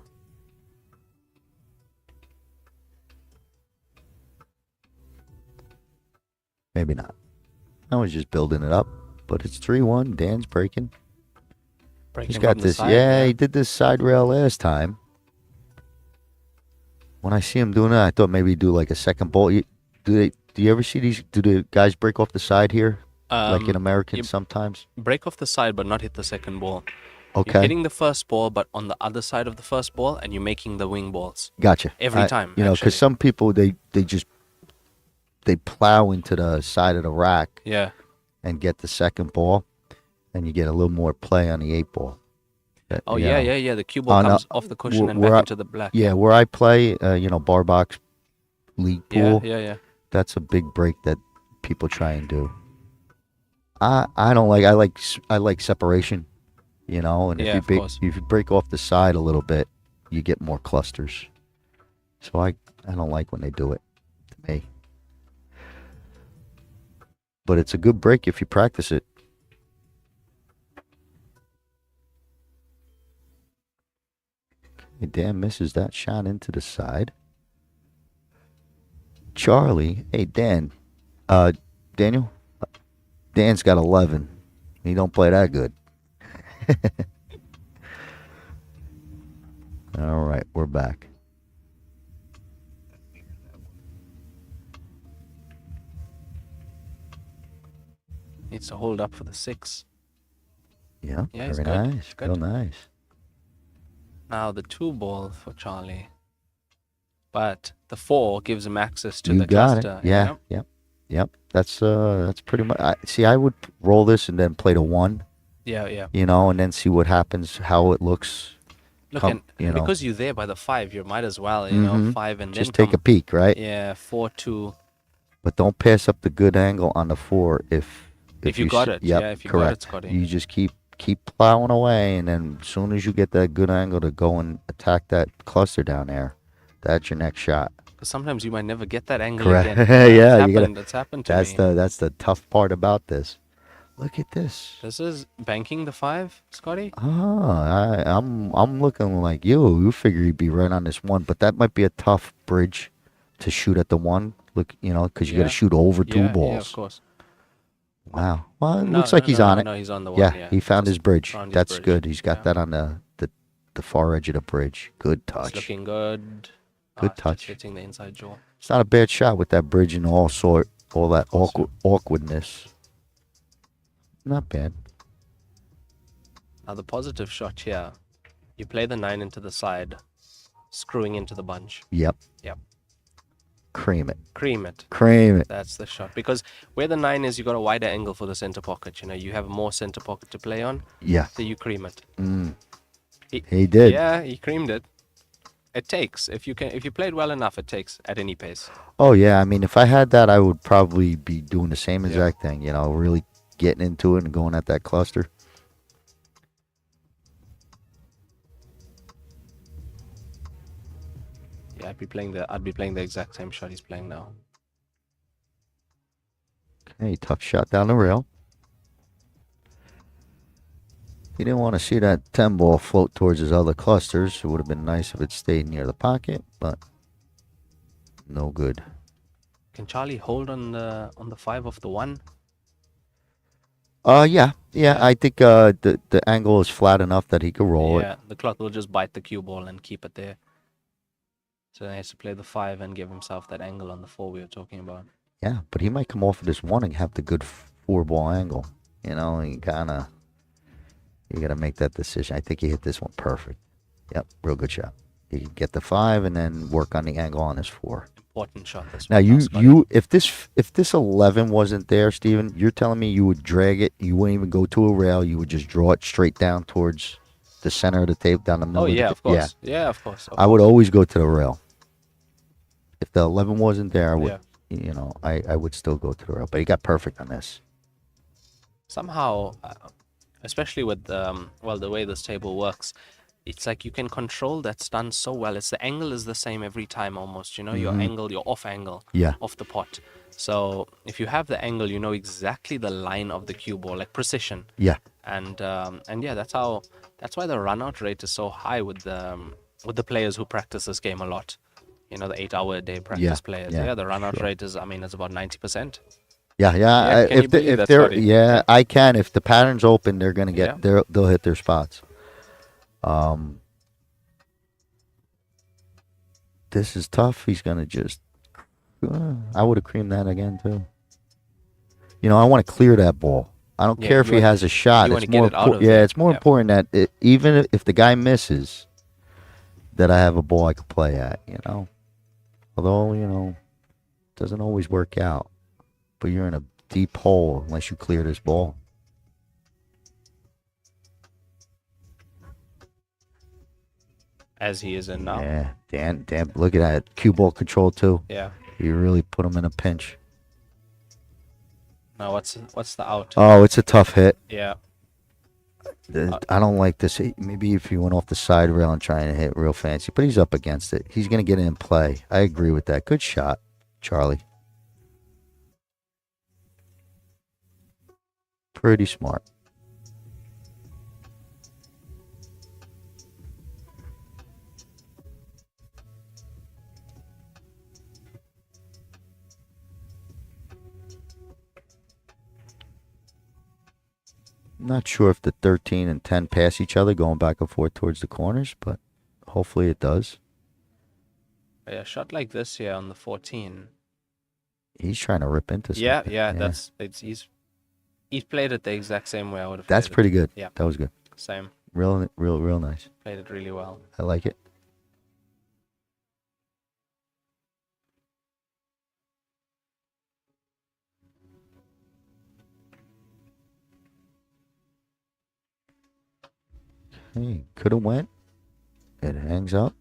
Maybe not. I was just building it up, but it's 3-1. Dan's breaking. Breaking He's got from the this. side, Yeah, he did this side rail last time. When I see him doing it, I thought maybe he'd do like a second ball. Do you ever see these? Do the guys break off the side here, like in American sometimes? Break off the side, but not hit the second ball. You're Okay, hitting the first ball, but on the other side of the first ball, and you're making the wing balls. gotcha. Every time, you know, actually. because some people they plow into the side of the rack Yeah. and get the second ball, and you get a little more play on the 8 ball. Oh, You yeah, know. yeah. The cue ball no, comes off the cushion and where back I- into the black. Yeah, where I play, bar box league pool. Yeah. That's a big break that people try and do. I don't like. I like separation, you know. And Yeah, of course. if you break off the side a little bit, you get more clusters. So I don't like when they do it to me. But it's a good break if you practice it. Okay, Dan misses that shot into the side. Charlie, hey Dan, Daniel, Dan's got 11. He don't play that good. All right, we're back. Needs to hold up for the 6. Yeah, Yeah, he's very good. nice. Good. Real nice. Now the 2 ball for Charlie. But the 4 gives him access to You the got cluster. it. Yeah, yeah. Yep. That's pretty much. See, I would roll this and then play the 1, Yeah. and then see what happens, how it looks. Look, Come, and because you're there by the 5, you might as well, Mhm. 5 and Just then take a peek, right? Yeah, 4-2. But don't pass up the good angle on the 4 If you got it, Yep, yeah, if you got it, correct. Scotty. You just keep plowing away, and then as soon as you get that good angle to go and attack that cluster down there, that's your next shot. Because sometimes you might never get that angle Correct. again. Yeah, It's happened to that's me. that's the tough part about this. Look at this. This is banking the 5, Scotty. I'm looking like you. You figure you'd be right on this 1, but that might be a tough bridge to shoot at the 1. Look, because you got to shoot over 2 balls. Yeah, of course. Wow. Well, it No, looks like he's on it. No, he's on the 1. Yeah, he found Just his bridge. found his That's bridge. good. He's got Yeah. that on the far edge of the bridge. Good It's touch. looking good. Good Just touch. hitting the inside jaw. It's not a bad shot with that bridge and all that awkwardness. Not bad. Now the positive shot here, you play the 9 into the side, screwing into the bunch. Yep. Yep. Cream it. Cream it. Cream it. That's the shot. Because where the 9 is, you got a wider angle for the center pocket. You have more center pocket to play on, Yeah. so you cream it. He did. Yeah, he creamed it. It takes. If you play it well enough, it takes at any pace. Oh yeah. I mean, if I had that, I would probably be doing the same exact thing. Really getting into it and going at that cluster. Yeah, I'd be playing the exact same shot he's playing now. Okay, tough shot down the rail. He didn't want to see that 10 ball float towards his other clusters. It would have been nice if it stayed near the pocket, but no good. Can Charlie hold on the 5 of the 1? Yeah. I think the angle is flat enough that he could roll it. Yeah, the clock will just bite the cue ball and keep it there. So then he has to play the 5 and give himself that angle on the 4 we were talking about. Yeah, but he might come off of this 1 and have the good 4 ball angle. You got to make that decision. I think he hit this one perfect. Yep, real good shot. He can get the 5 and then work on the angle on his 4. Important shot this Now one. if this 11 wasn't there, Steven, you're telling me you would drag it, you wouldn't even go to a rail, you would just draw it straight down towards the center of the tape, down the middle. Oh yeah, of of course. Yeah, of course. I would always go to the rail. If the 11 wasn't there, I would, Yeah. I would still go to the rail. But he got perfect on this. Somehow, especially with the way this table works, it's like you can control that stun so well. The angle is the same every time almost. Your angle, your off angle, off the pot. So if you have the angle, you know exactly the line of the cue ball, like precision. Yeah. And yeah, that's why the run out rate is so high with the players who practice this game a lot. The 8-hour-a-day practice players. yeah, The run out rate is, it's about 90%. Yeah. Can you believe that, Scotty? I can. If the pattern's open, they're gonna get. They'll hit their spots. This is tough. He's gonna just. I would have creamed that again too. I want to clear that ball. I don't care if he has a shot. It's more it's more important that even if the guy misses, that I have a ball I can play at. Although it doesn't always work out. But you're in a deep hole unless you clear this ball. As he is in now. Yeah, damn, look at that. Cue ball control too. Yeah. You really put him in a pinch. Now what's the out? Oh, it's a tough hit. Yeah. I don't like this. Maybe if he went off the side rail and trying to hit real fancy, but he's up against it. He's going to get it in play. I agree with that. Good shot, Charlie. Pretty smart. Not sure if the 13 and 10 pass each other going back and forth towards the corners, but hopefully it does. Yeah, shot like this here on the 14. He's trying to rip into something. Yeah. He's played it the exact same way I would have. That's pretty good. Yeah, that was good. same. Real nice. Played it really well. I like it. Hey, could have went. It hangs up.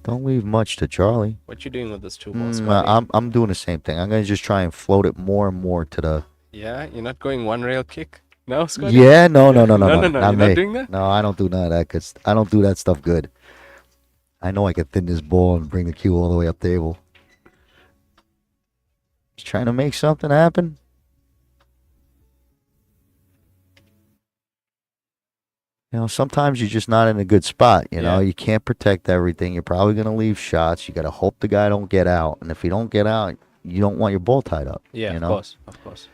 Don't leave much to Charlie. What you doing with this 2-ball, Scotty? I'm doing the same thing. I'm gonna just try and float it more and more to the. Yeah, you're not going one rail kick? No, Scotty? Yeah, no, No, not you're me. not doing that? No, I don't do none of that because I don't do that stuff good. I know I could thin this ball and bring the cue all the way up table. Just trying to make something happen. You know, sometimes you're just not in a good spot. You know, you can't protect everything. You're probably going to leave shots. You got to hope the guy don't get out. And if he don't get out, you don't want your ball tied up. Yeah, you of know? course.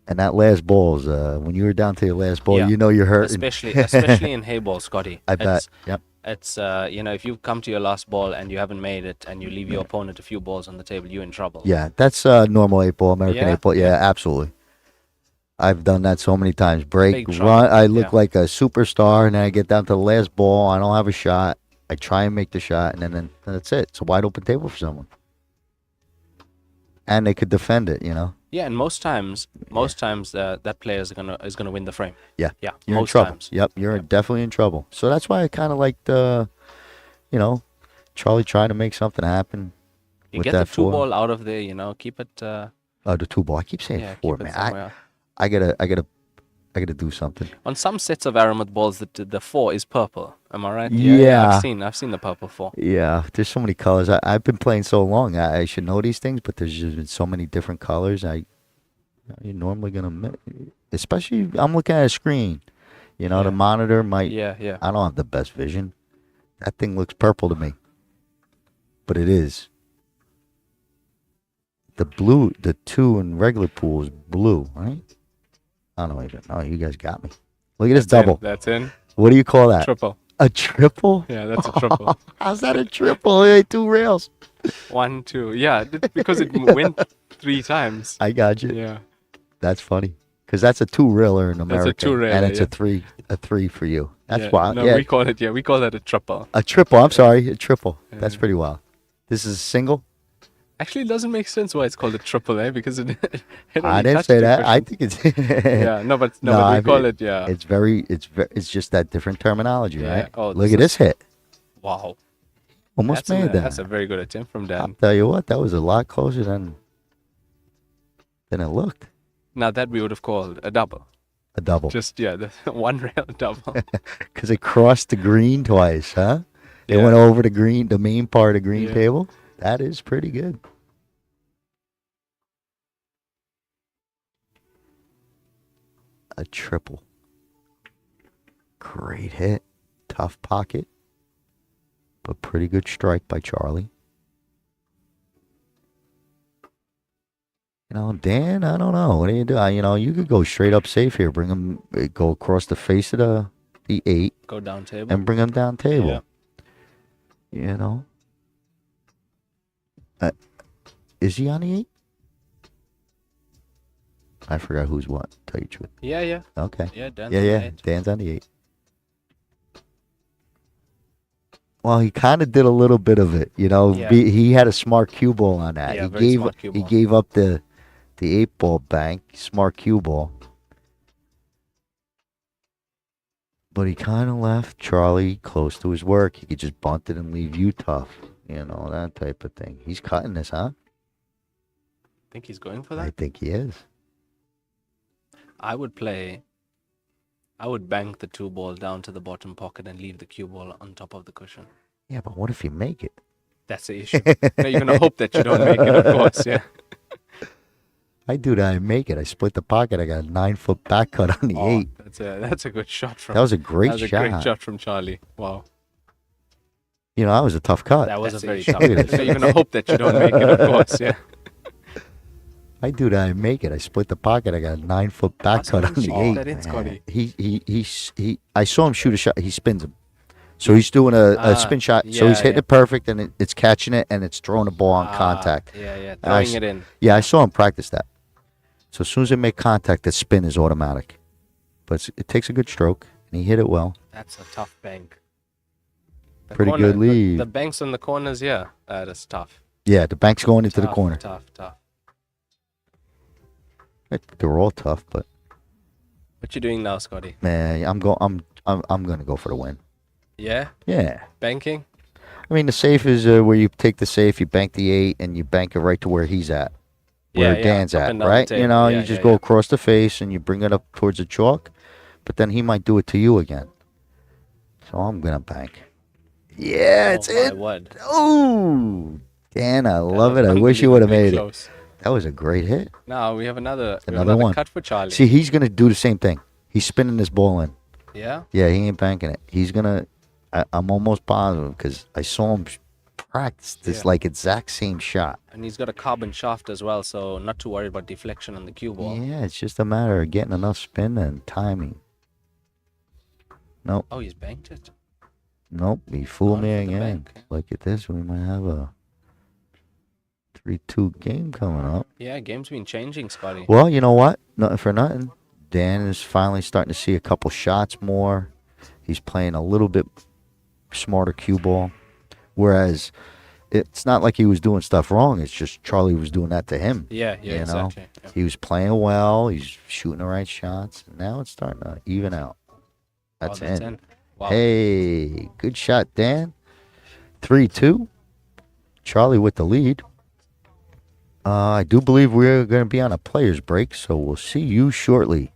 And that last ball is, when you were down to your last ball, you know you're hurting. Especially in Heyball, Scotty. I bet. Yep. It's, if you come to your last ball and you haven't made it and you leave your opponent a few balls on the table, you're in trouble. Yeah, that's normal 8-ball, American 8-ball. Yeah, absolutely. I've done that so many times. Break, run. I look like a superstar, and then I get down to the last ball. I don't have a shot. I try and make the shot, and then that's it. It's a wide open table for someone. And they could defend it, you know. Yeah, and most times that player is gonna win the frame. Yeah, yeah. You're in trouble. Yep, you're definitely in trouble. So that's why I kind of like Charlie trying to make something happen. You with get that the 2-ball out of there, keep it. The 2-ball. I keep saying 4, man. I gotta do something. On some sets of Aramith balls, the 4 is purple. Am I right? Yeah. I've seen the purple 4. Yeah, there's so many colors. I've been playing so long. I should know these things, but there's just been so many different colors. You're normally gonna, especially I'm looking at a screen. The monitor might. Yeah. I don't have the best vision. That thing looks purple to me, but it is. The blue, the 2 in regular pool is blue, right? I don't even know. You guys got me. Look at this double. That's in. What do you call that? Triple. A triple? Yeah, that's a triple. How's that a triple? It ain't 2 rails. 1, 2. Yeah, because it went 3 times. I got you. Yeah. That's funny. Because that's a 2-railer in America. That's a 2-railer, and it's a three for you. That's wild. No, yeah. we call that a triple. A triple. I'm sorry. A triple. That's pretty wild. This is a single? Actually, it doesn't make sense why it's called a triple, because it I didn't say that. I think it's. Yeah, but we call it. Yeah. It's just that different terminology, right? Oh, look at this hit. Wow. Almost made that. That's a very good attempt from Dan. I'll tell you what, that was a lot closer than it looked. Now that we would have called a double. A double. Just the 1 rail double. Because it crossed the green twice, huh? It went over the green, the main part of the green table. That is pretty good. A triple. Great hit. Tough pocket. But pretty good strike by Charlie. Dan, I don't know. What do you do? You could go straight up safe here. Bring him, go across the face of the 8. Go down table. And bring him down table. Yeah. Is he on the 8? I forgot who's what. Tell you the truth. Yeah. Okay. Yeah, Dan's on the 8. Dan's on the 8. Well, he kind of did a little bit of it, He had a smart cue ball on that. Yeah, he gave up the 8-ball bank, smart cue ball. But he kind of left Charlie close to his work. He could just bunt it and leave you tough. That type of thing. He's cutting this, huh? Think he's going for that? I think he is. I would bank the 2-ball down to the bottom pocket and leave the cue ball on top of the cushion. Yeah, but what if you make it? That's the issue. No, you're going to hope that you don't make it, of course, yeah. I do that. I make it. I split the pocket. I got a 9-foot back cut on the 8. That's a good shot from. That was a great shot. That was a great shot from Charlie. Wow. That was a tough cut. That was a very tough cut. So you're going to hope that you don't make it, of course, yeah. I do that. I make it. I split the pocket. I got a 9-foot back cut on the 8. That in, Scotty. I saw him shoot a shot. He spins him. So he's doing a spin shot. So he's hitting it perfect, and it's catching it, and it's throwing the ball on contact. Yeah. Throwing it in. Yeah, I saw him practice that. So as soon as they make contact, the spin is automatic. But it takes a good stroke, and he hit it well. That's a tough bank. Pretty good lead. The banks on the corners, that is tough. Yeah, the bank's going into the corner. Tough. They're all tough, but What you doing now, Scotty? Man, I'm gonna go for the win. Yeah? Yeah. Banking? I mean, the safe is where you take the safe, you bank the 8, and you bank it right to where he's at, where Yeah, Dan's up at, and down the right? You table. know, Yeah, you just yeah, go yeah. across the face and you bring it up towards the chalk, but then he might do it to you again. So I'm gonna bank. Yeah, it's Oh my in. word. Oh, Dan, I That love was it. I wish you would have unbelievably made it. close. That was a great hit. Now we have another Another one. cut for Charlie. See, he's gonna do the same thing. He's spinning this ball in. Yeah? Yeah, he ain't banking it. He's gonna. I'm almost positive because I saw him practice this Yeah. like exact same shot. And he's got a carbon shaft as well, so not too worried about deflection on the cue ball. Yeah, it's just a matter of getting enough spin and timing. Nope, Oh, he's banked it. nope. He fooled Gone me for the again. bank. Look at this. We might have a 3-2 game coming up. Yeah, game's been changing, Scotty. Well, you know what? Nothing for nothing. Dan is finally starting to see a couple shots more. He's playing a little bit smarter cue ball. Whereas it's not like he was doing stuff wrong. It's just Charlie was doing that to him. Yeah, you know? exactly. Yeah. He was playing well. He's shooting the right shots. Now it's starting to even out. That's that's in. in. Wow. Hey, good shot, Dan. 3-2. Charlie with the lead. I do believe we're going to be on a player's break, so we'll see you shortly.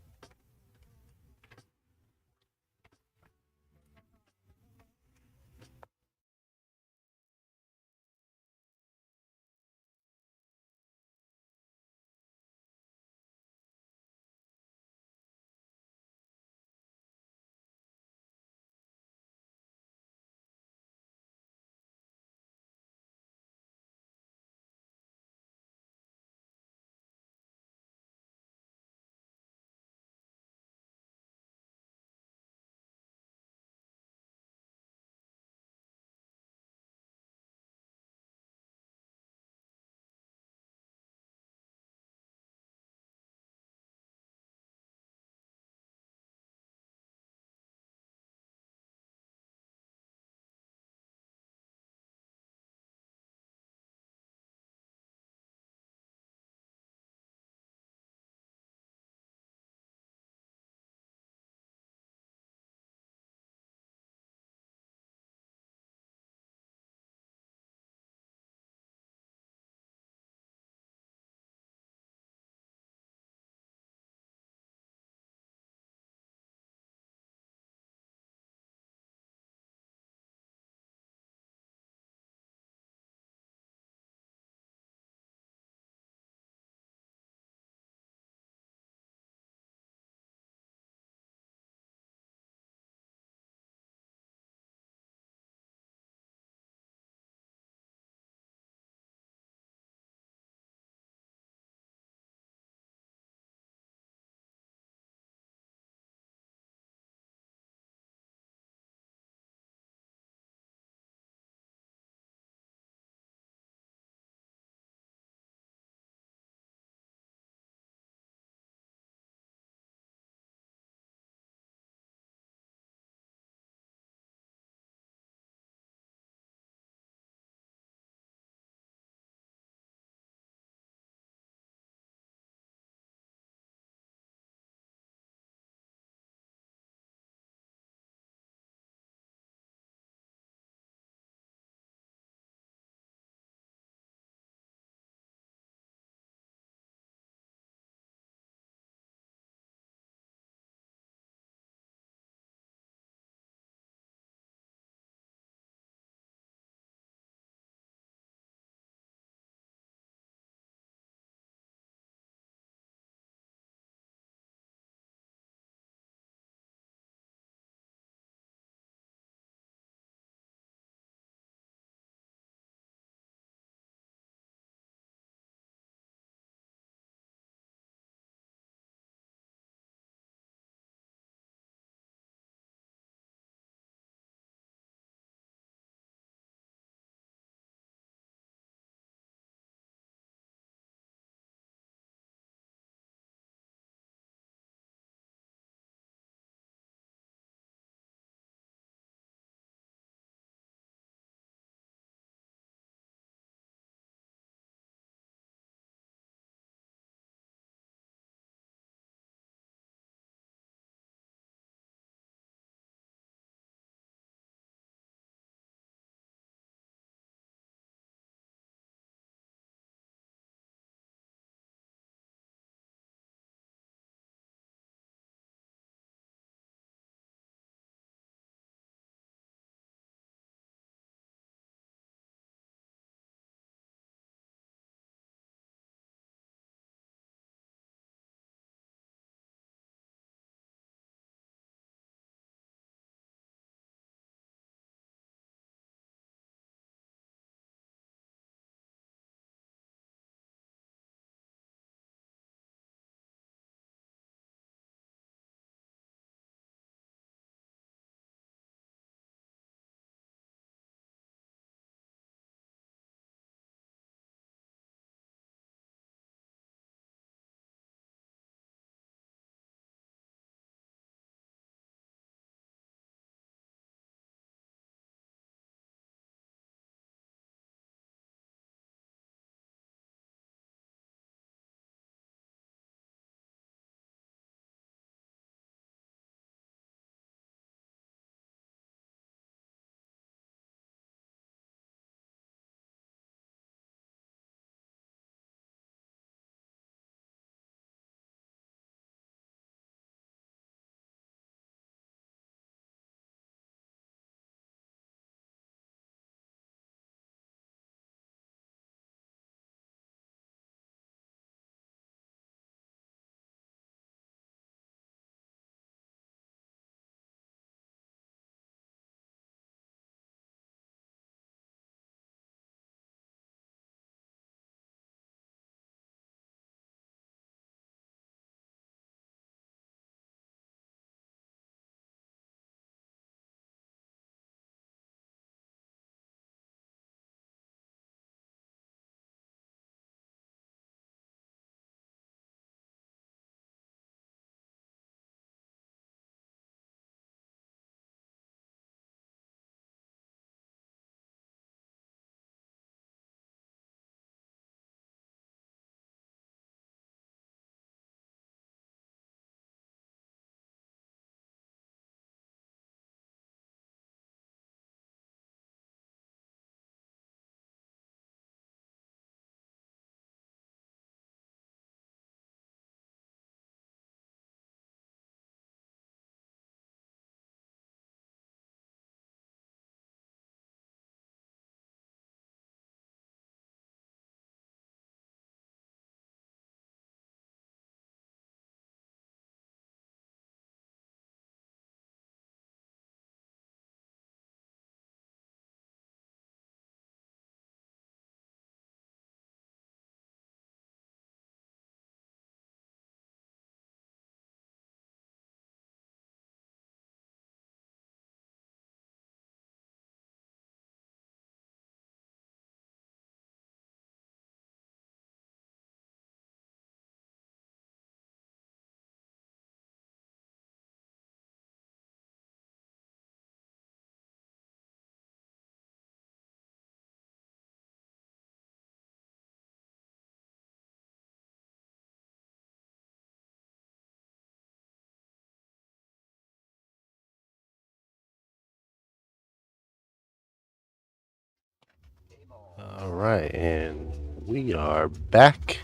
All right, and we are back.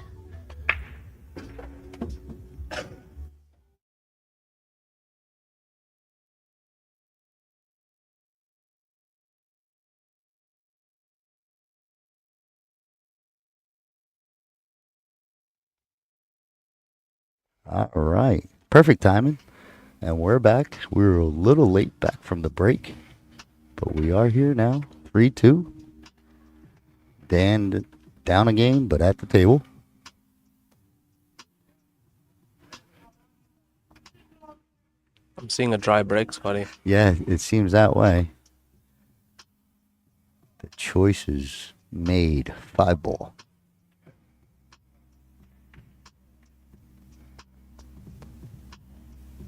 All right. Perfect timing. And we're back. We were a little late back from the break, but we are here now. 3-2. Dan down a game, but at the table. I'm seeing a dry break, Scotty. Yeah, it seems that way. The choices made. 5-ball.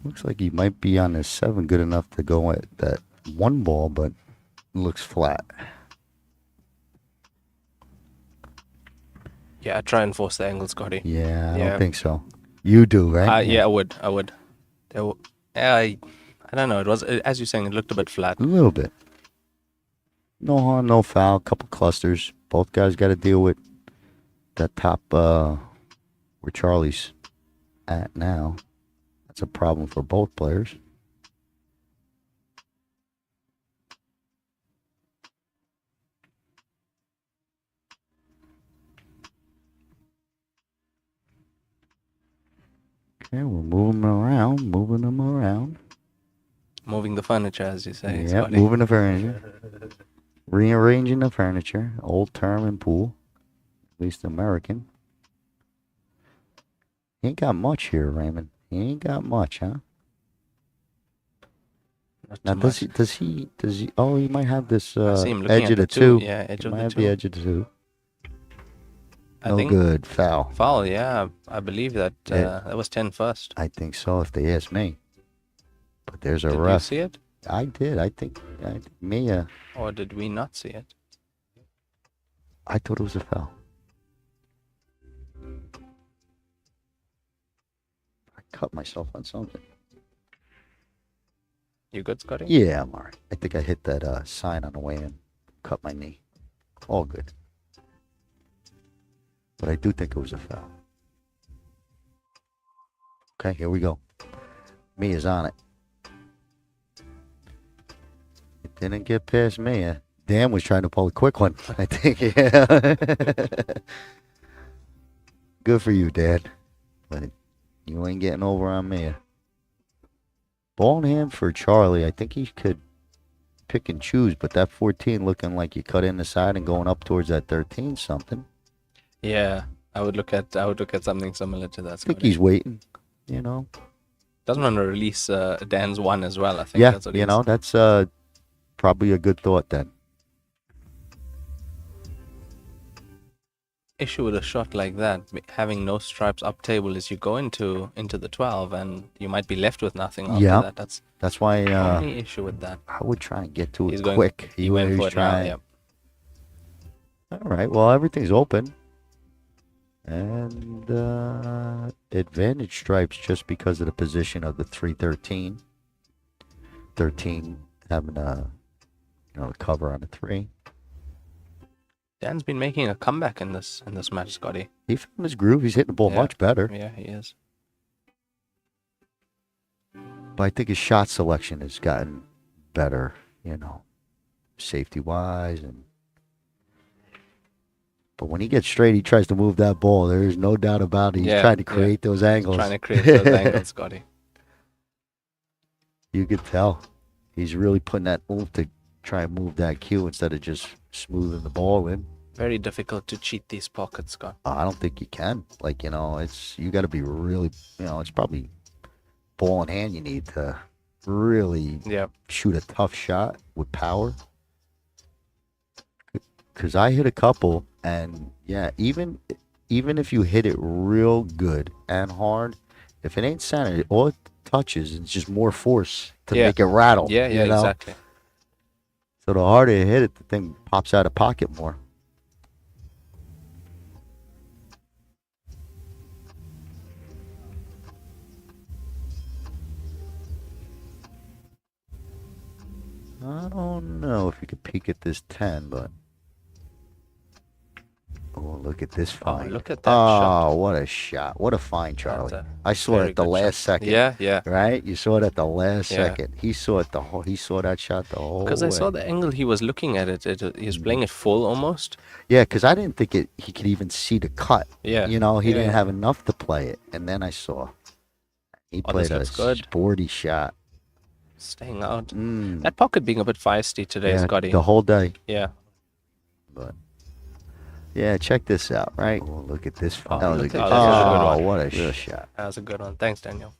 Looks like he might be on his 7 good enough to go at that 1 ball, but looks flat. Yeah, try and force the angle, Scotty. Yeah, I Yeah. don't think so. You do, right? Yeah, I would. I don't know. It was, as you're saying, it looked a bit flat. A little bit. No harm, no foul. Couple clusters. Both guys got to deal with that top where Charlie's at now. That's a problem for both players. Okay, we're moving them around, Moving the furniture, as you say, Yeah, Scotty. moving the furniture. Rearranging the furniture. Old term in pool. At least American. He ain't got much here, Raymond. He ain't got much, huh? Not Now, too does much. he, oh, he might have this I see him looking edge at of the two. two. Yeah, edge He of might the have two. the edge of the two. I No think good. Foul. foul. Yeah, I believe that Yeah. that was 10 first. I think so, if they ask me. But there's a Did you ref. see it, I did. I think Mia. or did we not see it? I thought it was a foul. I cut myself on something. You good, Scotty? Yeah, I'm alright. I think I hit that sign on the way in. Cut my knee. All good. But I do think it was a foul. Okay, here we go. Mia's on it. It didn't get past Mia. Dan was trying to pull a quick one, I think. Yeah. Good for you, Dan. But you ain't getting over on Mia. Ball in hand for Charlie. I think he could pick and choose, but that 14 looking like you cut in the side and going up towards that 13 something. Yeah, I would look at something similar to that, I think Scotty. he's waiting, you know. Doesn't want to release Dan's one as well. I think Yeah, that's what you he's- know, that's probably a good thought then. issue with a shot like that, having no stripes up table, is you go into the 12 and you might be left with nothing after Yeah. that. That's why the only issue with that. I would try and get to it He's going quick. He went for it now. trying. Yep. All right. Well, everything's open. And advantage stripes just because of the position of the 313. 13 having a cover on the 3. Dan's been making a comeback in this match, Scotty. He found his groove. He's hitting the ball Yeah. much better. Yeah, he is. But I think his shot selection has gotten better, safety wise but when he gets straight, he tries to move that ball. There is no doubt about it. He's Yeah, trying to yeah. create those angles. Trying to create those angles, Scotty. You could tell. He's really putting that oomph to try and move that cue instead of just smoothing the ball in. Very difficult to cheat these pockets, Scott. I don't think you can. You got to be really, it's probably ball in hand you need to really Yeah. shoot a tough shot with power. Because I hit a couple, and yeah, even if you hit it real good and hard, if it ain't centered, all it touches is just more force to Yeah. make it rattle. Yeah, you know? exactly. So the harder you hit it, the thing pops out of pocket more. I don't know if you could peek at this 10, but Oh, look at this Oh, find. look at that shot. Oh, what a shot. What a find, Charlie. A I saw it very at the good last shot. second. Yeah, yeah. Right? You saw it at the last Yeah. second. He saw it he saw that shot the whole Because way. I saw the angle he was looking at it. He was playing it full almost. Yeah, because I didn't think he could even see the cut. Yeah. You know, he Yeah, didn't yeah. have enough to play it. And then I saw he Oh, played this a looks good. sporty shot. Staying out. Mm. That pocket being a bit feisty today, Yeah, Scotty. the whole day. Yeah. But yeah, check this out, right? Oh, look at this. Oh, That was a look good at shot. that. That's a good Oh, one. what a real shot. That was a good one. Thanks, Daniel.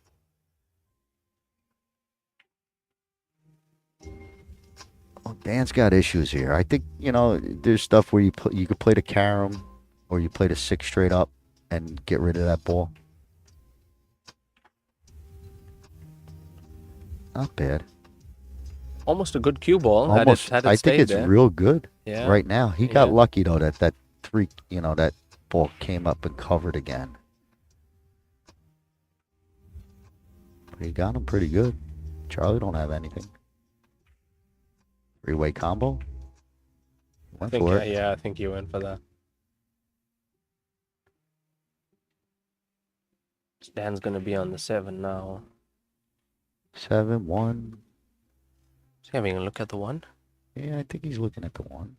Well, Dan's got issues here. I think, there's stuff where you could play the carom or you play the 6 straight up and get rid of that ball. Not bad. Almost a good cue ball. Almost. Had it I stayed think it's there. real good Yeah. right now. He got Yeah. lucky though that 3, that ball came up and covered again. But he got him pretty good. Charlie don't have anything. 3-way combo. Went for it. Yeah, I think you went for that. Dan's gonna be on the 7 now. 7-1. Is he having a look at the 1? Yeah, I think he's looking at the 1.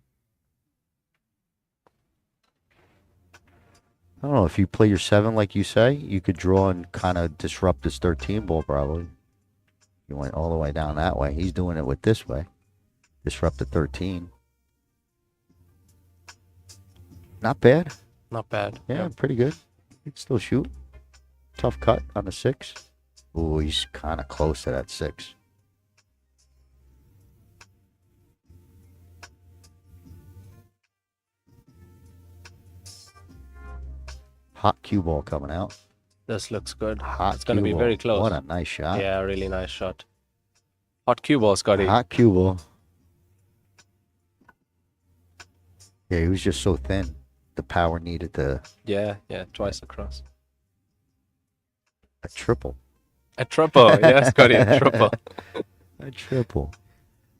I don't know, if you play your 7 like you say, you could draw and kind of disrupt this 13 ball probably. You went all the way down that way. He's doing it with this way. Disrupt the 13. Not bad. Not bad. Yeah, pretty good. He can still shoot. Tough cut on the 6. Ooh, he's kind of close to that 6. Hot cue ball coming out. This looks good. Hot It's gonna cue be ball. very close. What a nice shot. Yeah, really nice shot. Hot cue ball, Scotty. Hot cue ball. Yeah, he was just so thin. The power needed Yeah, twice across. a triple. A triple, yeah, Scotty, a triple. A triple.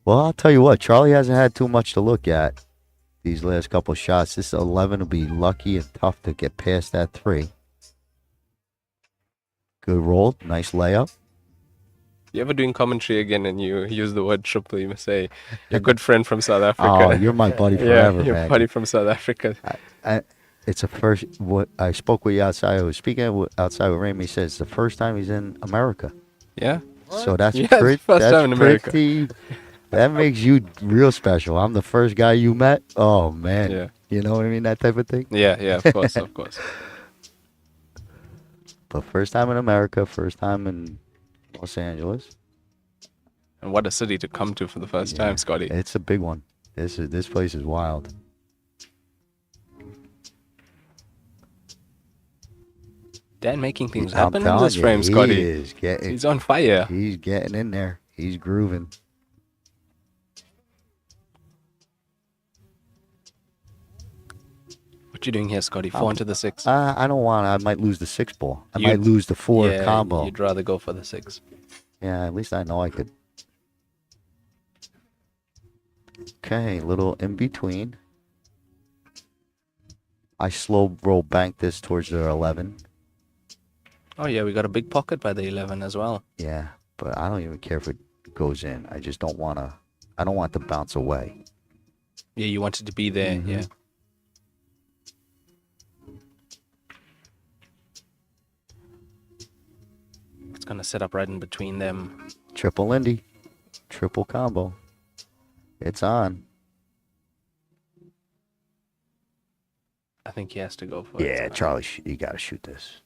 Well, I'll tell you what, Charlie hasn't had too much to look at these last couple shots. This 11 will be lucky and tough to get past that 3. Good roll. Nice layup. You ever doing commentary again and you use the word triple, you must say, your good friend from South Africa. Oh, you're my buddy forever, yeah, your man. buddy from South Africa. It's a first. What I spoke with you outside. I was speaking outside with Raymond. He says it's the first time he's in America. Yeah? So that's Yeah, it's the pretty. first That's time in America. pretty. That makes you real special. I'm the first guy you met. Oh man. Yeah. You know what I mean? That type of thing. Yeah, of course, of course. But first time in America. First time in Los Angeles. And what a city to come to for the first time, Scotty. It's a big one. This place is wild. Dan making things I'm happen in telling this you, frame, Scotty. He is getting. He's on fire. He's getting in there. He's grooving. What you doing here, Scotty? 4 into the 6. I don't want. I might lose the 6 ball. I You- might lose the 4 yeah, combo. You'd rather go for the 6. Yeah, at least I know I could. Okay, little in between. I slow roll bank this towards the 11. Oh yeah, we got a big pocket by the 11 as well. Yeah, but I don't even care if it goes in. I just don't want to. I don't want to bounce away. Yeah, you wanted to be there. Mhm. Yeah. It's gonna set up right in between them. Triple Lindy. Triple combo. It's on. I think he has to go for it. Yeah, Charlie, you got to shoot this.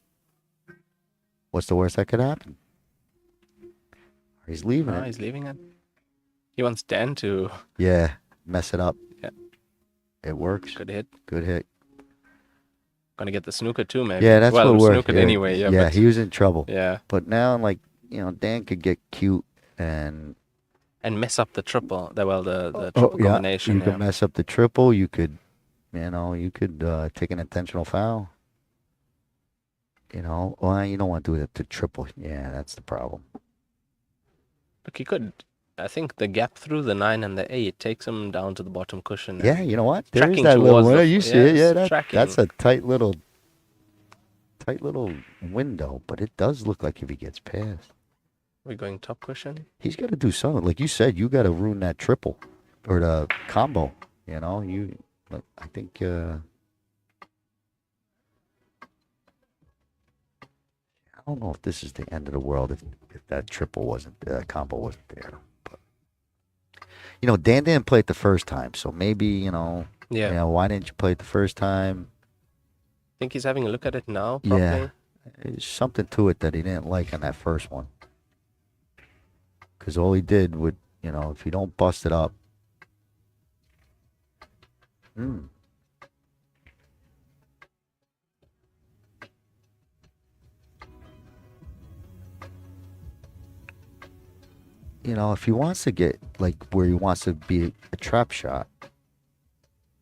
What's the worst that could happen? He's leaving No, it. he's leaving it. He wants Dan to. Yeah, mess it up. Yeah. It works. Good hit. Good hit. Gonna get the snooker too, maybe. Yeah, that's well, what we're. snookered anyway. Yeah. Yeah, but, he was in trouble. yeah. But now, like, Dan could get cute and And mess up the triple. The triple yeah, combination. you could mess up the triple. You could, take an intentional foul. Well, you don't want to do it to triple. Yeah, that's the problem. Look, he could I think the gap through the 9 and the 8 takes him down to the bottom cushion. Yeah, and you know what? There is tracking that little towards the window. You see it? yes, Yeah, tracking. that's a tight little window, but it does look like if he gets past, We're going top cushion. he's got to do something. Like you said, you got to ruin that triple or the combo. You know, I think. I don't know if this is the end of the world if that triple wasn't combo wasn't there. But you know, Dan didn't play it the first time, so maybe Yeah. why didn't you play it the first time? I think he's having a look at it now. Properly. Yeah, there's something to it that he didn't like on that first one. Because all he did would, if you don't bust it up. If he wants to get, like, where he wants to be a trap shot,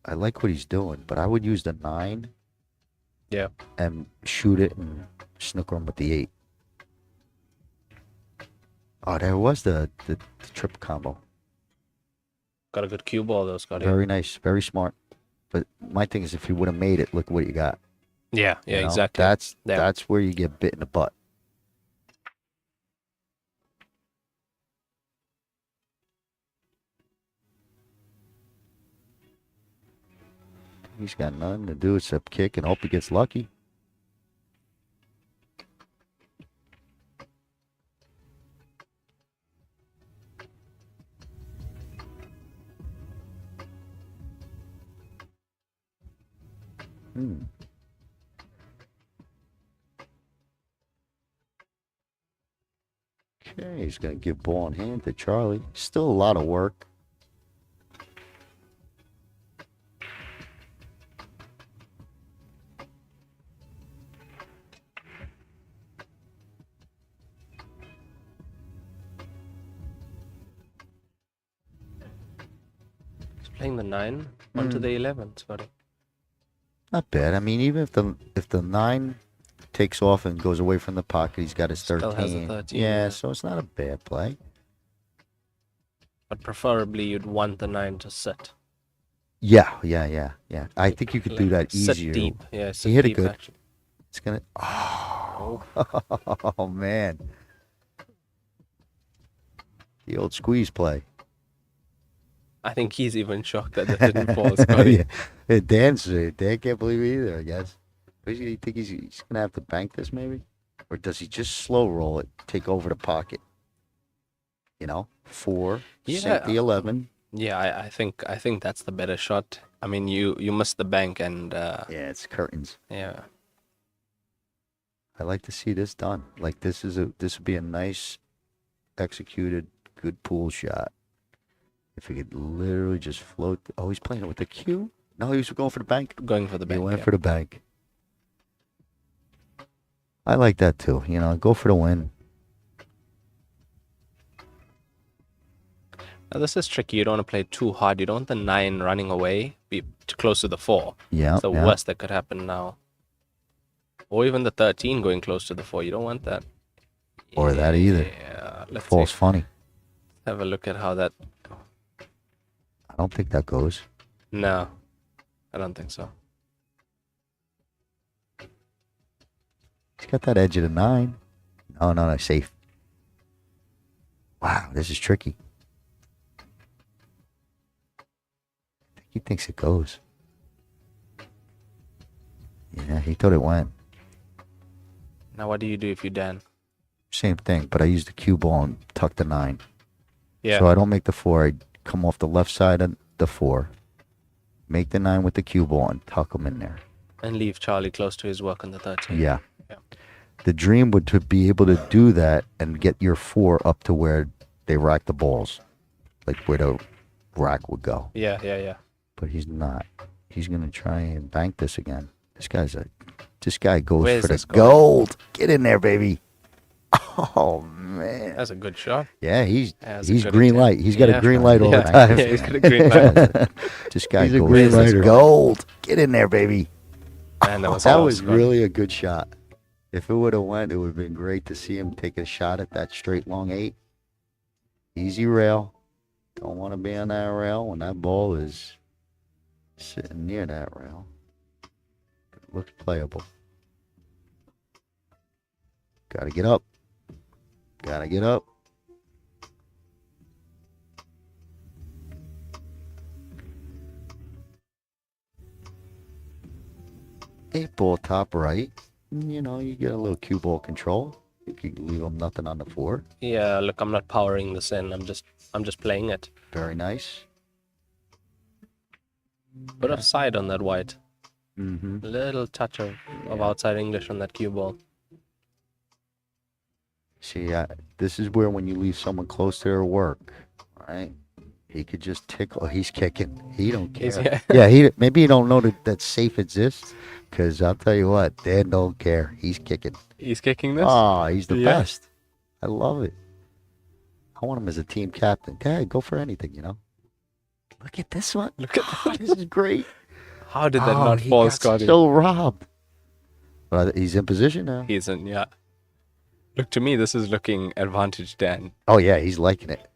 I like what he's doing, but I would use the 9. Yeah. And shoot it and snooker him with the 8. Oh, there was the trip combo. Got a good cue ball, though, Scotty. Very nice, very smart. But my thing is, if you would have made it, look what you got. Yeah, exactly. That's where you get bit in the butt. He's got nothing to do except kick and hope he gets lucky. Okay, he's going to give ball in hand to Charlie. Still a lot of work. He's playing the 9 onto the 11, Scotty. Not bad. I mean, even if the 9 takes off and goes away from the pocket, he's got his 13. Still has a 13, yeah, yeah. so it's not a bad play. But preferably you'd want the 9 to sit. Yeah. I think you could do that Sit easier. deep. Yeah, sit He hit it deep, good. actually. It's gonna. Oh man. The old squeeze play. I think he's even shocked that it didn't fall, Scotty. Yeah. Dan can't believe it either, I guess. But you think he's gonna have to bank this maybe? Or does he just slow roll it, take over the pocket? 4, sink the 11. Yeah, I think that's the better shot. I mean, you missed the bank and Yeah, it's curtains. yeah. I like to see this done. Like this would be a nice executed good pool shot. If he could literally just float. Oh, he's playing it with the cue? No, he was going for the bank. Going for the bank. He went yeah. for the bank. I like that too. Go for the win. Now, this is tricky. You don't want to play too hard. You don't want the 9 running away, be too close to the 4. Yeah. It's the worst that could happen now. Or even the 13 going close to the 4. You don't want that. Or that either. Yeah. Let's Falls funny. have a look at how that. I don't think that goes. No, I don't think so. He's got that edge of the 9. No, safe. Wow, this is tricky. I think he thinks it goes. Yeah, he thought it went. Now, what do you do if you Dan? Same thing, but I use the cue ball and tuck the 9. Yeah. So I don't make the 4. I come off the left side of the 4, make the 9 with the cue ball, and tuck him in there. And leave Charlie close to his work on the 13. Yeah. Yeah. The dream would to be able to do that and get your 4 up to where they rack the balls, like where the rack would go. Yeah. But he's not. He's gonna try and bank this again. This guy goes Where's for the this going? gold. Get in there, baby. Oh man. That's a good shot. Yeah, he's good green attempt. light. He's got a green light all yeah, the time. Yeah, he's got a green light. This guy He's a goes green for the lighter. gold. Get in there, baby. Man, that was That close, was Scotty. really a good shot. If it would have went, it would have been great to see him take a shot at that straight long 8. Easy rail. Don't want to be on that rail when that ball is sitting near that rail. It looks playable. Gotta get up. Gotta get up. Eight ball top right. You know, you get a little cue ball control. You can leave them nothing on the floor. Yeah, look, I'm not powering this in. I'm just playing it. Very nice. Bit of side on that white. Mm-hmm. A little touch of outside English on that cue ball. See, this is where when you leave someone close to their work, all right? He could just tickle. He's kicking. He don't care. Yeah, maybe he don't know that safe exists, because I'll tell you what, Dan don't care. He's kicking. He's kicking this? Oh, he's the best. I love it. I want him as a team captain. Go for anything, you know. Look at this one. Look at that. This is great. How did that not fall, Scotty? So robbed. But he's in position now. He's in, yeah. Look, to me, this is looking advantage Dan. Oh, yeah, he's liking it.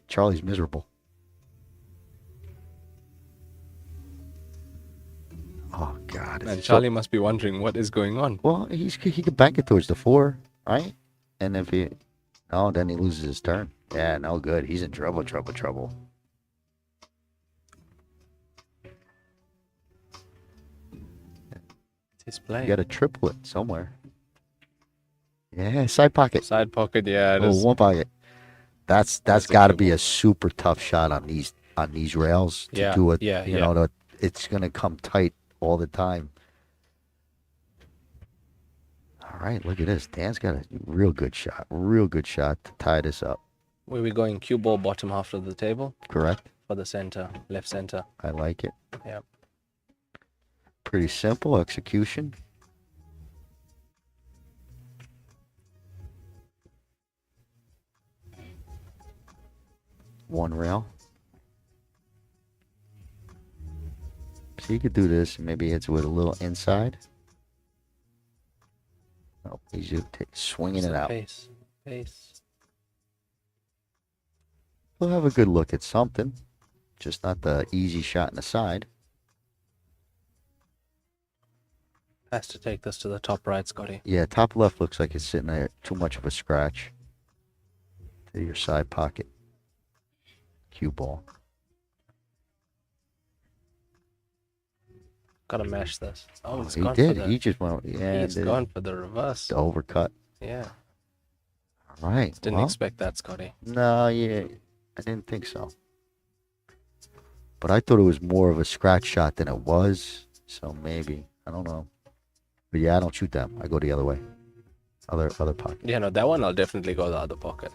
Charlie's miserable. Oh, God. And Charlie must be wondering what is going on. Well, he could bank it towards the 4, right? And if he... Oh, then he loses his turn. Yeah, no good. He's in trouble. He's playing. You got a triplet somewhere. Yeah, side pocket. Side pocket, yeah. It is. One pocket. That's got to be a super tough shot on these rails to do it. Yeah, you know, it's gonna come tight all the time. All right, look at this. Dan's got a real good shot to tie this up. Where we going? Cue ball bottom half of the table Correct. for the center, left center. I like it. Yeah. Pretty simple execution. One rail. So you could do this and maybe hits with a little inside. Oh, he's just swinging it out. Pace. We'll have a good look at something. Just not the easy shot in the side. Has to take this to the top right, Scotty. Yeah, top left looks like it's sitting there. Too much of a scratch. To your side pocket. Cue ball. Gotta mash this. Oh, it's He gone did. for the... He just went. Yeah, He's gone for the reverse. the overcut. Yeah. All right. Didn't expect that, Scotty. No, yeah, I didn't think so. But I thought it was more of a scratch shot than it was. So maybe I don't know. But yeah, I don't shoot them. I go the other way. Other pocket. Yeah, no, that one I'll definitely go the other pocket.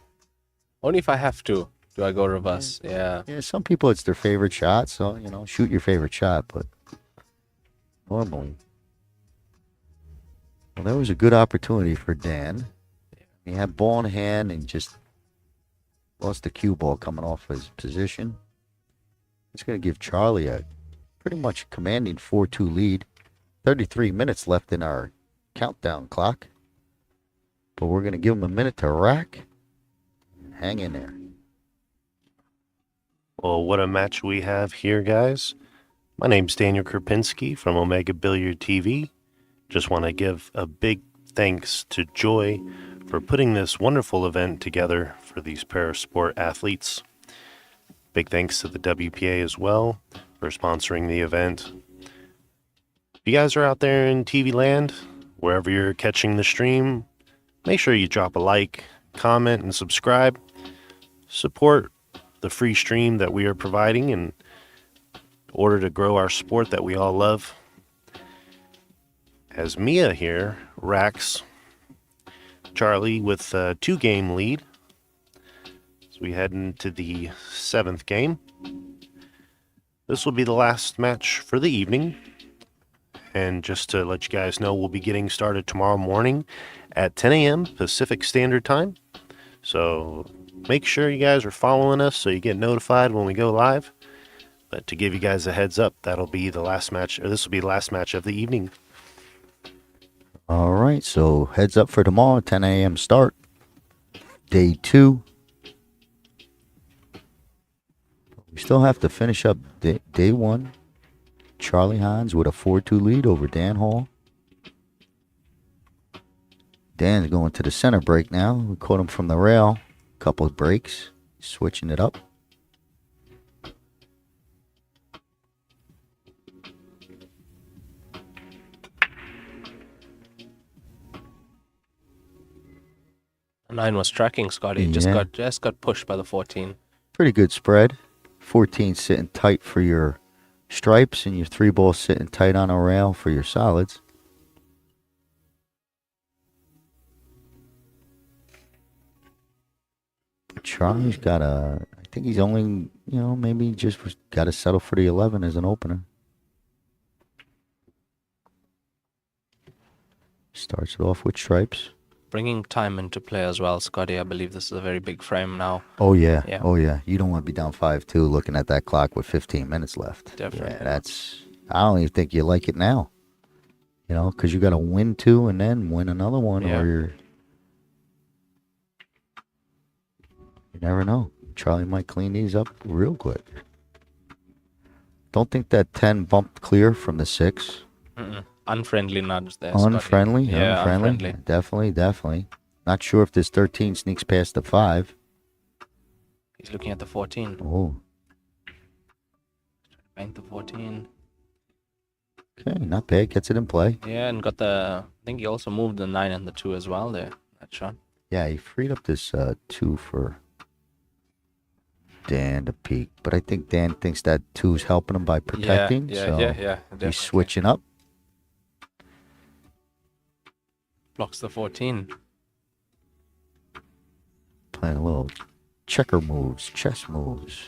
Only if I have to. Do I go reverse? Yeah. Yeah, some people it's their favorite shot, so you know, shoot your favorite shot. But normally, well, that was a good opportunity for Dan. He had ball in hand and just lost the cue ball coming off his position. It's going to give Charlie a pretty much commanding 4-2 lead. 33 minutes left in our countdown clock. But we're going to give him a minute to rack. Hang in there. Well, what a match we have here, guys. My name's Daniel Krupinski from Omega Billiard TV. Just want to give a big thanks to Joy for putting this wonderful event together for these parasport athletes. Big thanks to the WPA as well for sponsoring the event. If you guys are out there in TV land, wherever you're catching the stream, make sure you drop a like, comment, and subscribe. Support the free stream that we are providing in order to grow our sport that we all love. As Mia here racks Charlie with a 2-game lead. So we head into the 7th game. This will be the last match for the evening. And just to let you guys know, we'll be getting started tomorrow morning at 10 a.m. Pacific Standard Time. So make sure you guys are following us so you get notified when we go live. But to give you guys a heads up, that'll be the last match, or this will be the last match of the evening. All right, so heads up for tomorrow, 10 a.m. start. Day 2. We still have to finish up day one. Charlie Hines with a 4-2 lead over Dan Hall. Dan's going to the center break now. We caught him from the rail. Couple of breaks. Switching it up. The 9 was tracking, Scotty. Just Yeah. got pushed by the 14. Pretty good spread. 14 sitting tight for your stripes and your 3 balls sitting tight on a rail for your solids. Charlie's got I think he's only, maybe just got to settle for the 11 as an opener. Starts it off with stripes. Bringing time into play as well, Scotty. I believe this is a very big frame now. Oh, yeah. Yeah. Oh, yeah. You don't want to be down 5-2 looking at that clock with 15 minutes left. Definitely. Yeah, I don't even think you like it now. Because you got to win 2 and then win another one, Yeah. or you never know. Charlie might clean these up real quick. Don't think that 10 bumped clear from the 6. Unfriendly nudge there, Scotty. Unfriendly? Yeah, unfriendly. unfriendly. Definitely. Not sure if this 13 sneaks past the 5. He's looking at the 14. Oh, Bank the 14. okay. Not bad. Gets it in play. Yeah, and got the... I think he also moved the 9 and the 2 as well there. That shot. Yeah, he freed up this 2 for Dan to peek. But I think Dan thinks that 2 is helping him by protecting. Yeah, so definitely. he's switching up. Blocks the 14. Playing a little checker moves, chess moves.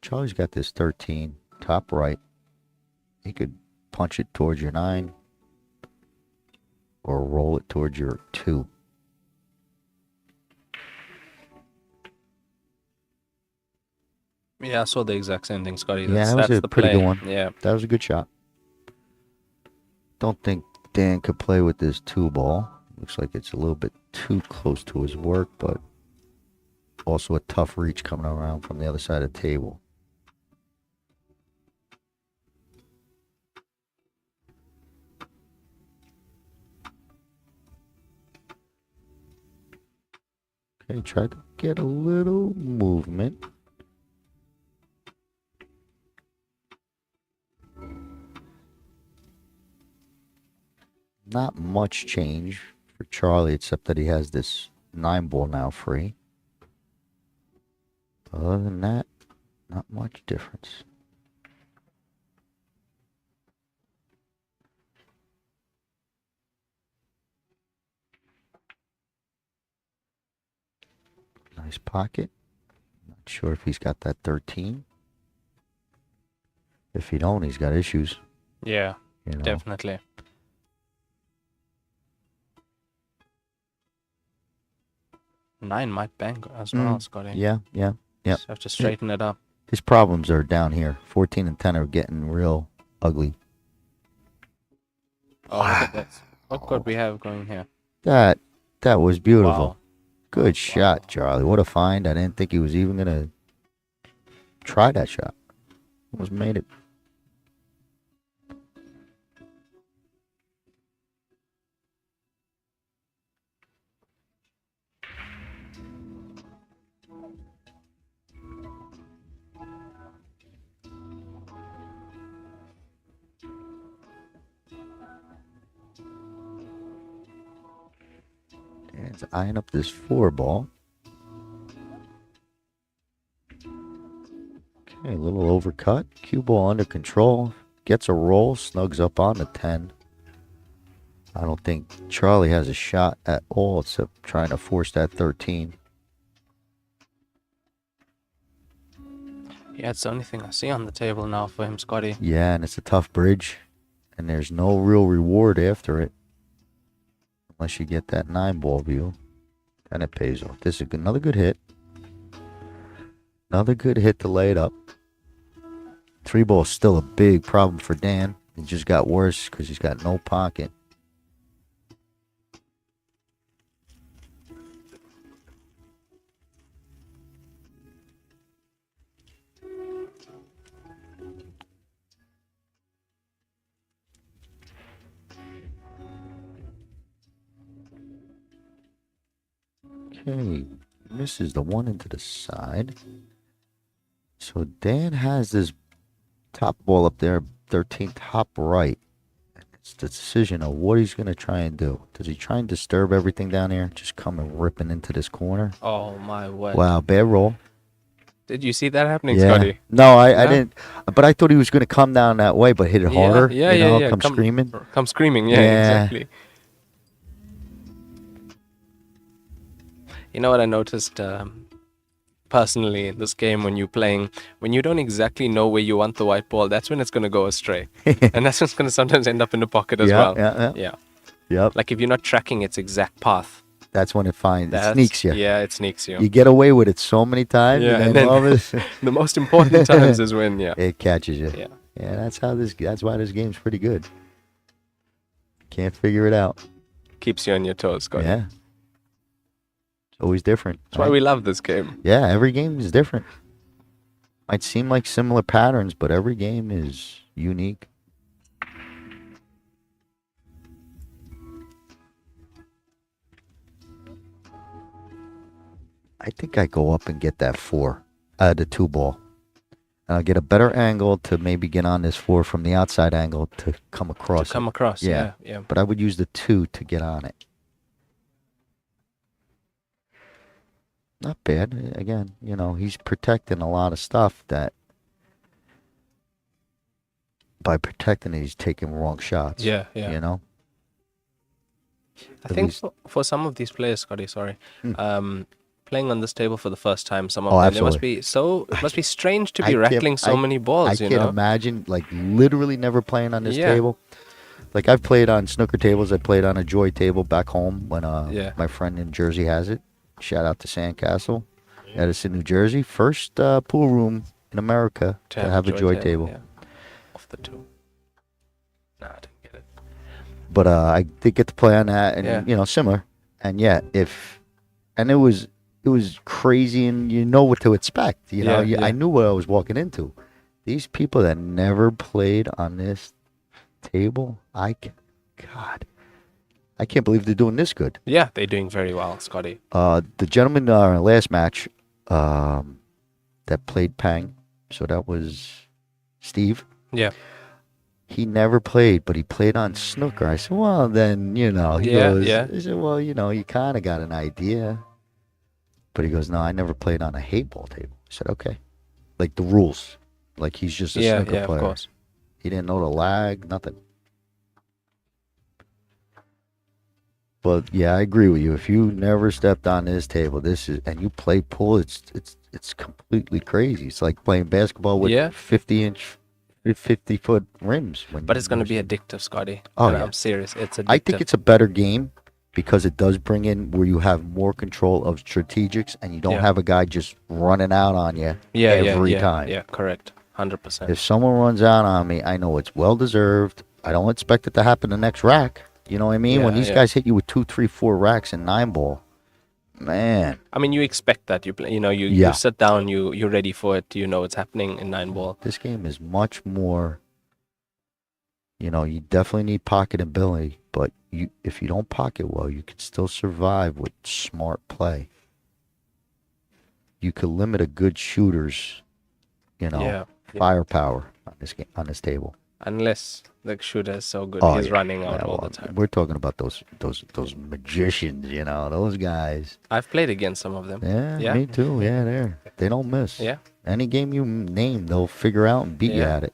Charlie's got this 13, top right. He could punch it towards your 9 or roll it towards your 2. Yeah, I saw the exact same thing, Scotty. Yeah, that was a the pretty play. good one. Yeah. That was a good shot. Don't think Dan could play with this 2 ball. Looks like it's a little bit too close to his work, but also a tough reach coming around from the other side of the table. Okay, try to get a little movement. Not much change for Charlie, except that he has this 9 ball now free. Other than that, not much difference. Nice pocket. Not sure if he's got that 13. If he don't, he's got issues. Yeah, You know. definitely. Nine might bang as well, Scotty. Yeah. Yep. Just have to straighten it up. His problems are down here. 14 and 10 are getting real ugly. Oh, look at this. Look what we have going here. That was beautiful. Wow. Good shot, Charlie. What a find. I didn't think he was even going to try that shot. Almost made it. Dan's eyeing up this 4 ball. Okay, a little overcut. Cue ball under control. Gets a roll. Snugs up on the 10. I don't think Charlie has a shot at all except trying to force that 13. Yeah, it's the only thing I see on the table now for him, Scotty. Yeah, and it's a tough bridge. And there's no real reward after it. Unless you get that 9 ball view. Then it pays off. This is another good hit. Another good hit to lay it up. 3 ball is still a big problem for Dan. It just got worse because he's got no pocket. Okay, misses the one into the side. So Dan has this top ball up there, 13 top right. It's the decision of what he's going to try and do. Does he try and disturb everything down here? Just come and ripping into this corner? Oh, my word. Wow, bad roll. Did you see that happening, Yeah. Scotty? No, I No? didn't. But I thought he was going to come down that way, but hit it harder. Yeah. Come screaming. Come screaming, yeah, Yeah. exactly. You know what I noticed personally in this game when you're playing, when you don't exactly know where you want the white ball, that's when it's going to go astray. And that's when it's going to sometimes end up in the pocket as well. Yeah. Yep. Like if you're not tracking its exact path. That's when it sneaks you. Yeah, it sneaks you. You get away with it so many times, Yeah, and then all this, the most important times is when, it catches you. Yeah. Yeah, that's why this game's pretty good. Can't figure it out. Keeps you on your toes, Scotty. Yeah. It's always different. That's why we love this game. Yeah, every game is different. Might seem like similar patterns, but every game is unique. I think I go up and get that 4, the 2 ball. And I'll get a better angle to maybe get on this 4 from the outside angle to come across. Yeah. But I would use the 2 to get on it. Not bad. Again, he's protecting a lot of stuff that by protecting it, he's taking wrong shots. Yeah. I think for some of these players, Scotty, playing on this table for the first time, some of them, absolutely. it must be strange to be rattling so many balls. I can't imagine, literally never playing on this table. Like, I've played on snooker tables. I played on a Joy table back home when my friend in Jersey has it. Shout out to Sandcastle, Edison, New Jersey. First pool room in America to have a Joy table. Yeah. Off the 2. Nah, I didn't get it. But I did get to play on that, and similar. And it was crazy, and you know what to expect. I knew what I was walking into. These people that never played on this table, I can't believe they're doing this good. Yeah, they're doing very well, Scotty. The gentleman in our last match that played Pang, so that was Steve. Yeah. He never played, but he played on snooker. I said, well, then, he goes, he said, well, you kind of got an idea. But he goes, no, I never played on a Heyball table. I said, okay. Like the rules. Like he's just a snooker player. Of course. He didn't know the lag, nothing. But yeah, I agree with you. If you never stepped on this table, and you play pool, it's completely crazy. It's like playing basketball with 50-foot rims. But it's going to be addictive, Scotty. Oh, yeah. I'm serious. It's addictive. I think it's a better game because it does bring in where you have more control of strategics and you don't have a guy just running out on you every time. Yeah, correct. 100%. If someone runs out on me, I know it's well-deserved. I don't expect it to happen the next rack. You know what I mean? When these guys hit you with 2, 3, 4 racks and 9 ball, man. I mean, you expect that. You sit down, you're ready for it. You know it's happening in 9 ball. This game is much more, you definitely need pocket ability, but if you don't pocket well, you can still survive with smart play. You could limit a good shooter's, firepower on this table. Unless the shooter is so good, Oh, he's yeah. running out Yeah, all well, the time. We're talking about those magicians, those guys. I've played against some of them. Yeah, me too. Yeah, they don't miss. Yeah. Any game you name, they'll figure out and beat you at it.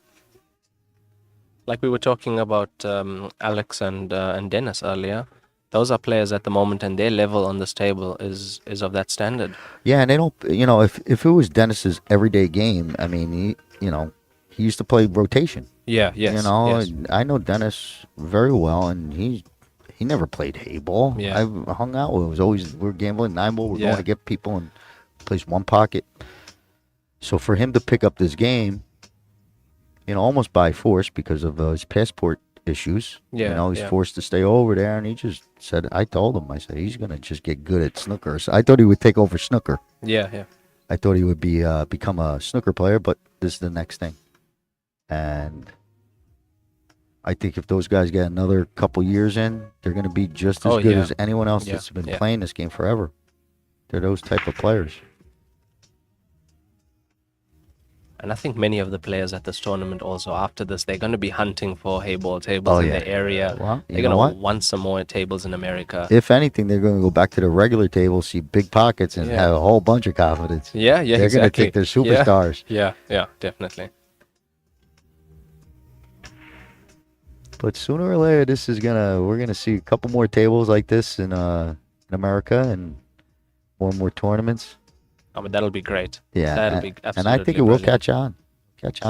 Like we were talking about Alex and Dennis earlier. Those are players at the moment, and their level on this table is of that standard. Yeah, and they don't. If it was Dennis's everyday game, I mean, he used to play rotation. Yeah, yes. I know Dennis very well, and he never played Heyball. Yeah. I've hung out with him. We're gambling 9 ball. We're going to get people and place one pocket. So for him to pick up this game, almost by force because of his passport issues. Yeah, he's forced to stay over there, and he just said, I told him, I said, he's going to just get good at snooker. So I thought he would take over snooker. Yeah. I thought he would become a snooker player, but this is the next thing. And I think if those guys get another couple years in, they're going to be just as good as anyone else that's been playing this game forever. They're those type of players. And I think many of the players at this tournament also, after this, they're going to be hunting for Heyball tables in the area. Well, they're going to want some more tables in America. If anything, they're going to go back to the regular table, see big pockets, and have a whole bunch of confidence. Yeah, They're going to take their superstars. Yeah, definitely. But sooner or later, we're gonna see a couple more tables like this in America and more and more tournaments. Oh, but that'll be great. Yeah, that'll be absolutely and I think it will catch on.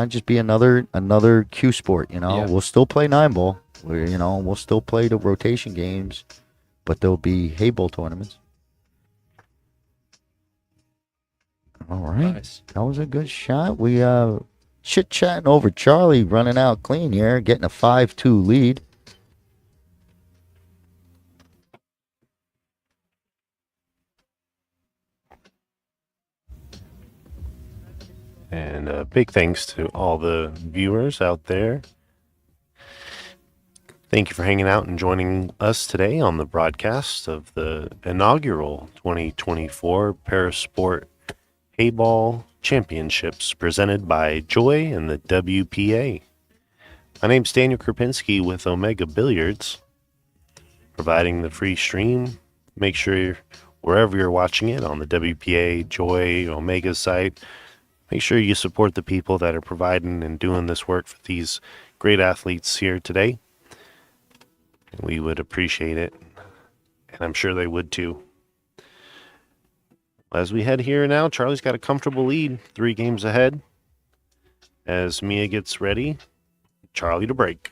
Just be another cue sport. We'll still play 9-ball. We'll still play the rotation games, but there'll be Heyball tournaments. All right, Nice. That was a good shot. We chit-chatting over Charlie running out clean here, getting a 5-2 lead. And big thanks to all the viewers out there. Thank you for hanging out and joining us today on the broadcast of the inaugural 2024 Parasport Heyball Championships presented by Joy and the WPA. My name's Daniel Krupinski with Omega Billiards, providing the free stream. Make sure wherever you're watching it on the WPA, Joy, Omega site, make sure you support the people that are providing and doing this work for these great athletes here today. We would appreciate it, and I'm sure they would too. As we head here now, Charlie's got a comfortable lead, 3 games ahead. As Mia gets ready, Charlie to break.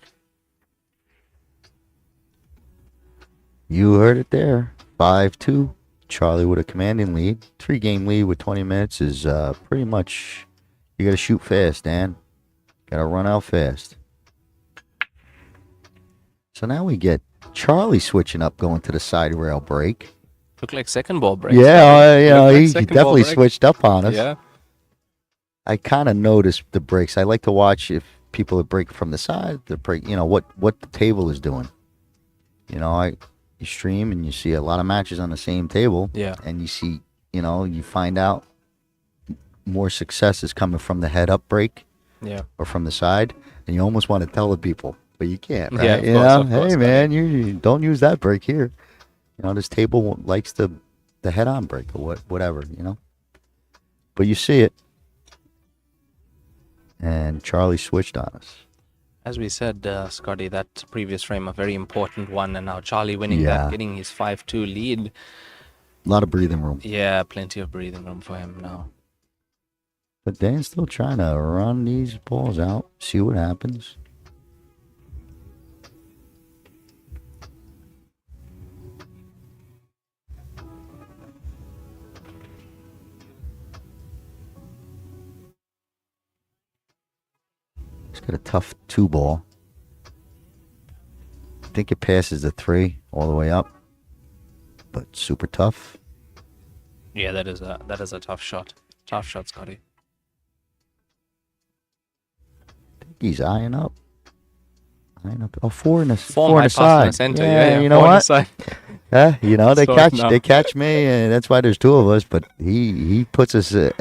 You heard it there. 5-2. Charlie with a commanding lead. 3-game lead with 20 minutes is pretty much, you got to shoot fast, Dan. Got to run out fast. So now we get Charlie switching up, going to the side rail break. Look like second ball break. Yeah, he definitely switched up on us. Yeah. I kind of noticed the breaks. I like to watch if people are breaking from the side, the break, what the table is doing. You stream and you see a lot of matches on the same table. Yeah. And you see, you find out more success is coming from the head up break. Yeah. Or from the side, and you almost want to tell the people, but you can't. Right? Yeah, of course, hey man, you don't use that break here. This table likes the head-on break or whatever, But you see it. And Charlie switched on us. As we said, Scotty, that previous frame, a very important one, and now Charlie winning that, getting his 5-2 lead. A lot of breathing room. Yeah, plenty of breathing room for him now. But Dan's still trying to run these balls out, see what happens. He's got a tough 2-ball. I think it passes the 3 all the way up, but super tough. Yeah, that is a tough shot. Tough shot, Scotty. I think he's eyeing up. Oh, 4 in the High side. pass in the center. Yeah, you know what? Yeah, They catch me, and that's why there's 2 of us. But he puts us as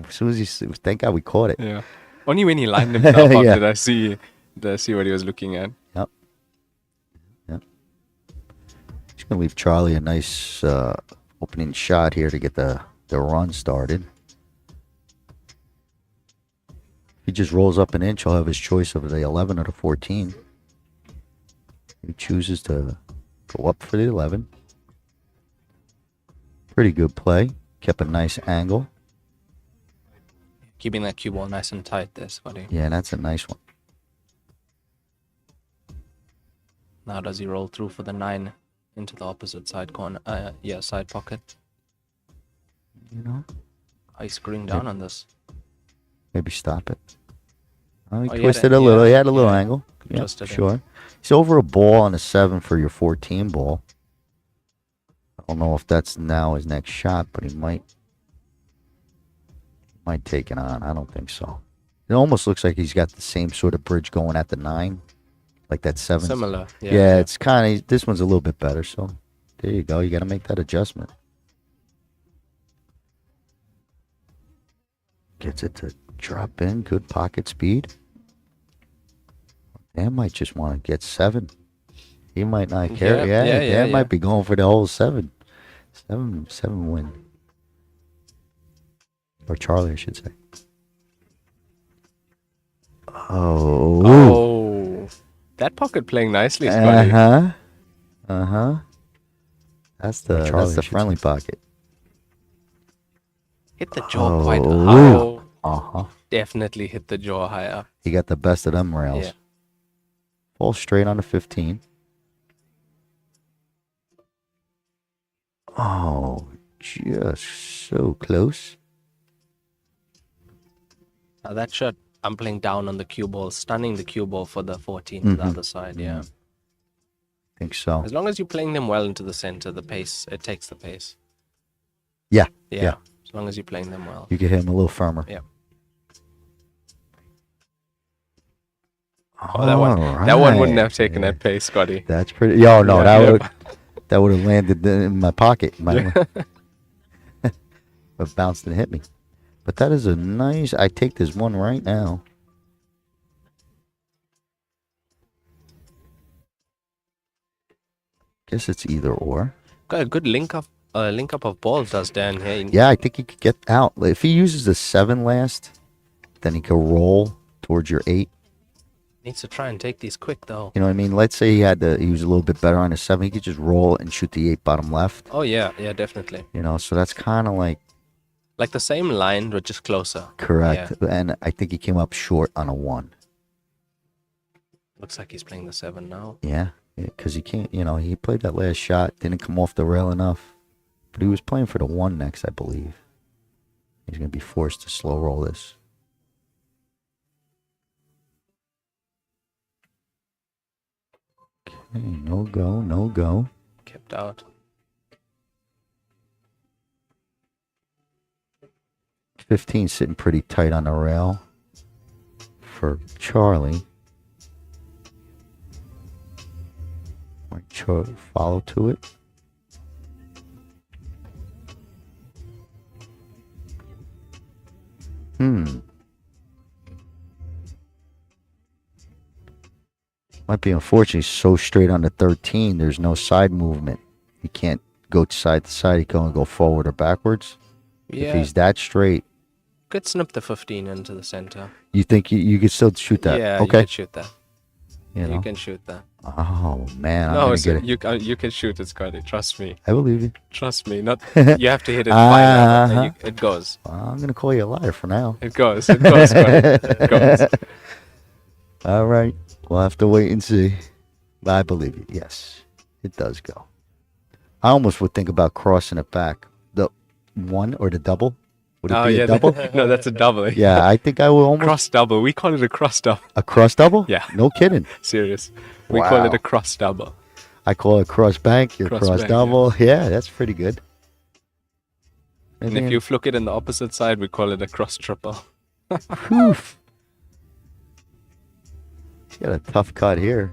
soon as he. Thank God we caught it. Yeah. Only when he lined himself up Yeah. did I see what he was looking at. Yep. Just gonna leave Charlie a nice opening shot here to get the run started. He just rolls up an inch. He'll have his choice of the 11 or the 14. He chooses to go up for the 11. Pretty good play. Kept a nice angle. Keeping that cue ball nice and tight there, Scotty. Yeah, that's a nice one. Now does he roll through for the 9 into the opposite side corner? Side pocket. He's screwing down on this. Maybe stop it. Oh, he Oh, he twisted had a little. yeah, He had a little yeah. angle. Yeah, Twisted it. sure. He's over a ball on a 7 for your 14 ball. I don't know if that's now his next shot, but he might take it on. I don't think so. It almost looks like he's got the same sort of bridge going at the 9, like that 7. Similar. Yeah, it's kind of, this one's a little bit better. So there you go. You got to make that adjustment. Gets it to drop in. Good pocket speed. Dan might just want to get 7. He might not care. Yeah, Dan might be going for the whole 7. 7 win. Or Charlie, I should say. Oh. That pocket playing nicely, Scotty. That's the friendly pocket. Hit the jaw quite high. Definitely hit the jaw higher. He got the best of them rails. Yeah. Fall straight on the 15. Oh, just so close. Now that shot, I'm playing down on the cue ball, stunning the cue ball for the 14 to the other side, yeah. I think so. As long as you're playing them well into the center, the pace, it takes the pace. Yeah. As long as you're playing them well. You can hit him a little firmer. Yeah. Oh, that one wouldn't have taken that pace, Scotty. That's pretty. That would have landed in my pocket. But bounced and hit me. But that is a nice. I take this one right now. Guess it's either or. Got a good link up of balls, does Dan here. Yeah, I think he could get out. If he uses the 7 last, then he could roll towards your 8. Needs to try and take these quick, though. You know what I mean? Let's say he was a little bit better on his 7. He could just roll and shoot the 8 bottom left. Oh, yeah, definitely. You know, so that's kind of like the same line, but just closer. Correct. Yeah. And I think he came up short on a 1. Looks like he's playing the 7 now. Yeah, because he can't, he played that last shot, didn't come off the rail enough. But he was playing for the 1 next, I believe. He's going to be forced to slow roll this. Okay, no go. Kept out. 15 sitting pretty tight on the rail for Charlie. Might follow to it. Might be unfortunate. He's so straight on the 13. There's no side movement. He can't go side to side. He can only go forward or backwards. Yeah. If he's that straight. Could snip the 15 into the center. You think you could still shoot that? Yeah, okay. you can shoot that. You can shoot that. Oh, man. I'm No, gonna get it. you can shoot it, Scotty. Trust me. I believe you. Trust me. Not you have to hit it fine. It goes. Well, I'm going to call you a liar for now. It goes. It goes, Scotty. It goes. All right. We'll have to wait and see. I believe you. Yes, it does go. I almost would think about crossing it back. The 1 or the double? Would it be a double? No, that's a double. Yeah, I think I will almost. Cross double. We call it a cross double. A cross double? Yeah. No kidding. Serious. We call it a cross double. I call it cross bank. Your cross bank, double. Yeah, that's pretty good. And if you flick it in the opposite side, we call it a cross triple. Oof. He's got a tough cut here.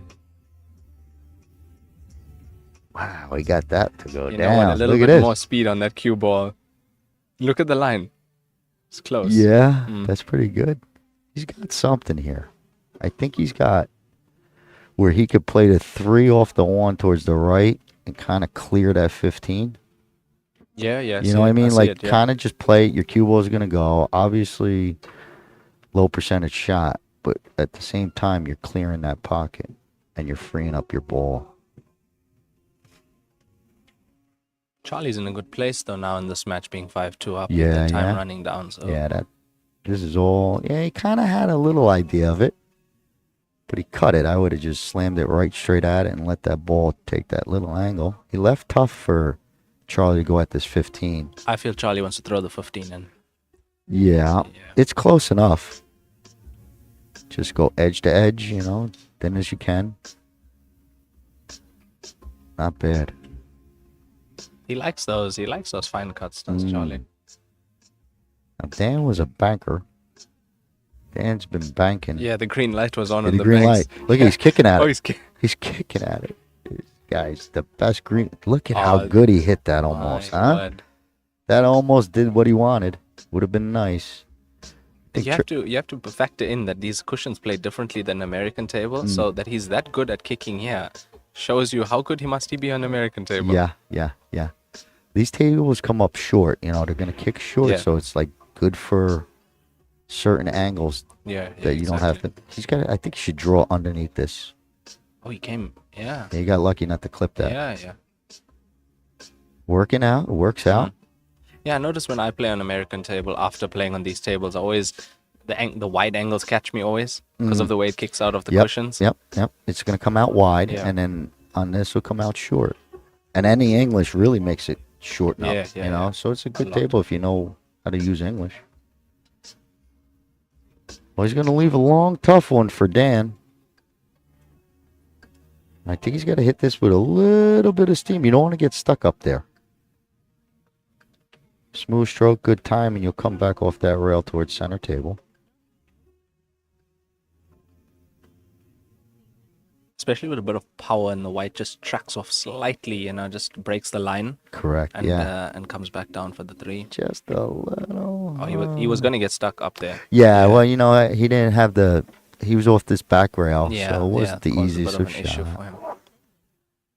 Wow, we got that to go down. A little bit more speed on that cue ball. Look at the line. It's close. Yeah, that's pretty good. He's got something here. I think he's got where he could play the 3 off the 1 towards the right and kind of clear that 15. Yeah. You know what I mean? Like, kind of just play it. Your cue ball is going to go. Obviously, low percentage shot. But at the same time, you're clearing that pocket and you're freeing up your ball. Charlie's in a good place, though, now in this match being 5-2 up. Yeah, with the time running down. So. Yeah, this is all. Yeah, he kind of had a little idea of it. But he cut it. I would have just slammed it right straight at it and let that ball take that little angle. He left tough for Charlie to go at this 15. I feel Charlie wants to throw the 15 in. Yeah. It's close enough. Just go edge to edge, thin as you can. Not bad. He likes those fine cuts, does Charlie. Now, Dan was a banker. Dan's been banking. Yeah, the green light was on the the green light. Look, he's kicking at it. He's kicking at it. This guy's the best green. Look at how good he hit that almost, huh? God. That almost did what he wanted. Would have been nice. think You have to factor in that these cushions play differently than American table, so that he's that good at kicking here shows you how good he must be on American table. Yeah. These tables come up short, you know, they're going to kick short, Yeah. so it's like good for certain angles Yeah, that you don't have to. I think you should draw underneath this. Oh, he came. Yeah. Yeah, you got lucky not to clip that. Yeah. Working out, it works out. Yeah, I notice when I play on American table, after playing on these tables, always the wide angles catch me always because of the way it kicks out of the cushions. Yep. It's going to come out wide, Yeah. and then on this will come out short. And any English really makes it shorten up, Yeah, you know? yeah. So it's a good lot. table if you know how to use English. Well, he's going to leave a long, tough one for Dan. I think he's got to hit this with a little bit of steam. You don't want to get stuck up there. Smooth stroke, good time, and you'll come back off that rail towards center table. Especially with a bit of power, and the white just tracks off slightly, you know, just breaks the line. Correct, And, yeah. and comes back down for the 3. Just a little. Oh, he was going to get stuck up there. Yeah, well, you know, he didn't have he was off this back rail, Yeah, so it wasn't the caused easiest a bit of of an issue shots. for him.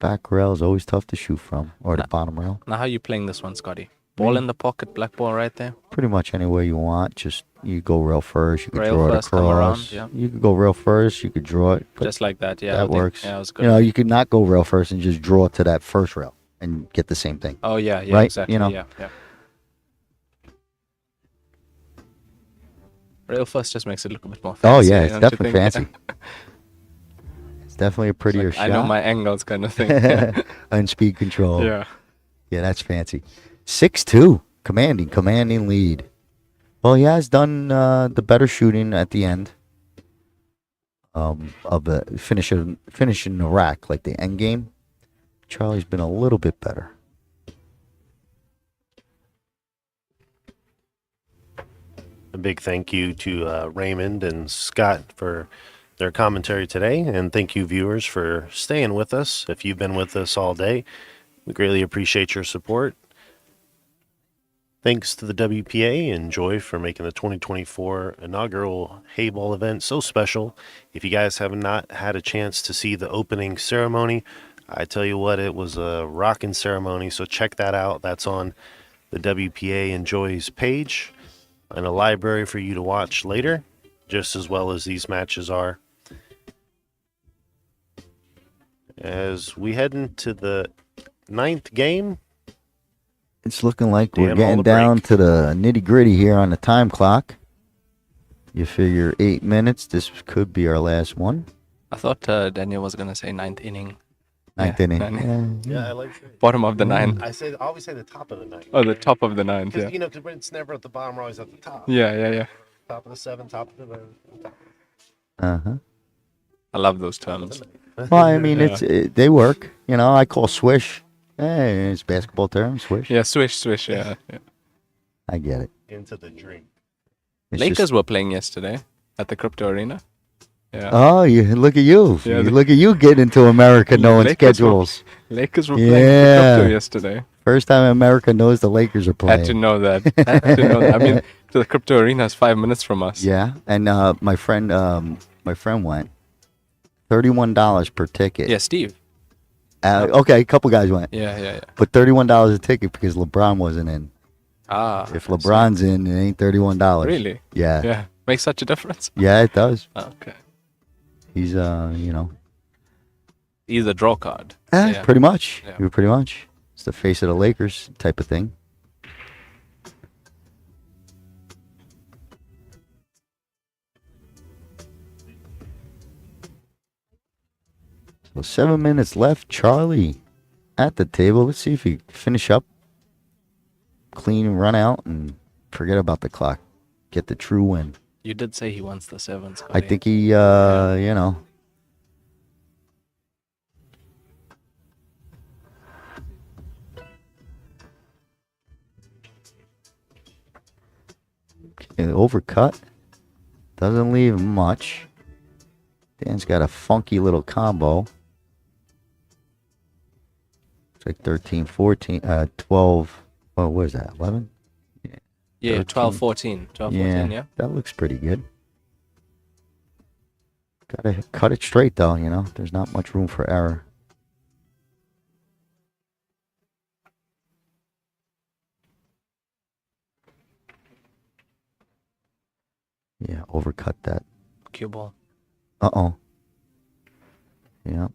Back rail is always tough to shoot from, or the bottom rail. Now, how are you playing this one, Scotty? Ball in the pocket, black ball right there. Pretty much anywhere you want. Just you go rail first. You could Rail draw it first, come across. around, yeah. You could go rail first. You could draw it. But Just like that, yeah. I that think- works. Yeah, it was good. You know, you could not go rail first and just draw to that first rail and get the same thing. Oh, yeah, Right, exactly. you know. Yeah. Rail first just makes it look a bit more fancy. Oh yeah, it's don't you definitely think? fancy. It's definitely a prettier Like, shot. I know my angles kind of thing. Yeah. And speed control. Yeah. Yeah, that's fancy. 6-2, commanding lead. Well, he has done the better shooting at the end of the finishing the rack, like the end game. Charlie's been a little bit better. A big thank you to Raymond and Scott for their commentary today, and thank you, viewers, for staying with us. If you've been with us all day, we greatly appreciate your support. Thanks to the WPA and Joy for making the 2024 inaugural Heyball event so special. If you guys have not had a chance to see the opening ceremony, I tell you what, it was a rocking ceremony, so check that out. That's on the WPA and Joy's page, and a library for you to watch later, just as well as these matches are. As we head into the 9th game, It's looking like Damn, we're all getting the down break. to the nitty gritty here on the time clock. You figure 8 minutes. This could be our last one. I thought Daniel was going to say 9th inning. Ninth Yeah, inning. ninth. Yeah. yeah, I like it. Bottom of the 9th. I always say the top of the 9th. Oh, the top of the 9th, Because, yeah. you know, because it's never at the bottom, we're always at the top. Yeah. Top of the 7, top of the 9. Uh-huh. I love those terms. Well, I mean, Yeah. they work. You know, I call swish. Hey, it's basketball term, swish. Yeah, swish, yeah. I get it. Into the drink. It's Lakers just- were playing yesterday at the Crypto Arena. Yeah. Oh, you look at you. Yeah, Look at you getting into America knowing Lakers were- schedules. Lakers were playing at Yeah. the Crypto yesterday. First time America knows the Lakers are playing. Had to know that. I mean, the Crypto Arena is 5 minutes from us. Yeah, and my friend went. $31 per ticket. Yeah, Steve. Okay, a couple guys went, Yeah. but $31 a ticket because LeBron wasn't in. Ah. If LeBron's in, it ain't $31. Really? Yeah. Yeah. Makes such a difference. Yeah, it does. Okay. He's He's a draw card. Yeah. pretty much. Yeah. Pretty much. It's the face of the Lakers type of thing. So 7 minutes left. Charlie at the table. Let's see if he finish up clean, run out, and forget about the clock. Get the true win. You did say he wants the 7s. I think he, you know. Overcut. Doesn't leave much. Dan's got a funky little combo. It's like 13, 14, 12. Oh, what is that? 11? Yeah, 13. 12, 14. 12, 14, yeah. That looks pretty good. Gotta cut it straight, though, you know. There's not much room for error. Yeah, overcut that. Cue ball. Uh-oh. Yeah,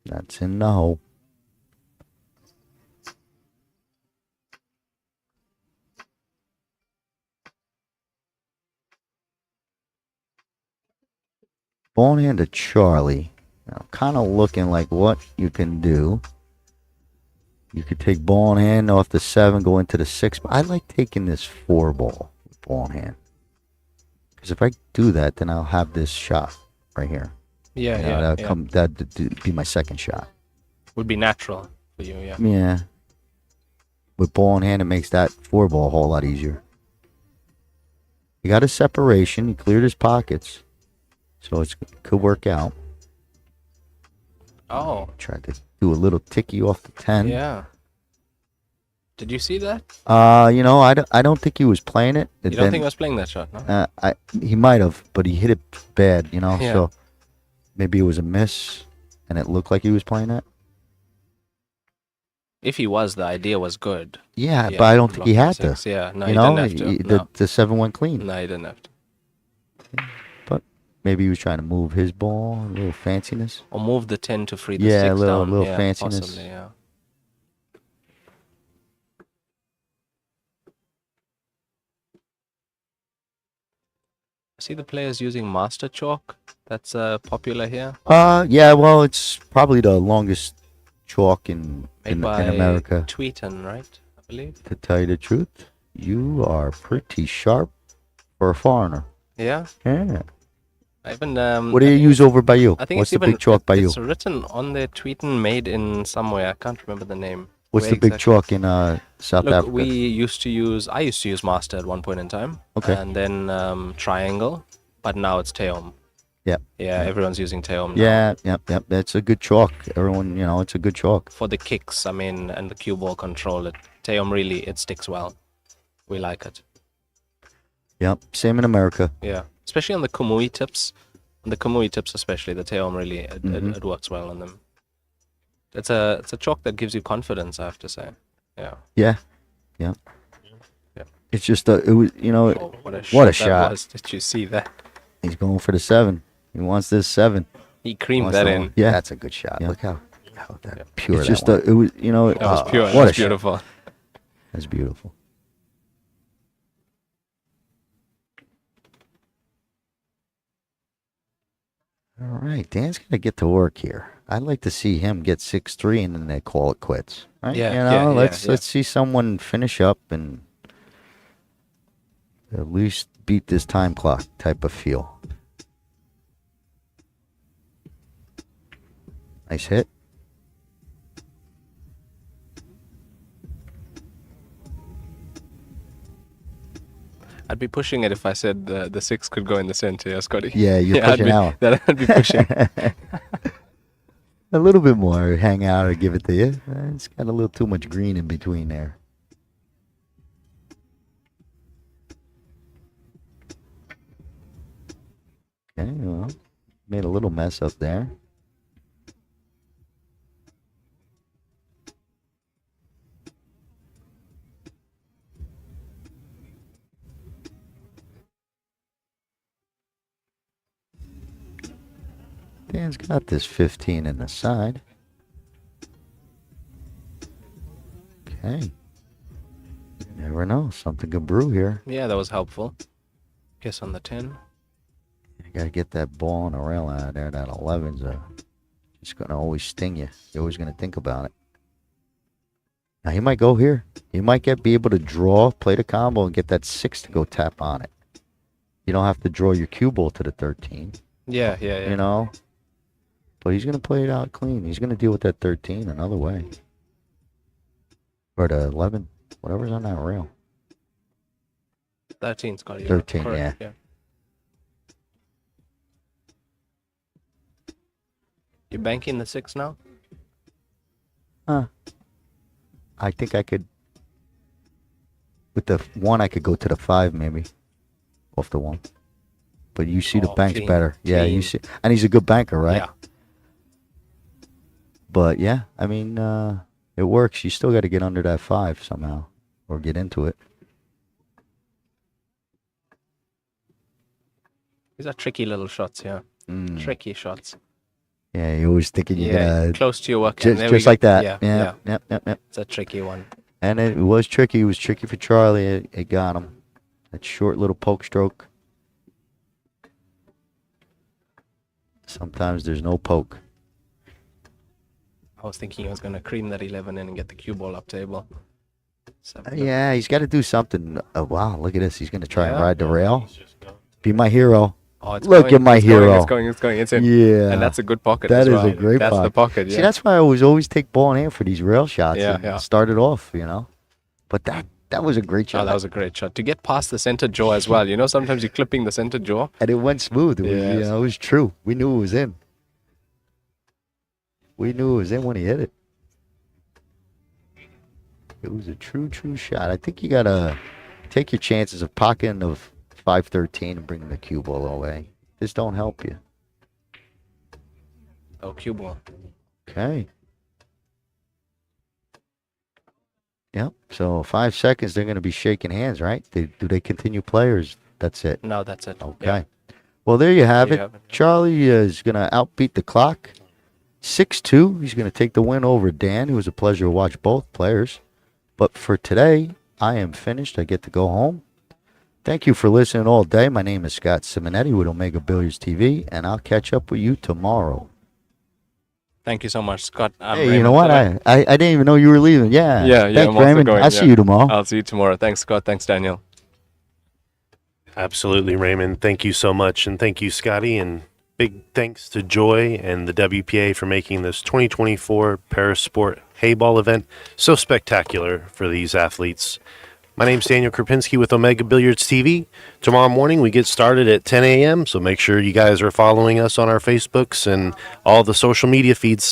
that's in the hole. Ball in hand to Charlie. Now, kind of looking like what you can do. You could take ball in hand off the 7, go into the 6. But I like taking this 4 ball with ball in hand. Because if I do that, then I'll have this shot right here. Yeah, You know, yeah, that'd be my second shot. Would be natural for you, yeah. Yeah. With ball in hand, it makes that 4 ball a whole lot easier. He got a separation. He cleared his pockets. So it could work out. Oh. Tried to do a little ticky off the 10. Yeah. Did you see that? You know, I don't think he was playing it. You don't think I was playing that shot, no? He might have, but he hit it bad, you know. Yeah. So maybe it was a miss, and it looked like he was playing it. If he was, the idea was good. Yeah, but I don't think he had to. Six. Yeah, no, you he know, didn't have to. the 7 went clean. No, he didn't have to. But maybe he was trying to move his ball, a little fanciness. Or move the 10 to free the Yeah, 6 a little down. Yeah, fanciness. possibly, yeah. I see the players using master chalk. That's popular here. Yeah, well, it's probably the longest chalk in Made by America. Tweeton, right? I believe. To tell you the truth, you are pretty sharp for a foreigner. Yeah. Yeah. I even. What do you use over by you? I think What's it's the even, big chalk by you? It's written on their Tweeton, made in somewhere. I can't remember the name. What's Where the big exactly? chalk in South Look, Africa? I used to use master at one point in time. Okay. And then triangle, but now it's Teom. Yep. Yeah, everyone's using Teom now. Yeah, yep. That's a good chalk. Everyone, you know, it's a good chalk. For the kicks, I mean, and the cue ball control, Teom really, it sticks well. We like it. Yep. Same in America. Yeah, especially on the Kamui tips. On the Kamui tips especially, the Teom really, it works well on them. It's a chalk that gives you confidence, I have to say. Yeah. Yeah. Yeah. It's just it was, you know, Oh, what a what a shot! shot. That was. Did you see that? He's going for the 7. He wants this 7. He creamed Wants that the in. one. Yeah, that's a good shot. Yeah. Look how that pure. It's It's just it was, you know, That was pure. What That was a shot. beautiful. That's beautiful. All right, Dan's gonna get to work here. I'd like to see him get 6-3 and then they call it quits. Right? Yeah, you know, yeah, let's see someone finish up and at least beat this time clock type of feel. Nice hit. I'd be pushing it if I said the 6 could go in the center, yeah, Scotty. Yeah, you're pushing out. I'd be pushing. A little bit more, hang out or give it to you. It's got a little too much green in between there. Okay, well, made a little mess up there. Dan's got this 15 in the side. Okay. Never know. Something could brew here. Yeah, that was helpful. Guess on the 10. You gotta get that ball on the rail out of there. That 11's it's gonna always sting you. You're always gonna think about it. Now he might go here. He might be able to draw, play the combo, and get that 6 to go tap on it. You don't have to draw your cue ball to the 13. Yeah. You know? But he's gonna play it out clean. He's gonna deal with that 13 another way. Or the 11. Whatever's on that rail. 13, Scotty. 13, correct, yeah. You banking the 6 now? I think I could With the 1, I could go to the 5 maybe. Off the 1. But you see the bank's clean, better. Yeah, you clean. see. And he's a good banker, right? Yeah. But yeah, I mean, it works. You still got to get under that 5 somehow. Or get into it. These are tricky little shots here. Tricky shots. Yeah, you're always thinking you're going to... Close to your work. Just like that. Yeah. Yep. It's a tricky one. And it was tricky. It was tricky for Charlie. It got him. That short little poke stroke. Sometimes there's no poke. I was thinking he was going to cream that 11 in and get the cue ball up table. Yeah, he's got to do something. Wow, look at this. He's going to try and Yeah. ride the rail. Be my hero. Oh, it's Look going, at my it's hero. Going, it's in. Yeah. And that's a good pocket That as is well. a great That's the pocket, yeah. See, that's why I always take ball in hand for these rail shots. Yeah, and yeah. Start it off, you know. But that was a great shot. Oh, that was a great shot. To get past the center jaw as well. You know, sometimes you're clipping the center jaw. And it went smooth. It was, Yes. it was true. We knew it was in. We knew it was in when he hit it. It was a true shot. I think you got to take your chances of pocketing of 5-13 and bringing the cue ball away. This don't help you. Oh, cue ball. Okay. Yep. So 5 seconds, they're going to be shaking hands, right? Do they continue players? That's it. No, that's it. Okay. Yeah. Well, there you have There it. you have it. Charlie is going to outbeat the clock. 6-2. He's going to take the win over Dan. It was a pleasure to watch both players. But for today, I am finished. I get to go home. Thank you for listening all day. My name is Scott Simonetti with Omega Billiards TV, and I'll catch up with you tomorrow. Thank you so much, Scott. I'm Hey, you Raymond know what? today. I didn't even know you were leaving. Yeah. Yeah, Thanks, I'm also Raymond. going, I'll see yeah. you tomorrow. I'll see you tomorrow. Thanks, Scott. Thanks, Daniel. Absolutely, Raymond. Thank you so much. And thank you, Scotty. And big thanks to Joy and the WPA for making this 2024 Parasport Heyball event so spectacular for these athletes. My name's Daniel Krupinski with Omega Billiards TV. Tomorrow morning we get started at 10 a.m., so make sure you guys are following us on our Facebooks and all the social media feeds.